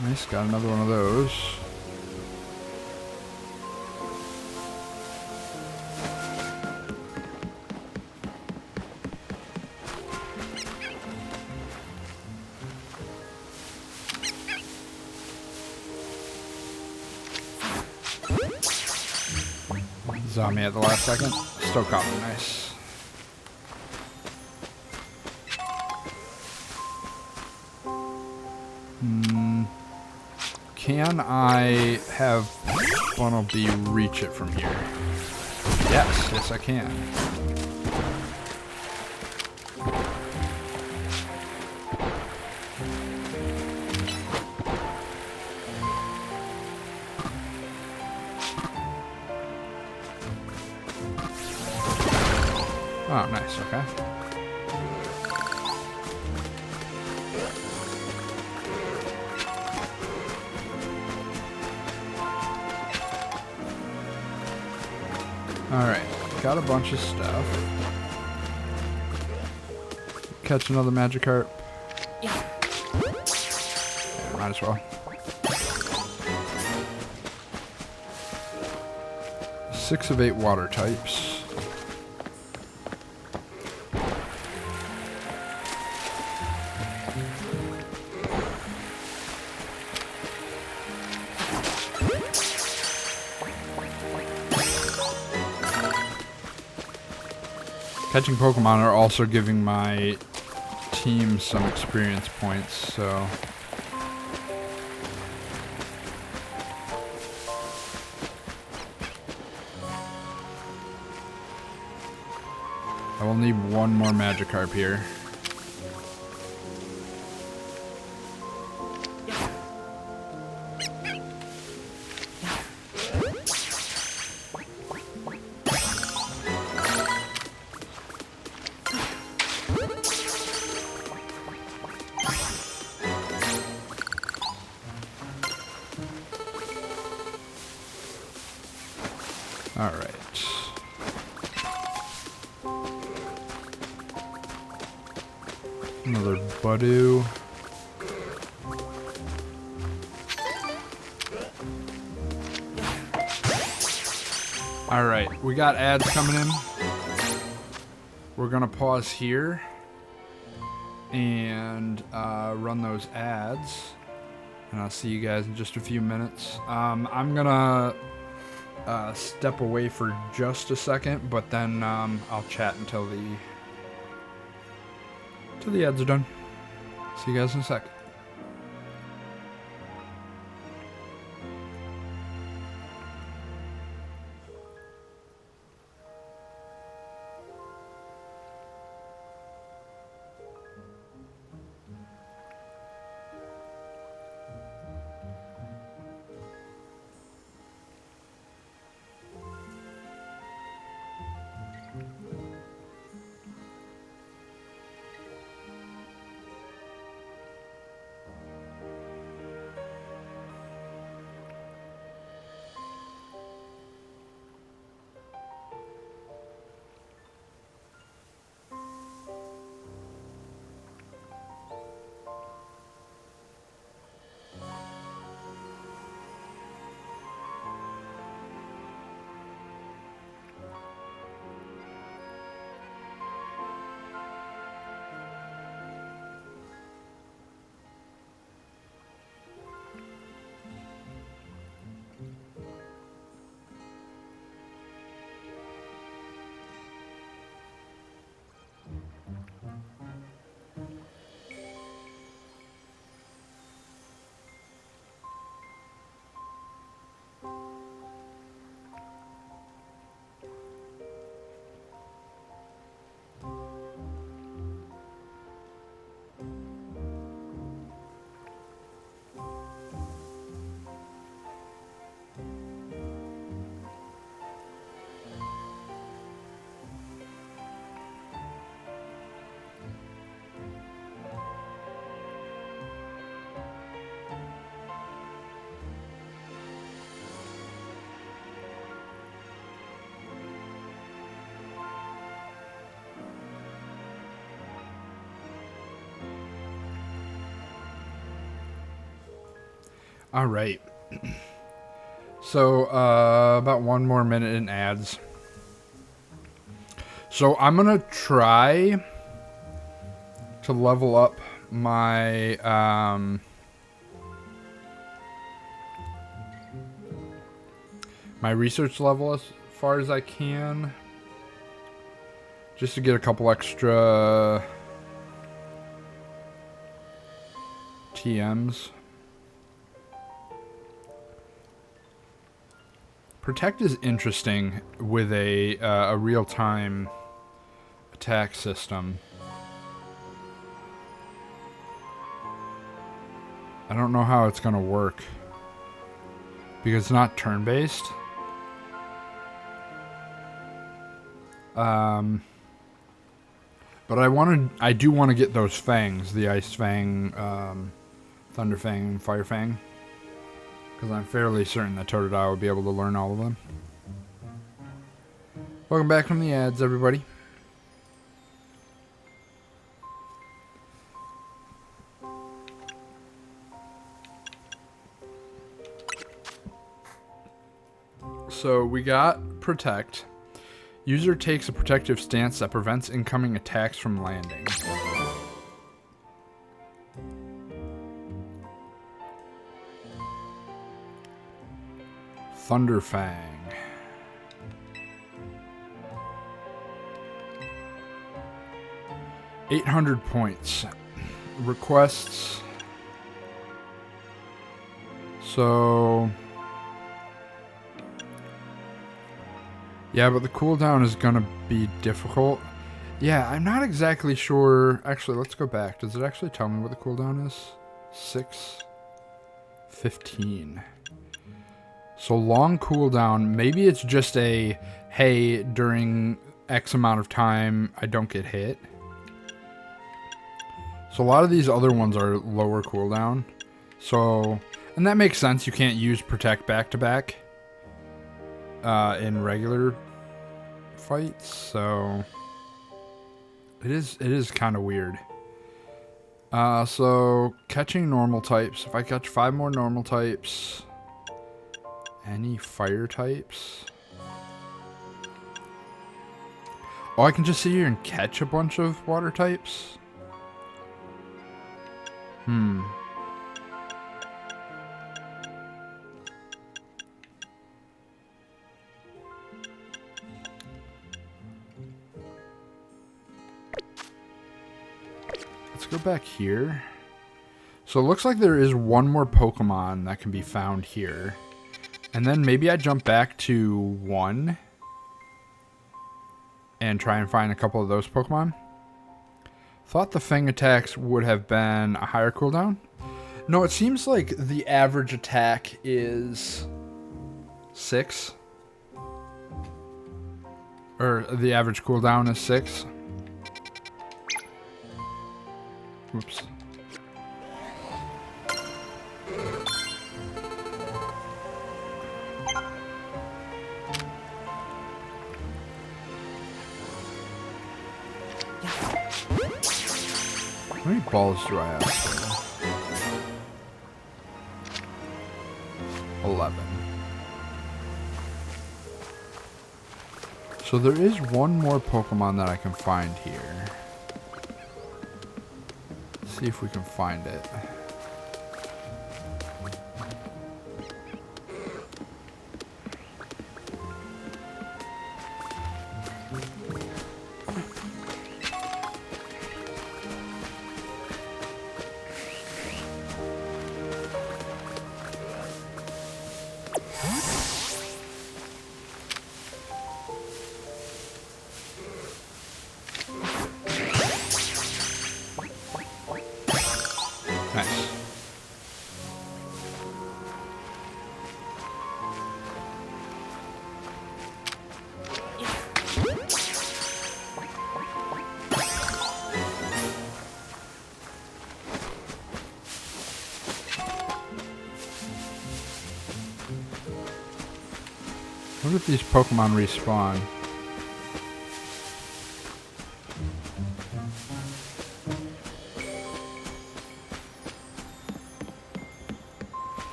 Nice, got another one of those. Zombie at the last second. Still caught me, nice. Can I have Bunnelby reach it from here? Yes, yes I can. Oh, nice, okay. Alright, got a bunch of stuff. Catch another Magikarp. Yeah, might as well. 6 of 8 water types. Catching Pokemon are also giving my team some experience points, so... I will need one more Magikarp here. Alright. Another Budu. Alright, we got ads coming in. We're gonna pause here and run those ads. And I'll see you guys in just a few minutes. I'm gonna step away for just a second, but then I'll chat until the ads are done. See you guys in a sec. All right. So, about 1 more minute in ads. So, I'm going to try to level up my, my research level as far as I can. Just to get a couple extra TMs. Protect is interesting with a real-time attack system. I don't know how it's gonna work because it's not turn-based. But I do want to get those fangs, the Ice Fang, Thunder Fang, and Fire Fang. Because I'm fairly certain that Totodile would be able to learn all of them. Welcome back from the ads, everybody. So we got Protect. User takes a protective stance that prevents incoming attacks from landing. Thunder Fang. $800 points. Requests. So... yeah, but the cooldown is gonna be difficult. Yeah, I'm not exactly sure. Actually, let's go back. Does it actually tell me what the cooldown is? 6:15. So long cooldown. Maybe it's just a, hey, during X amount of time, I don't get hit. So a lot of these other ones are lower cooldown. So, and that makes sense. You can't use Protect back-to-back in regular fights. So it is kind of weird. So catching normal types. If I catch 5 more normal types... any fire types? Oh, I can just sit here and catch a bunch of water types? Let's go back here. So it looks like there is one more Pokemon that can be found here. And then maybe I jump back to 1 and try and find a couple of those Pokemon. Thought the Fang attacks would have been a higher cooldown. No, it seems like the average attack is 6. Or the average cooldown is 6. Oops. How many balls do I have? 11. So there is one more Pokemon that I can find here. Let's see if we can find it. Nice. What if these Pokemon respawn?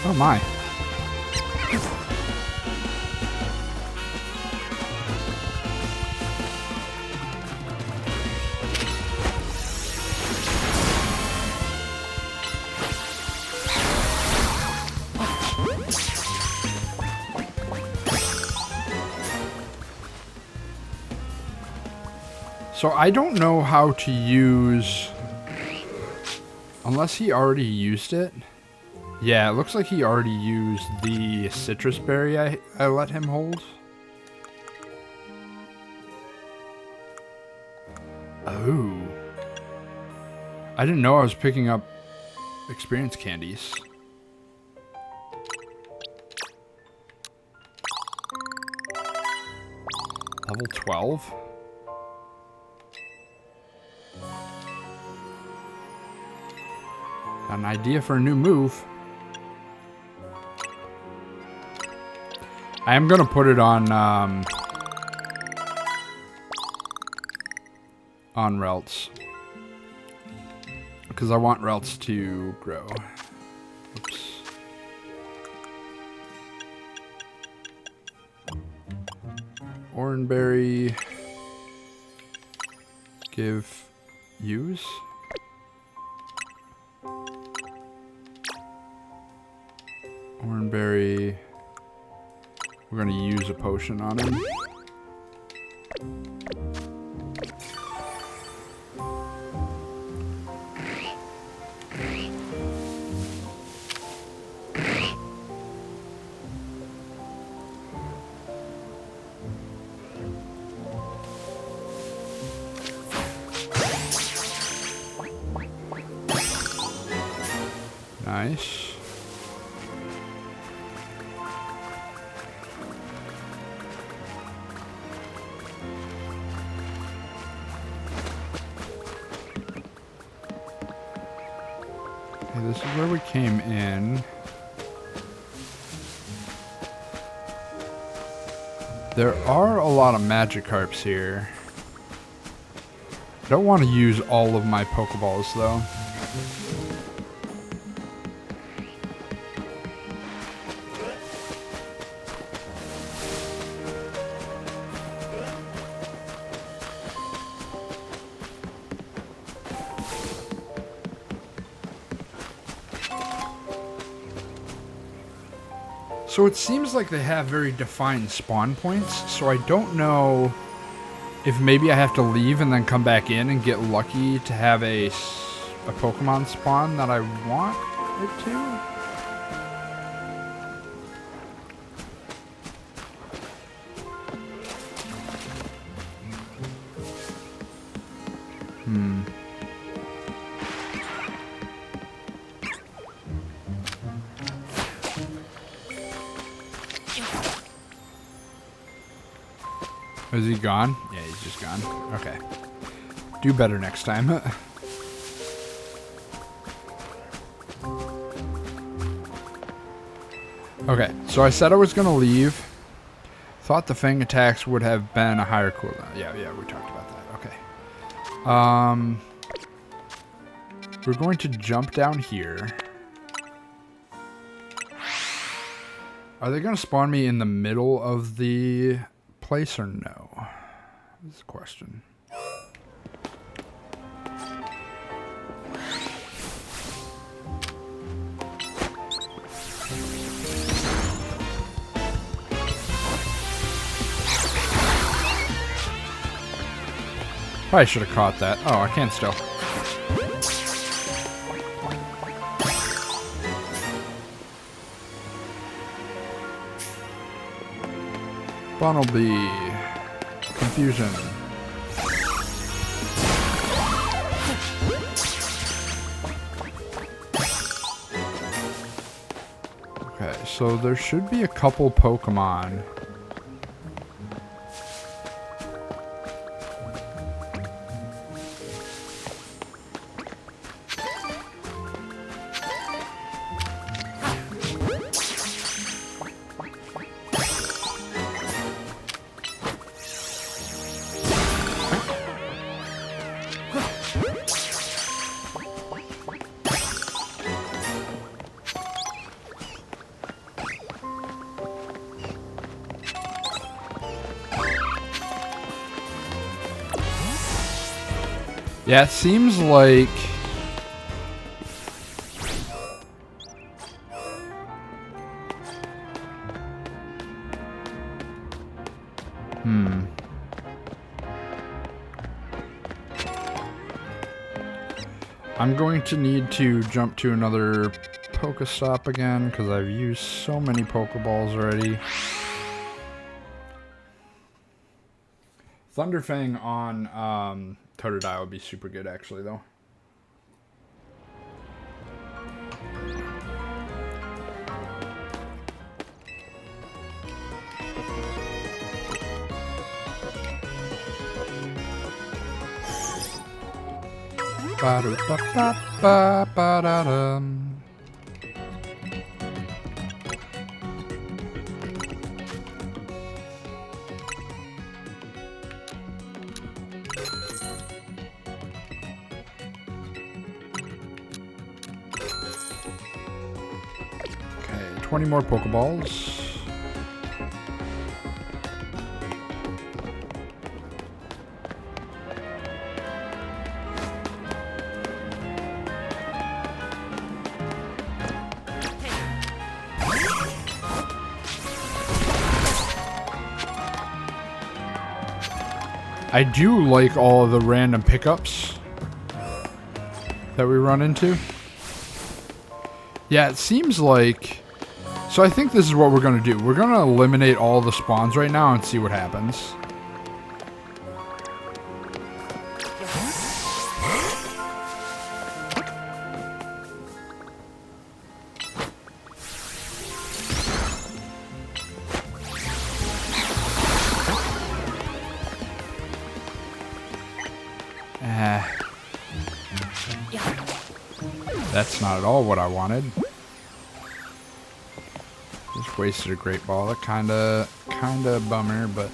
Oh my. So I don't know how to use... Unless he already used it. Yeah, it looks like he already used the citrus berry I let him hold. Oh. I didn't know I was picking up experience candies. Level 12? Got an idea for a new move. I am gonna put it on Relts. Because I want Relts to grow. Oops. Oranberry. Give use. Oranberry. We're gonna use a potion on him. Nice. Okay, this is where we came in. There are a lot of Magikarps here. I don't want to use all of my Pokeballs though. So it seems like they have very defined spawn points, so I don't know if maybe I have to leave and then come back in and get lucky to have a Pokemon spawn that I want it to. Is he gone? Yeah, he's just gone. Okay. Do better next time. Okay, so I said I was going to leave. Thought the Fang attacks would have been a higher cooldown. Yeah, we talked about that. Okay. We're going to jump down here. Are they going to spawn me in the middle of the place or no? This is a question. Probably should have caught that. Oh, I can still. Bunnelby. Confusion. Okay, so there should be a couple Pokemon. Yeah, it seems like... I'm going to need to jump to another Pokestop again, because I've used so many Pokeballs already. Thunderfang on Totodile would be super good, actually, though. Ba-do-ba-ba-ba-ba-da-dum. Okay, 20 more Pokeballs. I do like all of the random pickups that we run into. Yeah, it seems like... So I think this is what we're going to do. We're going to eliminate all the spawns right now and see what happens. That's not at all what I wanted. Just wasted a great ball. That kinda bummer, but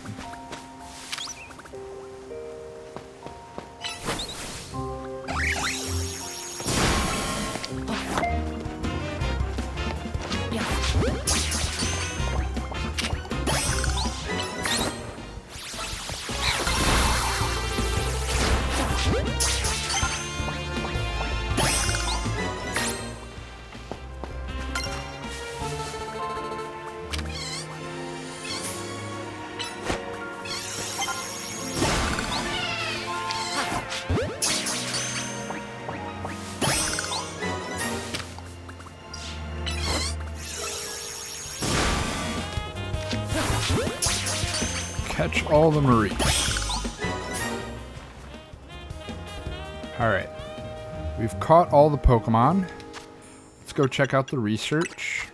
catch all the Maries. Alright. We've caught all the Pokemon. Let's go check out the research.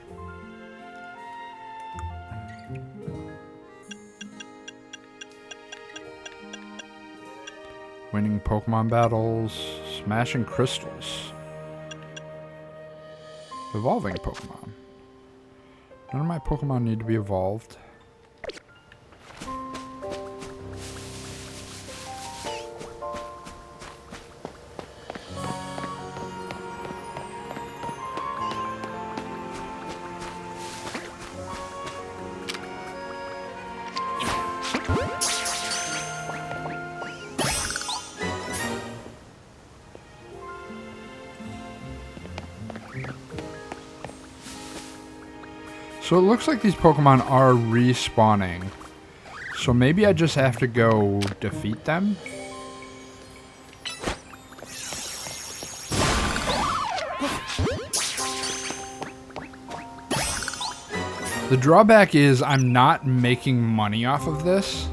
Winning Pokemon battles. Smashing crystals. Evolving Pokemon. None of my Pokemon need to be evolved. So it looks like these Pokemon are respawning. So maybe I just have to go defeat them? The drawback is I'm not making money off of this.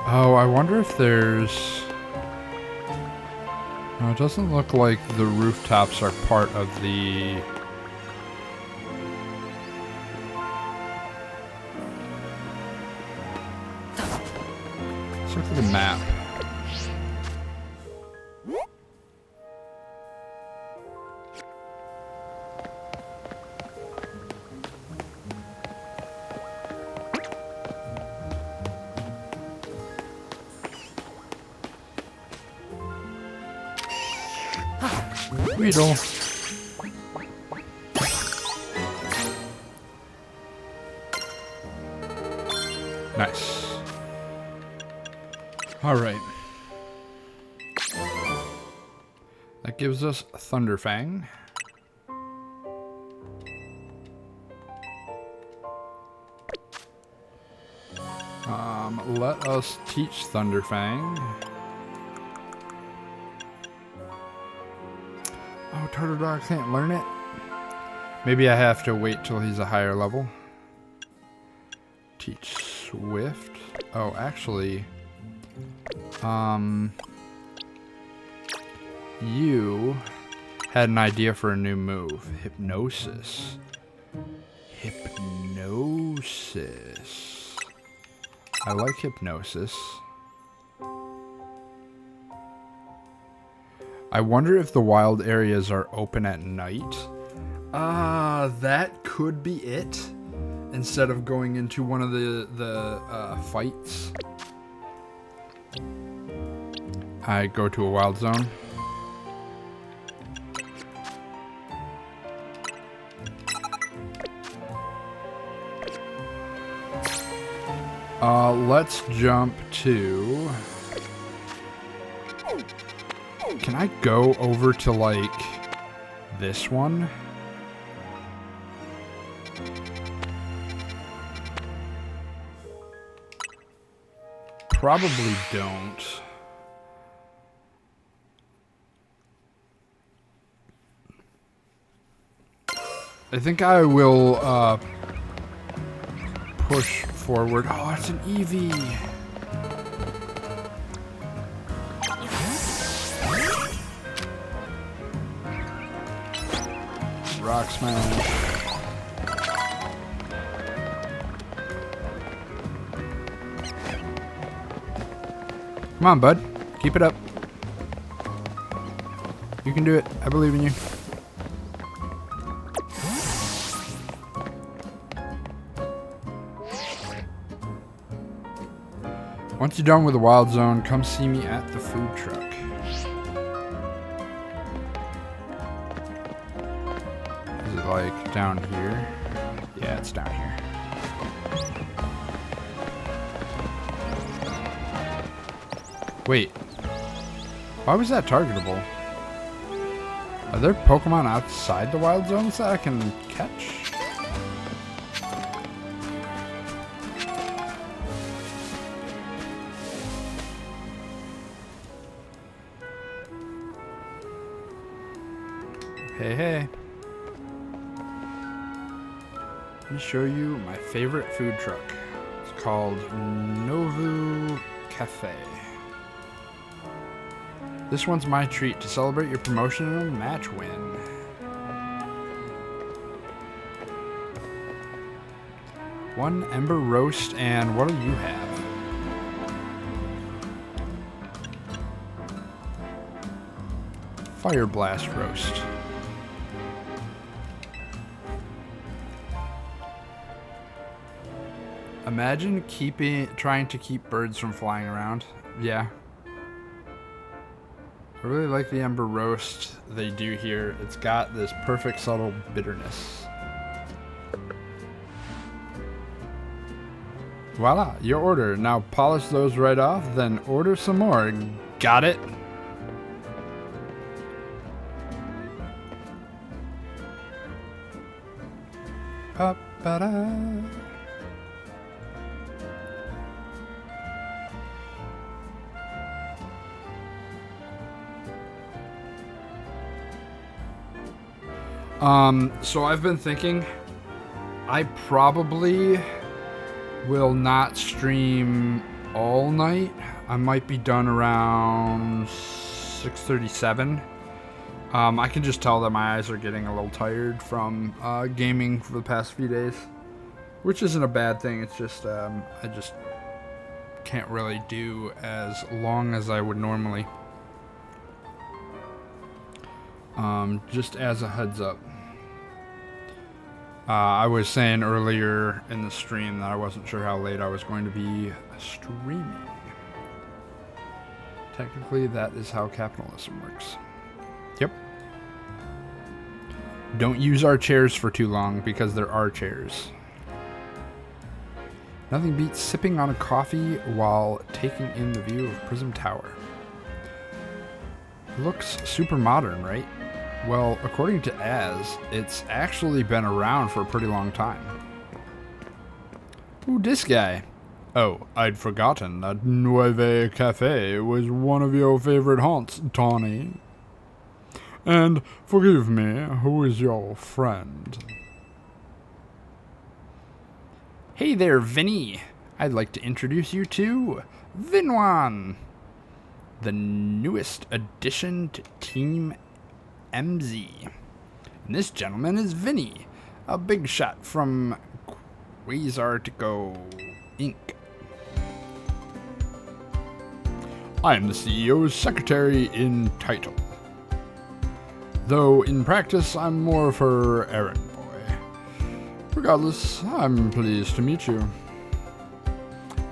Oh, I wonder if there's... No, it doesn't look like the rooftops are part of the... Let's look at the map. Weedle. Nice. All right. That gives us Thunderfang. Let us teach Thunderfang. Oh, Turtle Dog can't learn it? Maybe I have to wait till he's a higher level. Teach Swift. Oh, actually, you had an idea for a new move. Hypnosis. Hypnosis. I like Hypnosis. I wonder if the wild areas are open at night. That could be it. Instead of going into one of the fights, I go to a wild zone. Let's jump to... Can I go over to, like, this one? Probably don't. I think I will, push forward. Oh, it's an Eevee. Rock Smash. Come on, bud. Keep it up. You can do it. I believe in you. Once you're done with the wild zone, come see me at the food truck. Is it like down here? Yeah, it's down here. Wait. Why was that targetable? Are there Pokemon outside the wild zones that I can catch? Hey, hey. Let me show you my favorite food truck. It's called Novu Cafe. This one's my treat to celebrate your promotional match win. One Ember Roast, and what do you have? Fire Blast Roast. Imagine trying to keep birds from flying around. Yeah. I really like the Ember Roast they do here. It's got this perfect subtle bitterness. Voila, your order. Now polish those right off, then order some more. Got it? Pa-ba-da. So I've been thinking I probably will not stream all night. I might be done around 6:37. I can just tell that my eyes are getting a little tired from gaming for the past few days, which isn't a bad thing. It's just I just can't really do as long as I would normally. Just as a heads up. I was saying earlier in the stream that I wasn't sure how late I was going to be streaming. Technically, that is how capitalism works. Yep. Don't use our chairs for too long because there are chairs. Nothing beats sipping on a coffee while taking in the view of Prism Tower. Looks super modern, right? Well, according to Az, it's actually been around for a pretty long time. Ooh, this guy. Oh, I'd forgotten that Nueve Cafe was one of your favorite haunts, Tawny. And forgive me, who is your friend? Hey there, Vinny. I'd like to introduce you to Vinwan, the newest addition to Team MZ. And this gentleman is Vinny, a big shot from Quasartico Inc. I am the CEO's secretary in title, though in practice I'm more of her errand boy. Regardless, I'm pleased to meet you.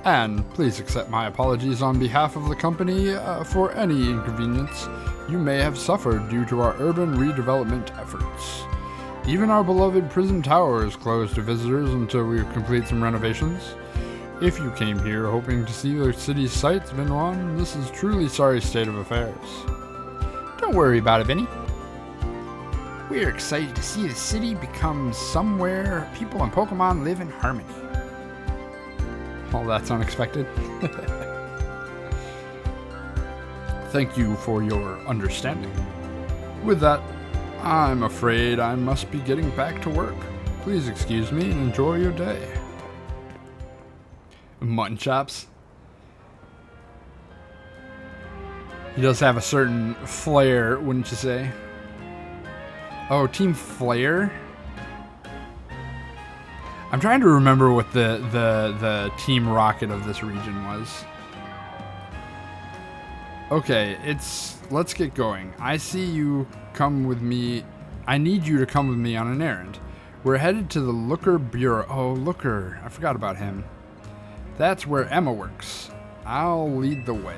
And please accept my apologies on behalf of the company for any inconvenience you may have suffered due to our urban redevelopment efforts. Even our beloved Prism Tower is closed to visitors until we complete some renovations. If you came here hoping to see the city's sights, Vinwan, this is truly sorry state of affairs. Don't worry about it, Vinny. We are excited to see the city become somewhere people and Pokemon live in harmony. Oh, that's unexpected. Thank you for your understanding. With that, I'm afraid I must be getting back to work. Please excuse me and enjoy your day. Mutton chops. He does have a certain flair, wouldn't you say? Oh, Team Flare? I'm trying to remember what the Team Rocket of this region was. Okay, let's get going. I see you come with me. I need you to come with me on an errand. We're headed to the Looker Bureau. Oh, Looker. I forgot about him. That's where Emma works. I'll lead the way.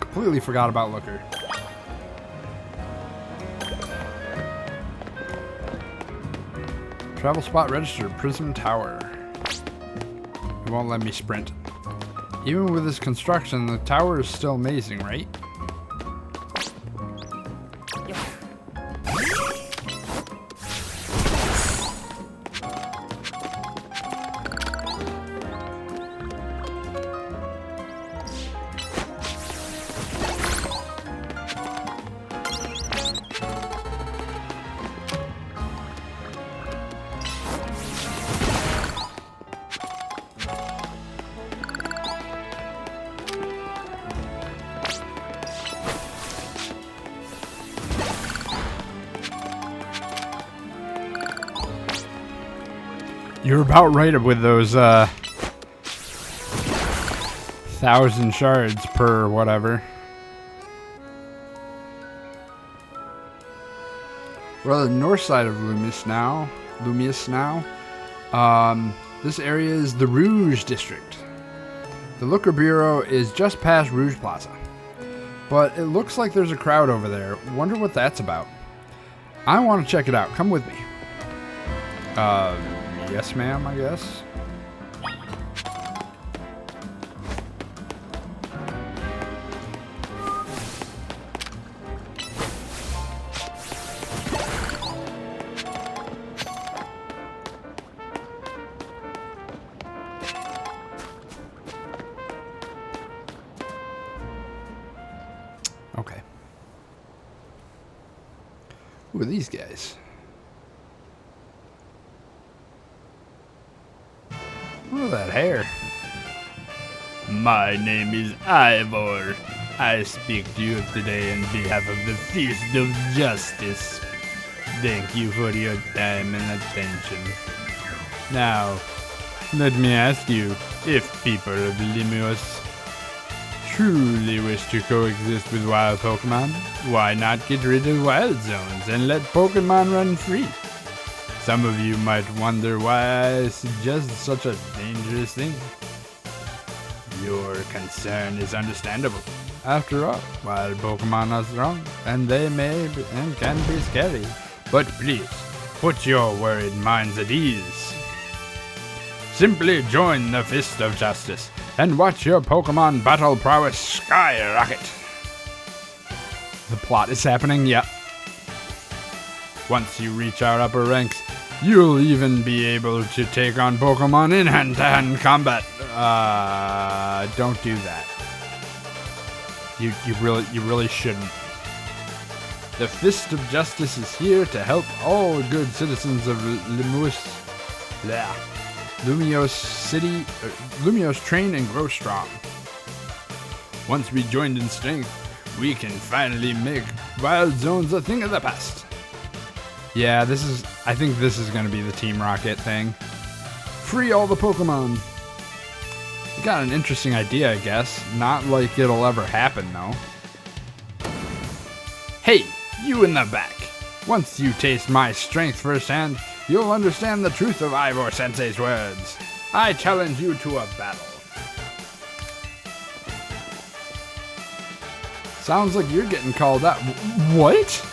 Completely forgot about Looker. Travel spot registered, Prism Tower. It won't let me sprint. Even with this construction, the tower is still amazing, right? You're about right with those 1,000 shards per whatever. We're on the north side of Lumius now. This area is the Rouge District. The Looker Bureau is just past Rouge Plaza. But it looks like there's a crowd over there. Wonder what that's about. I want to check it out. Come with me. Yes, ma'am, I guess. Okay. Who are these guys? Look at that hair. My name is Ivor. I speak to you today on behalf of the Feast of Justice. Thank you for your time and attention. Now, let me ask you, if people of Limios truly wish to coexist with wild Pokemon, why not get rid of wild zones and let Pokemon run free? Some of you might wonder why I suggest such a dangerous thing. Your concern is understandable. After all, while Pokemon are strong, and they may be, and can be scary, but please, put your worried minds at ease. Simply join the Fist of Justice, and watch your Pokemon battle prowess skyrocket. The plot is happening, yep. Once you reach our upper ranks, you'll even be able to take on Pokemon in hand-to-hand combat. Don't do that. You really shouldn't. The Fist of Justice is here to help all good citizens of Lumiose City, Lumiose train and grow strong. Once we joined in strength, we can finally make Wild Zones a thing of the past. Yeah, I think this is gonna be the Team Rocket thing. Free all the Pokemon. You got an interesting idea, I guess. Not like it'll ever happen, though. Hey, you in the back. Once you taste my strength firsthand, you'll understand the truth of Ivor Sensei's words. I challenge you to a battle. Sounds like you're getting called out. What?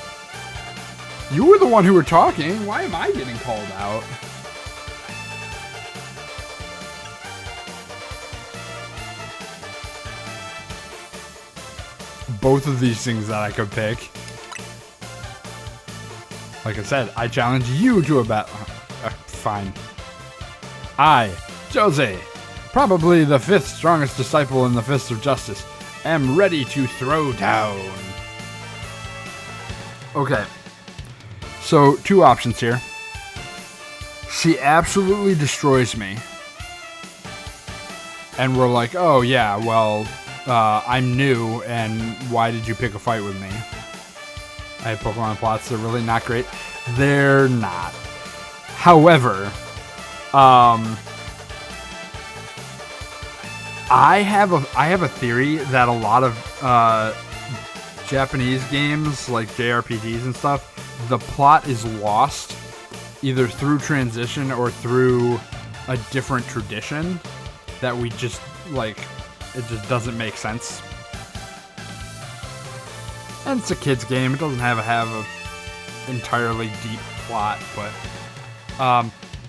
You were the one who were talking. Why am I getting called out? Both of these things that I could pick. Like I said, I challenge you to a battle. Fine. I, Jose, probably the 5th strongest disciple in the Fist of Justice, am ready to throw down. Okay. So, 2 options here. She absolutely destroys me. And we're like, oh yeah, well, I'm new, and why did you pick a fight with me? I have Pokemon plots, they're really not great. They're not. However, I have a theory that a lot of Japanese games, like JRPGs and stuff, the plot is lost either through transition or through a different tradition that we just, like, it just doesn't make sense. And it's a kid's game. It doesn't have a entirely deep plot, but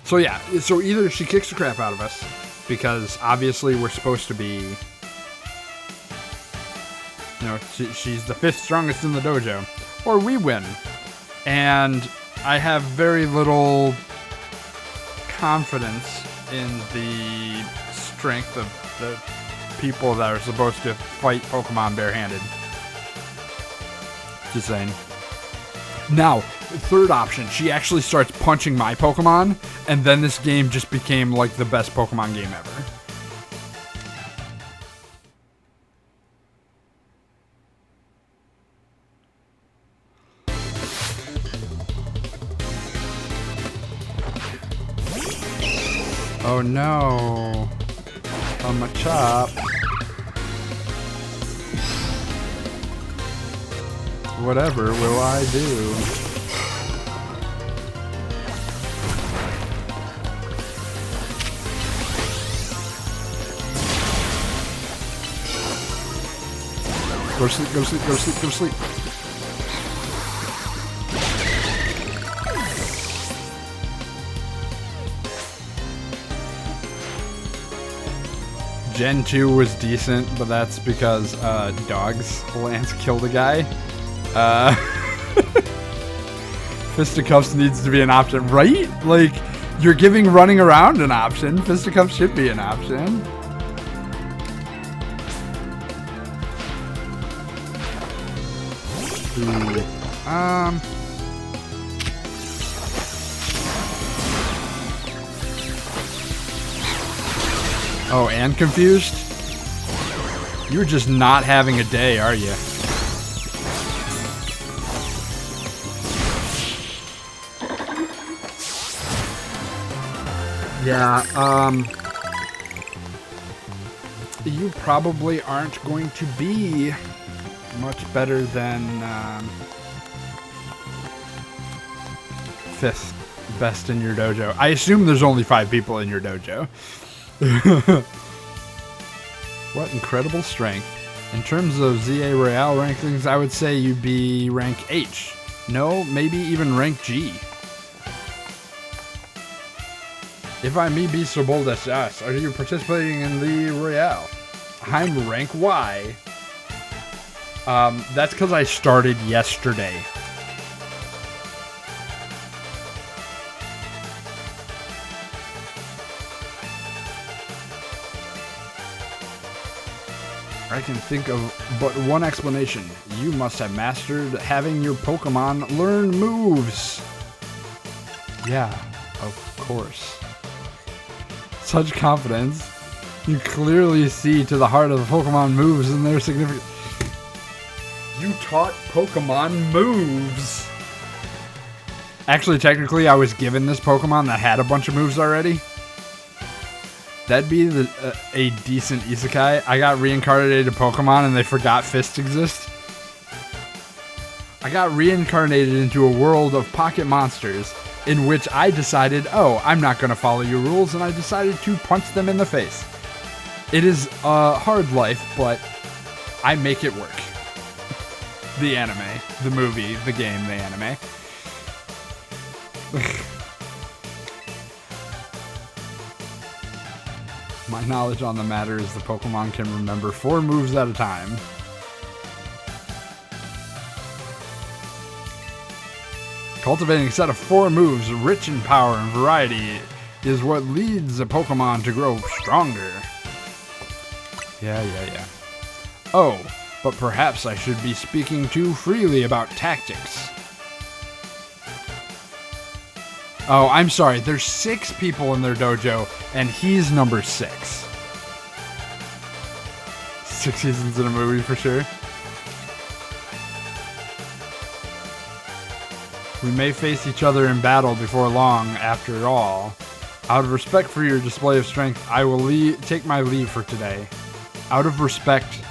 so yeah. So either she kicks the crap out of us because obviously we're supposed to be, you know, she's the 5th strongest in the dojo, or we win. And I have very little confidence in the strength of the people that are supposed to fight Pokemon barehanded. Just saying. Now, 3rd option, she actually starts punching my Pokemon, and then this game just became like the best Pokemon game ever. Oh no. On my chop. Whatever will I do? Go to sleep, go to sleep, go to sleep, go to sleep. Gen 2 was decent, but that's because dogs. Lance killed a guy. Fisticuffs needs to be an option, right? Like, you're giving running around an option. Fisticuffs should be an option. Ooh. Oh, and confused? You're just not having a day, are you? Yeah, you probably aren't going to be much better than 5th best in your dojo. I assume there's only 5 people in your dojo. What incredible strength. In terms of ZA Royale rankings, I would say you'd be rank H. No, maybe even rank G. If I may be so bold as to ask, are you participating in the Royale? I'm rank Y. That's because I started yesterday. I can think of but one explanation. You must have mastered having your Pokemon learn moves. Yeah, of course. Such confidence. You clearly see to the heart of the Pokemon moves and their significance. You taught Pokemon moves. Actually, technically, I was given this Pokemon that had a bunch of moves already. That'd be a decent isekai. I got reincarnated Pokemon and they forgot fists exist. I got reincarnated into a world of pocket monsters in which I decided, oh, I'm not going to follow your rules, and I decided to punch them in the face. It is a hard life, but I make it work. The anime, the movie, the game, the anime. My knowledge on the matter is the Pokemon can remember 4 moves at a time. Cultivating a set of 4 moves, rich in power and variety, is what leads a Pokemon to grow stronger. Yeah. Oh, but perhaps I should be speaking too freely about tactics. Oh, I'm sorry. There's 6 people in their dojo, and he's number 6. 6 seasons in a movie for sure. We may face each other in battle before long, after all. Out of respect for your display of strength, I will take my leave for today. Out of respect.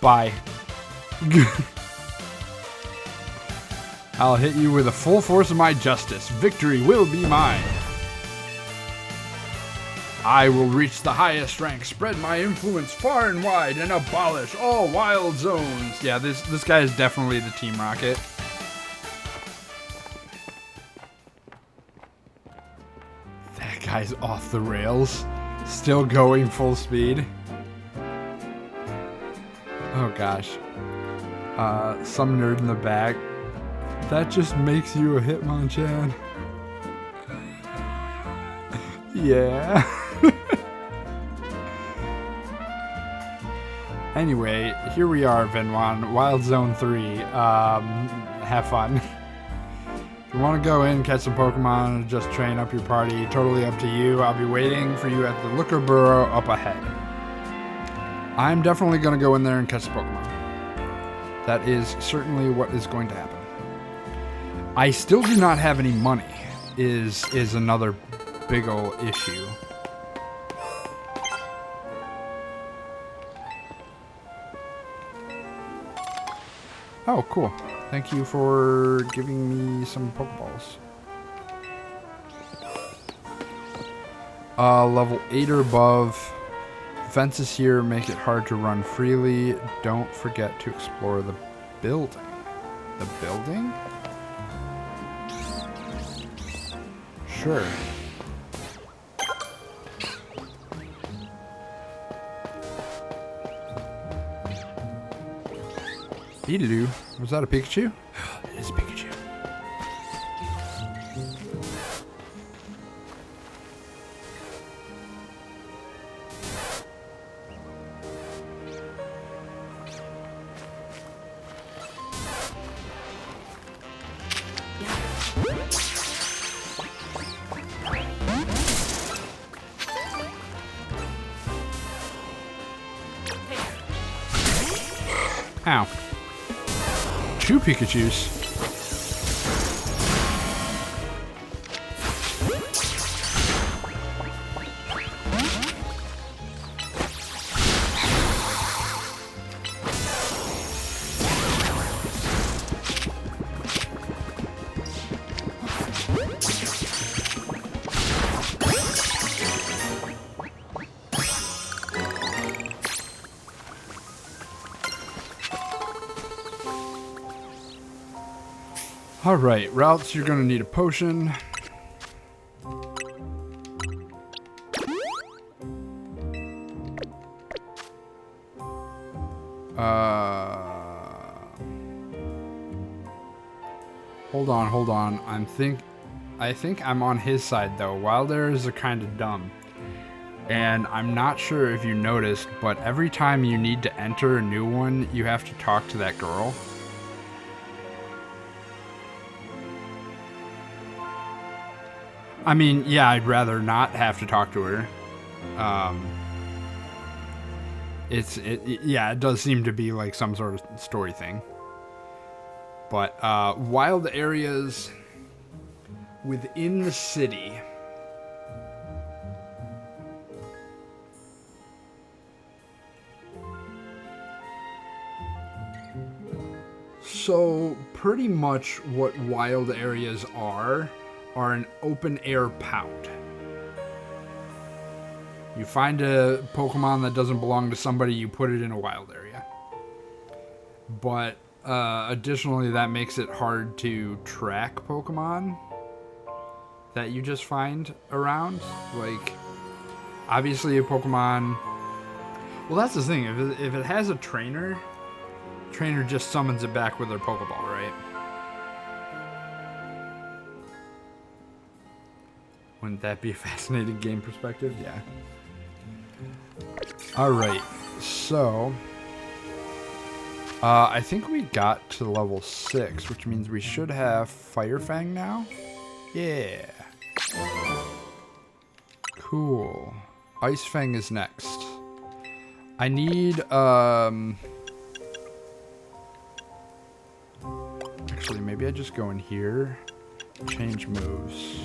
Bye. I'll hit you with the full force of my justice. Victory will be mine. I will reach the highest rank, spread my influence far and wide, and abolish all wild zones. Yeah, this guy is definitely the Team Rocket. That guy's off the rails. Still going full speed. Oh gosh. Some nerd in the back. That just makes you a Hitmonchan. Yeah. Anyway, here we are, Venwan. Wild Zone 3. Have fun. If you want to go in, catch some Pokemon, and just train up your party, totally up to you. I'll be waiting for you at the Looker Burrow up ahead. I'm definitely going to go in there and catch the Pokemon. That is certainly what is going to happen. I still do not have any money, is another big ol' issue. Oh, cool. Thank you for giving me some Pokeballs. Level 8 or above. Fences here make it hard to run freely. Don't forget to explore the building. The building? Sure. Beedaloo. Was that a Pikachu? It is a Pikachu. Ow. 2 Pikachus. Alright, routes, you're gonna need a potion. Hold on. I think I'm on his side though. Wild areas are kind of dumb. And I'm not sure if you noticed, but every time you need to enter a new one, you have to talk to that girl. I mean, yeah, I'd rather not have to talk to her. Yeah, it does seem to be like some sort of story thing. But wild areas within the city. So pretty much what wild areas are an open air pound. You find a Pokemon that doesn't belong to somebody, you put it in a wild area. But additionally, that makes it hard to track Pokemon that you just find around. Like, obviously a Pokemon... Well, that's the thing. If it has a trainer just summons it back with their Pokeball, right? Wouldn't that be a fascinating game perspective? Yeah. Alright, so... I think we got to level 6, which means we should have Fire Fang now? Yeah. Cool. Ice Fang is next. I need, actually, maybe I just go in here, change moves.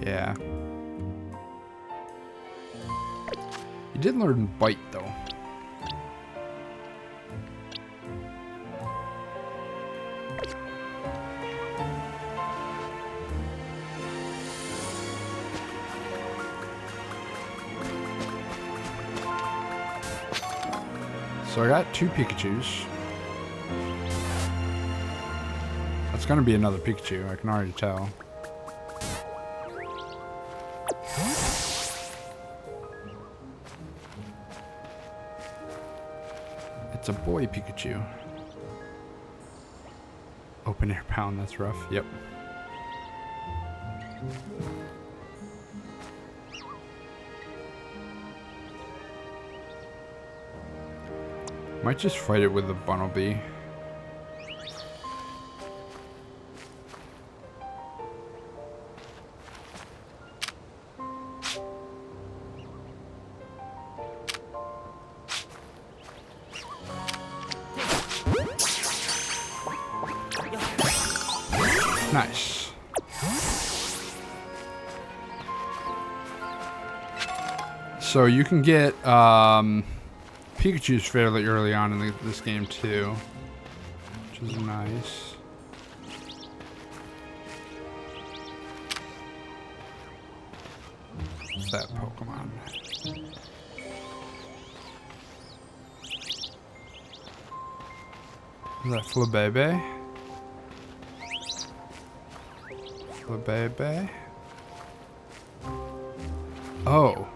Yeah. You did learn Bite, though. So I got 2 Pikachus. That's gonna be another Pikachu, I can already tell. It's a boy Pikachu. Open air pound, that's rough. Yep. Might just fight it with the Bunnelby. Nice. So you can get Pikachu's fairly early on in this game too, which is nice. What's that Pokemon? Is that Flabebe? Flabebe? Oh.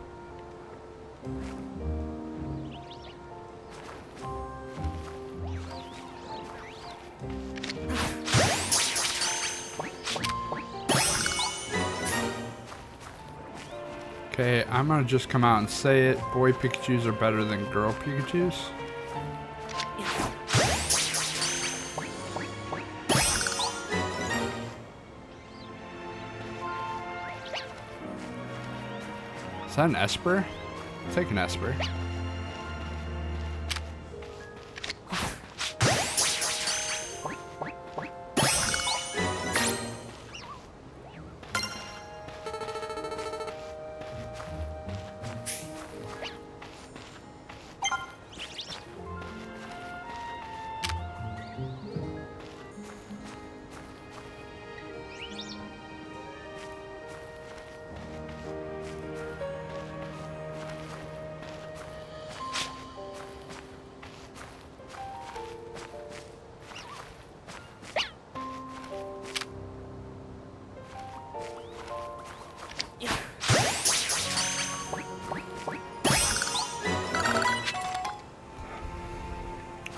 Okay, I'm gonna just come out and say it. Boy Pikachus are better than girl Pikachus. Is that an Esper? I'll take an Esper.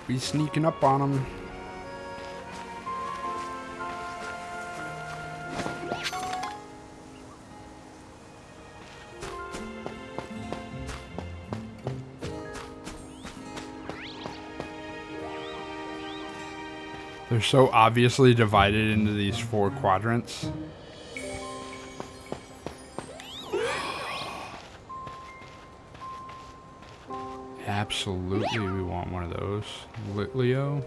We sneaking up on them. They're so obviously divided into these 4 quadrants. Absolutely, we want one of those. Leo.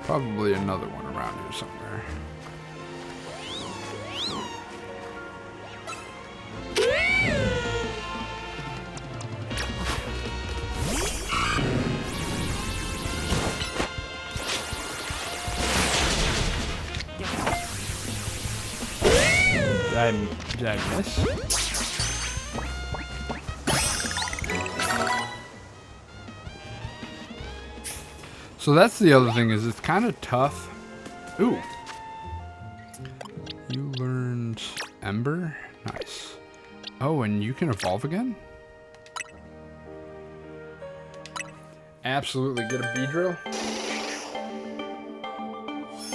Probably another one around here somewhere. Did I miss? So that's the other thing, is it's kind of tough. Ooh. You learned Ember? Nice. Oh, and you can evolve again? Absolutely. Get a B-drill.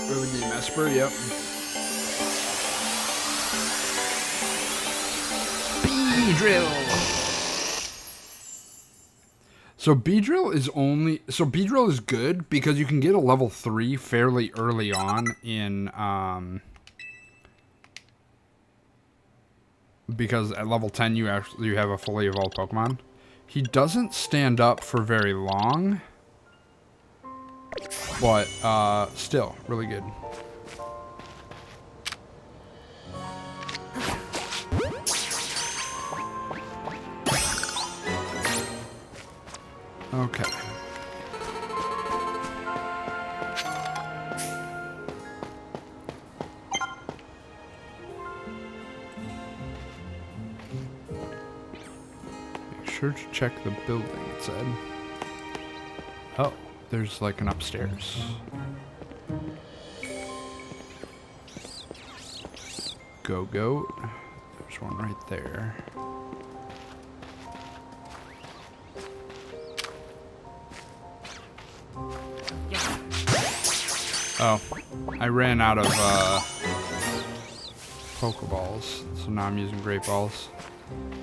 Early game Esper, yep. B-drill! So B-drill is good because you can get a level 3 fairly early on in because at level 10 you have a fully evolved Pokemon. He doesn't stand up for very long, but still really good. Okay. Make sure to check the building, it said. Oh, there's like an upstairs. Go goat. There's one right there. Oh, I ran out of Pokeballs, so now I'm using Great Balls.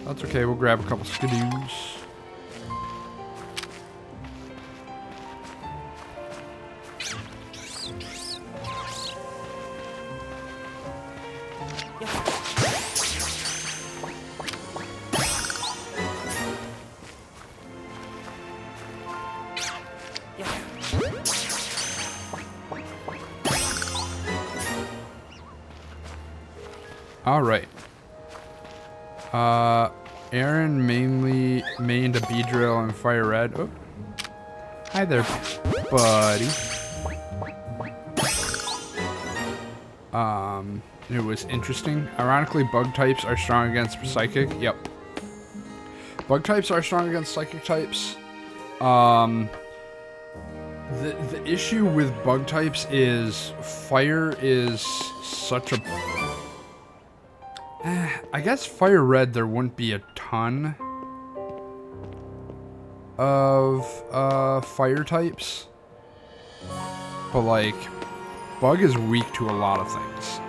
That's okay, we'll grab a couple Skidoos. All right. Aaron mainly mained a B-drill and fire red. Oh. Hi there, buddy. It was interesting. Ironically, bug types are strong against psychic. Yep. Bug types are strong against psychic types. The issue with bug types is fire is such a... I guess fire red there wouldn't be a ton of fire types, but like bug is weak to a lot of things.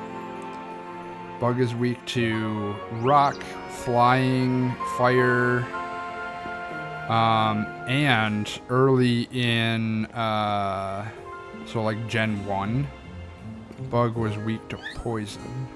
Bug is weak to rock, flying, fire, and early in so like Gen 1, bug was weak to poison.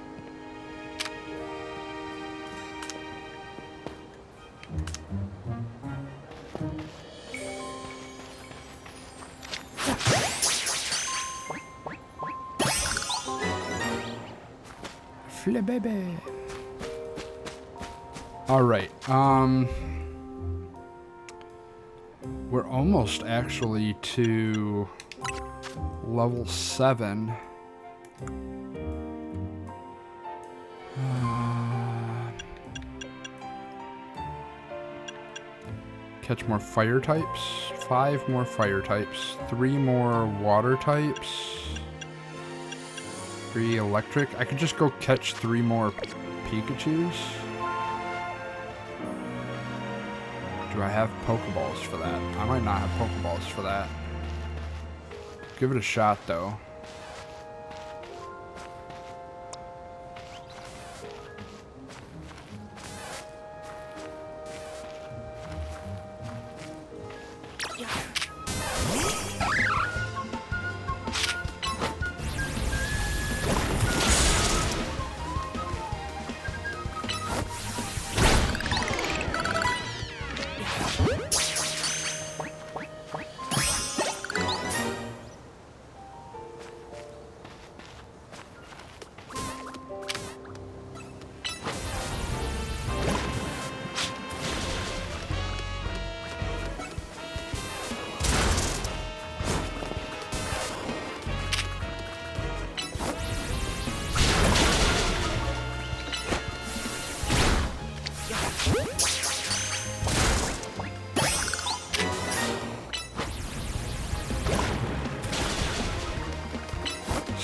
Baby. All right. We're almost actually to level 7. catch more fire types. 5 more fire types. 3 more water types. 3 electric. I could just go catch 3 more Pikachus. Do I have Pokeballs for that? I might not have Pokeballs for that. Give it a shot, though.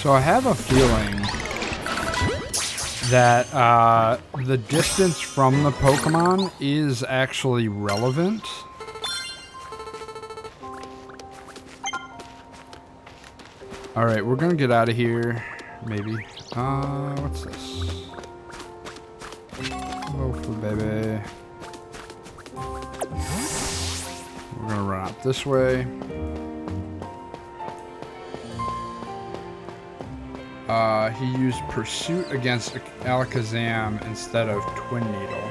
So I have a feeling that the distance from the Pokemon is actually relevant. Alright, we're gonna get out of here. Maybe. What's this? Loafer, baby. We're gonna run out this way. He used Pursuit against Alakazam instead of Twin Needle.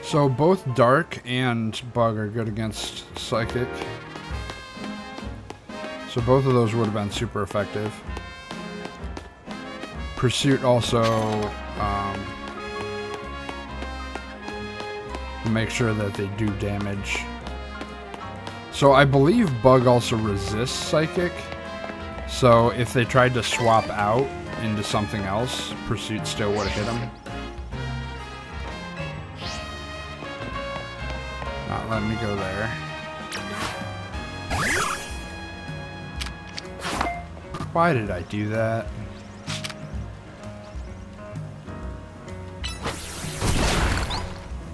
So both Dark and Bug are good against Psychic. So both of those would have been super effective. Pursuit also make sure that they do damage. So I believe Bug also resists Psychic. So if they tried to swap out into something else, Pursuit still would have hit him. Not letting me go there. Why did I do that?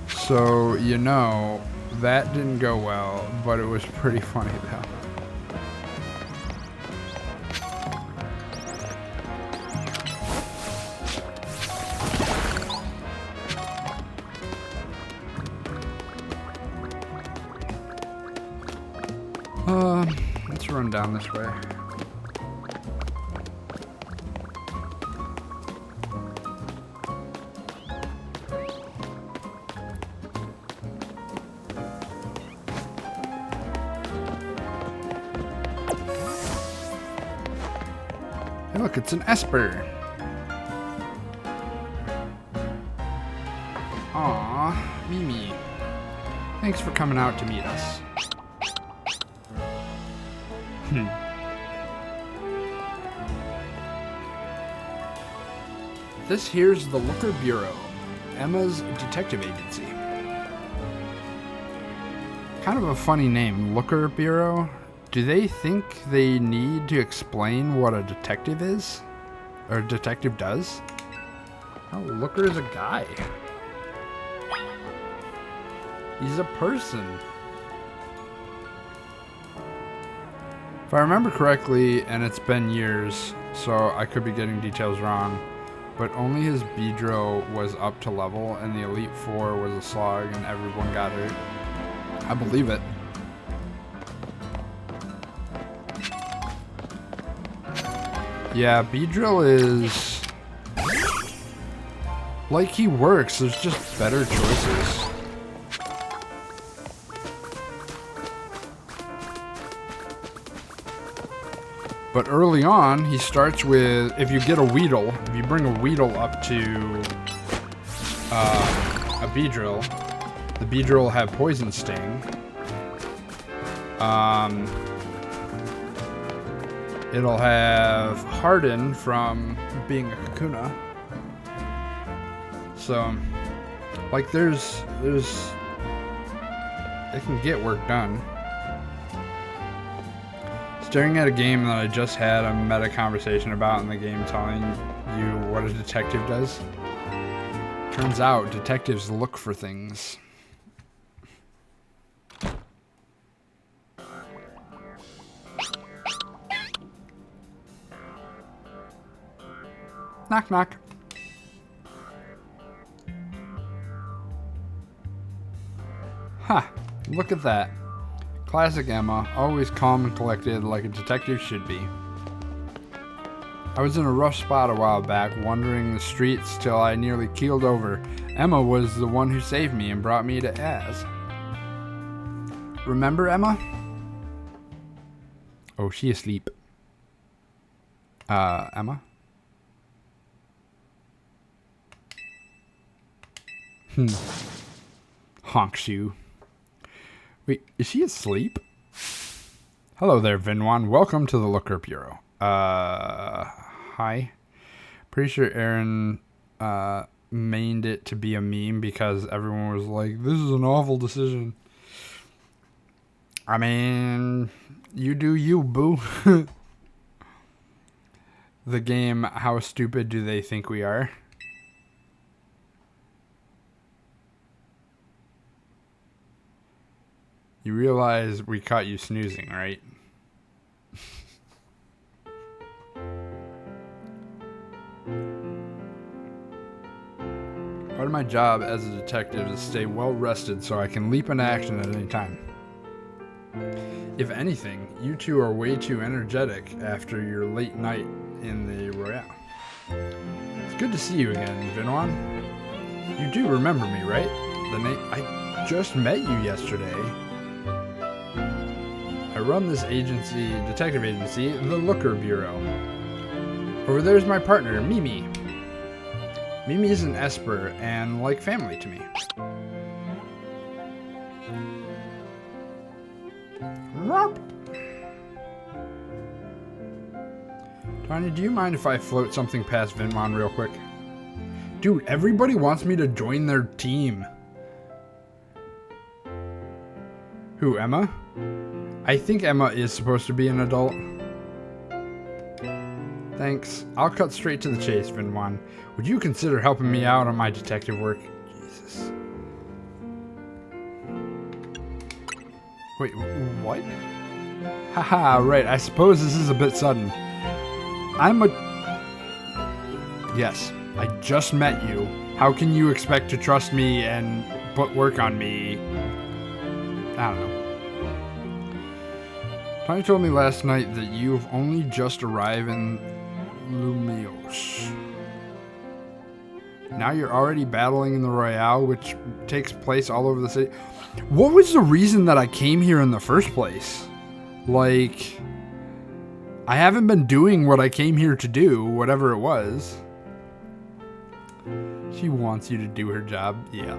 So, you know, that didn't go well, but it was pretty funny though. Let's run down this way. Hey, look, it's an Esper. Aw, Mimi. Thanks for coming out to meet us. This here's the Looker Bureau, Emma's detective agency. Kind of a funny name, Looker Bureau. Do they think they need to explain what a detective is? Or a detective does? Oh, Looker is a guy. He's a person. If I remember correctly, and it's been years, so I could be getting details wrong, but only his Beedrill was up to level, and the Elite Four was a slog, and everyone got hurt. I believe it. Yeah, Beedrill is... like, he works, there's just better choices. But early on, he starts with, if you get a Weedle, if you bring a Weedle up to a Beedrill, the Beedrill will have Poison Sting. It'll have Harden from being a Kakuna. So, like, there's it can get work done. Staring at a game that I just had a meta conversation about in the game telling you what a detective does. Turns out detectives look for things. Knock, knock. Ha! Look at that. Classic Emma, always calm and collected like a detective should be. I was in a rough spot a while back, wandering the streets till I nearly keeled over. Emma was the one who saved me and brought me to Az. Remember Emma? Oh, she asleep. Emma? Honk shoe. Wait, is she asleep? Hello there, Vinwan. Welcome to the Looker Bureau. Hi. Pretty sure Aaron, mained it to be a meme because everyone was like, this is an awful decision. I mean, you do you, boo. The game, How Stupid Do They Think We Are? You realize we caught you snoozing, right? Part of my job as a detective is to stay well rested so I can leap into action at any time. If anything, you two are way too energetic after your late night in the Royale. It's good to see you again, Vinwan. You do remember me, right? I just met you yesterday. I run this agency, detective agency, the Looker Bureau. Over there's my partner, Mimi. Mimi is an Esper and like family to me. Tanya, do you mind if I float something past Vinmon real quick? Dude, everybody wants me to join their team. Who, Emma? I think Emma is supposed to be an adult. Thanks. I'll cut straight to the chase, Vinwan. Would you consider helping me out on my detective work? Jesus. Wait, what? Haha, right. I suppose this is a bit sudden. Yes, I just met you. How can you expect to trust me and put work on me? I don't know. Tony told me last night that you've only just arrived in Lumios. Now you're already battling in the Royale, which takes place all over the city. What was the reason that I came here in the first place? Like, I haven't been doing what I came here to do, whatever it was. She wants you to do her job. Yeah.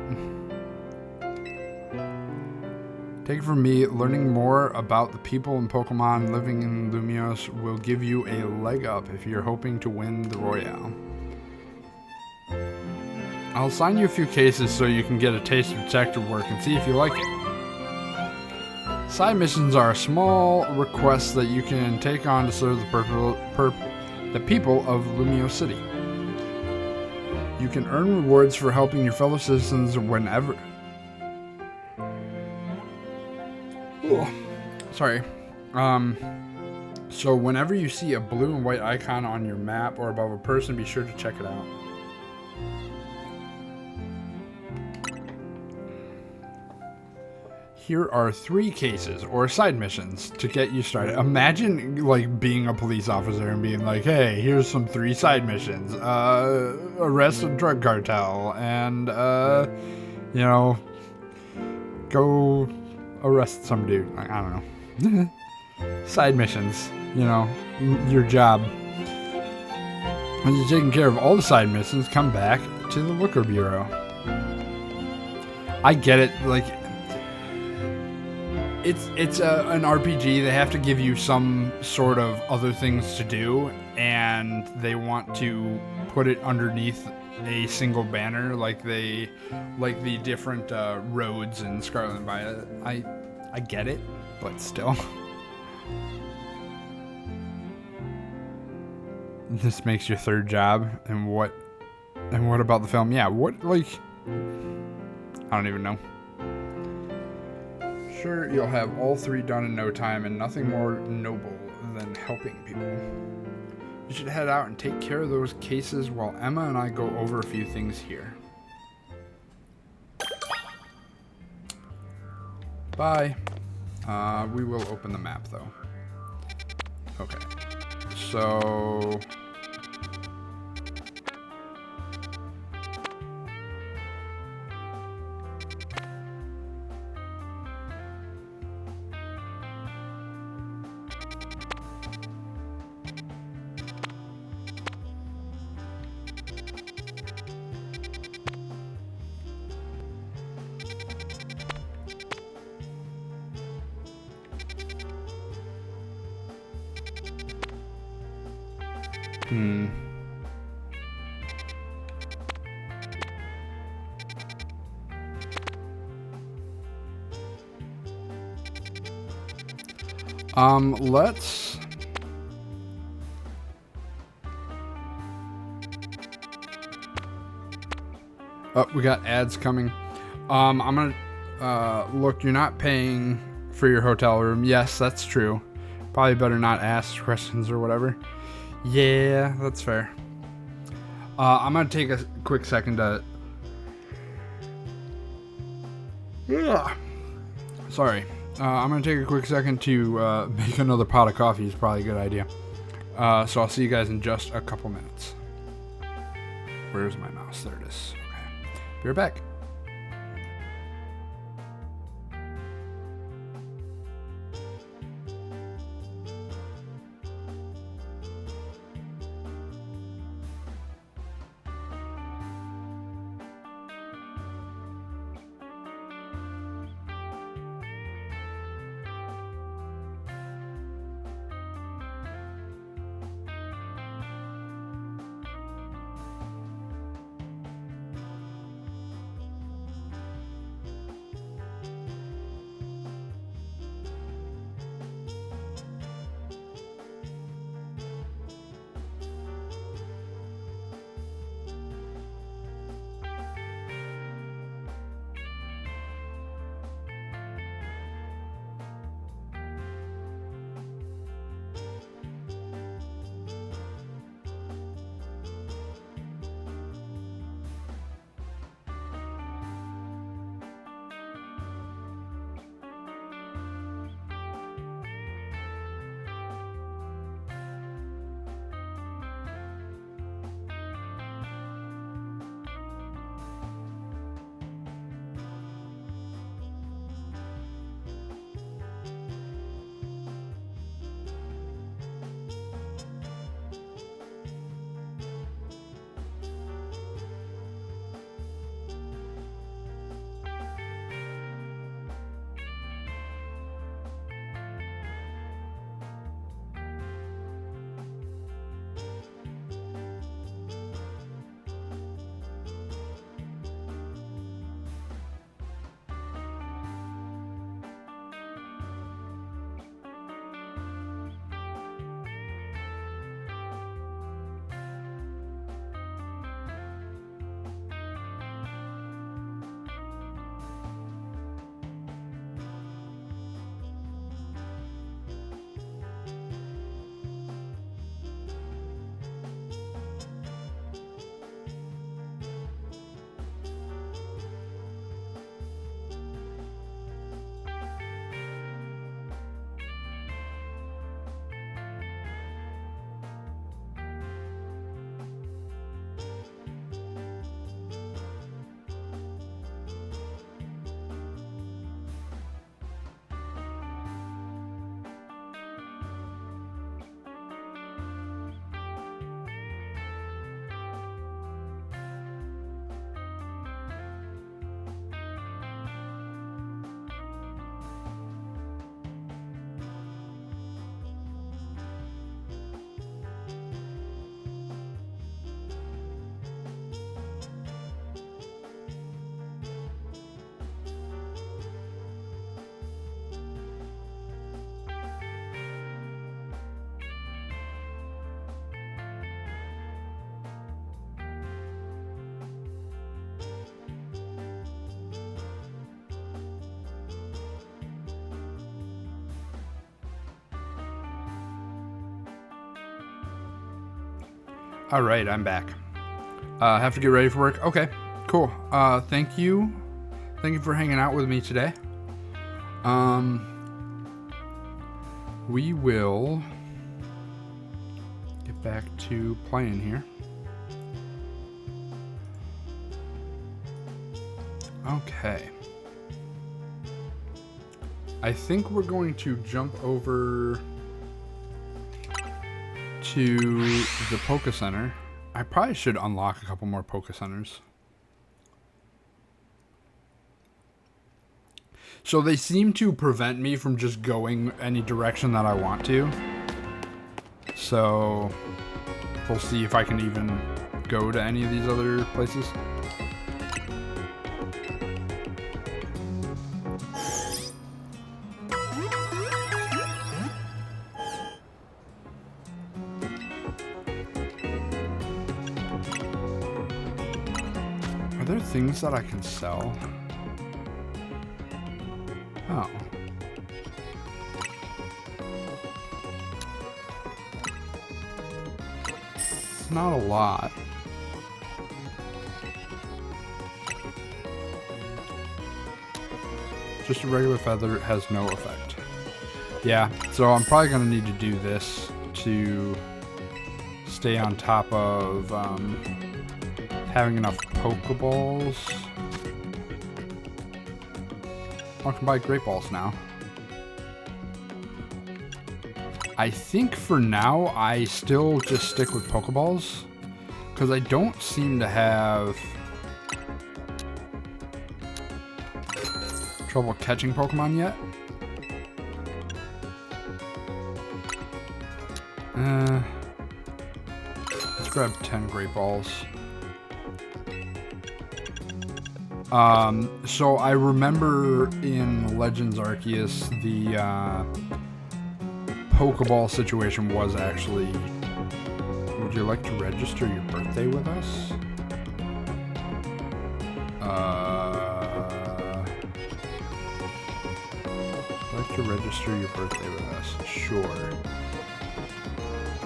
Take it from me, learning more about the people and Pokemon living in Lumios will give you a leg up if you're hoping to win the Royale. I'll assign you a few cases so you can get a taste of detective work and see if you like it. Side missions are a small request that you can take on to serve the people of Lumio City. You can earn rewards for helping your fellow citizens whenever... Ooh, sorry. So whenever you see a blue and white icon on your map or above a person, be sure to check it out. Here are 3 cases or side missions to get you started. Imagine like being a police officer and being like, hey, here's some 3 side missions. Arrest a drug cartel and, you know, go arrest some dude. I don't know. Side missions, you know, your job. When you're taking care of all the side missions, come back to the Looker Bureau. I get it, like... an RPG. They have to give you some sort of other things to do, and they want to put it underneath a single banner, like the different roads in Scarlet and Violet. I get it, but still. This makes your third job, and what about the film? Yeah, what, like, I don't even know. Sure, you'll have all three done in no time, and nothing more noble than helping people. You should head out and take care of those cases while Emma and I go over a few things here. Bye. We will open the map, though. Okay. So... let's... Oh, we got ads coming. I'm gonna, look, you're not paying for your hotel room. Yes, that's true. Probably better not ask questions or whatever. Yeah, that's fair. I'm gonna take a quick second to... Yeah. Sorry. I'm gonna take a quick second to make another pot of coffee. Is probably a good idea. So I'll see you guys in just a couple minutes. Where's my mouse? There it is. Okay. Be right back. All right, I'm back. Have to get ready for work. Okay, cool. Thank you. Thank you for hanging out with me today. We will get back to playing here. Okay. I think we're going to jump over to the Poké Center. I probably should unlock a couple more Poké Centers. So they seem to prevent me from just going any direction that I want to. So we'll see if I can even go to any of these other places. Are there things that I can sell? Oh. It's not a lot. Just a regular feather has no effect. Yeah, so I'm probably going to need to do this to stay on top of having enough Pokeballs. I can buy Great Balls now. I think for now I still just stick with Pokeballs because I don't seem to have trouble catching Pokemon yet. Let's grab 10 Great Balls. So I remember in Legends Arceus, the Pokeball situation was actually, would you like to register your birthday with us? Would you like to register your birthday with us? Sure.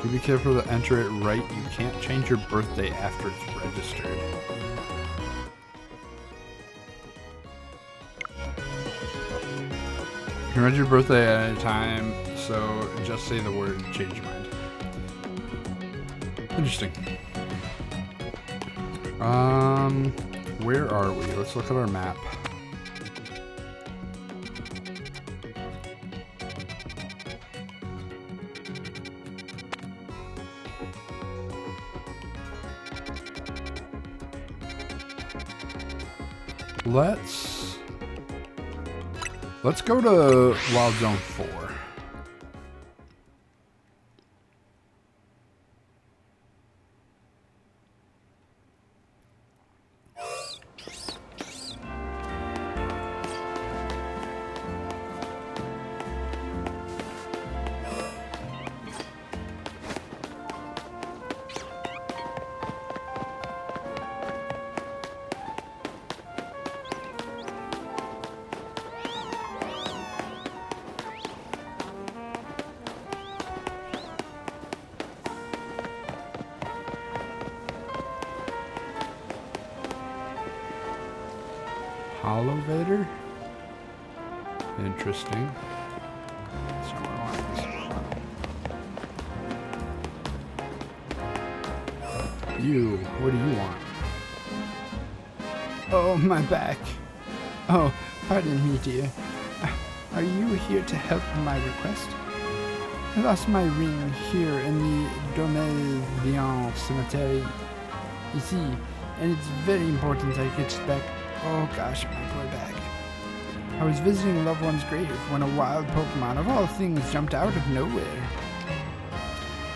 Do be careful to enter it right. You can't change your birthday after it's registered. You can register your birthday at any time, so just say the word and change your mind. Interesting. Where are we? Let's look at our map. Let's go to Wild Zone 4. Holovator? Interesting. So I want this. You, what do you want? Oh, my back. Oh, pardon me, dear. Are you here to help my request? I lost my ring here in the Domaine Cemetery. You see, and it's very important I get it back. Oh gosh, my poor bag. I was visiting a loved one's grave when a wild Pokemon of all things jumped out of nowhere.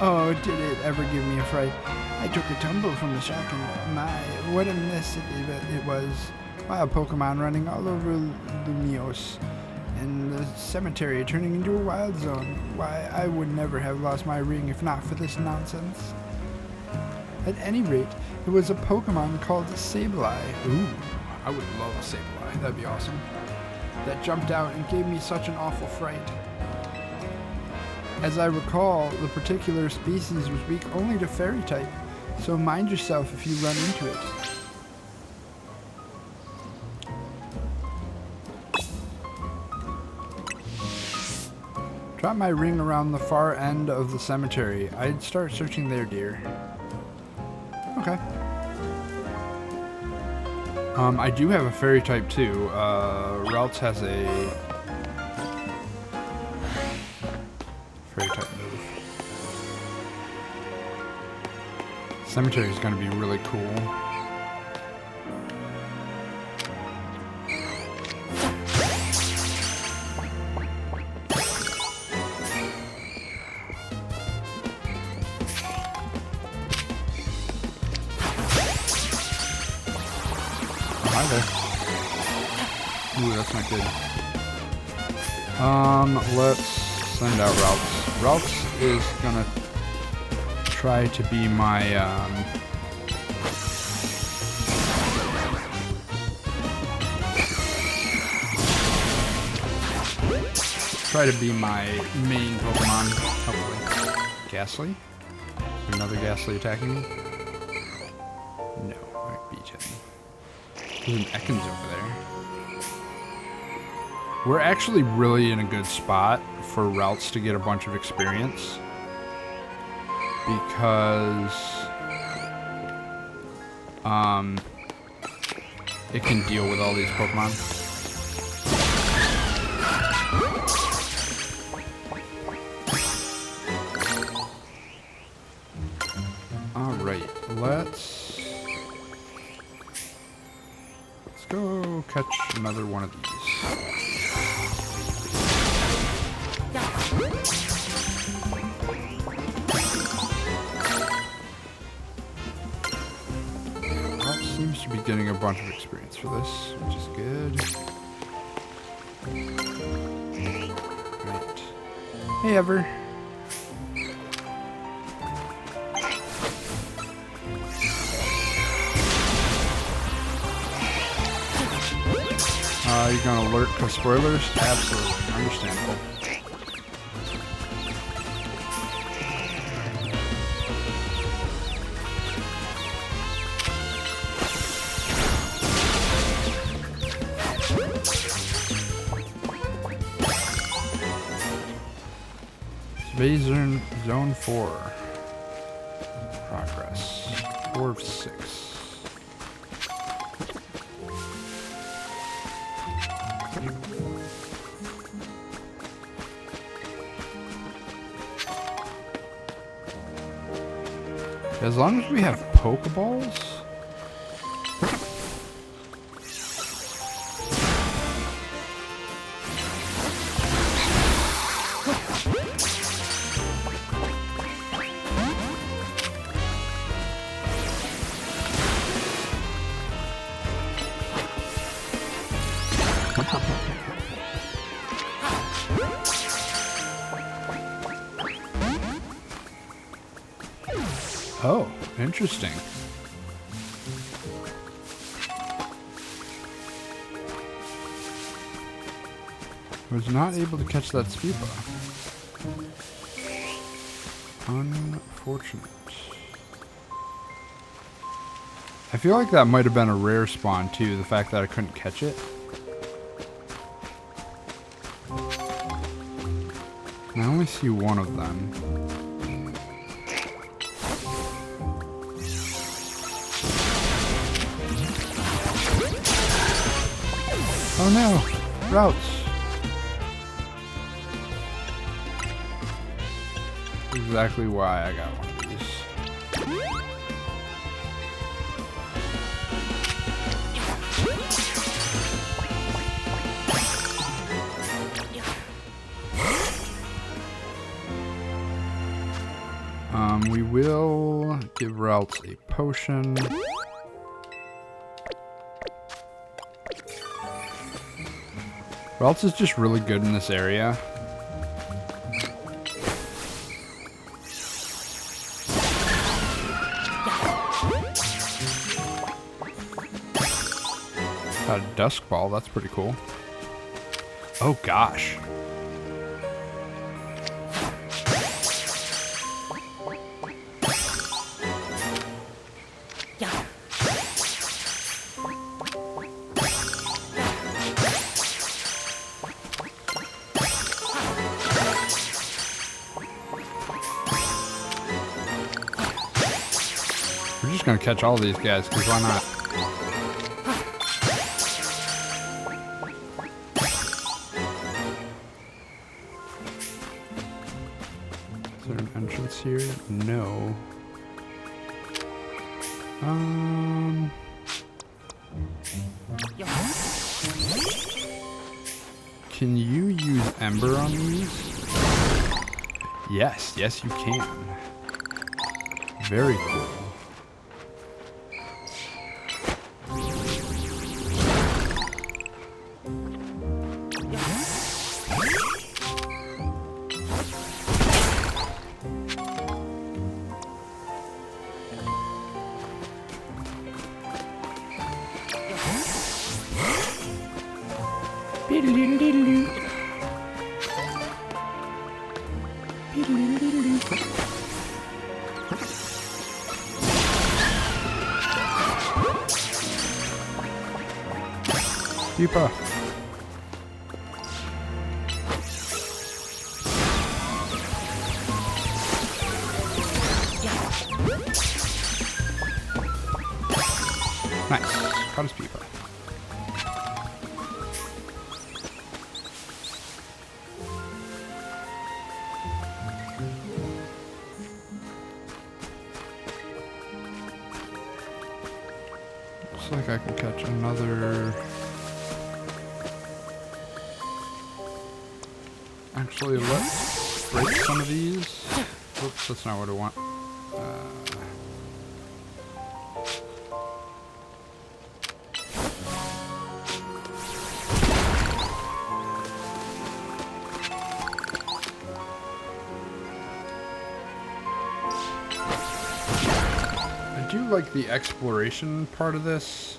Oh, did it ever give me a fright. I took a tumble from the shock and my, what a mess it was. Wild Pokemon running all over Lumios and the cemetery turning into a wild zone. Why, I would never have lost my ring if not for this nonsense. At any rate, it was a Pokemon called Sableye. Ooh, I would love a Sableye. That'd be awesome. That jumped out and gave me such an awful fright. As I recall, the particular species was weak only to Fairy type. So mind yourself if you run into it. Drop my ring around the far end of the cemetery. I'd start searching there, dear. Okay. I do have a fairy type too. Ralts has a fairy type move. Cemetery is going to be really cool. Hi there. Ooh, that's not good. Let's send out Ralts. Ralts is gonna try to be my, main Pokemon, hopefully. Ghastly? Is there another Ghastly attacking me? No, I beat him. There's an Ekans over there. We're actually really in a good spot for Ralts to get a bunch of experience. Because it can deal with all these Pokemon. Alright, let's go catch another one of these. Well, seems to be getting a bunch of experience for this, which is good. Right. Hey, Ever. You're gonna alert because spoilers? Absolutely. Understandable. Space Zone 4. Progress. 4 of 6. As long as we have Pokeballs? Oh, interesting. Was not able to catch that Spupa. Unfortunate. I feel like that might have been a rare spawn too, the fact that I couldn't catch it. And I only see one of them. Oh no! Routes! Exactly why I got one of these. We will give Routes a potion. Routes is just really good in this area. Got a Dusk Ball, that's pretty cool. Oh gosh. gonna catch all these guys, because why not? Is there an entrance here? No. Can you use Ember on these? Yes, yes you can. Very cool. Deeper. Nice. Caught his Peepa. Looks like I can catch another. Actually, let's break some of these. Oops, that's not what I want. I do like the exploration part of this.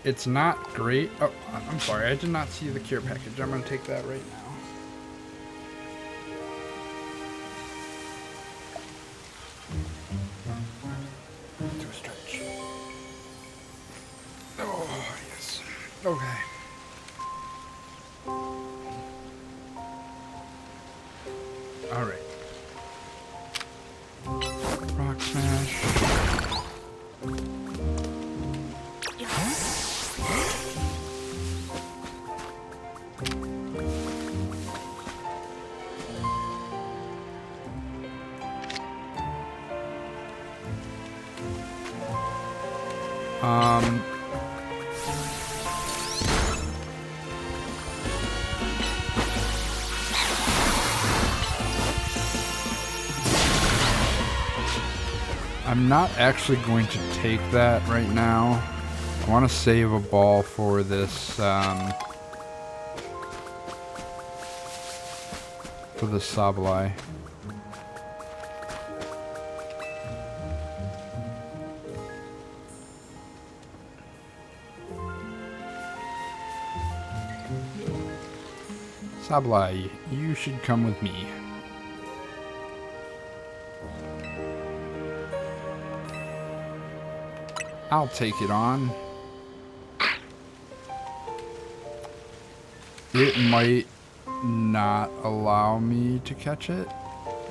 It's not great. Oh, I'm sorry. I did not see the cure package. I'm going to take that right now. To a stretch. Oh, yes. Okay. All right. Rock smash. I'm not actually going to take that right now. I want to save a ball for this, for the Sableye. Sableye, you should come with me. I'll take it on. It might not allow me to catch it.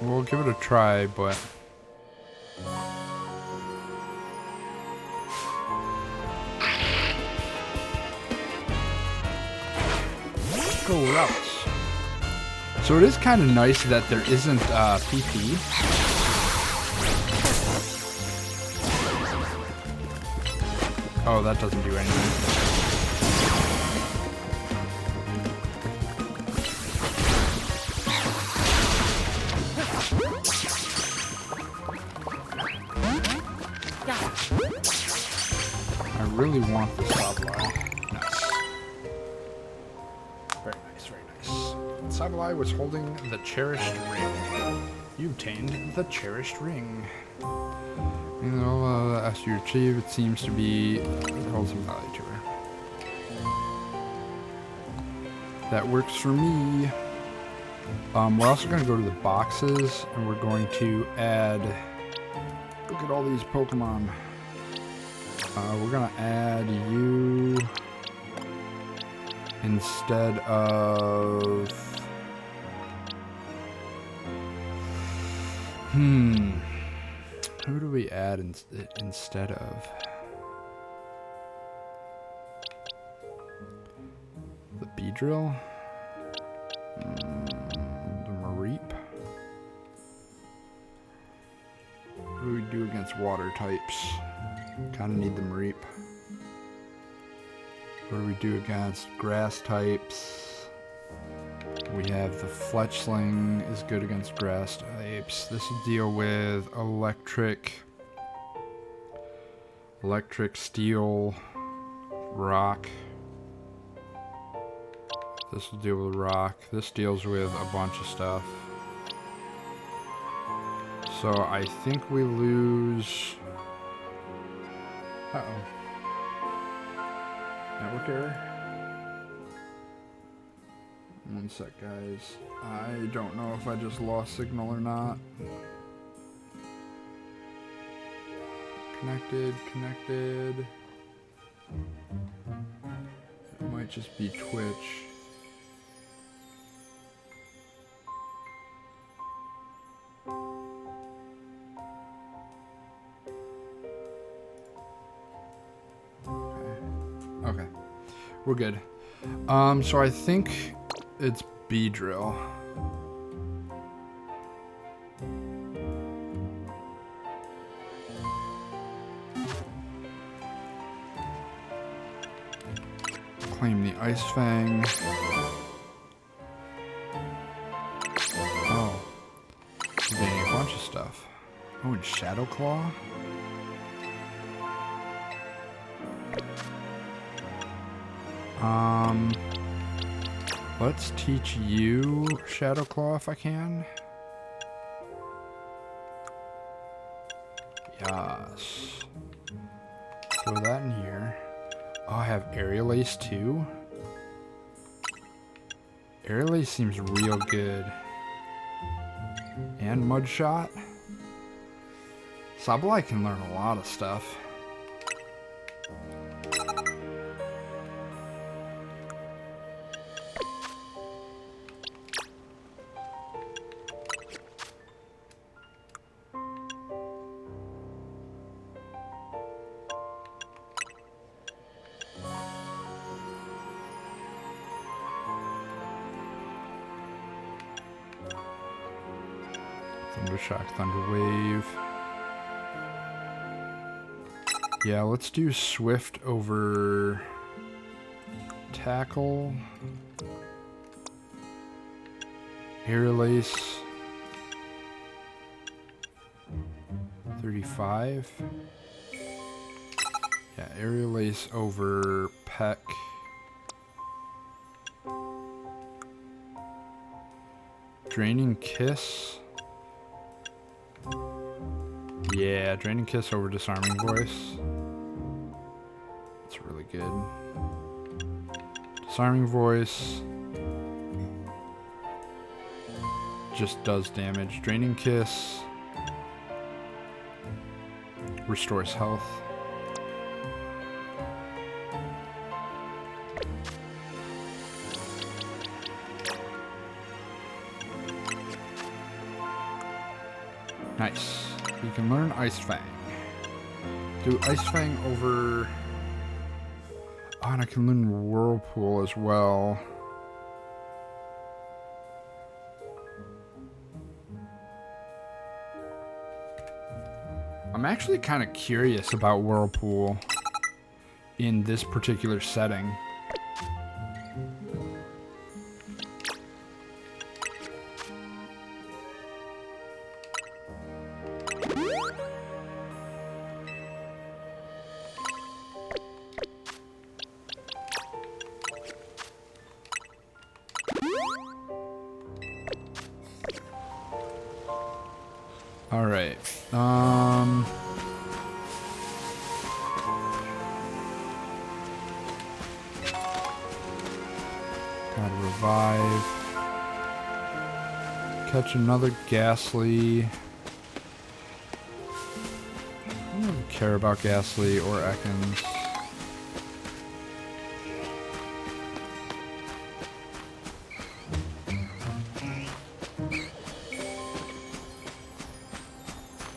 We'll give it a try, but... Go routes. So it is kind of nice that there isn't PP. Oh, that doesn't do anything. I really want the Sableye. Nice. Very nice, very nice. Sableye was holding the cherished ring. You obtained the cherished ring. You know, as you achieve, it seems to be holds some value to her. That works for me. We're also going to go to the boxes, and we're going to add. Look at all these Pokemon. We're going to add you instead of. Who do we add instead of? The Beedrill? The Mareep? What do we do against water types? Kinda need the Mareep. What do we do against grass types? We have the Fletchling is good against grass types. This will deal with electric, steel, rock. This will deal with rock. This deals with a bunch of stuff. So I think we lose... Uh-oh. Network error? One sec, guys. I don't know if I just lost signal or not. Connected. It might just be Twitch. Okay. We're good. So I think it's Beedrill. Claim the Ice Fang. Oh. I'm getting a bunch of stuff. Oh, and Shadow Claw? Let's teach you Shadow Claw if I can. Yes. Throw that in here. Oh, I have Aerial Ace too. Aerial Ace seems real good. And Mud Shot. Sableye can learn a lot of stuff. Thunder Shock, Thunder Wave. Yeah, let's do Swift over Tackle. Aerial Ace. 35. Yeah, Aerial Ace over Peck. Draining Kiss. Yeah, Draining Kiss over Disarming Voice. That's really good. Disarming Voice just does damage. Draining Kiss restores health. Nice. You can learn Ice Fang. Do Ice Fang over... Oh, and I can learn Whirlpool as well. I'm actually kind of curious about Whirlpool in this particular setting. All right. Gotta revive. Catch another Ghastly. I don't really care about Ghastly or Ekans.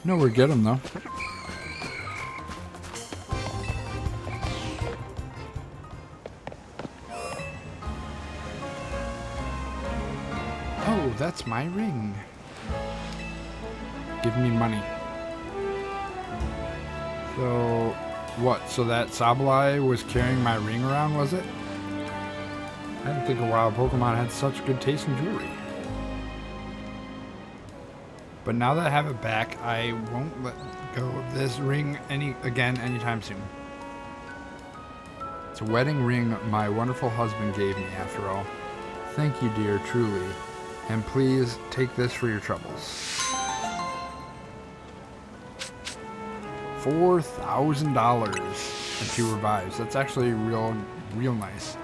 No, we get them though. Oh, that's my ring. Give me money. So, what? So that Sableye was carrying my ring around, was it? I didn't think a wild Pokemon had such good taste in jewelry. But now that I have it back, I won't let go of this ring again anytime soon. It's a wedding ring my wonderful husband gave me, after all. Thank you, dear, truly. And please take this for your troubles. $4,000 and 2 revives. That's actually real nice.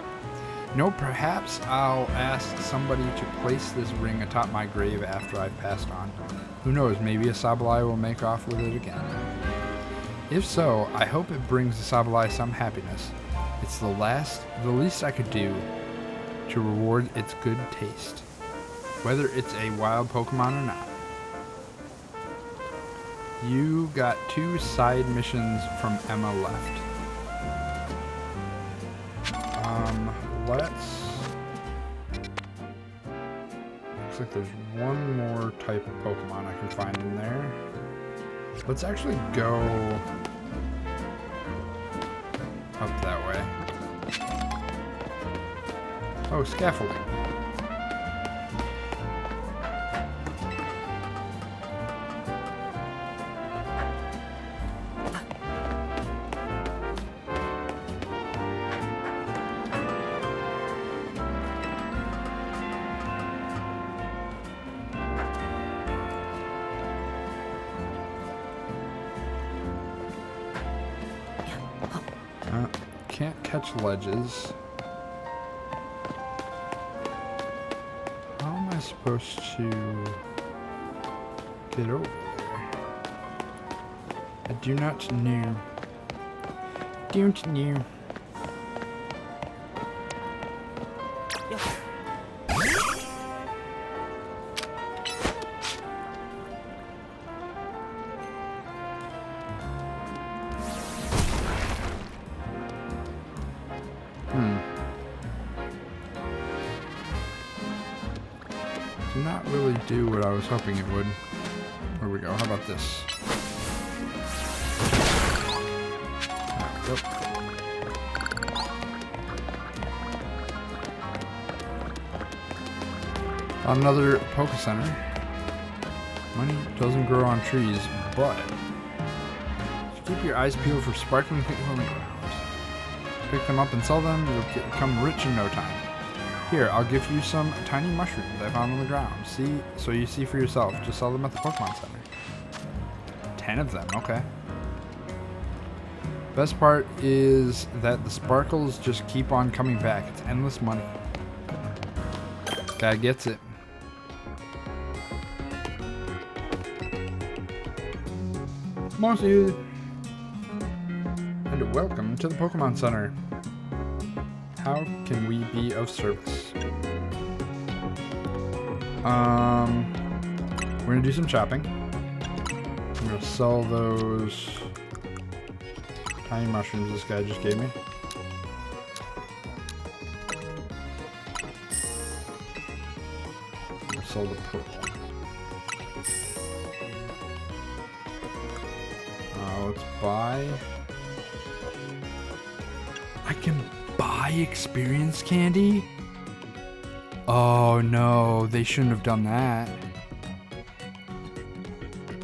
You know, perhaps I'll ask somebody to place this ring atop my grave after I've passed on. Who knows, maybe a Sableye will make off with it again. If so, I hope it brings the Sableye some happiness. It's the least I could do to reward its good taste, whether it's a wild Pokemon or not. You got 2 side missions from Emma left. Looks like there's one more type of Pokemon I can find in there. Let's actually go up that way. Oh, scaffolding. Can't catch ledges. How am I supposed to get over there? I do not know. Don't know. Did not really do what I was hoping it would. There we go. How about this? Another Poke Center. Money doesn't grow on trees, but keep your eyes peeled for sparkling things on the ground. Pick them up and sell them. You'll become rich in no time. Here, I'll give you some tiny mushrooms I found on the ground. See, so you see for yourself. Just sell them at the Pokemon Center. 10 of them, okay. Best part is that the sparkles just keep on coming back. It's endless money. Guy gets it. Monsieur, and welcome to the Pokemon Center. How can we be of service? We're gonna do some shopping. I'm gonna sell those tiny mushrooms this guy just gave me. I'm gonna sell the purple. Let's buy. I can buy experience candy? Oh no, they shouldn't have done that.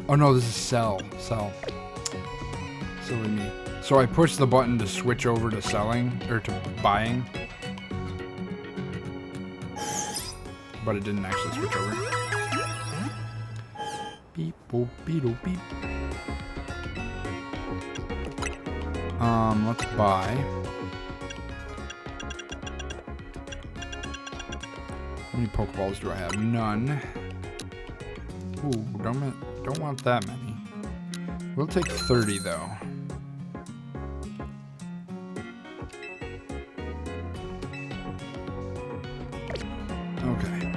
Oh no, this is sell. Sell. Silly me. So I pushed the button to switch over to selling, or to buying. But it didn't actually switch over. Beep, boop, beetle, beep. Let's buy. How many Pokeballs do I have? None. Ooh, don't want that many. We'll take 30 though. Okay.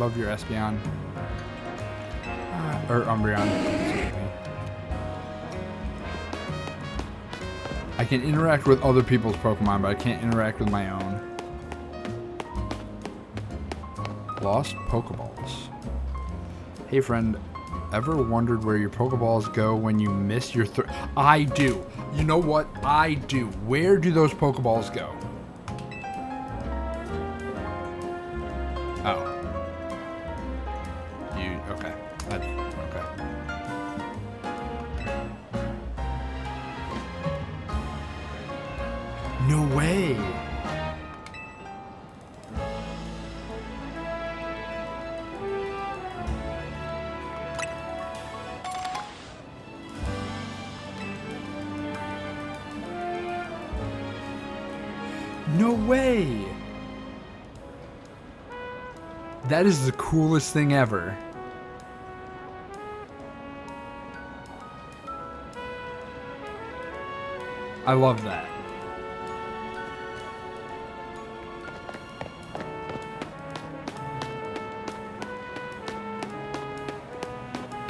love your Espeon. Or Umbreon. Excuse me. I can interact with other people's Pokemon, but I can't interact with my own. Lost Pokeballs. Hey friend, ever wondered where your Pokeballs go when you miss your I do. You know what? I do. Where do those Pokeballs go? Oh. Okay. Okay. No way. No way! That is the coolest thing ever. I love that.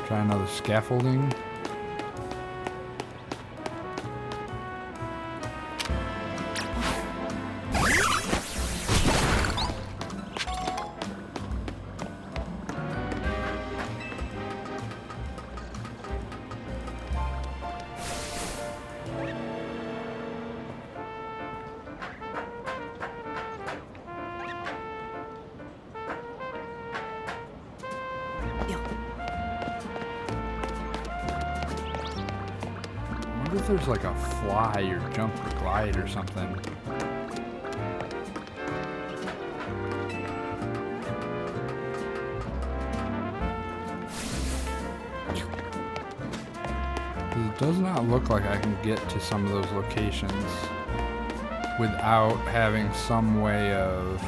Try another scaffolding. I wonder if there's like a fly or jump or glide or something. It does not look like I can get to some of those locations without having some way of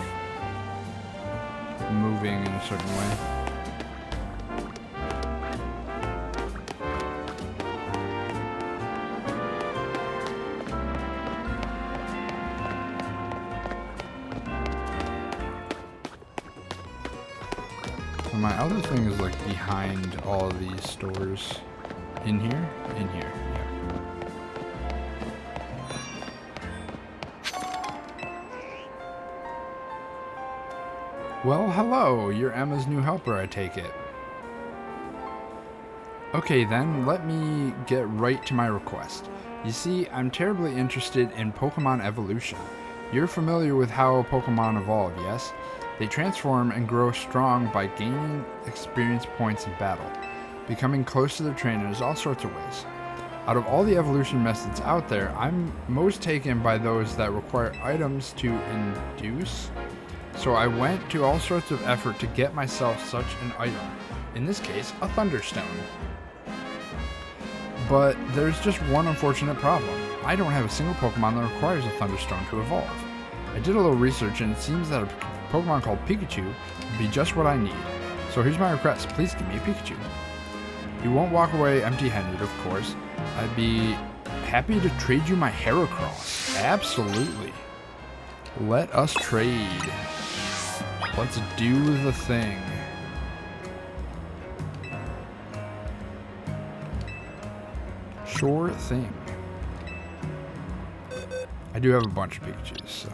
moving in a certain way. So my other thing is like behind all of these stores. In here? In here, yeah. Well, hello. You're Emma's new helper, I take it. Okay then, let me get right to my request. You see, I'm terribly interested in Pokemon evolution. You're familiar with how Pokemon evolve, yes? They transform and grow strong by gaining experience points in battle, becoming close to their trainers all sorts of ways. Out of all the evolution methods out there, I'm most taken by those that require items to induce. So I went to all sorts of effort to get myself such an item. In this case, a Thunderstone. But there's just one unfortunate problem. I don't have a single Pokemon that requires a Thunderstone to evolve. I did a little research and it seems that a Pokemon called Pikachu would be just what I need. So here's my request, please give me a Pikachu. You won't walk away empty-handed, of course. I'd be happy to trade you my Heracross. Absolutely. Let us trade. Let's do the thing. Sure thing. I do have a bunch of Pikachus, so...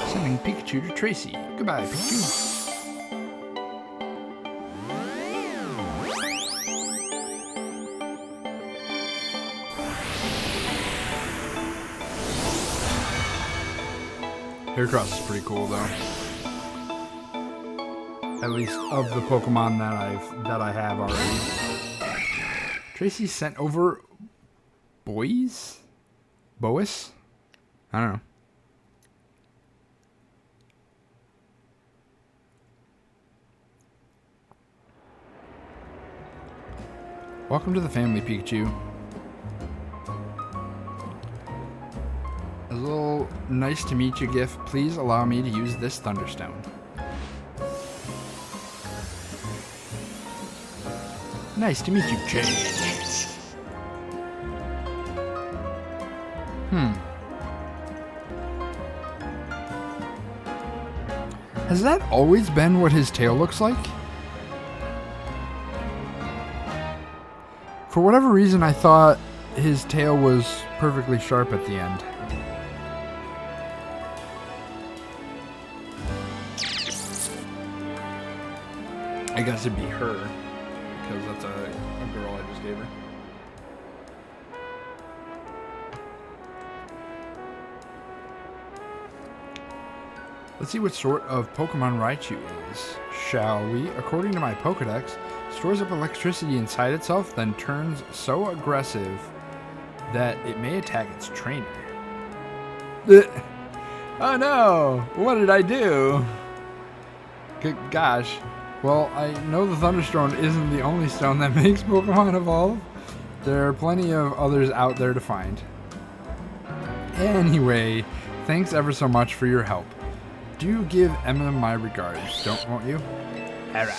Sending Pikachu to Tracy. Goodbye, Pikachu. Heracross is pretty cool, though. At least of the Pokemon that I have already. Tracy sent over Bois? I don't know. Welcome to the family, Pikachu. A little nice to meet you gift. Please allow me to use this Thunderstone. Nice to meet you, Change. Has that always been what his tail looks like? For whatever reason, I thought his tail was perfectly sharp at the end. I guess it'd be her, because that's a girl I just gave her. Let's see what sort of Pokemon Raichu is, shall we? According to my Pokedex, stores up electricity inside itself, then turns so aggressive that it may attack its trainer. Oh no! What did I do? Gosh. Well, I know the Thunderstone isn't the only stone that makes Pokemon evolve. There are plenty of others out there to find. Anyway, thanks ever so much for your help. Do give Emma my regards, won't you? Alright.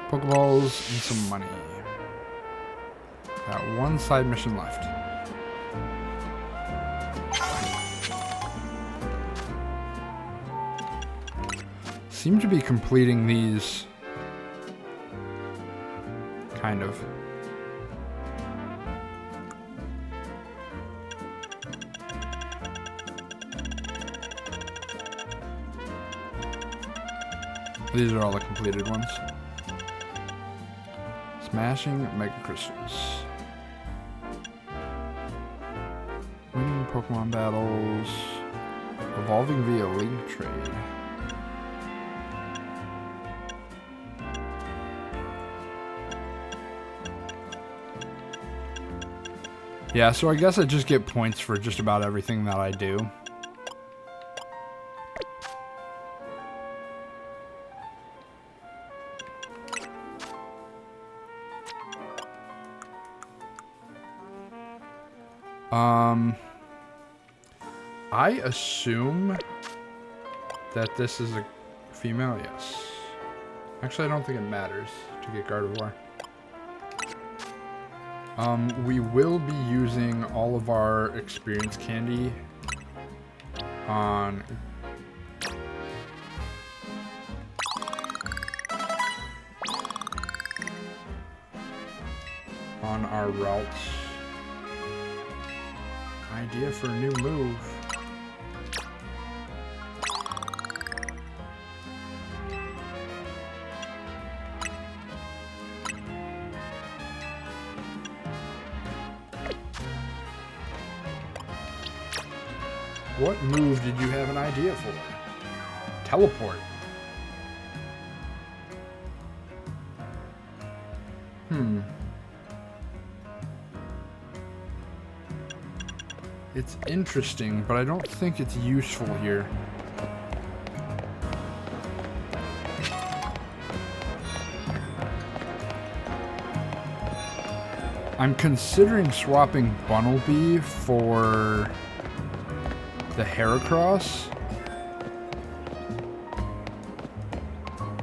Pokeballs and some money. Got one side mission left. Seem to be completing these, kind of. These are all the completed ones. Smashing Mega Crystals. Winning Pokemon battles. Evolving via Link Trade. Yeah, so I guess I just get points for just about everything that I do. I assume that this is a female, yes. Actually, I don't think it matters to get Gardevoir. We will be using all of our experience candy on our routes. Idea for a new move. What move did you have an idea for? Teleport. It's interesting, but I don't think it's useful here. I'm considering swapping Bunnelby for the Heracross,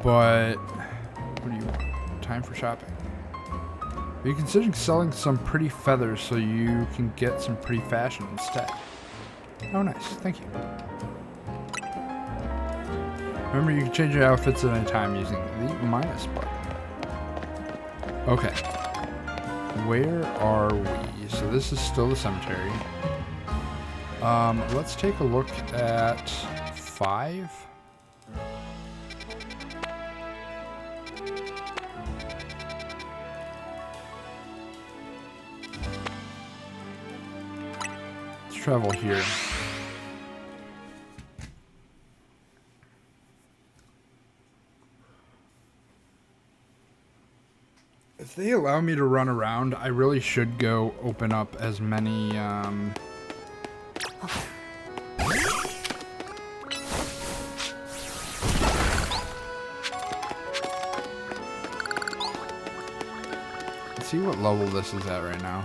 but what do you want? Time for shopping. Are you considering selling some pretty feathers so you can get some pretty fashion instead? Oh, nice. Thank you. Remember, you can change your outfits at any time using the minus button. Okay. Where are we? So this is still the cemetery. Let's take a look at 5. Let's travel here. If they allow me to run around, I really should go open up as many, Let's see what level this is at right now.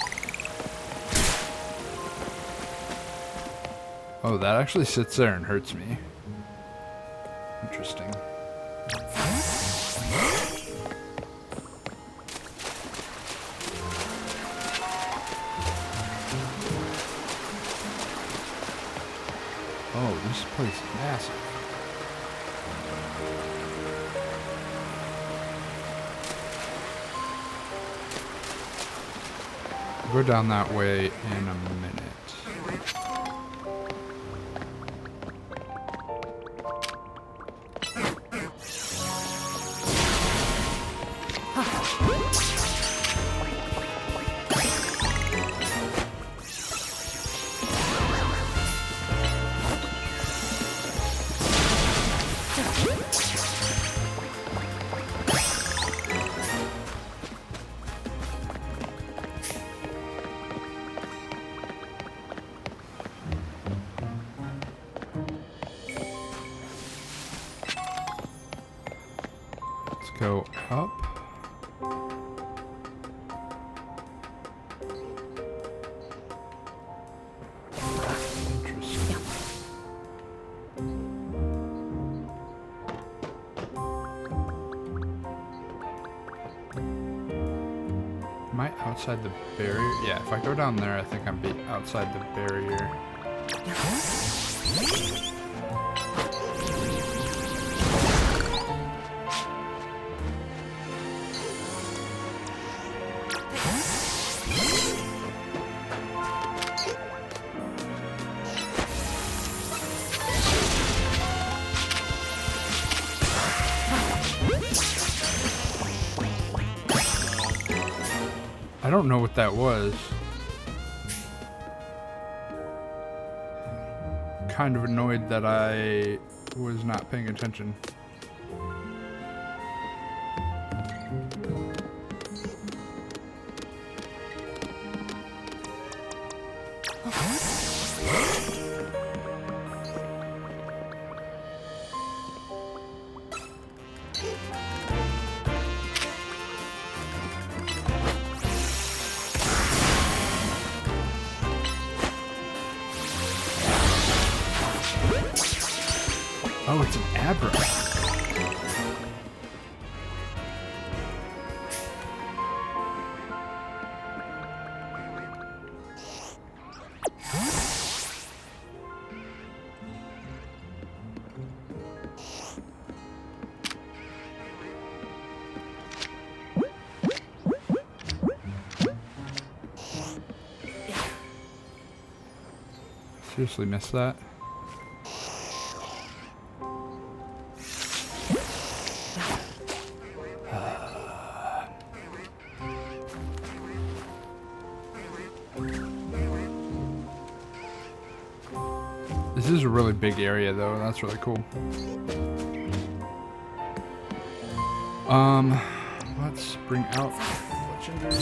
Oh, that actually sits there and hurts me. Interesting. Oh, this place is massive. We'll go down that way in a minute. Go up. Interesting. Am I outside the barrier? Yeah, if I go down there, I think I'm outside the barrier. I don't know what that was. Kind of annoyed that I was not paying attention. Oh, it's an Abra. Seriously missed that. This is a really big area though, that's really cool. Let's bring out legendary.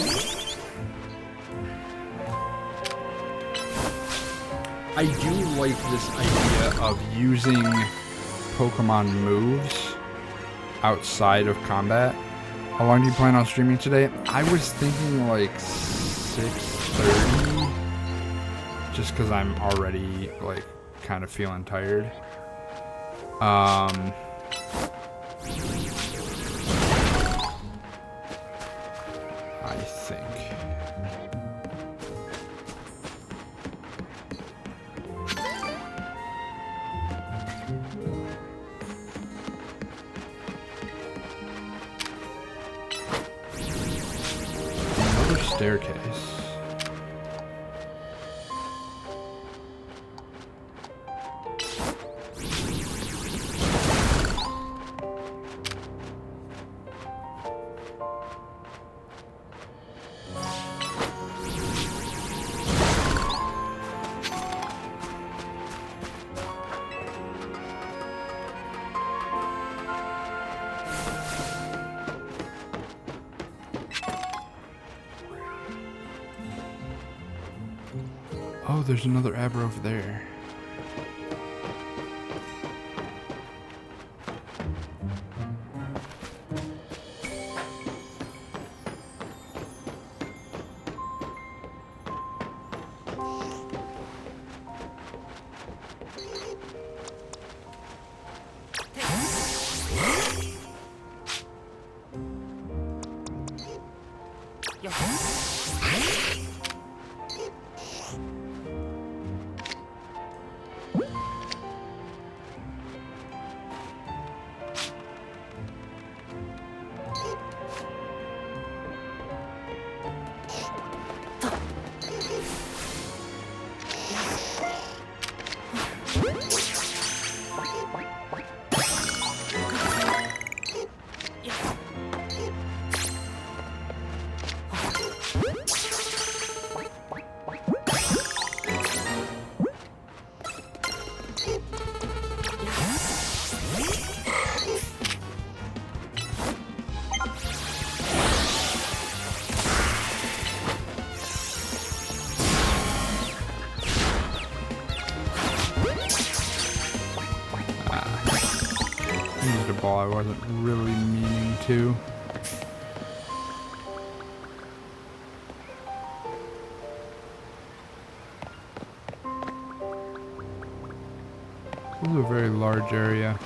I do like this idea of using Pokemon moves outside of combat. How long do you plan on streaming today? I was thinking like 6:30, just because I'm already like kind of feeling tired. I think. Another staircase. Oh, there's another Abra over there. Used a ball I wasn't really meaning to. This is a very large area.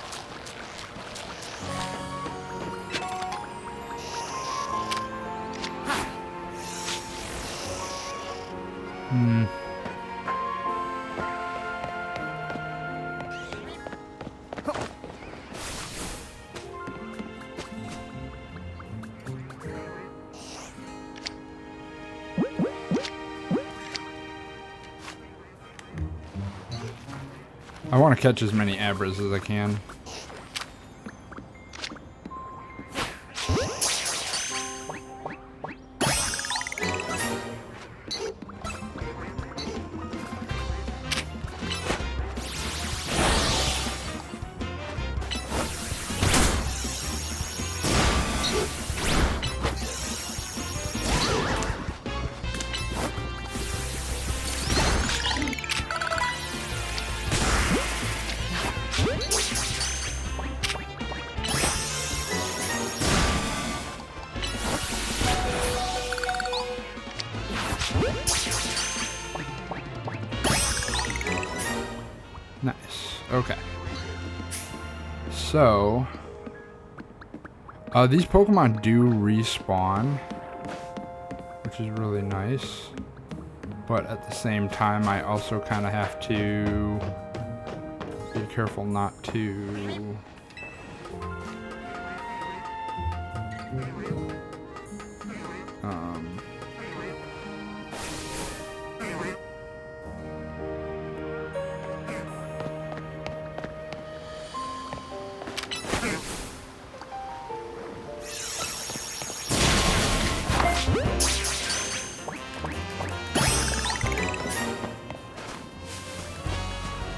I want to catch as many abras as I can. Nice. Okay. So, these Pokemon do respawn, which is really nice. But at the same time, I also kind of have to be careful not to...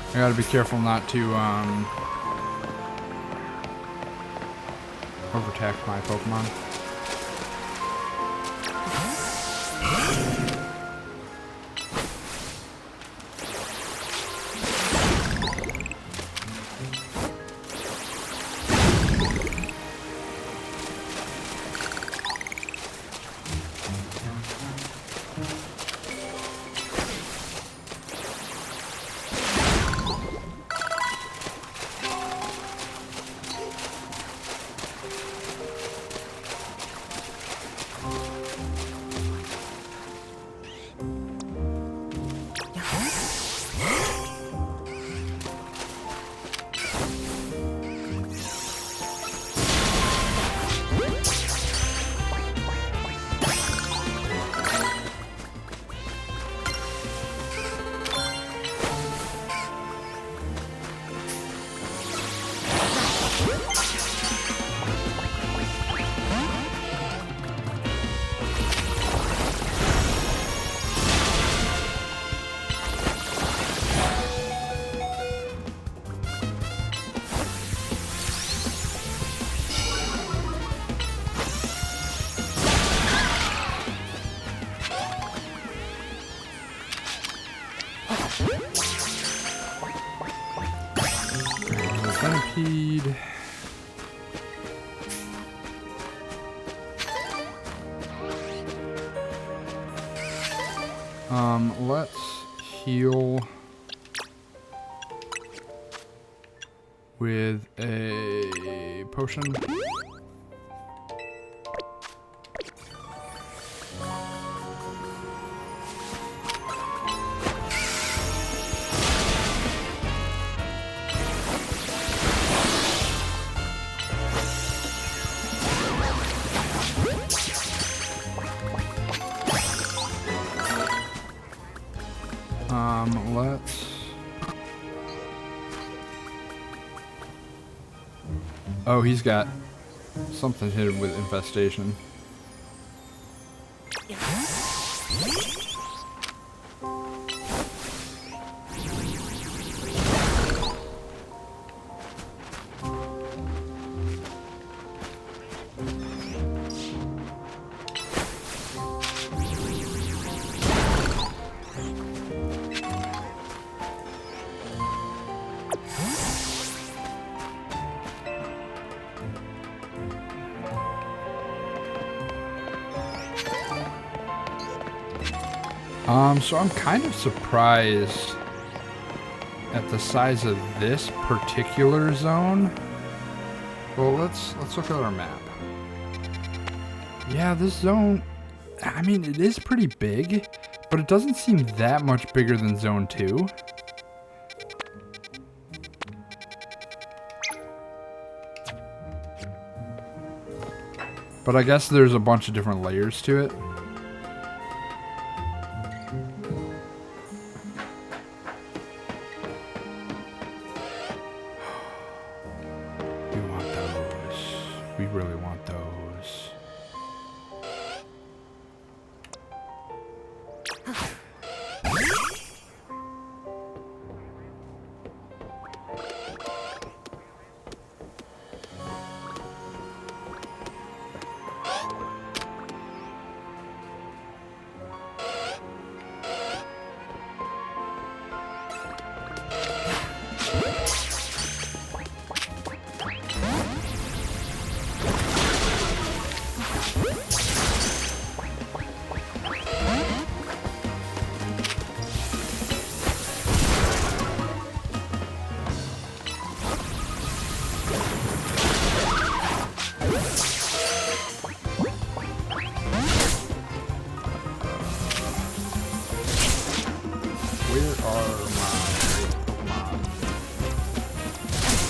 I gotta be careful not to overtax my Pokemon. Centipede. Let's heal with a potion. Let's... Oh, he's got something hidden with infestation. So I'm kind of surprised at the size of this particular zone. Well, let's look at our map. Yeah, this zone, I mean, it is pretty big, but it doesn't seem that much bigger than Zone 2. But I guess there's a bunch of different layers to it. We really want those.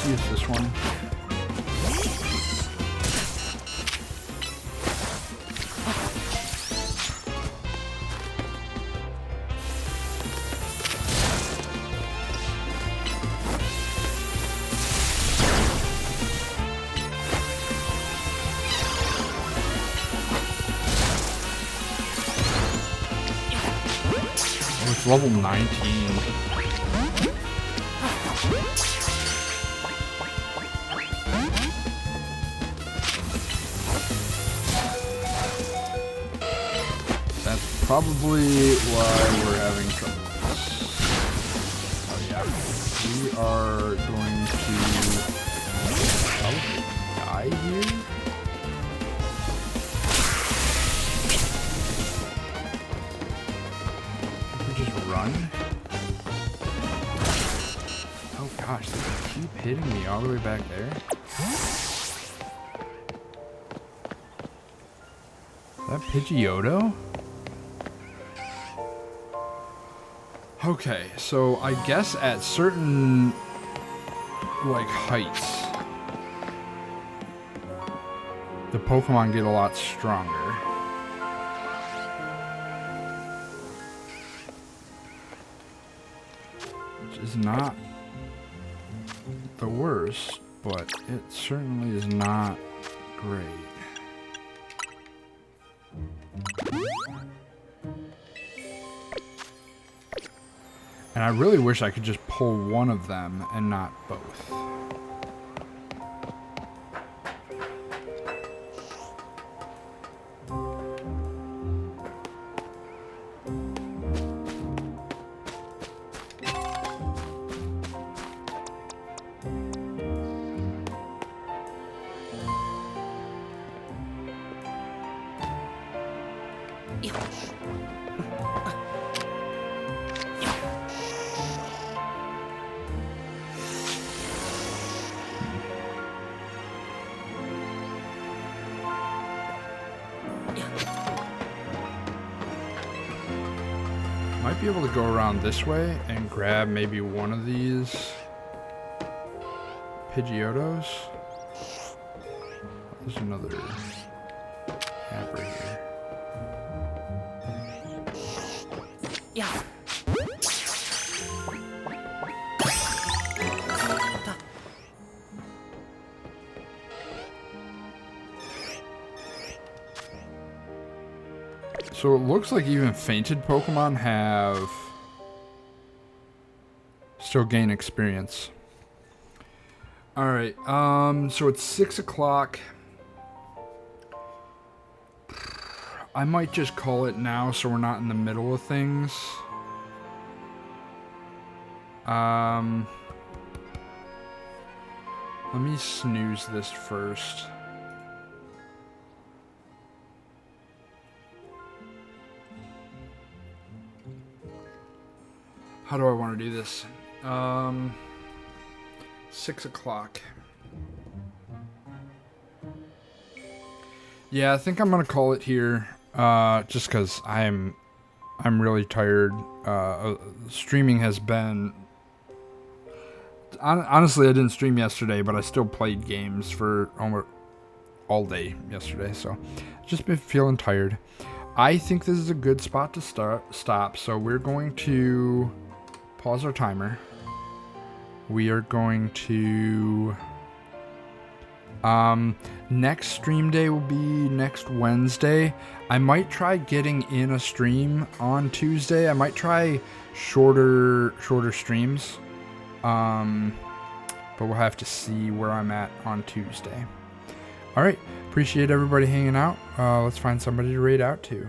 Use this one. Oh, it's level 19. Probably why we're having trouble with this. Oh yeah. We are going to probably die here. We just run. Oh gosh, they keep hitting me all the way back there. Is that Pidgeotto? Okay, so I guess at certain, like, heights, the Pokemon get a lot stronger. Which is not the worst, but it certainly is not great. And I really wish I could just pull one of them and not both. Might be able to go around this way and grab maybe one of these Pidgeottos. There's another app right here. Yeah. So it looks like even fainted Pokemon have still gain experience. Alright, so it's 6 o'clock. I might just call it now so we're not in the middle of things. Let me snooze this first. How do I want to do this? 6 o'clock. Yeah, I think I'm gonna call it here. Just because I'm really tired. Streaming has been. Honestly, I didn't stream yesterday, but I still played games for almost all day yesterday, so just been feeling tired. I think this is a good spot to stop. So we're going to pause our timer. We are going to. Next stream day will be next Wednesday. I might try getting in a stream on Tuesday. I might try shorter streams. But we'll have to see where I'm at on Tuesday. All right. Appreciate everybody hanging out. Let's find somebody to raid out to.